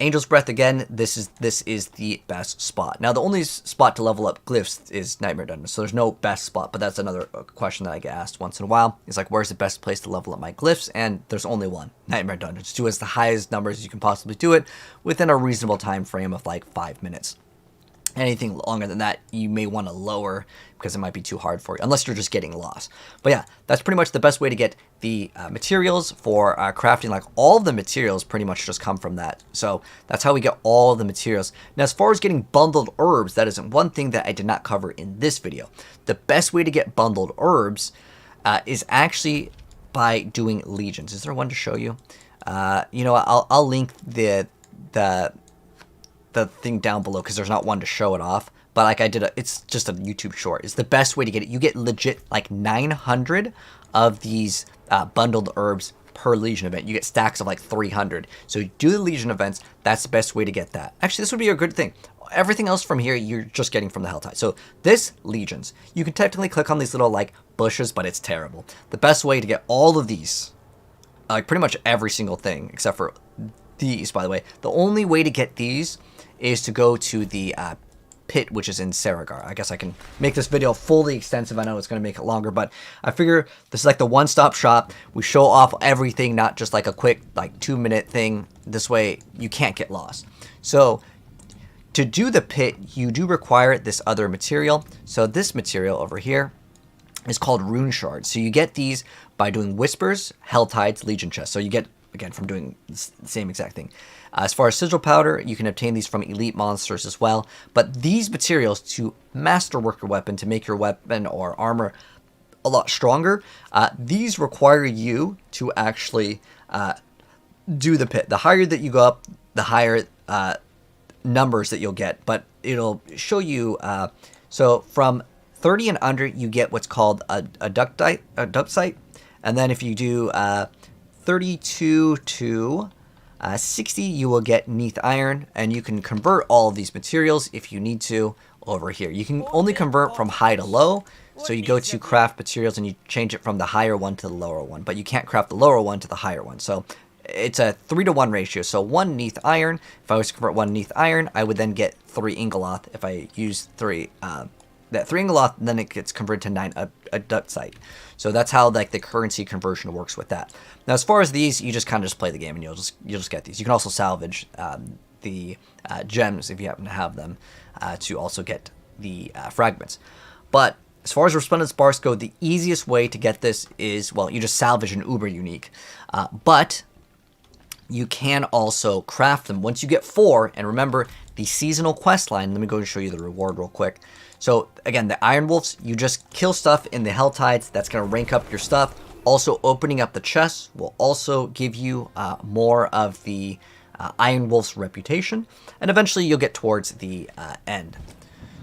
Angel's Breath, again, this is the best spot. Now, the only spot to level up glyphs is Nightmare Dungeon. So there's no best spot, but that's another question that I get asked once in a while. It's like, where's the best place to level up my glyphs? And there's only one, Nightmare Dungeon. Just do as the highest numbers you can possibly do it within a reasonable time frame of like 5 minutes. Anything longer than that, you may want to lower because it might be too hard for you, unless you're just getting lost. But yeah, that's pretty much the best way to get the materials for crafting. Like, all the materials pretty much just come from that. So that's how we get all the materials. Now, as far as getting bundled herbs, that is one thing that I did not cover in this video. The best way to get bundled herbs is actually by doing legions. Is there one to show you? You know, I'll link the thing down below because there's not one to show it off. But like I did, it's just a YouTube short. It's the best way to get it. You get legit like 900 of these bundled herbs per Legion event. You get stacks of like 300. So you do the Legion events. That's the best way to get that. Actually, this would be a good thing. Everything else from here, you're just getting from the Helltide. So this Legions, you can technically click on these little like bushes, but it's terrible. The best way to get all of these, like pretty much every single thing, except for these, by the way. The only way to get these is to go to the pit, which is in Saragar. I guess I can make this video fully extensive. I know it's going to make it longer, but I figure this is like the one-stop shop. We show off everything, not just like a quick like 2-minute thing. This way you can't get lost. So to do the pit, you do require this other material. So this material over here is called rune shards. So you get these by doing whispers, Helltides, Legion chests. So you get, again, from doing the same exact thing. As far as sigil powder, you can obtain these from elite monsters as well. But these materials to masterwork your weapon, to make your weapon or armor a lot stronger, these require you to actually do the pit. The higher that you go up, the higher numbers that you'll get. But it'll show you, so from 30 and under, you get what's called a ductite. And then if you do 32 to 60, you will get neath iron, and you can convert all of these materials if you need to over here. You can only convert from high to low, so you go to craft materials and you change it from the higher one to the lower one, but you can't craft the lower one to the higher one. So it's a 3-to-1 ratio. So 1 neath iron, if I was to convert 1 neath iron, I would then get 3 ingoloth. If I use 3 ingoloth, then it gets converted to 9 a ductite. So that's how like the currency conversion works with that. Now, as far as these, you just kind of just play the game and you'll just get these. You can also salvage the gems if you happen to have them to also get the fragments. But as far as resplendent sparks go, the easiest way to get this is, well, you just salvage an uber unique. But you can also craft them once you get 4. And remember, the seasonal quest line, let me go and show you the reward real quick. So again, the Iron Wolves, you just kill stuff in the Helltides. That's going to rank up your stuff. Also, opening up the chests will also give you more of the Iron Wolf's reputation. And eventually you'll get towards the end.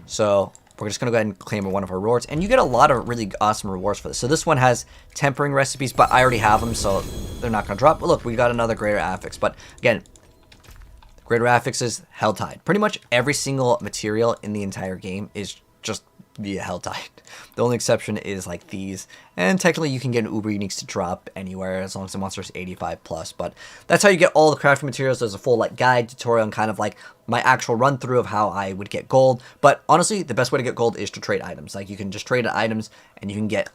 So we're just going to go ahead and claim one of our rewards. And you get a lot of really awesome rewards for this. So this one has tempering recipes, but I already have them, so they're not going to drop. But look, we got another Greater Affix. But again, Greater Affix is Helltide. Pretty much every single material in the entire game is just via Helltide. The only exception is like these, and technically you can get an uber uniques to drop anywhere as long as the monster is 85 plus. But that's how you get all the crafting materials. There's a full like guide tutorial and kind of like my actual run through of how I would get gold. But honestly, the best way to get gold is to trade items. Like, you can just trade items and you can get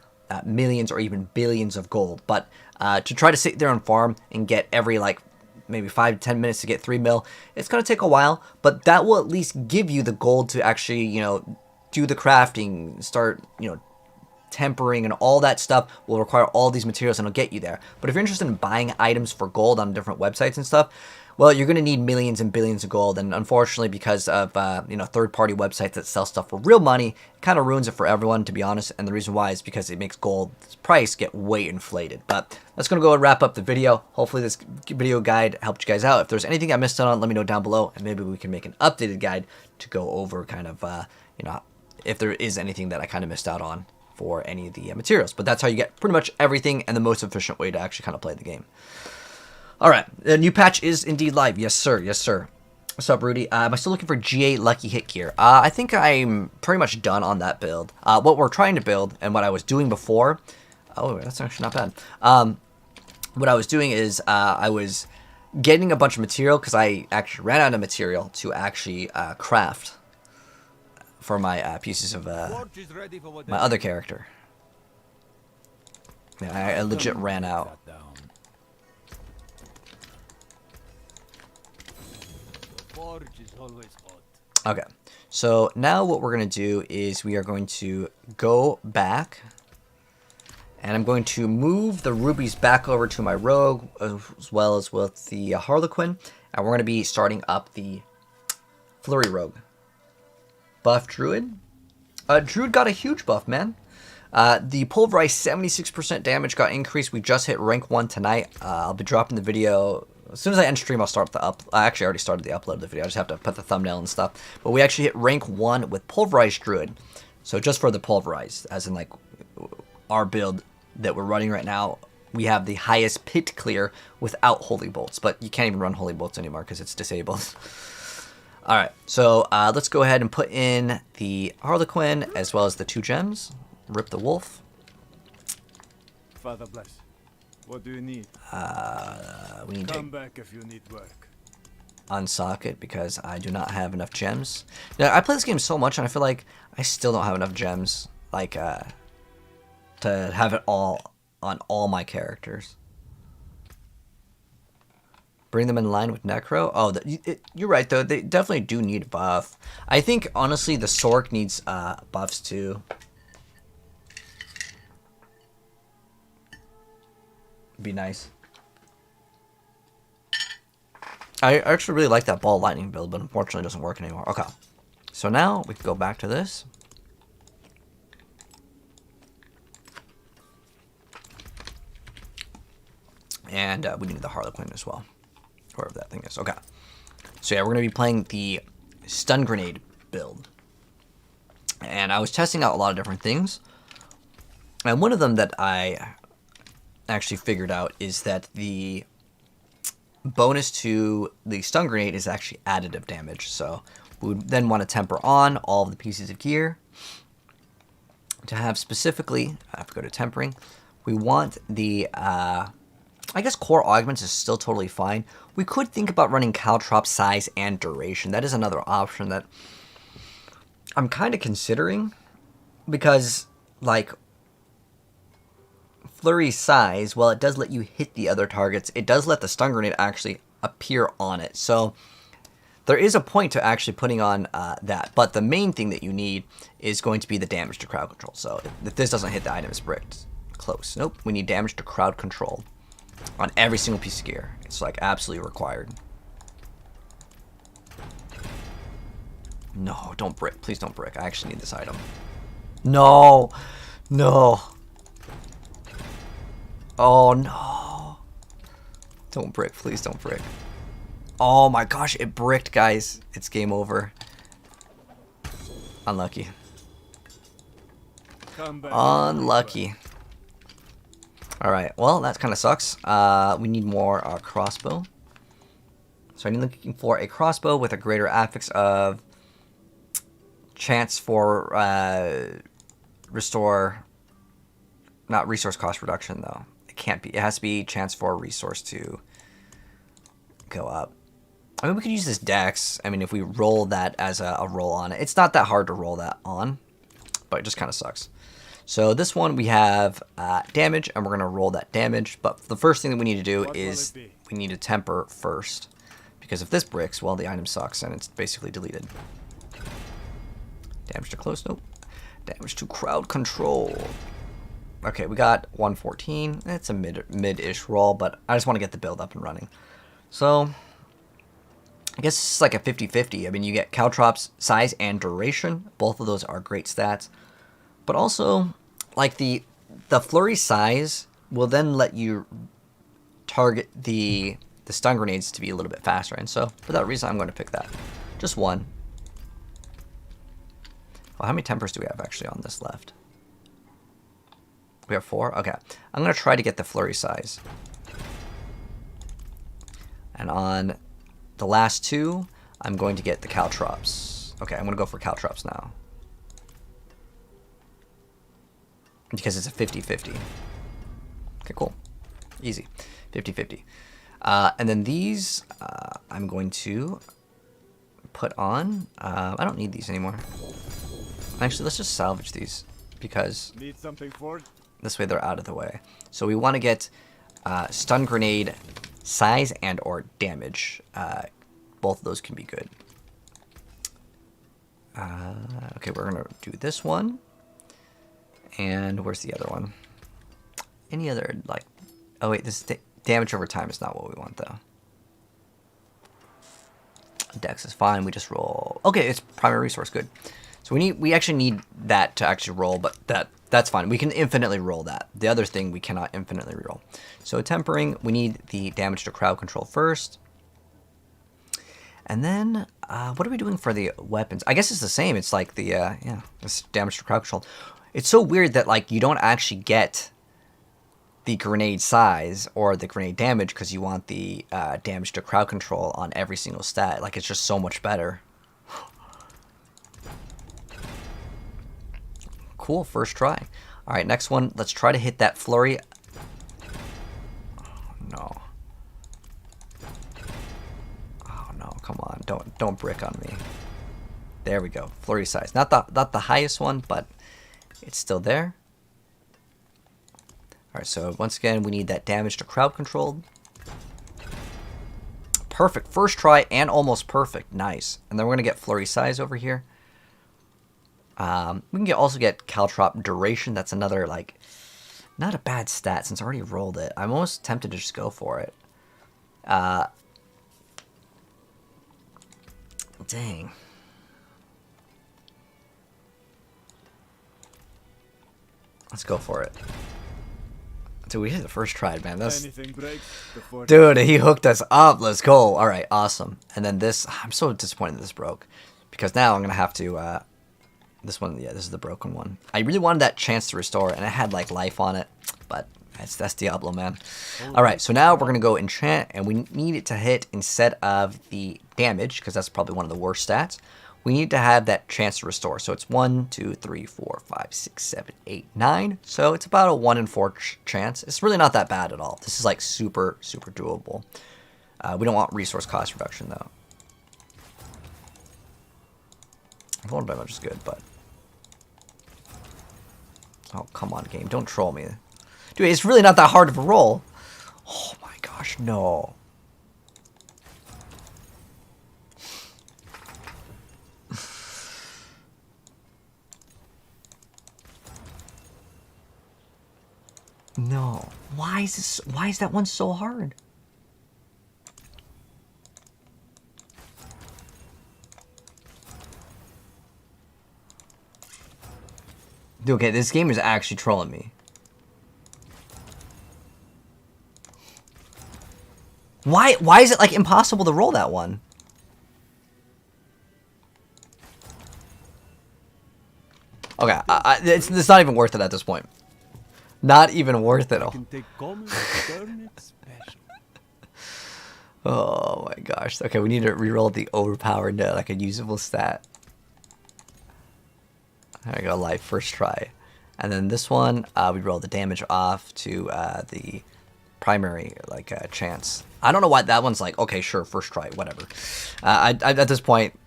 millions or even billions of gold. But to try to sit there and farm and get every like maybe 5 to 10 minutes to get 3 mil, it's going to take a while, but that will at least give you the gold to actually, you know, do the crafting, start, you know, tempering, and all that stuff will require all these materials and it'll get you there. But if you're interested in buying items for gold on different websites and stuff, well, you're going to need millions and billions of gold. And unfortunately, because of, you know, third-party websites that sell stuff for real money, it kind of ruins it for everyone, to be honest. And the reason why is because it makes gold's price get way inflated. But that's going to go and wrap up the video. Hopefully this video guide helped you guys out. If there's anything I missed out on, let me know down below, and maybe we can make an updated guide to go over kind of, you know, if there is anything that I kind of missed out on for any of the materials. But that's how you get pretty much everything, and the most efficient way to actually kind of play the game. Alright, the new patch is indeed live. Yes, sir. Yes, sir. What's up, Rudy? Am I still looking for GA Lucky Hit Gear? I think I'm pretty much done on that build. What we're trying to build, and what I was doing before... Oh, that's actually not bad. What I was doing is I was getting a bunch of material, because I actually ran out of material to actually craft for my pieces of my other character. Yeah, I legit ran out. Okay, so now what we're going to do is we are going to go back, and I'm going to move the rubies back over to my rogue, as well as with the Harlequin, and we're going to be starting up the Flurry Rogue. Buff Druid. Druid got a huge buff, man. The pulverized 76% damage got increased. We just hit rank 1 tonight. I'll be dropping the video. As soon as I end stream, I'll start the I actually already started the upload of the video. I just have to put the thumbnail and stuff. But we actually hit rank 1 with pulverized Druid. So just for the pulverized, as in like our build that we're running right now, we have the highest pit clear without holy bolts. But you can't even run holy bolts anymore because it's disabled. Alright, so let's go ahead and put in the Harlequin as well as the 2 gems. Rip the wolf. Father bless. What do you need? We need Come to back if you need work. unsock it because I do not have enough gems. Now, I play this game so much and I feel like I still don't have enough gems, like, to have it all on all my characters. Bring them in line with Necro. Oh, you're right, though. They definitely do need a buff. I think, honestly, the Sork needs buffs, too. Be nice. I actually really like that ball lightning build, but unfortunately it doesn't work anymore. Okay. So now we can go back to this. And we need the Harlequin as well. Wherever that thing is. Okay. So yeah, we're going to be playing the stun grenade build. And I was testing out a lot of different things. And one of them that I actually figured out is that the bonus to the stun grenade is actually additive damage. So we would then want to temper on all of the pieces of gear. To have specifically, I have to go to tempering. We want the, I guess core augments is still totally fine. We could think about running caltrop size and duration. That is another option that I'm kind of considering. Because, like, Flurry size, while it does let you hit the other targets, it does let the stun grenade actually appear on it. So there is a point to actually putting on that. But the main thing that you need is going to be the damage to crowd control. So if this doesn't hit, the item is bricked. Close. Nope. We need damage to crowd control on every single piece of gear. It's like absolutely required. No, don't brick. Please don't brick. I actually need this item. No. No. Oh, no. Don't brick. Please don't brick. Oh, my gosh. It bricked, guys. It's game over. Unlucky. Come back. Unlucky. Alright. Well, that kind of sucks. We need more crossbow. So I'm looking for a crossbow with a greater affix of chance for restore... Not resource cost reduction, though. It can't be. It has to be chance for a resource to go up. I mean, we could use this dex. I mean, if we roll that as a roll on it. It's not that hard to roll that on, but it just kind of sucks. So this one we have damage, and we're going to roll that damage. But the first thing that we need to do is we need to temper first. Because if this bricks, well, the item sucks, and it's basically deleted. Damage to close, nope. Damage to crowd control. Okay, we got 114. It's a mid-ish roll, but I just want to get the build up and running. So, I guess it's like a 50-50. I mean, you get caltrops size and duration. Both of those are great stats. But also, like the flurry size will then let you target the stun grenades to be a little bit faster. And so, for that reason, I'm going to pick that. Just one. Well, how many tempers do we have actually on this left? We have 4? Okay. I'm going to try to get the flurry size. And on the last 2, I'm going to get the caltrops. Okay, I'm going to go for caltrops now. Because it's a 50-50. Okay, cool. Easy. 50-50. And then these, I'm going to put on. I don't need these anymore. Actually, let's just salvage these. Because Need something for it? this way they're out of the way. So we want to get stun grenade size and or damage. Both of those can be good. Okay, we're gonna do this one. And where's the other one? Any other, like... Oh, wait, this damage over time is not what we want, though. Dex is fine. We just roll... Okay, it's primary resource. Good. So we actually need that to actually roll, but that's fine. We can infinitely roll that. The other thing we cannot infinitely reroll. So tempering, we need the damage to crowd control first. And then, what are we doing for the weapons? I guess it's the same. It's like the, yeah, this damage to crowd control. It's so weird that, like, you don't actually get the grenade size or the grenade damage because you want the damage to crowd control on every single stat. Like, it's just so much better. Cool, first try. All right, next one. Let's try to hit that flurry. Oh, no. Oh no, come on. Don't brick on me. There we go. Flurry size. Not the highest one, but it's still there. Alright, so once again, we need that damage to crowd control. Perfect. First try and almost perfect. Nice. And then we're going to get flurry size over here. We can also get caltrop duration. That's another, like, not a bad stat since I already rolled it. I'm almost tempted to just go for it. Dang. Let's go for it. Dude, we hit the first try, man. That's... Anything breaks, the fort. Dude, he hooked us up. Let's go. All right, awesome. And then this, I'm so disappointed this broke. Because now I'm going to have to, this one, yeah, this is the broken one. I really wanted that chance to restore, and it had, like, life on it. But that's Diablo, man. All right, so now we're going to go enchant, and we need it to hit instead of the damage, because that's probably one of the worst stats. We need to have that chance to restore. So it's 1, 2, 3, 4, 5, 6, 7, 8, 9. So it's about a 1 in 4 chance. It's really not that bad at all. This is like super, super doable. We don't want resource cost reduction though. Vulnerable damage is good, but... Oh, come on, game. Don't troll me. Dude, it's really not that hard of a roll. Oh my gosh, no. No. Why is that one so hard? Dude, okay, this game is actually trolling me. Why is it like impossible to roll that one? Okay, it's not even worth it at this point. Not even worth it. Can take common, turn it special. Oh my gosh. Okay, we need to reroll the overpowered, like a usable stat. There we go, life, first try. And then this one, we roll the damage off to the primary, like, chance. I don't know why that one's like, okay, sure, first try, whatever. I at this point,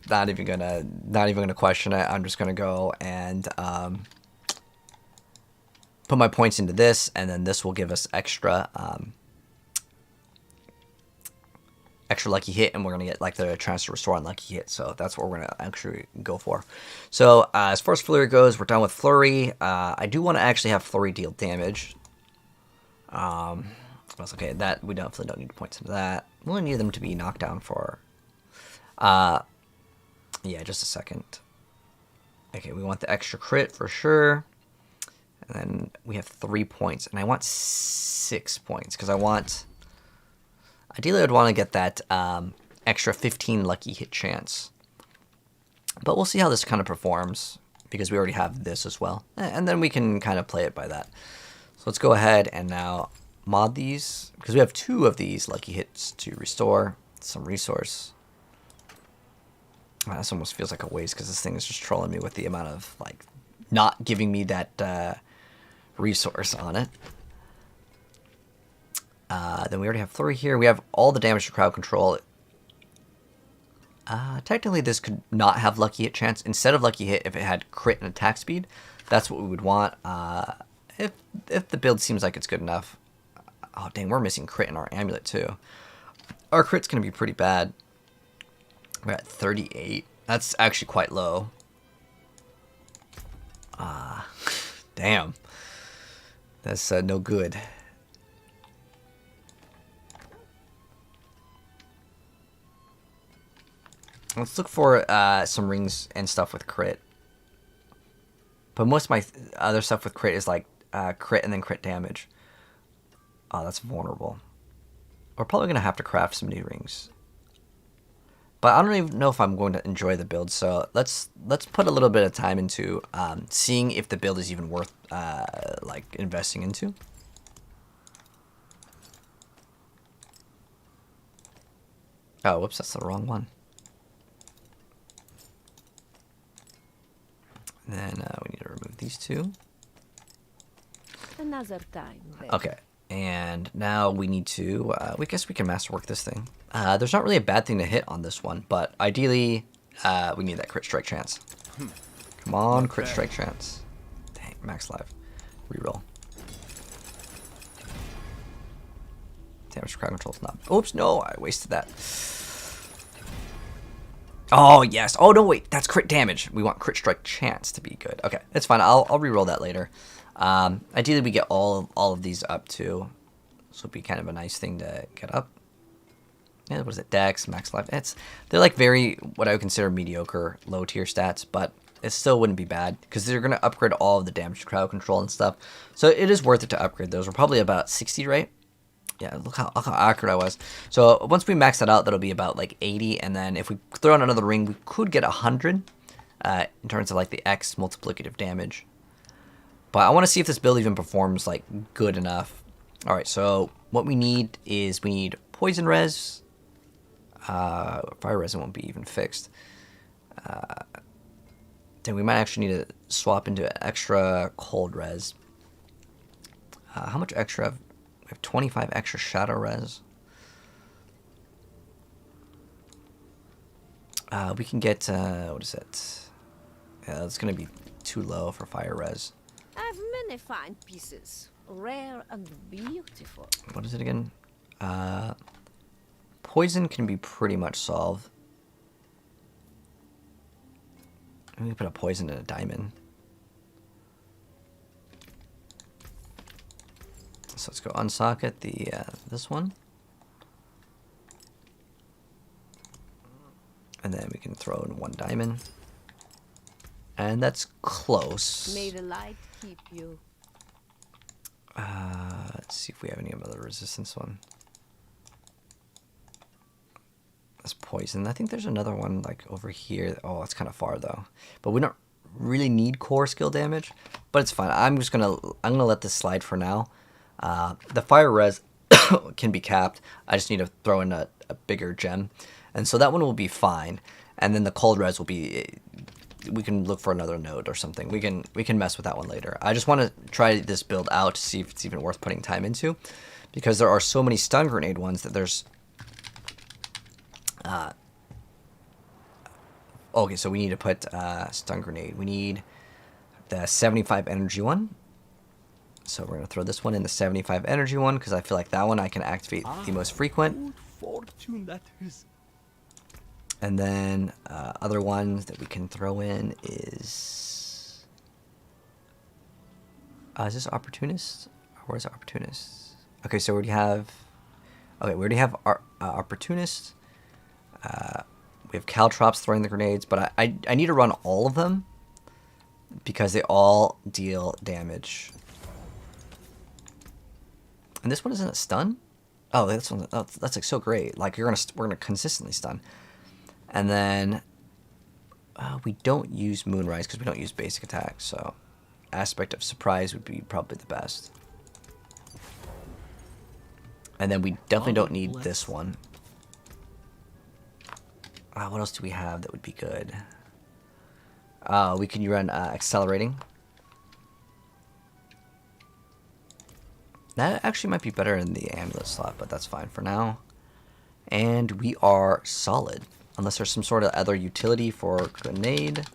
not even gonna question it. I'm just gonna go and put my points into this, and then this will give us extra extra lucky hit, and we're gonna get like the chance to restore on lucky hit. So that's what we're gonna actually go for. So as far as flurry goes, we're done with flurry. I do want to actually have flurry deal damage. That's okay. That we definitely don't need points into that. We only need them to be knocked down for. Yeah, just a second. Okay, we want the extra crit for sure. And then we have 3 points, and I want 6 points because I want. Ideally, I'd want to get that extra 15 lucky hit chance. But we'll see how this kind of performs because we already have this as well. And then we can kind of play it by that. So let's go ahead and now mod these because we have 2 of these lucky hits to restore some resource. This almost feels like a waste because this thing is just trolling me with the amount of, like, not giving me that resource on it. Then we already have flurry here. We have all the damage to crowd control. Technically, this could not have lucky hit chance. Instead of lucky hit, if it had crit and attack speed, that's what we would want. If the build seems like it's good enough. Oh, dang, we're missing crit in our amulet, too. Our crit's going to be pretty bad. We're at 38. That's actually quite low. Damn. That's no good. Let's look for some rings and stuff with crit. But most of my other stuff with crit is like crit and then crit damage. Oh, that's vulnerable. We're probably going to have to craft some new rings. But I don't even know if I'm going to enjoy the build, so let's put a little bit of time into seeing if the build is even worth like investing into. Oh, whoops, that's the wrong one. And then we need to remove these two. Another time. Then. Okay, and now we need to, we guess we can masterwork this thing. There's not really a bad thing to hit on this one, but ideally, we need that crit strike chance. Come on, crit strike chance. Dang, max life. Reroll. Damage crowd control's not. Oops, no, I wasted that. Oh, yes. Oh, no, wait. That's crit damage. We want crit strike chance to be good. Okay, it's fine. I'll reroll that later. Ideally, we get all of these up, too. So it'd be kind of a nice thing to get up. Yeah, what is it? Dex, max life. They're like very, what I would consider mediocre, low-tier stats, but it still wouldn't be bad because they're going to upgrade all of the damage crowd control and stuff. So it is worth it to upgrade those. We're probably about 60, right? Yeah, look how accurate I was. So once we max that out, that'll be about like 80. And then if we throw on another ring, we could get 100 in terms of like the X multiplicative damage. But I want to see if this build even performs like good enough. All right, so what we need is we need poison res. Fire resin won't be even fixed. Then we might actually need to swap into extra cold res. How much extra? We have 25 extra shadow res. We can get, what is it? Yeah, that's going to be too low for fire res. I have many fine pieces, rare and beautiful. What is it again? Poison can be pretty much solved. We can put a poison in a diamond. So let's go unsocket the this one. And then we can throw in one diamond. And that's close. May the light keep you. Let's see if we have any other resistance one. That's poison. I think there's another one like over here. Oh, it's kind of far though. But we don't really need core skill damage. But it's fine. I'm gonna let this slide for now. The fire res can be capped. I just need to throw in a bigger gem. And so that one will be fine. And then the cold res will be, we can look for another node or something. We can mess with that one later. I just want to try this build out to see if it's even worth putting time into. Because there are so many stun grenade ones that there's... okay, so we need to put stun grenade. We need the 75 energy one. So we're going to throw this one in the 75 energy one, because I feel like that one I can activate the most frequent. Good fortune that is. And then other ones that we can throw in is this Opportunist? Or where's Opportunist? Okay, so we already have... Okay, we already have our Opportunist. We have Caltrops throwing the grenades, but I need to run all of them because they all deal damage. And this one isn't a stun? Oh, that's like so great. Like we're gonna consistently stun. And then we don't use Moonrise because we don't use basic attack. So Aspect of Surprise would be probably the best. And then we definitely don't need this one. What else do we have that would be good? We can run Accelerating. That actually might be better in the amulet slot, but that's fine for now. And we are solid. Unless there's some sort of other utility for grenade.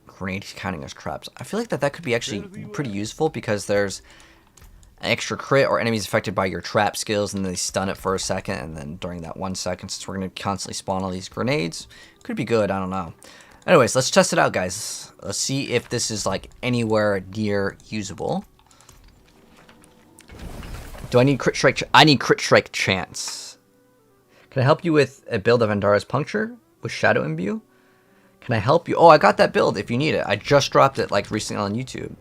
Grenade counting as traps. I feel like that could be actually pretty useful because there's an extra crit or enemies affected by your trap skills, and then they stun it for a second, and then during that 1 second, since we're going to constantly spawn all these grenades, could be good, I don't know. Anyways, let's test it out, guys. Let's see if this is like anywhere near usable. Do I need crit strike? I need crit strike chance. Can I help you with a build of Andara's Puncture with Shadow Imbue? Can I help you? Oh, I got that build if you need it. I just dropped it like recently on YouTube.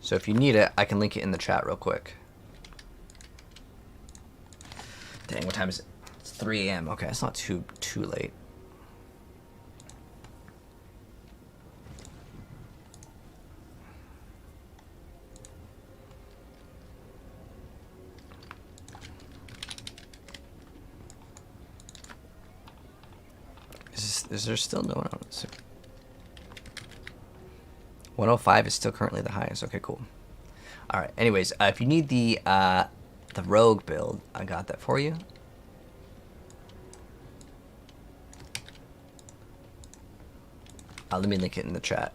So if you need it, I can link it in the chat real quick. Dang, what time is it? It's 3 a.m. Okay, it's not too late. Is there still no one on this? 105 is still currently the highest. Okay, cool. All right. Anyways, if you need the rogue build, I got that for you. Let me link it in the chat.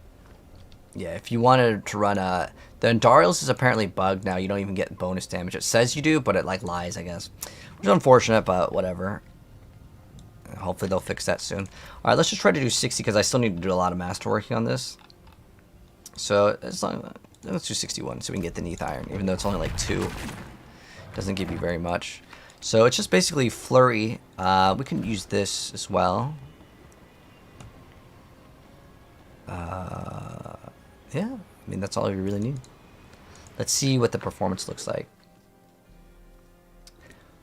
Yeah, if you wanted to run the Andariel's is apparently bugged now. You don't even get bonus damage. It says you do, but it like lies, I guess, which is unfortunate, but whatever. Hopefully they'll fix that soon. All right, let's just try to do 60 because I still need to do a lot of masterworking on this. So as long let's do 61 so we can get the Neath Iron, even though it's only like 2. Doesn't give you very much. So it's just basically flurry. We can use this as well. Yeah, I mean that's all we really need. Let's see what the performance looks like.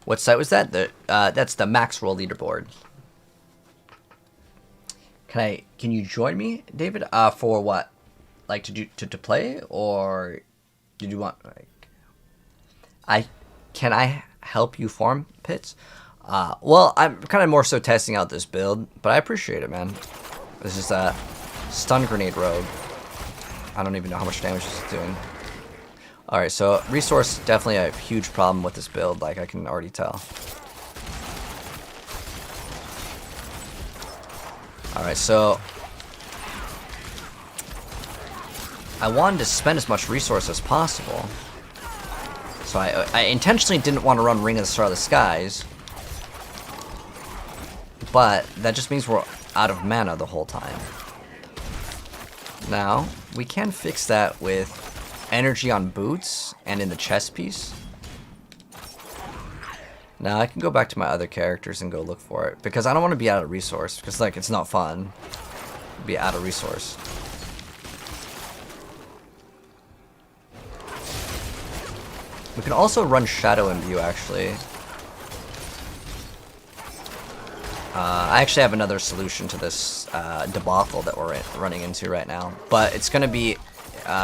What site was that? That's the max roll leaderboard. Can you join me, David? For what? Like to play, or did you want like can I help you farm pits? Well, I'm kind of more so testing out this build, but I appreciate it, man. This is a stun grenade rogue. I don't even know how much damage this is doing. All right, so resource definitely a huge problem with this build, like I can already tell. All right, so I wanted to spend as much resource as possible. So I intentionally didn't want to run Ring of the Starless Skies, but that just means we're out of mana the whole time. Now, we can fix that with energy on boots and in the chest piece. Now I can go back to my other characters and go look for it, because I don't want to be out of resource, because like it's not fun to be out of resource. We can also run Shadow Imbue actually. I actually have another solution to this debacle that we're running into right now, but it's going to be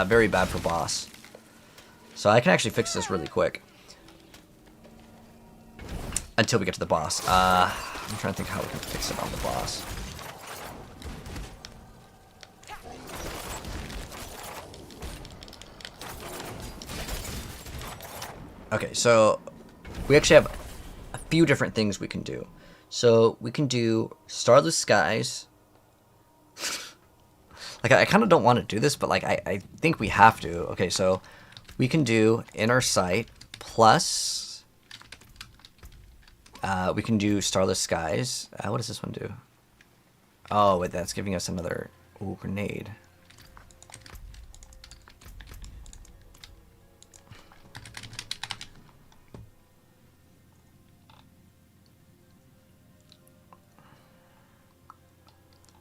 very bad for boss. So I can actually fix this really quick. Until we get to the boss. I'm trying to think how we can fix it on the boss. Okay, so we actually have a few different things we can do. So we can do Starless Skies. Like, I kind of don't want to do this, but like I think we have to. Okay, so we can do Inner Sight plus we can do Starless Skies. What does this one do? Oh, wait, that's giving us another grenade.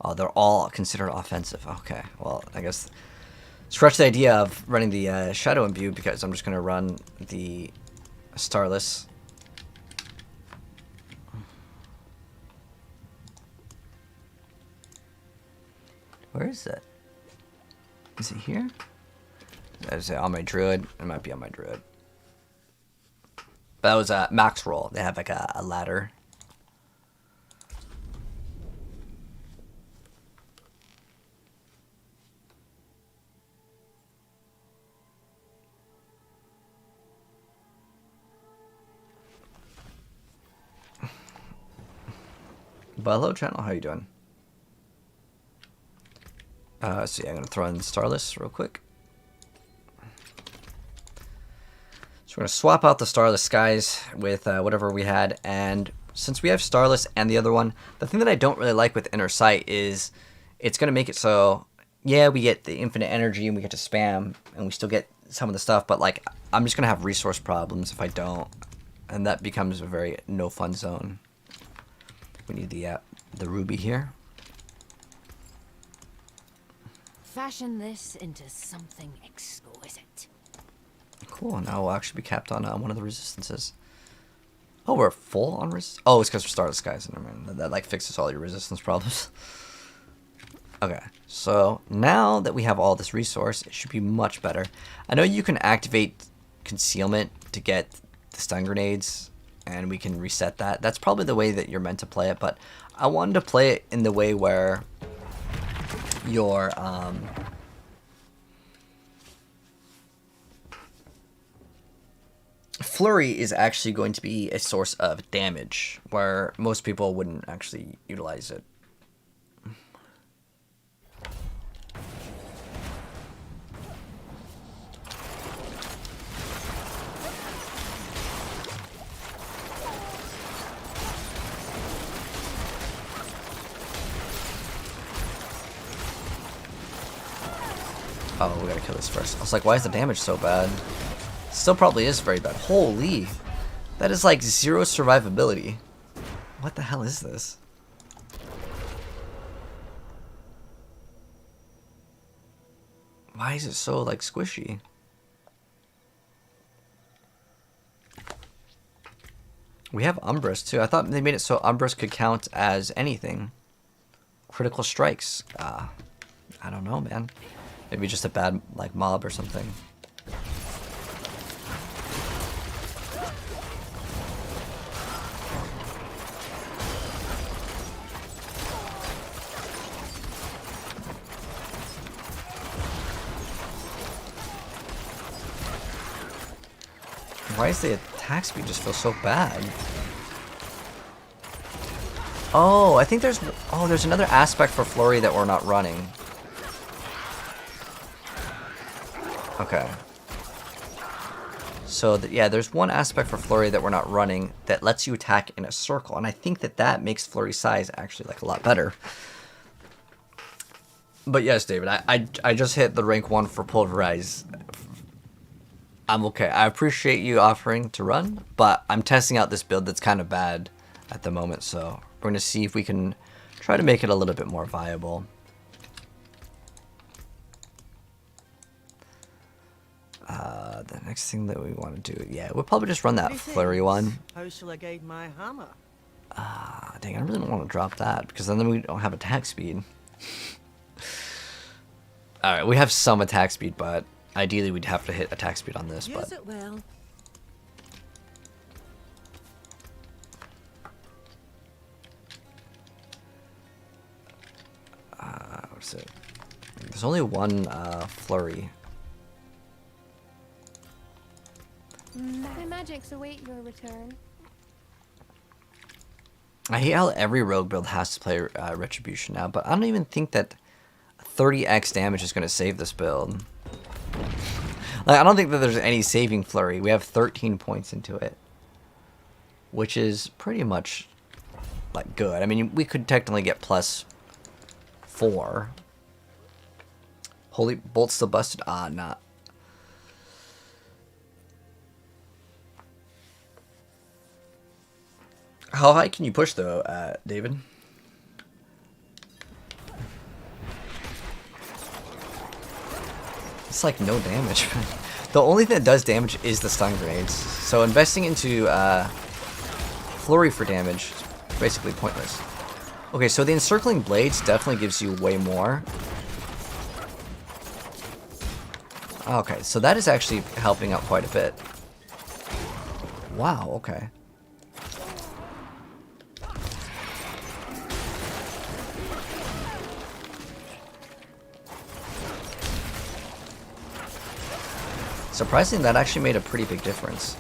Oh, they're all considered offensive. Okay, well, I guess scratch the idea of running the Shadow Imbue, because I'm just going to run the Starless. Where is it? Is it here? I say on my druid. It might be on my druid. But that was a max roll. They have like a ladder. But hello channel, how you doing? So yeah, I'm gonna throw in Starless real quick. we're going to swap out the Starless Skies with whatever we had. And since we have Starless and the other one, the thing that I don't really like with Inner Sight is it's going to make it so, yeah, we get the infinite energy and we get to spam and we still get some of the stuff. But, like, I'm just going to have resource problems if I don't. And that becomes a very no fun zone. We need the ruby here. Fashion this into something exquisite. Cool, now we'll actually be capped on one of the resistances. Oh, we're full on resist. Oh, it's because we're Starless Skies. Never mind. That like fixes all your resistance problems. Okay, so now that we have all this resource, it should be much better. I know you can activate concealment to get the stun grenades, and we can reset that. That's probably the way that you're meant to play it, but I wanted to play it in the way where your flurry is actually going to be a source of damage, where most people wouldn't actually utilize it. Oh, we gotta kill this first. I was like, why is the damage so bad? Still probably is very bad. Holy! That is like 0 survivability. What the hell is this? Why is it so like squishy? We have Umbrus too. I thought they made it so Umbrus could count as anything. Critical strikes. I don't know, man. Maybe just a bad like mob or something. Why is the attack speed just feel so bad? Oh, I think there's another aspect for Flurry that we're not running. Okay. So yeah, there's one aspect for Flurry that we're not running that lets you attack in a circle, and I think that makes Flurry size actually like a lot better. But yes, David, I just hit the rank 1 for Pulverize. I'm okay. I appreciate you offering to run, but I'm testing out this build that's kind of bad at the moment, so we're going to see if we can try to make it a little bit more viable. The next thing that we want to do, yeah, we'll probably just run that Flurry one. How shall I guide my hammer? Dang, I really don't want to drop that, because then we don't have attack speed. Alright, we have some attack speed, but ideally we'd have to hit attack speed on this. Use But it well. what's it? There's only one Flurry. My magics await your return. I hate how every rogue build has to play Retribution now, but I don't even think that 30x damage is going to save this build. Like, I don't think that there's any saving Flurry. We have 13 points into it, which is pretty much like good. I mean, we could technically get +4. Holy Bolt still busted? Not. How high can you push though, David? It's like no damage. The only thing that does damage is the stun grenades. So investing into Flurry for damage is basically pointless. Okay, so the encircling blades definitely gives you way more. Okay, so that is actually helping out quite a bit. Wow, okay. Surprisingly, that actually made a pretty big difference.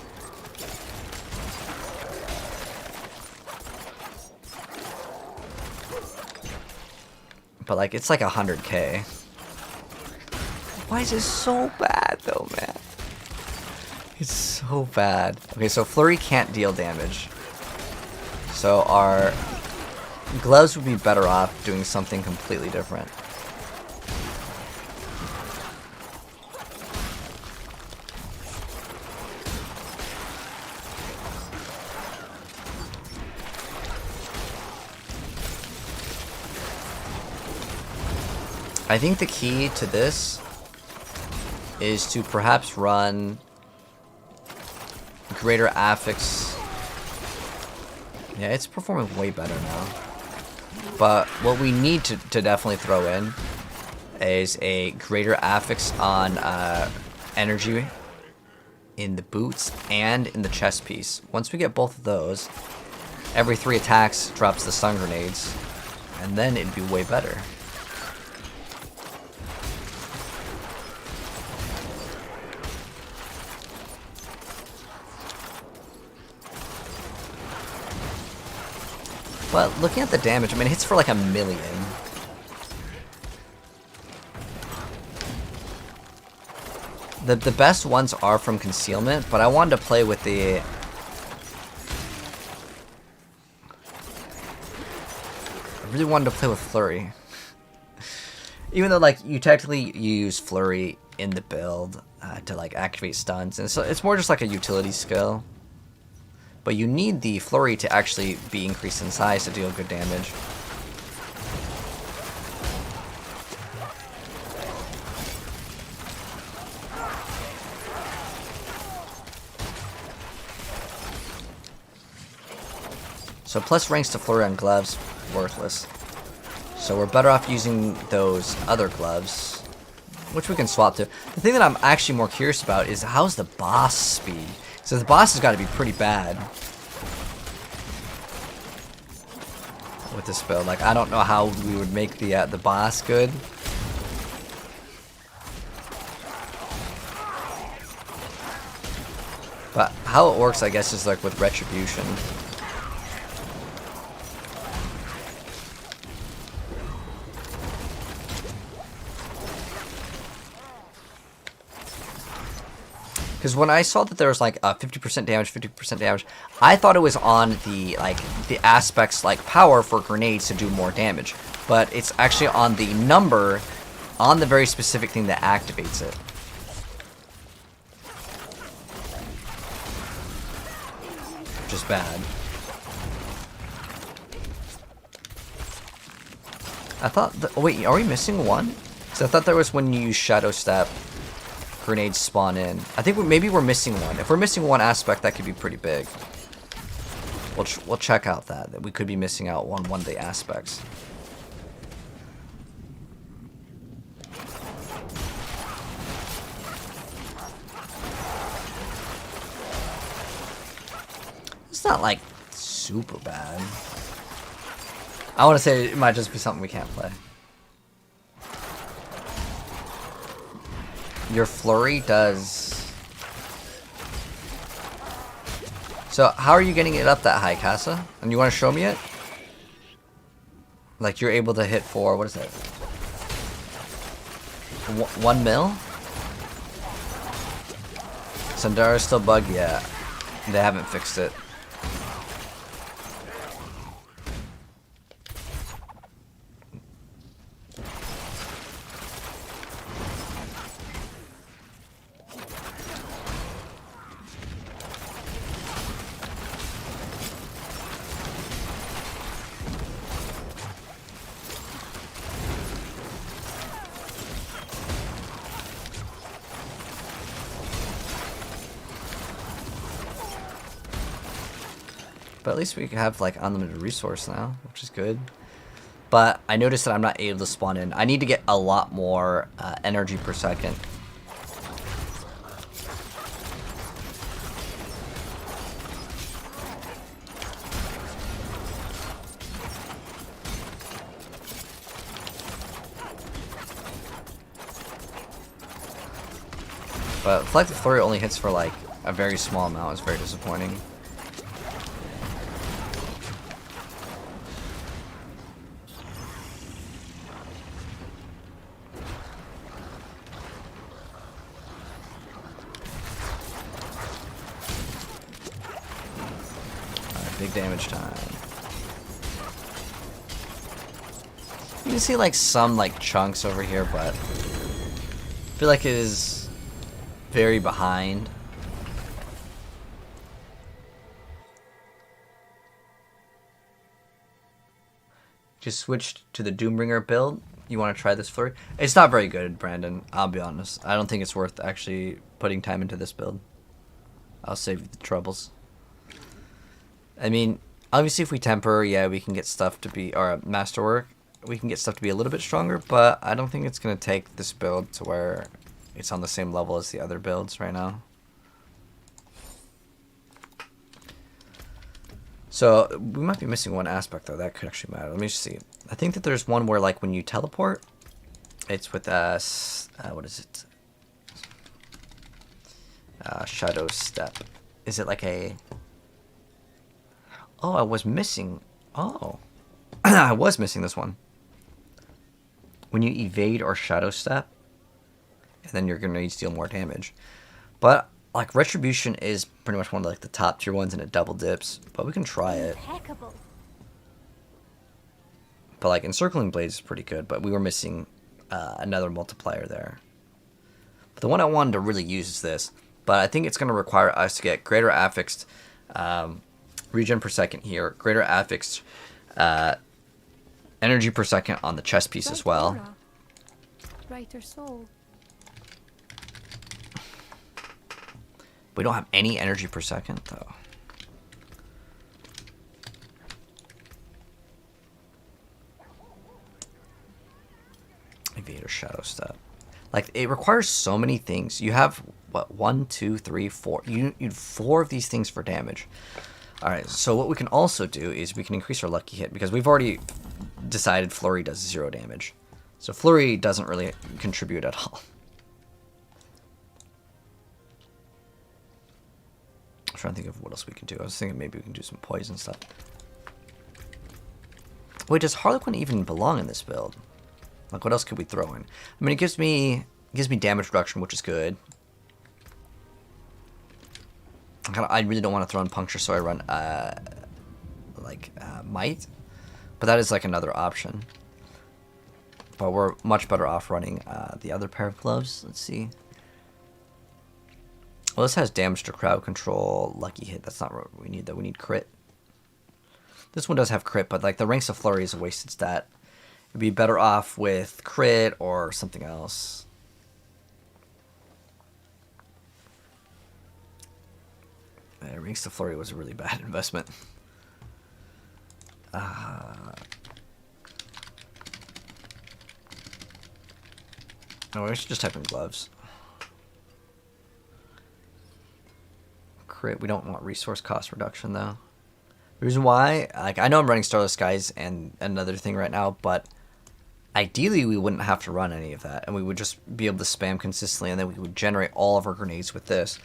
But like, it's like 100k. Why is this so bad though, man? It's so bad. Okay, so Flurry can't deal damage. So our gloves would be better off doing something completely different. I think the key to this is to perhaps run greater affix. Yeah, it's performing way better now. But what we need to definitely throw in is a greater affix on energy in the boots and in the chest piece. Once we get both of those, every 3 attacks drops the stun grenades, and then it'd be way better. But looking at the damage, I mean, it hits for like 1,000,000. The best ones are from concealment, but I wanted to play with the... I really wanted to play with Flurry. Even though, like, you technically use Flurry in the build to, like, activate stuns. And so it's more just like a utility skill. But you need the Flurry to actually be increased in size to deal good damage. So plus ranks to Flurry on gloves, worthless. So we're better off using those other gloves, which we can swap to. The thing that I'm actually more curious about is how's the boss speed? So the boss has got to be pretty bad with this build. Like, I don't know how we would make the boss good. But how it works, I guess, is like with Retribution. Because when I saw that there was like 50% damage, 50% damage, I thought it was on the aspects like power for grenades to do more damage. But it's actually on the number, on the very specific thing that activates it. Which is bad. I thought, oh wait, are we missing one? So I thought there was when you use Shadow Step, grenades spawn in. I think maybe we're missing one. If we're missing one aspect, that could be pretty big. We'll check out that we could be missing out on one of the aspects. It's not like super bad. I want to say it might just be something we can't play. Your Flurry does... So, how are you getting it up that high, Casa? And you want to show me it? Like, you're able to hit for... What is it? 1 mil? Sandara's still bugged? Yeah. They haven't fixed it. But at least we have like unlimited resource now, which is good. But I noticed that I'm not able to spawn in. I need to get a lot more energy per second. But Reflective Flurry only hits for like a very small amount. It's very disappointing. Big damage time. You can see like some like chunks over here, but I feel like it is very behind. Just switched to the Doombringer build. You want to try this flurry? It's not very good, Brandon. I'll be honest. I don't think it's worth actually putting time into this build. I'll save you the troubles. I mean, obviously if we temper, yeah, we can get stuff to be, or masterwork, we can get stuff to be a little bit stronger, but I don't think it's going to take this build to where it's on the same level as the other builds right now. So we might be missing one aspect though. That could actually matter. Let me just see. I think that there's one where like when you teleport, it's with us. What is it? Shadow step. Is it like a? Oh, I was missing. Oh, I was missing this one. When you evade or shadow step, and then you're gonna need to deal more damage. But like Retribution is pretty much one of like the top tier ones, and it double dips. But we can try it. Impeccable. But like Encircling Blades is pretty good. But we were missing another multiplier there. But the one I wanted to really use is this. But I think it's going to require us to get greater affixed regen per second here, greater affixed energy per second on the chest piece as well. Aura. Brighter soul. We don't have any energy per second though. Evader Shadow Step. Like it requires so many things. You have what, 1, 2, 3, 4. You need 4 of these things for damage. Alright, so what we can also do is we can increase our lucky hit because we've already decided Flurry does 0 damage. So Flurry doesn't really contribute at all. I'm trying to think of what else we can do. I was thinking maybe we can do some poison stuff. Wait, does Harlequin even belong in this build? Like, what else could we throw in? I mean, it gives me damage reduction, which is good. I really don't want to throw in Puncture, so I run, Might. But that is, like, another option. But we're much better off running the other pair of gloves. Let's see. Well, this has damage to crowd control, lucky hit. That's not what we need, though. We need crit. This one does have crit, but, like, the Ranks of Flurry is a wasted stat. It'd be better off with crit or something else. Ranks to Flurry was a really bad investment. No, we should just type in gloves. Crit, we don't want resource cost reduction though. The reason why, like, I know I'm running Starless Skies and another thing right now, but ideally we wouldn't have to run any of that, and we would just be able to spam consistently, and then we would generate all of our grenades with this.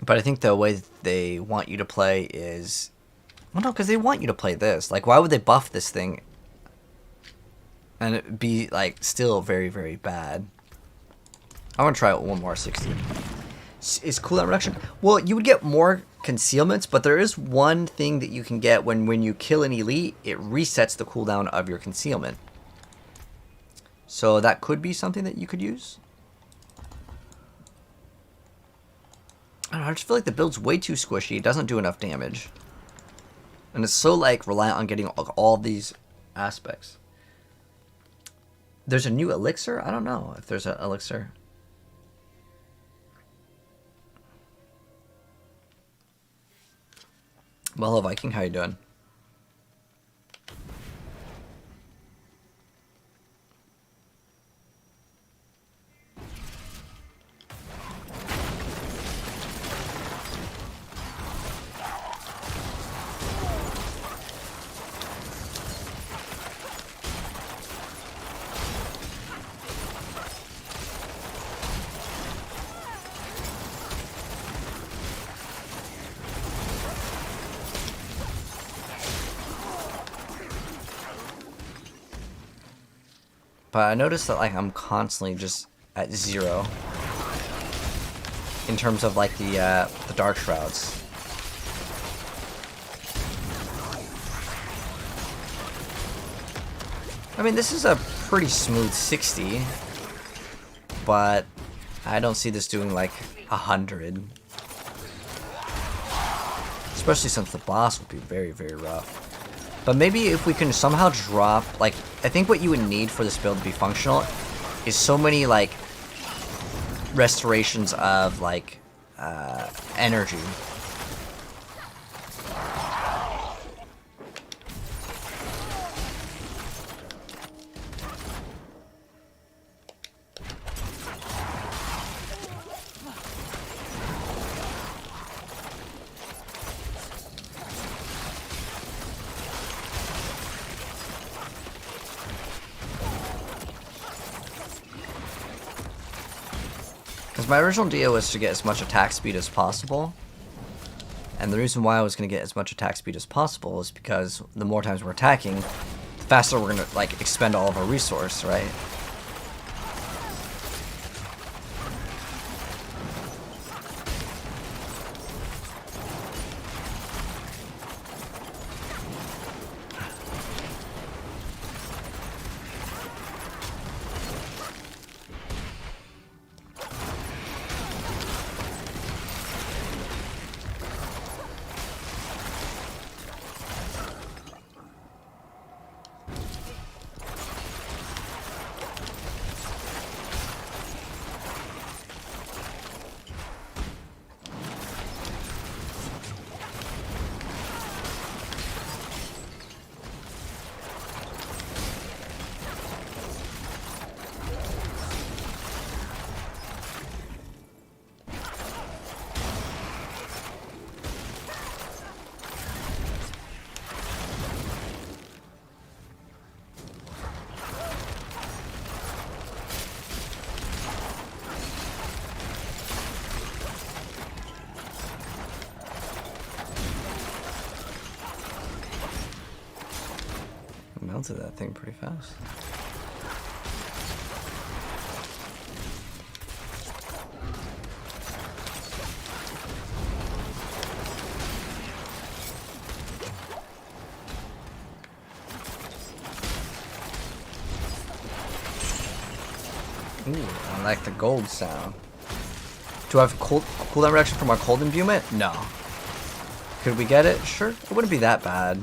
But I think the way they want you to play is, well, no, because they want you to play this. Like, why would they buff this thing and it be like still very, very bad? I want to try it one more 60. Is cooldown reduction? Well, you would get more concealments, but there is one thing that you can get when you kill an elite, it resets the cooldown of your concealment. So that could be something that you could use. I don't know, I just feel like the build's way too squishy. It doesn't do enough damage. And it's so, like, reliant on getting all these aspects. There's a new elixir? I don't know if there's an elixir. Well, hello, Viking. How you doing? But I noticed that, like, I'm constantly just at 0 in terms of, like, the Dark Shrouds. I mean, this is a pretty smooth 60, but I don't see this doing like 100. Especially since the boss would be very, very rough. But maybe if we can somehow drop, like, I think what you would need for this build to be functional is so many, like, restorations of, like, energy. Because my original idea was to get as much attack speed as possible. And the reason why I was going to get as much attack speed as possible is because the more times we're attacking, the faster we're going to, like, expend all of our resource, right? Melted that thing pretty fast. Ooh, I like the gold sound. Do I have cooldown reduction for my cold imbuement? No. Could we get it? Sure. It wouldn't be that bad.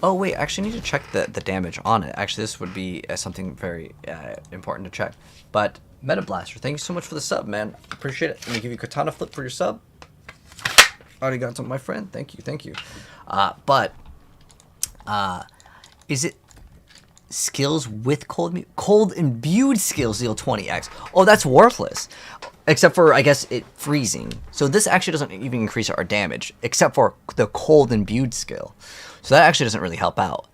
Oh wait, I actually need to check the damage on it. Actually, this would be something very important to check. But Meta Blaster, thank you so much for the sub, man. Appreciate it. Let me give you Katana Flip for your sub. Arigato, my friend. Thank you, thank you. Is it skills with cold imbued skills deal 20x? Oh, that's worthless. Except for, I guess, it freezing. So this actually doesn't even increase our damage, except for the cold imbued skill. So that actually doesn't really help out.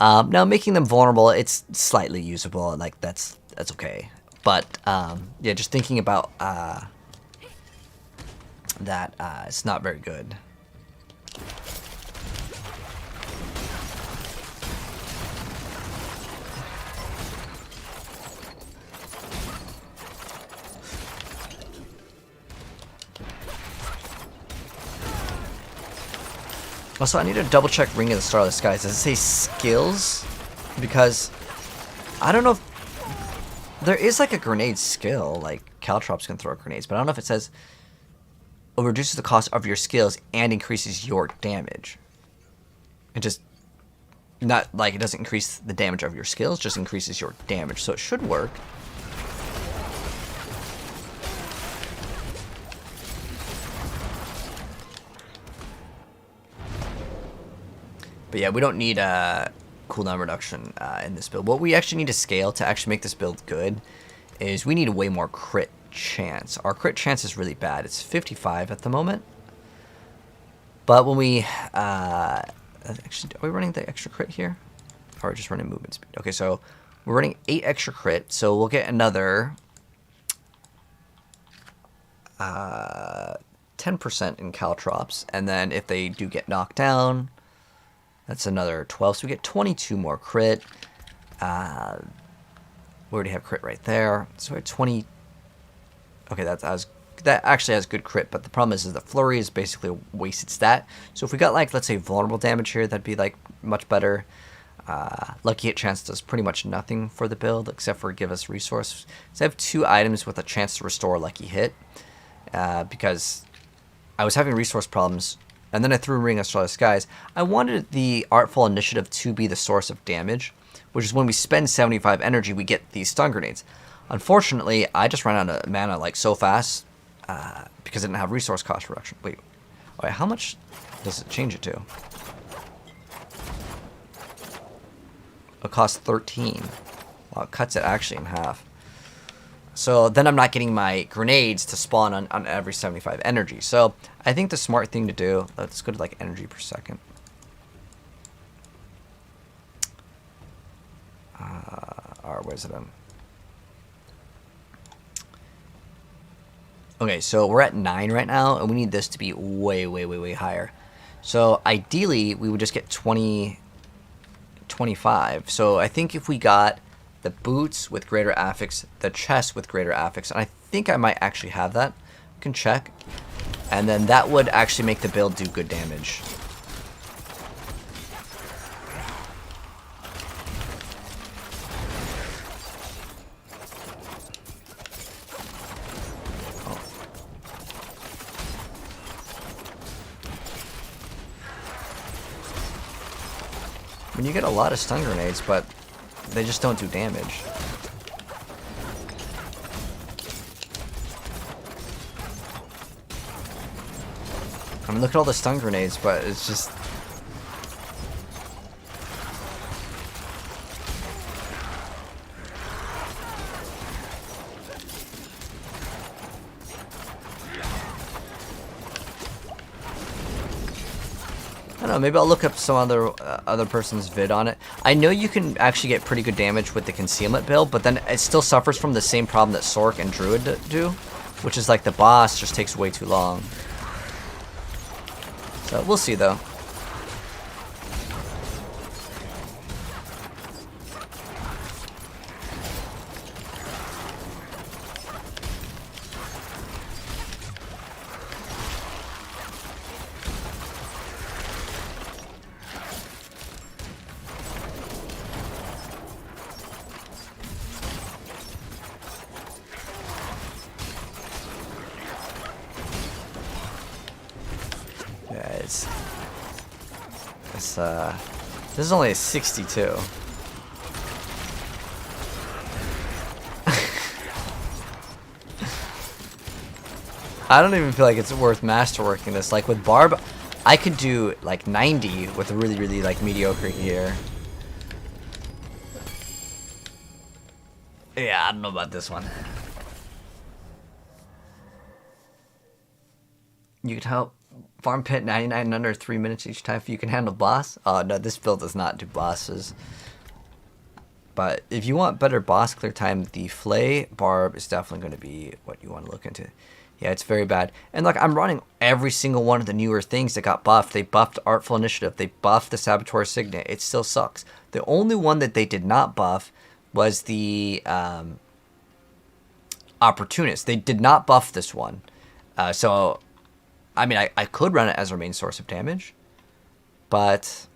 Now, making them vulnerable, it's slightly usable. Like, that's okay. But, yeah, just thinking about that, it's not very good. Also, I need to double check Ring of the Star of the Skies. Does it say skills? Because I don't know if there is like a grenade skill, like Caltrops can throw grenades, but I don't know if it says it reduces the cost of your skills and increases your damage. It just not like it doesn't increase the damage of your skills, just increases your damage. So it should work. But yeah, we don't need a cooldown reduction in this build. What we actually need to scale to actually make this build good is we need a way more crit chance. Our crit chance is really bad. It's 55 at the moment. But when we... actually, are we running the extra crit here? Or just running movement speed? Okay, so we're running 8 extra crit. So we'll get another 10% in Caltrops. And then if they do get knocked down... That's another 12, so we get 22 more crit. We already have crit right there, so we have 20. Okay, that actually has good crit, but the problem is the flurry is basically a wasted stat. So if we got like, let's say, vulnerable damage here, that'd be like much better. Lucky Hit Chance does pretty much nothing for the build except for give us resource. So I have 2 items with a chance to restore Lucky Hit because I was having resource problems, and then I threw Ring of Starless Skies. I wanted the Artful Initiative to be the source of damage, which is when we spend 75 energy, we get these stun grenades. Unfortunately, I just ran out of mana like so fast because I didn't have resource cost reduction. Wait, how much does it change it to? It costs 13. Well, it cuts it actually in half. So then I'm not getting my grenades to spawn on every 75 energy. So I think the smart thing to do, let's go to like energy per second. Or where's it in? Okay, so we're at 9 right now, and we need this to be way, way, way, way higher. So ideally, we would just get 20, 25. So I think if we got the boots with greater affix, the chest with greater affix, and I think I might actually have that. You can check. And then that would actually make the build do good damage. I mean, you get a lot of stun grenades, but they just don't do damage. I mean, look at all the stun grenades, but it's just... I don't know, maybe I'll look up some other person's vid on it. I know you can actually get pretty good damage with the concealment build, but then it still suffers from the same problem that Sork and Druid do, which is like the boss just takes way too long. So we'll see though. This is only a 62. I don't even feel like it's worth masterworking this. Like with Barb, I could do like 90 with a really, really like mediocre gear. Yeah, I don't know about this one. You could help farm pit 99 in under 3 minutes each time if you can handle boss. Oh no, this build does not do bosses. But if you want better boss clear time, the Flay Barb is definitely going to be what you want to look into. Yeah, it's very bad. And like, I'm running every single one of the newer things that got buffed. They buffed Artful Initiative. They buffed the Saboteur Signet. It still sucks. The only one that they did not buff was the Opportunist. They did not buff this one. So... I mean, I could run it as our main source of damage, but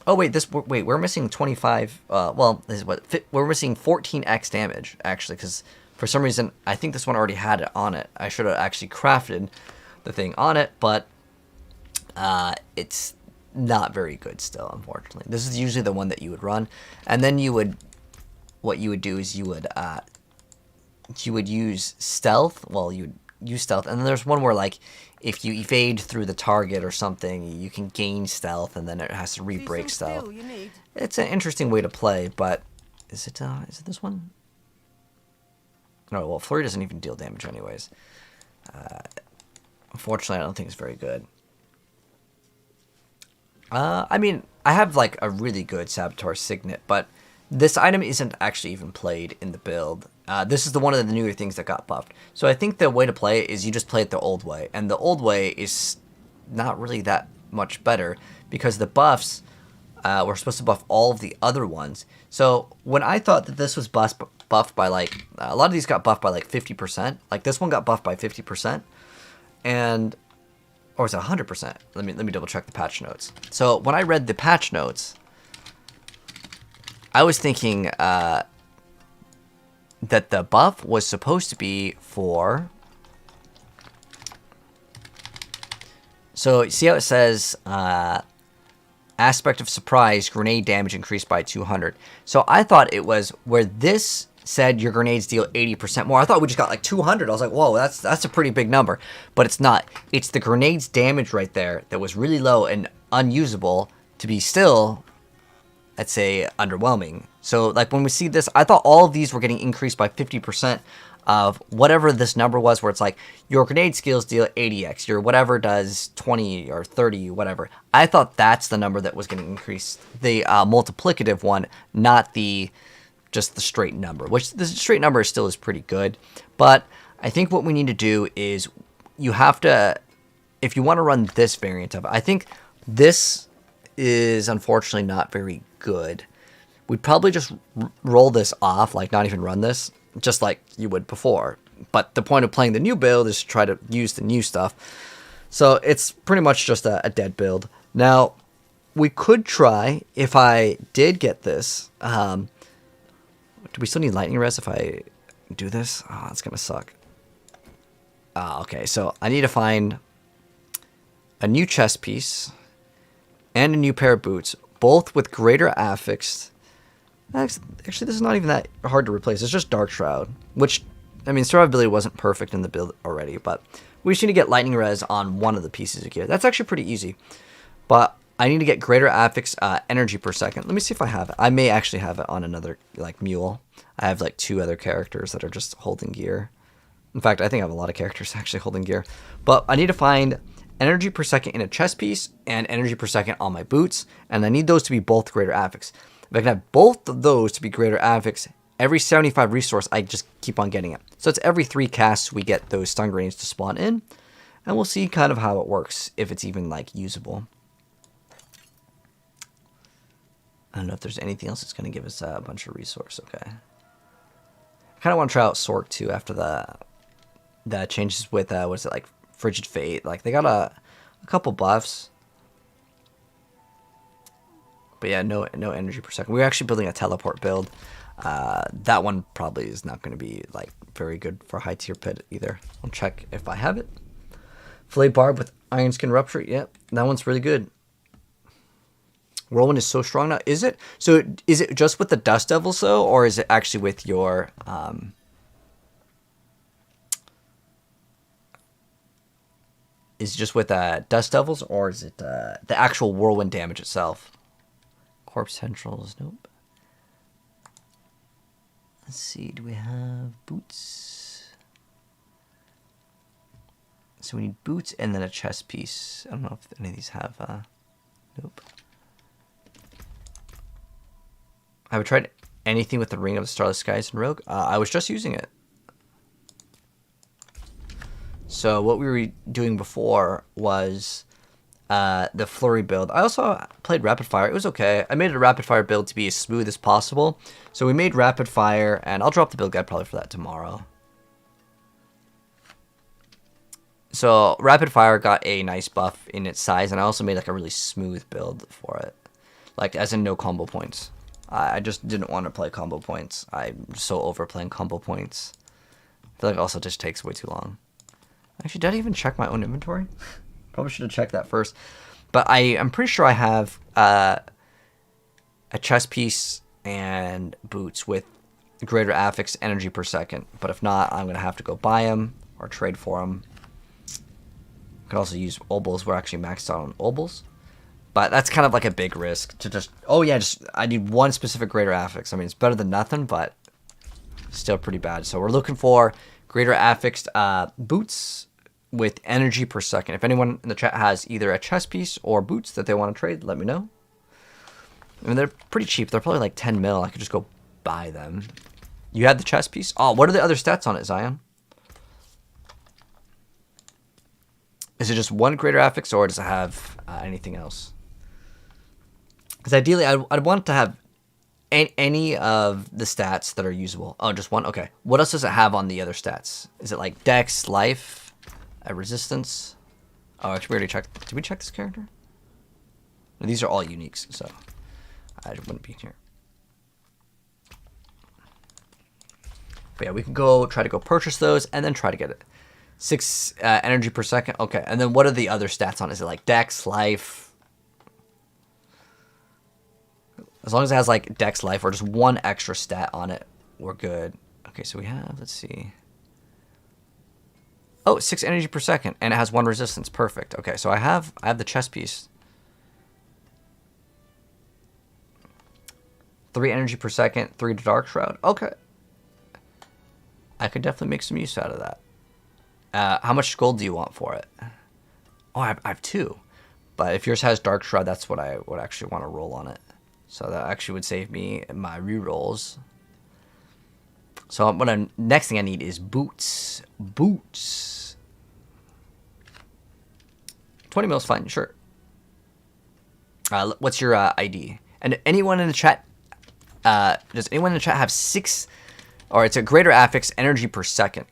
oh wait, we're missing 25. Well, this is what we're missing 14x damage actually, because for some reason I think this one already had it on it. I should have actually crafted the thing on it, but it's not very good still, unfortunately. This is usually the one that you would run, and then what you would do is you would use stealth. Well, you would use stealth, and then there's one where like, if you evade through the target or something, you can gain stealth, and then it has to re-break stealth. It's an interesting way to play, but is it this one? No, well, Flurry doesn't even deal damage anyways. Unfortunately, I don't think it's very good. I mean, I have like a really good Saboteur Signet, but this item isn't actually even played in the build. This is one of the newer things that got buffed. So I think the way to play it is you just play it the old way. And the old way is not really that much better because the buffs were supposed to buff all of the other ones. So when I thought that this was buffed by like, a lot of these got buffed by like 50%. Like this one got buffed by 50%. And, or is it 100%? Let me double check the patch notes. So when I read the patch notes, I was thinking that the buff was supposed to be for... So, see how it says, aspect of surprise, grenade damage increased by 200. So, I thought it was where this said your grenades deal 80% more. I thought we just got like 200. I was like, whoa, that's a pretty big number. But it's not. It's the grenades damage right there that was really low and unusable to be still, I'd say, underwhelming. So, like, when we see this, I thought all of these were getting increased by 50%. Of whatever this number was, where it's like your grenade skills deal 80x, your whatever does 20 or 30, whatever. I thought that's the number that was getting increased, the multiplicative one, not the just the straight number. Which the straight number still is pretty good, but I think what we need to do is you have to, if you want to run this variant of it, I think this is unfortunately not very good. We'd probably just roll this off, like not even run this. Just like you would before. But the point of playing the new build is to try to use the new stuff. So it's pretty much just a dead build. Now, we could try, if I did get this, do we still need lightning res if I do this? Oh, that's going to suck. Okay, so I need to find a new chest piece and a new pair of boots, both with greater affix. Actually, this is not even that hard to replace. It's just Dark Shroud, which, I mean, survivability wasn't perfect in the build already, but we just need to get lightning res on one of the pieces of gear. That's actually pretty easy, but I need to get greater affix energy per second. Let me see if I have it. I may actually have it on another, like, mule. I have, like, 2 other characters that are just holding gear. In fact, I think I have a lot of characters actually holding gear, but I need to find energy per second in a chest piece and energy per second on my boots, and I need those to be both greater affix. If I can have both of those to be greater affix, every 75 resource, I just keep on getting it. So it's every 3 casts we get those stun grenades to spawn in, and we'll see kind of how it works, if it's even, like, usable. I don't know if there's anything else that's going to give us a bunch of resource. Okay. I kind of want to try out Sork, too, after the changes with, what is it, like, Frigid Fate. Like, they got a couple buffs. But yeah, no energy per second. We're actually building a teleport build. That one probably is not going to be like very good for high tier pit either. I'll check if I have it. Fillet barb with iron skin rupture. Yep, that one's really good. Whirlwind is so strong now. Is it? So is it just with the Dust Devils though, or is it actually with your is it just with Dust Devils, or is it the actual Whirlwind damage itself? Corpse Centrals, nope. Let's see, do we have boots? So we need boots and then a chest piece. I don't know if any of these have, nope. Have I tried anything with the Ring of the Starless Skies and Rogue? I was just using it. So what we were doing before was the flurry build. I also played rapid fire. It was okay. I made a rapid fire build to be as smooth as possible. So we made rapid fire, and I'll drop the build guide probably for that tomorrow. So rapid fire got a nice buff in its size, and I also made like a really smooth build for it, like as in no combo points. I just didn't want to play combo points. I'm so over playing combo points. I feel like it also just takes way too long. Actually, did I even check my own inventory? Probably should have checked that first. But I'm pretty sure I have a chest piece and boots with greater affix energy per second. But if not, I'm going to have to go buy them or trade for them. I could also use obols. We're actually maxed out on obols. But that's kind of like a big risk to just... Oh yeah, I need one specific greater affix. I mean, it's better than nothing, but still pretty bad. So we're looking for greater affixed boots with energy per second. If anyone in the chat has either a chest piece or boots that they want to trade, let me know. I mean, they're pretty cheap. They're probably like 10 mil. I could just go buy them. You had the chest piece? Oh, what are the other stats on it, Zion? Is it just one greater affix, or does it have anything else? Because ideally, I'd want to have any of the stats that are usable. Oh, just one? Okay. What else does it have on the other stats? Is it like Dex, Life, Resistance? Oh, actually, we already checked. Did we check this character? No, these are all uniques, so I wouldn't be here. But yeah, we can try to go purchase those and then try to get it. 6 energy per second. Okay, and then what are the other stats on? Is it like Dex, Life? As long as it has like Dex, Life, or just one extra stat on it, we're good. Okay, so we have, let's see. Oh, 6 energy per second, and it has 1 resistance. Perfect. Okay, so I have the chest piece. 3 energy per second, 3 to Dark Shroud. Okay. I could definitely make some use out of that. How much gold do you want for it? Oh, I have 2. But if yours has Dark Shroud, that's what I would actually want to roll on it. So that actually would save me my rerolls. So next thing I need is boots. Boots. 20 mils, fine, sure. What's your ID? And anyone in the chat, does anyone in the chat have 6, or it's a greater affix energy per second?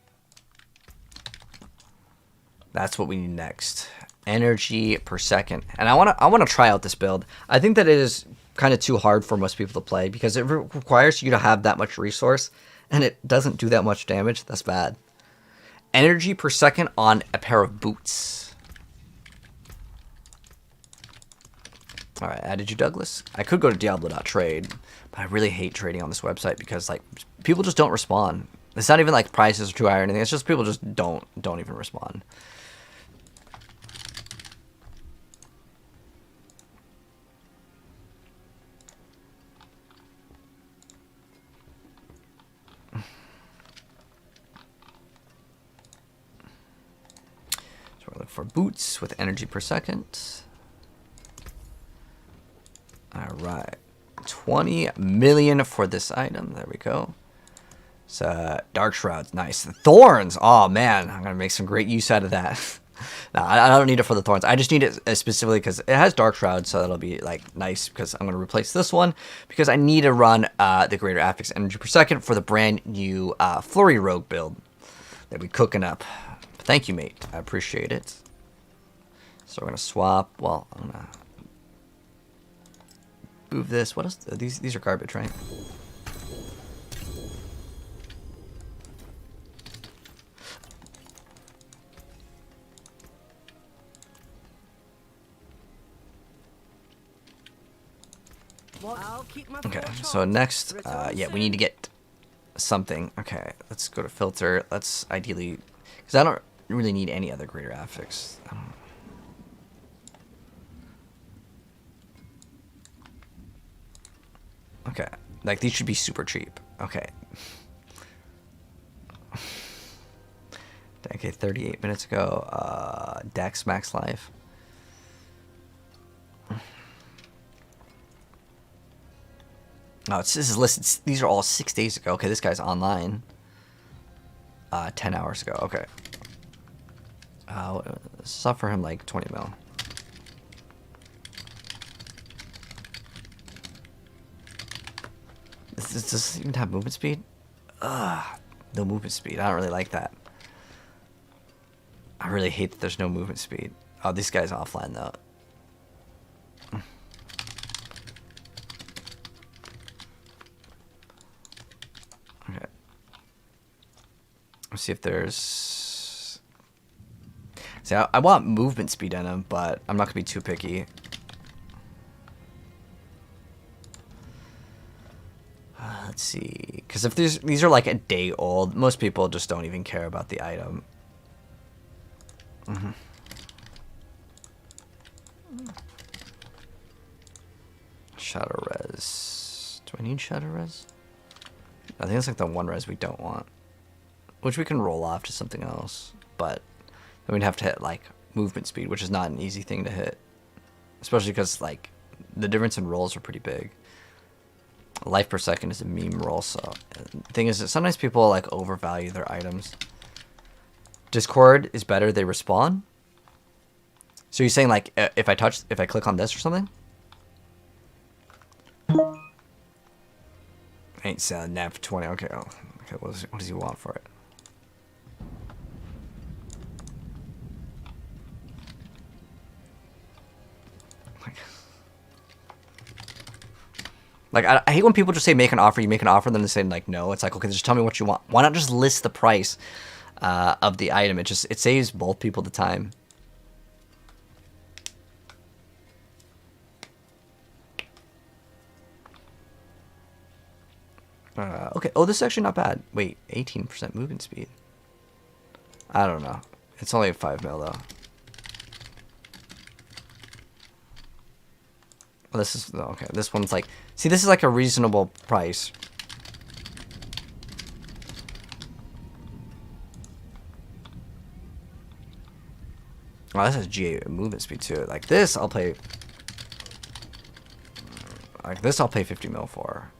That's what we need next. Energy per second. And I wanna try out this build. I think that it is kind of too hard for most people to play because it requires you to have that much resource, and it doesn't do that much damage. That's bad. Energy per second on a pair of boots. All right, added you, Douglas. I could go to Diablo.trade, but I really hate trading on this website because like people just don't respond. It's not even like prices are too high or anything. It's just people just don't even respond. So we're looking for boots with energy per second. All right, 20 million for this item. There we go. So Dark Shrouds, nice. Thorns, oh man, I'm gonna make some great use out of that. No, I don't need it for the thorns. I just need it specifically because it has Dark Shroud, so that'll be like nice because I'm gonna replace this one because I need to run the greater affix energy per second for the brand new Flurry Rogue build that we're cooking up. Thank you, mate. I appreciate it. So we're gonna swap. Well, I'm gonna move this. What else? These are garbage, right? Okay, so next, yeah, we need to get something. Okay, let's go to filter. Let's ideally, because I don't really need any other greater affix. Okay, like these should be super cheap. Okay. Okay, 38 minutes ago. Dex Max Life. No, this is listed. These are all 6 days ago. Okay, this guy's online. 10 hours ago. Okay. Suffer him like 20 mil. Does this even have movement speed? Ugh, no movement speed. I don't really like that. I really hate that there's no movement speed. Oh, this guy's offline though. Okay. Let's see if there's... See, I want movement speed in him, but I'm not gonna be too picky. Let's see, because if these are like a day old, most people just don't even care about the item. Shadow res. Do I need shadow res? I think it's like the one res we don't want, which we can roll off to something else, but then we'd have to hit like movement speed, which is not an easy thing to hit, especially because like the difference in rolls are pretty big. Life per second is a meme roll, so the thing is that sometimes people like overvalue their items. Discord is better, they respawn. So you're saying like if I click on this or something? Ain't selling nav for 20. Okay, oh, okay. What does he want for it? Like, I hate when people just say make an offer, you make an offer, and then they say, like, no. It's like, okay, just tell me what you want. Why not just list the price of the item? It saves both people the time. Okay. Oh, this is actually not bad. Wait, 18% movement speed. I don't know. It's only 5 mil, though. Well, this is... Okay, this one's like... See, this is like a reasonable price. Oh, this has GA movement speed, too. Like, this, I'll pay... Like, this I'll pay 50 mil for.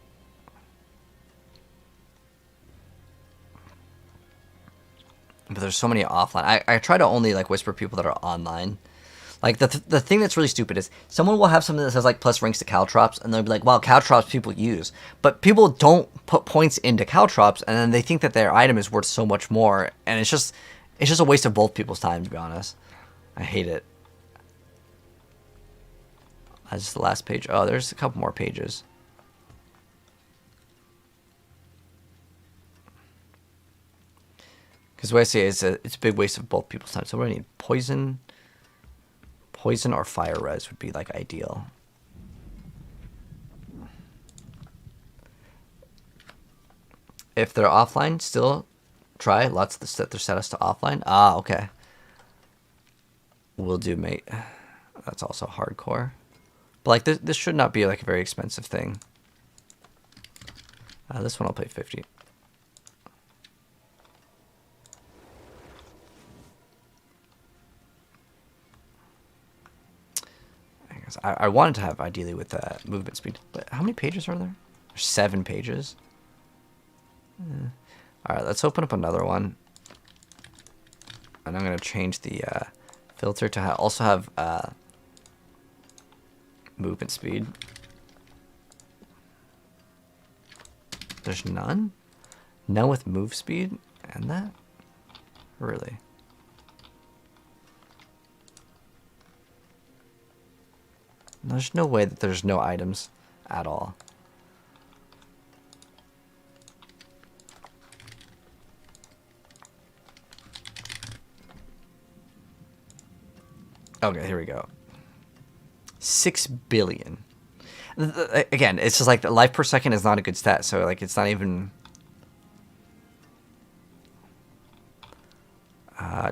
But there's so many offline. I try to only like whisper people that are online. Like the thing that's really stupid is someone will have something that says like plus ranks to caltrops, and they'll be like, "Wow, caltrops people use," but people don't put points into caltrops, and then they think that their item is worth so much more, and it's just a waste of both people's time, to be honest. I hate it. That's just the last page. Oh, there's a couple more pages. Because the way I say it is it's a big waste of both people's time. So we're going to need poison. Poison or fire res would be like ideal. If they're offline, still try. Lots to set their status to offline. Ah, okay. Will do, mate. That's also hardcore. But like this should not be like a very expensive thing. This one I'll pay 50. I wanted to have ideally with movement speed, but how many pages are there? There's 7 pages. All right, let's open up another one, and I'm gonna change the filter to also have movement speed. There's none? None with move speed and that? Really? There's no way that there's no items at all. Okay, here we go. 6 billion. Again, it's just like the life per second is not a good stat, so like it's not even...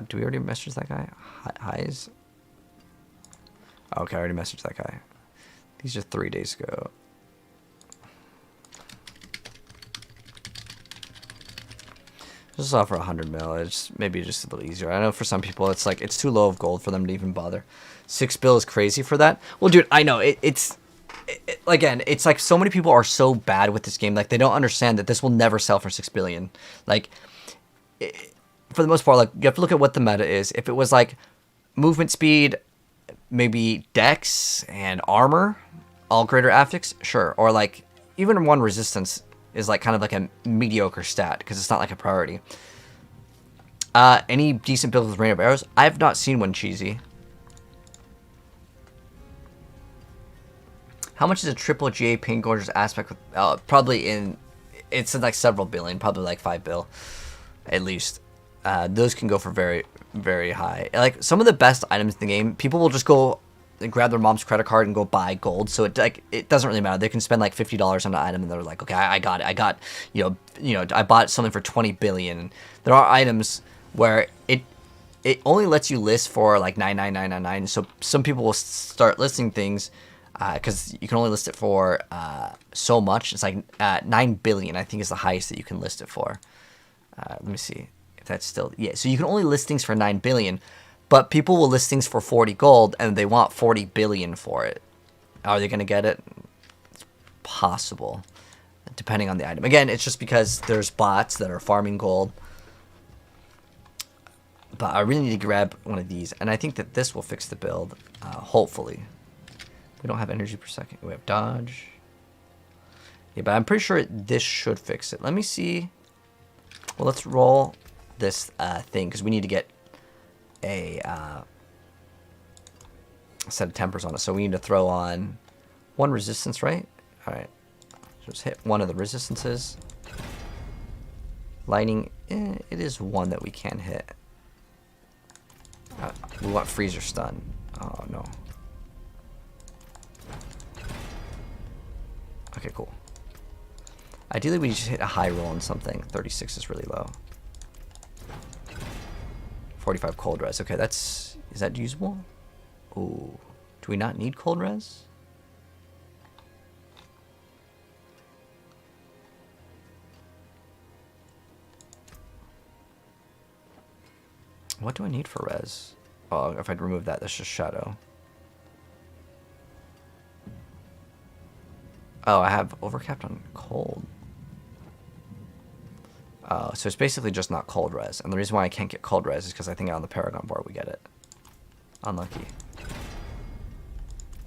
do we already message that guy? Highs? Okay, I already messaged that guy. These are 3 days ago. This is offer 100 mil. It's maybe just a little easier. I know for some people it's like it's too low of gold for them to even bother. 6 bill is crazy for that. Well, dude, I know again, it's like so many people are so bad with this game. Like they don't understand that this will never sell for 6 billion. Like for the most part, like you have to look at what the meta is. If it was like movement speed, maybe dex and armor, all greater affix, sure. Or like even 1 resistance is like kind of like a mediocre stat because it's not like a priority. Any decent build with rain of arrows? I have not seen one cheesy. How much is a triple GA Pain Gorgeous aspect? With, probably it's in like several billion, probably like 5 bill, at least. Those can go for very, very high. Like some of the best items in the game, people will just go and grab their mom's credit card and go buy gold. So it doesn't really matter. They can spend like $50 on an item and they're like, okay, I got it. I got I bought something for 20 billion. There are items where it only lets you list for like 99999. So some people will start listing things because you can only list it for so much. It's like 9 billion, I think, is the highest that you can list it for. Let me see if that's still, yeah. So you can only list things for 9 billion, but people will list things for 40 gold and they want 40 billion for it. Are they going to get it? It's possible, depending on the item. Again, it's just because there's bots that are farming gold. But I really need to grab one of these, and I think that this will fix the build, hopefully. We don't have energy per second. We have dodge. Yeah, but I'm pretty sure this should fix it. Let me see. Well, let's roll this thing, because we need to get a set of tempers on it. So we need to throw on 1 resistance, right? All right. Just hit one of the resistances. Lightning, it is one that we can hit. We want freeze or stun. Oh no. Okay, cool. Ideally, we just hit a high roll on something. 36 is really low. 45 cold res. Okay, is that usable? Ooh. Do we not need cold res? What do I need for res? Oh, if I'd remove that, that's just shadow. Oh, I have overcapped on cold. So it's basically just not cold res. And the reason why I can't get cold res is because I think on the Paragon board we get it. Unlucky.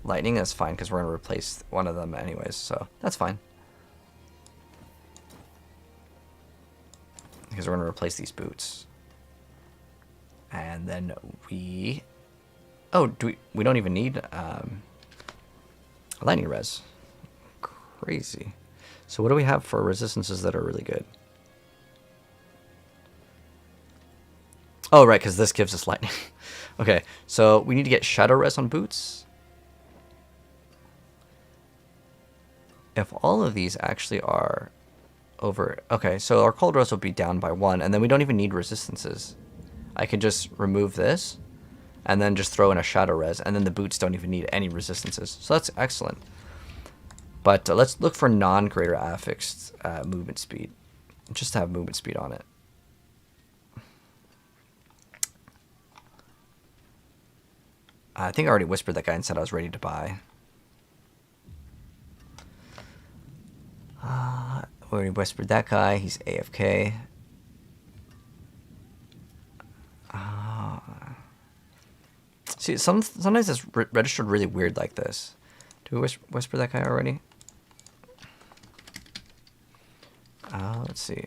Lightning is fine because we're going to replace one of them anyways, so that's fine. Because we're going to replace these boots. And then we... Oh, we don't even need lightning res. Crazy. So what do we have for resistances that are really good? Oh, right, because this gives us lightning. Okay, so we need to get shadow res on boots. If all of these actually are over... Okay, so our cold res will be down by 1, and then we don't even need resistances. I can just remove this, and then just throw in a shadow res, and then the boots don't even need any resistances. So that's excellent. But let's look for non-greater affixed movement speed. Just to have movement speed on it. I think I already whispered that guy and said I was ready to buy. We already whispered that guy. He's AFK. See, sometimes it's registered really weird like this. Do we whisper that guy already? Let's see.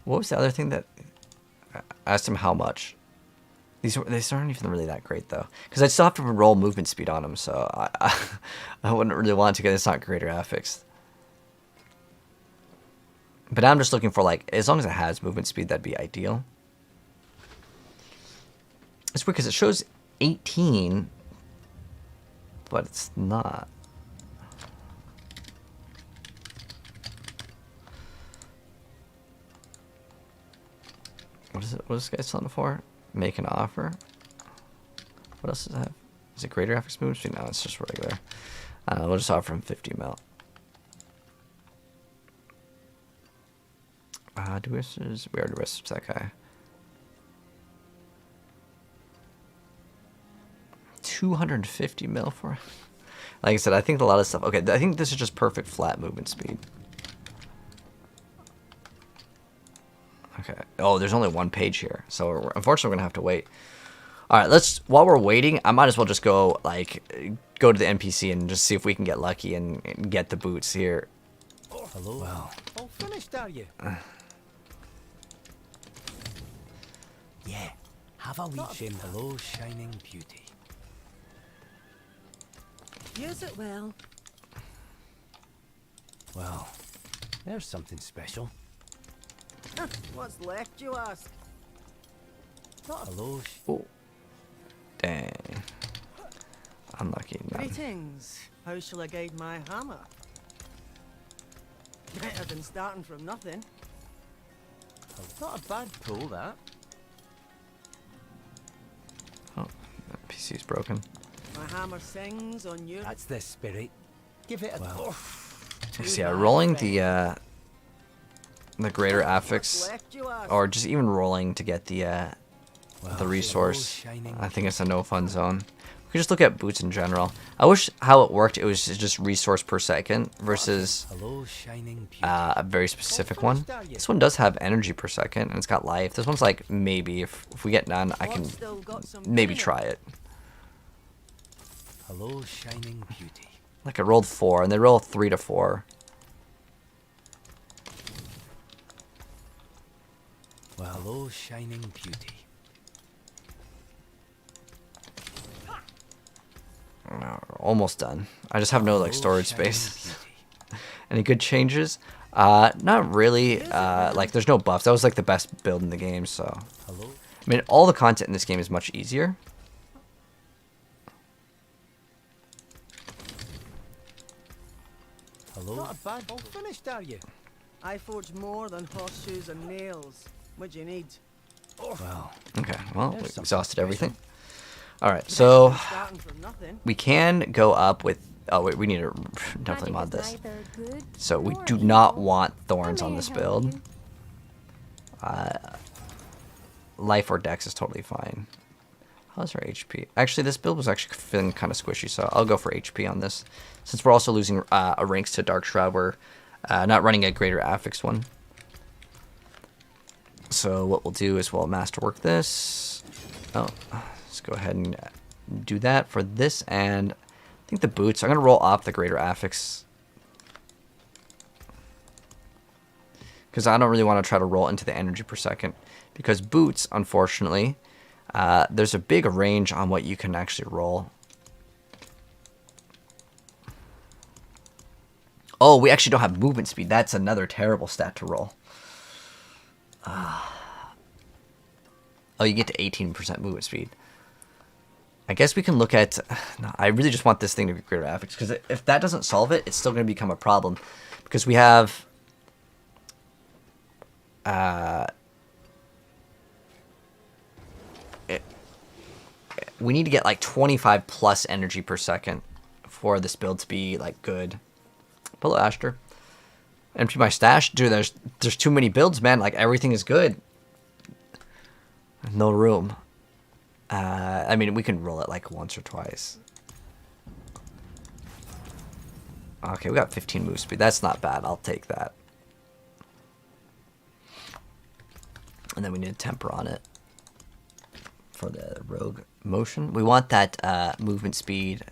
What was the other thing that... I asked him how much. These aren't even really that great, though. Because I still have to roll movement speed on them, so I wouldn't really want to, because it's not greater affixed. But now I'm just looking for, like, as long as it has movement speed, that'd be ideal. It's weird, because it shows 18, but it's not. What is it? What is this guy selling it for? Make an offer. What else does it have? Is it greater affix movement speed? No, it's just regular. We'll just offer him 50 mil. Do we already risked that guy? 250 mil for him. Like I said, I think a lot of stuff. Okay, I think this is just perfect flat movement speed. Okay. Oh, there's only one page here, so unfortunately we're gonna have to wait. All right, while we're waiting, I might as well just go to the NPC and just see if we can get lucky and get the boots here. Oh, hello. Well, all finished, are you? Yeah. Have a wee shame. Hello, shining beauty. Use it well. Well, there's something special. What's left, you ask? Hello. Oh. Dang. Unlucky. None. Greetings. How shall I guide my hammer? Better than starting from nothing. Not a bad pull, that. Oh, that PC's broken. My hammer sings on your... That's the spirit. Give it a go. So yeah, rolling the greater affix, or just even rolling to get the resource, I think it's a no fun zone. We can just look at boots in general. I wish how it worked, it was just resource per second versus a very specific one. This one does have energy per second, and it's got life. This one's like, maybe, if we get none, I can maybe try it. Hello, shining beauty. Like I rolled 4, and they roll 3 to 4. Well, hello, shining beauty. Almost done. I just have no like storage space. Any good changes? Not really. Like there's no buffs. That was like the best build in the game, so. Hello? I mean, all the content in this game is much easier. Hello? Not a bad all finished, are you? I forge more than horseshoes and nails. What do you need? Well, Okay, well, There's we something exhausted everything. special. Alright, so Starting from nothing. we can go up with... Oh, wait, we need to definitely mod Magic is this. neither good So we nor do not evil. want How thorns may on I this help build. you? Life or dex is totally fine. How's our HP? Actually, this build was actually feeling kind of squishy, so I'll go for HP on this. Since we're also losing a ranks to Dark Shroud, we're not running a greater affix one. So what we'll do is we'll masterwork this. Oh, let's go ahead and do that for this, and I think the boots. I'm gonna roll off the greater affix because I don't really want to try to roll into the energy per second. Because boots, unfortunately, there's a big range on what you can actually roll. Oh, we actually don't have movement speed. That's another terrible stat to roll. Oh, you get to 18% movement speed. I guess we can look at... No, I really just want this thing to be greater affix, because if that doesn't solve it, it's still going to become a problem. Because we have... we need to get like 25 plus energy per second for this build to be like good. Hello, Ashter. Empty my stash? Dude, there's too many builds, man. Like, everything is good. No room. I mean, we can roll it like once or twice. Okay, we got 15 move speed. That's not bad. I'll take that. And then we need a temper on it for the rogue motion. We want that movement speed.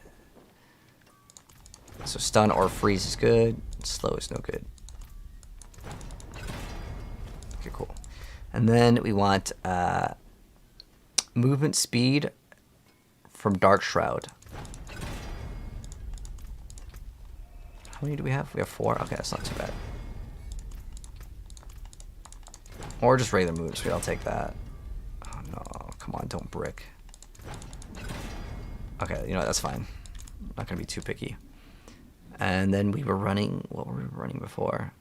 So stun or freeze is good. Slow is no good. Okay, cool. And then we want movement speed from Dark Shroud. How many do we have? We have 4. Okay, that's not too bad. Or just regular movement speed. I'll take that. Oh no, come on, don't brick. Okay, you know what, that's fine. I'm not gonna be too picky. And then we were running, what were we running before?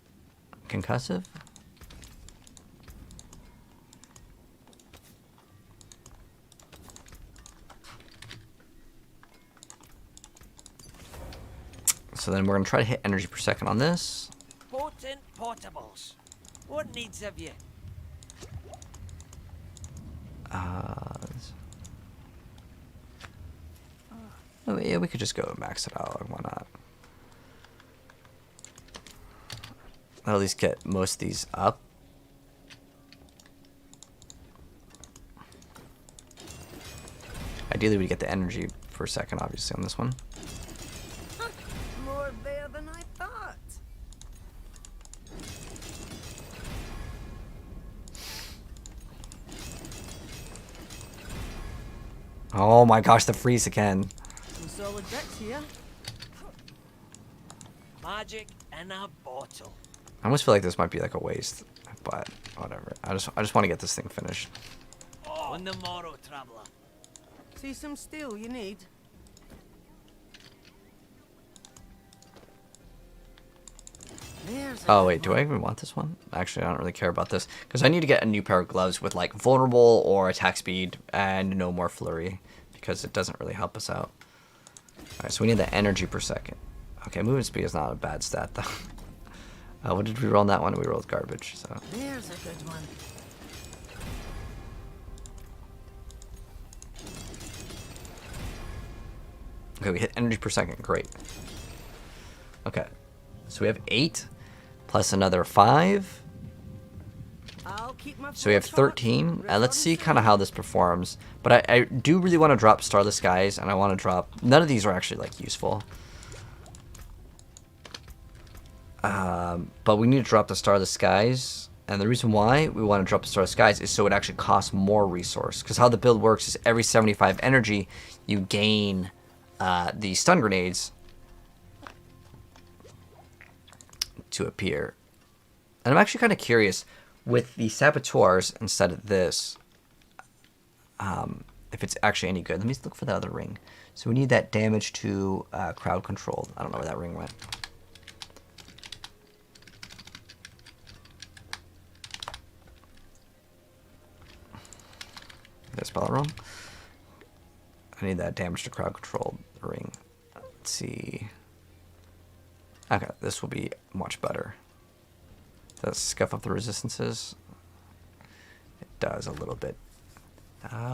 Concussive? So then we're gonna try to hit energy per second on this. Potent potables. What needs have you? Oh, yeah, we could just go max it out. Like, why not? I'll at least get most of these up. Ideally, we get the energy per second, obviously, on this one. More there than I thought. Oh my gosh, the freeze again. Some solid bits here. Magic in a bottle. I almost feel like this might be like a waste, but whatever. I just want to get this thing finished. On the morrow, traveller. See some steel you need. There's a Oh good wait, do one. I even want this one? Actually, I don't really care about this because I need to get a new pair of gloves with like vulnerable or attack speed and no more flurry because it doesn't really help us out. All right, so we need the energy per second. Okay, movement speed is not a bad stat though. What did we roll on that one? We rolled garbage. So There's a good one. okay, we hit energy per second. Great. Okay, so we have 8 plus another 5. I'll keep my So we have forge hot. 13. Let's Return see kind of soon. how this performs. But I do really want to drop Starless Skies, and I want to drop... None of these are actually, like, useful. But we need to drop the Starless Skies. And the reason why we want to drop the Starless Skies is so it actually costs more resource. Because how the build works is every 75 energy, you gain the stun grenades to appear. And I'm actually kind of curious with the saboteurs instead of this, if it's actually any good. Let me look for the other ring. So we need that damage to crowd control. I don't know where that ring went. Did I spell it wrong? I need that damage to crowd control ring. Let's see. Okay, this will be much better. Does it scuff up the resistances? It does a little bit.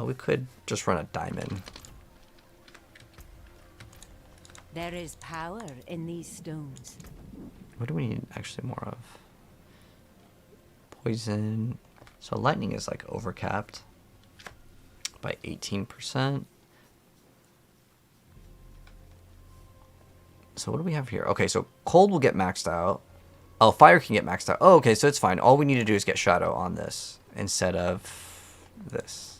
We could just run a diamond. There is power in these stones. What do we need actually more of? Poison. So lightning is like overcapped by 18%. So what do we have here? Okay, so cold will get maxed out. Oh, fire can get maxed out. Oh, okay, so it's fine. All we need to do is get shadow on this instead of this.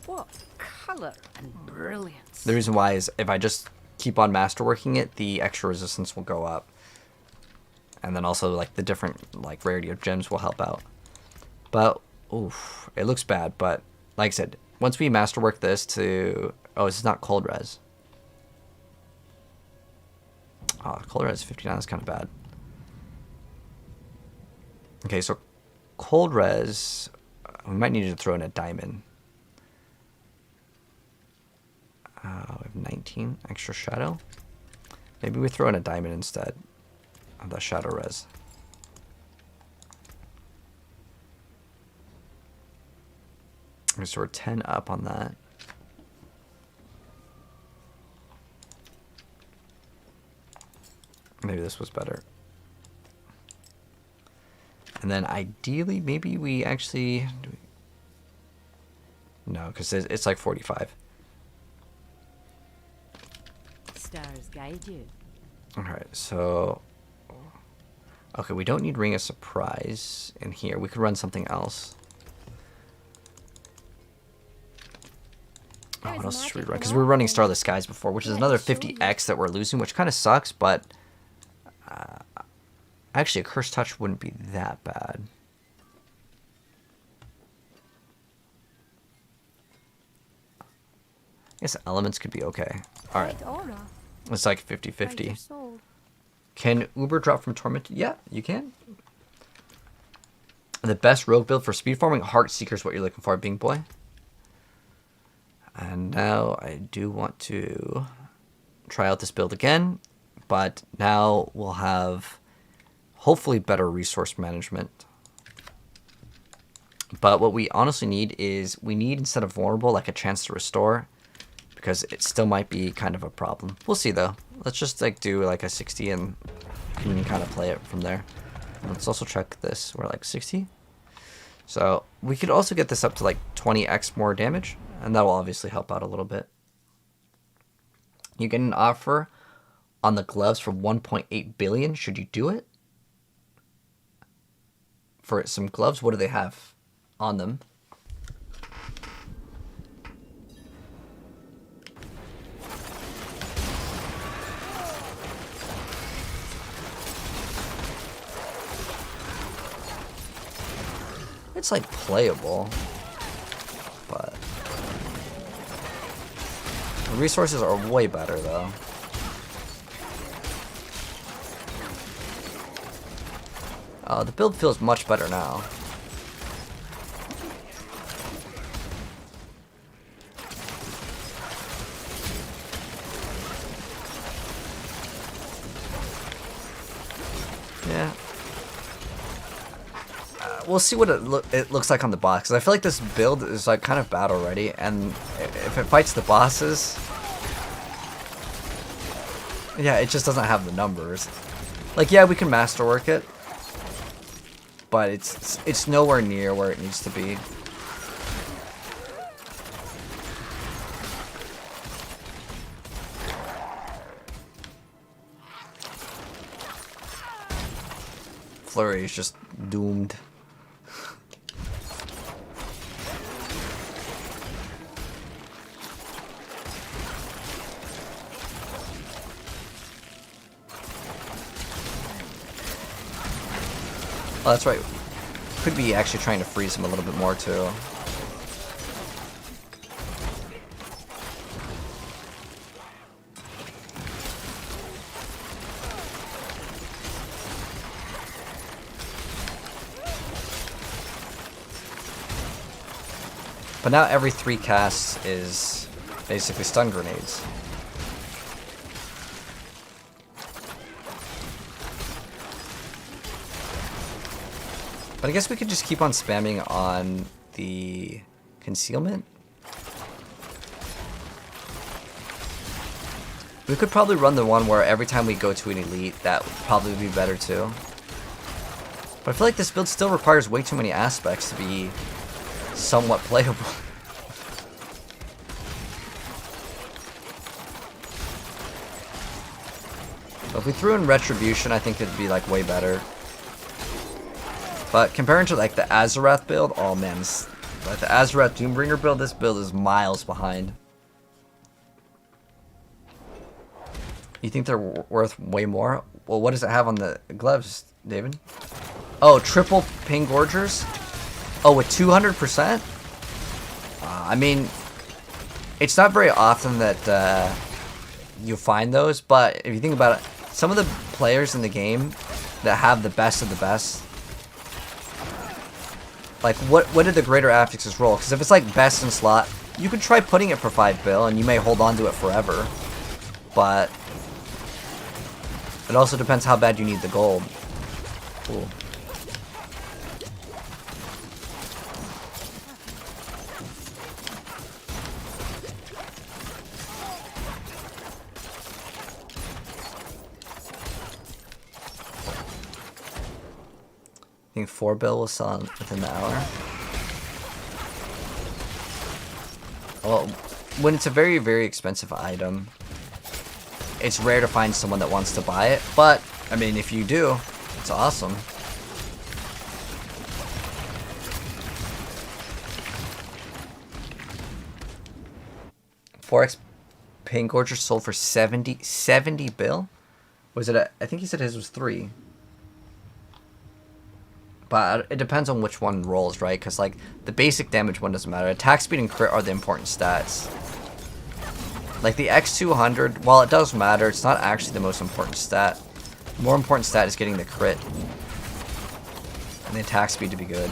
What color and brilliance. The reason why is if I just keep on masterworking it, the extra resistance will go up. And then also like the different like rarity of gems will help out. But oof, it looks bad, but like I said, once we masterwork this to this is not cold res. Oh, cold res 59 is kind of bad. Okay, so cold res, we might need to throw in a diamond. We have 19 extra shadow. Maybe we throw in a diamond instead of the shadow res. Okay, so we're 10 up on that. Maybe this was better. And then ideally, maybe we actually... No, because it's like 45. Stars guide you. Alright, so... Okay, we don't need Ring of Surprise in here. We could run something else. Oh, what else should we run? Because we were running Starless Skies before, which is another 50x that we're losing, which kind of sucks, but... actually, a Cursed Touch wouldn't be that bad. I guess Elements could be okay. Alright. It's like 50-50. Can Uber drop from Tormented? Yeah, you can. The best rogue build for speed farming? Heart Seeker is what you're looking for, Bing Boy. And now I do want to try out this build again, but now we'll have hopefully better resource management. But what we honestly need is we need, instead of vulnerable, like a chance to restore, because it still might be kind of a problem. We'll see though. Let's just like do like a 60 and you can kind of play it from there. Let's also check this. We're like 60. So we could also get this up to like 20x more damage, and that will obviously help out a little bit. You get an offer on the gloves for 1.8 billion. Should you do it? For some gloves, what do they have on them? It's like playable, but the resources are way better though. The build feels much better now. Yeah. We'll see what it looks like on the boss, because I feel like this build is like kind of bad already, and if it fights the bosses, yeah, it just doesn't have the numbers. Like, yeah, we can masterwork it, but it's nowhere near where it needs to be. Flurry is just doomed. Oh, that's right. Could be actually trying to freeze him a little bit more too. But now every 3 casts is basically stun grenades. But I guess we could just keep on spamming on the concealment. We could probably run the one where every time we go to an elite, that would probably be better too. But I feel like this build still requires way too many aspects to be somewhat playable. If we threw in Retribution, I think it'd be like way better. But comparing to like the Azarath build, oh man, like the Azarath Doombringer build, this build is miles behind. You think they're worth way more? Well, what does it have on the gloves, David? Oh, triple ping gorgers? Oh, with 200%? I mean, it's not very often that you find those, but if you think about it, some of the players in the game that have the best of the best, like what did the greater affixes roll? Because if it's like best in slot, you could try putting it for 5 bill and you may hold on to it forever, but it also depends how bad you need the gold. Cool. I think 4 bill will sell within the hour. Well, when it's a very, very expensive item, it's rare to find someone that wants to buy it. But, I mean, if you do, it's awesome. Forex Pain Gorger sold for 70 bill? Was it I think he said his was 3. But it depends on which one rolls, right? Because, like, the basic damage one doesn't matter. Attack speed and crit are the important stats. Like, the X200, while it does matter, it's not actually the most important stat. The more important stat is getting the crit. And the attack speed to be good.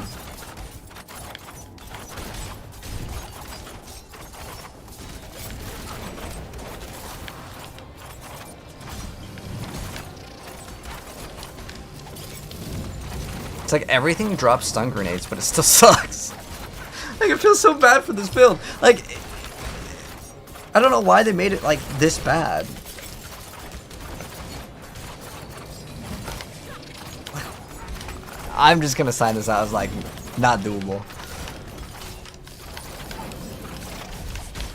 It's like everything drops stun grenades, but it still sucks. Like, it feels so bad for this build. Like, I don't know why they made it, like, this bad. I'm just gonna sign this out as, like, not doable.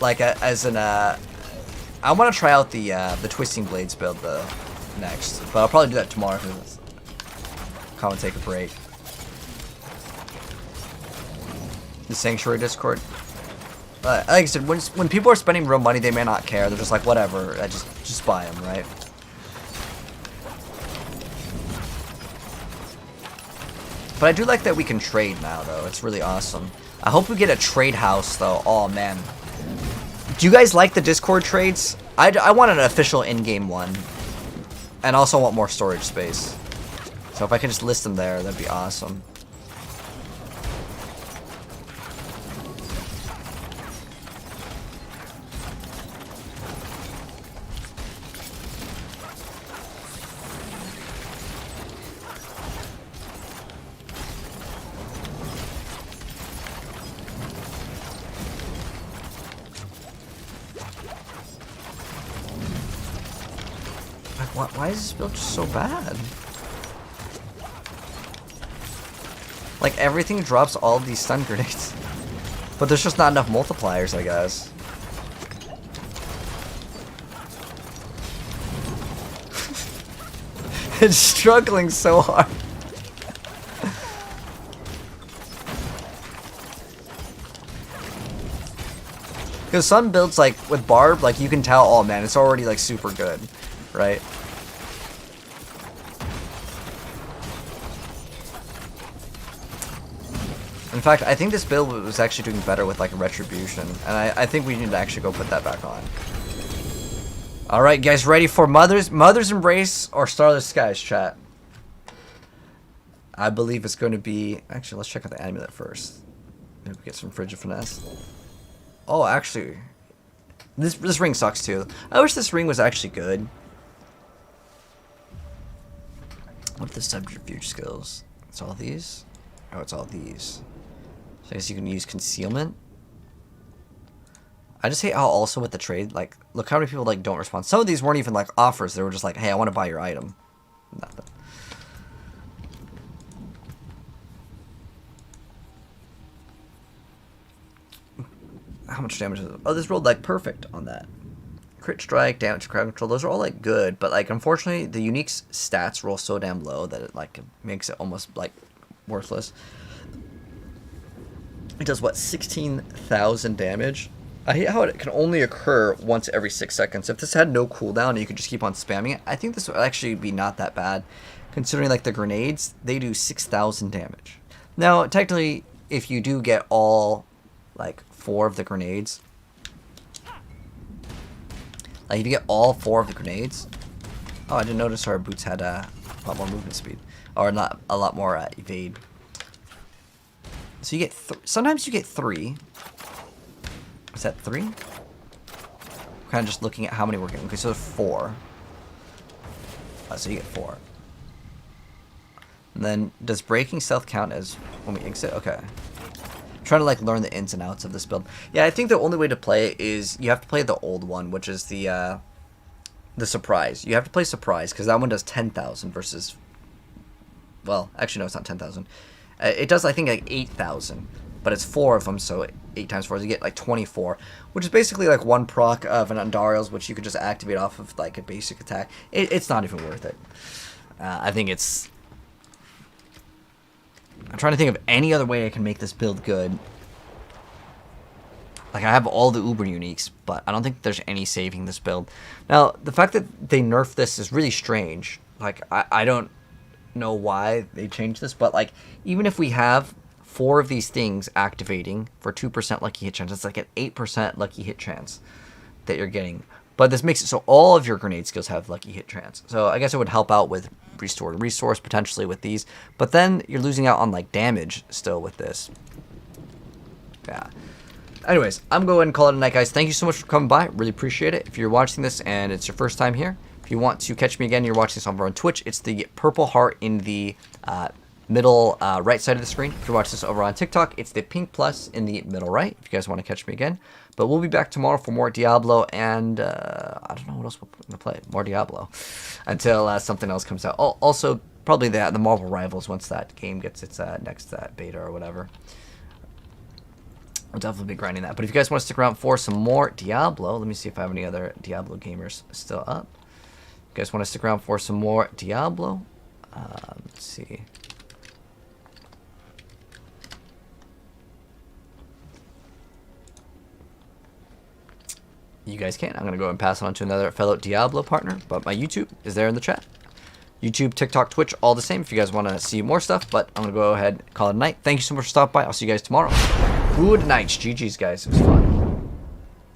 Like, as an, I want to try out the Twisting Blades build next. But I'll probably do that tomorrow because come and take a break. The Sanctuary Discord. Like I said, when people are spending real money, they may not care. They're just like, whatever, I just buy them, right? But I do like that we can trade now, though. It's really awesome. I hope we get a trade house, though. Oh, man. Do you guys like the Discord trades? I want an official in-game one. And also want more storage space. So if I could just list them there, that'd be awesome. Why is this build just so bad? Like, everything drops all of these stun grenades. But there's just not enough multipliers, I guess. It's struggling so hard. Because some builds, like, with Barb, like, you can tell, oh man, it's already, like, super good, right? In fact, I think this build was actually doing better with like a retribution, and I think we need to actually go put that back on. All right, guys, ready for Mother's Embrace or Starless Skies, chat? I believe it's going to be. Actually, let's check out the amulet first. Maybe we get some Frigid Finesse. Oh, actually, this ring sucks too. I wish this ring was actually good. What are the subterfuge skills? It's all these. Oh, it's all these. So I guess you can use concealment. I just hate how also with the trade, like, look how many people like don't respond. Some of these weren't even like offers. They were just like, hey, I want to buy your item. Nothing. How much damage is it? Oh, this rolled like perfect on that. Crit strike, damage, crowd control, those are all like good, but like unfortunately the unique stats roll so damn low that it like makes it almost like worthless. It does what, 16,000 damage? I hate how it can only occur once every 6 seconds. If this had no cooldown and you could just keep on spamming it, I think this would actually be not that bad. Considering like the grenades, they do 6,000 damage. Now, technically, if you do get all like 4 of the grenades, like if you get all 4 of the grenades, oh, I didn't notice our boots had a lot more movement speed, or not a lot more evade. So you get sometimes you get 3. Is that 3? Kind of just looking at how many we're getting. Okay, so there's 4. So you get 4. And then does breaking stealth count as when we exit? Okay. I'm trying to like learn the ins and outs of this build. Yeah, I think the only way to play it is you have to play the old one, which is the surprise. You have to play surprise because that one does 10,000 versus. Well, actually no, it's not 10,000. It does I think like 8,000, but it's 4 of them, so 8 times 4, so you get like 24, which is basically like 1 proc of an Andariel's, which you could just activate off of like a basic attack. It's not even worth it. I think it's. I'm trying to think of any other way I can make this build good. Like, I have all the Uber uniques, but I don't think there's any saving this build. Now, the fact that they nerfed this is really strange. Like, I don't know why they changed this, but like, even if we have 4 of these things activating for 2% lucky hit chance, it's like an 8% lucky hit chance that you're getting. But this makes it so all of your grenade skills have lucky hit chance. So I guess it would help out with restore resource potentially with these. But then you're losing out on like damage still with this. Yeah. Anyways, I'm going to call it a night, guys. Thank you so much for coming by. Really appreciate it. If you're watching this and it's your first time here, if you want to catch me again, you're watching this over on Twitch. It's the purple heart in the middle right side of the screen. If you're watching this over on TikTok, it's the pink plus in the middle right, if you guys want to catch me again. But we'll be back tomorrow for more Diablo, and I don't know what else we're going to play. More Diablo. Until something else comes out. Oh, also, probably the Marvel Rivals once that game gets its next beta or whatever. I'll definitely be grinding that. But if you guys want to stick around for some more Diablo, let me see if I have any other Diablo gamers still up. If you guys want to stick around for some more Diablo, let's see. You guys can. I'm going to go and pass it on to another fellow Diablo partner, but my YouTube is there in the chat. YouTube, TikTok, Twitch, all the same if you guys want to see more stuff, but I'm going to go ahead and call it a night. Thank you so much for stopping by. I'll see you guys tomorrow. Good night. GG's, guys. It was fun.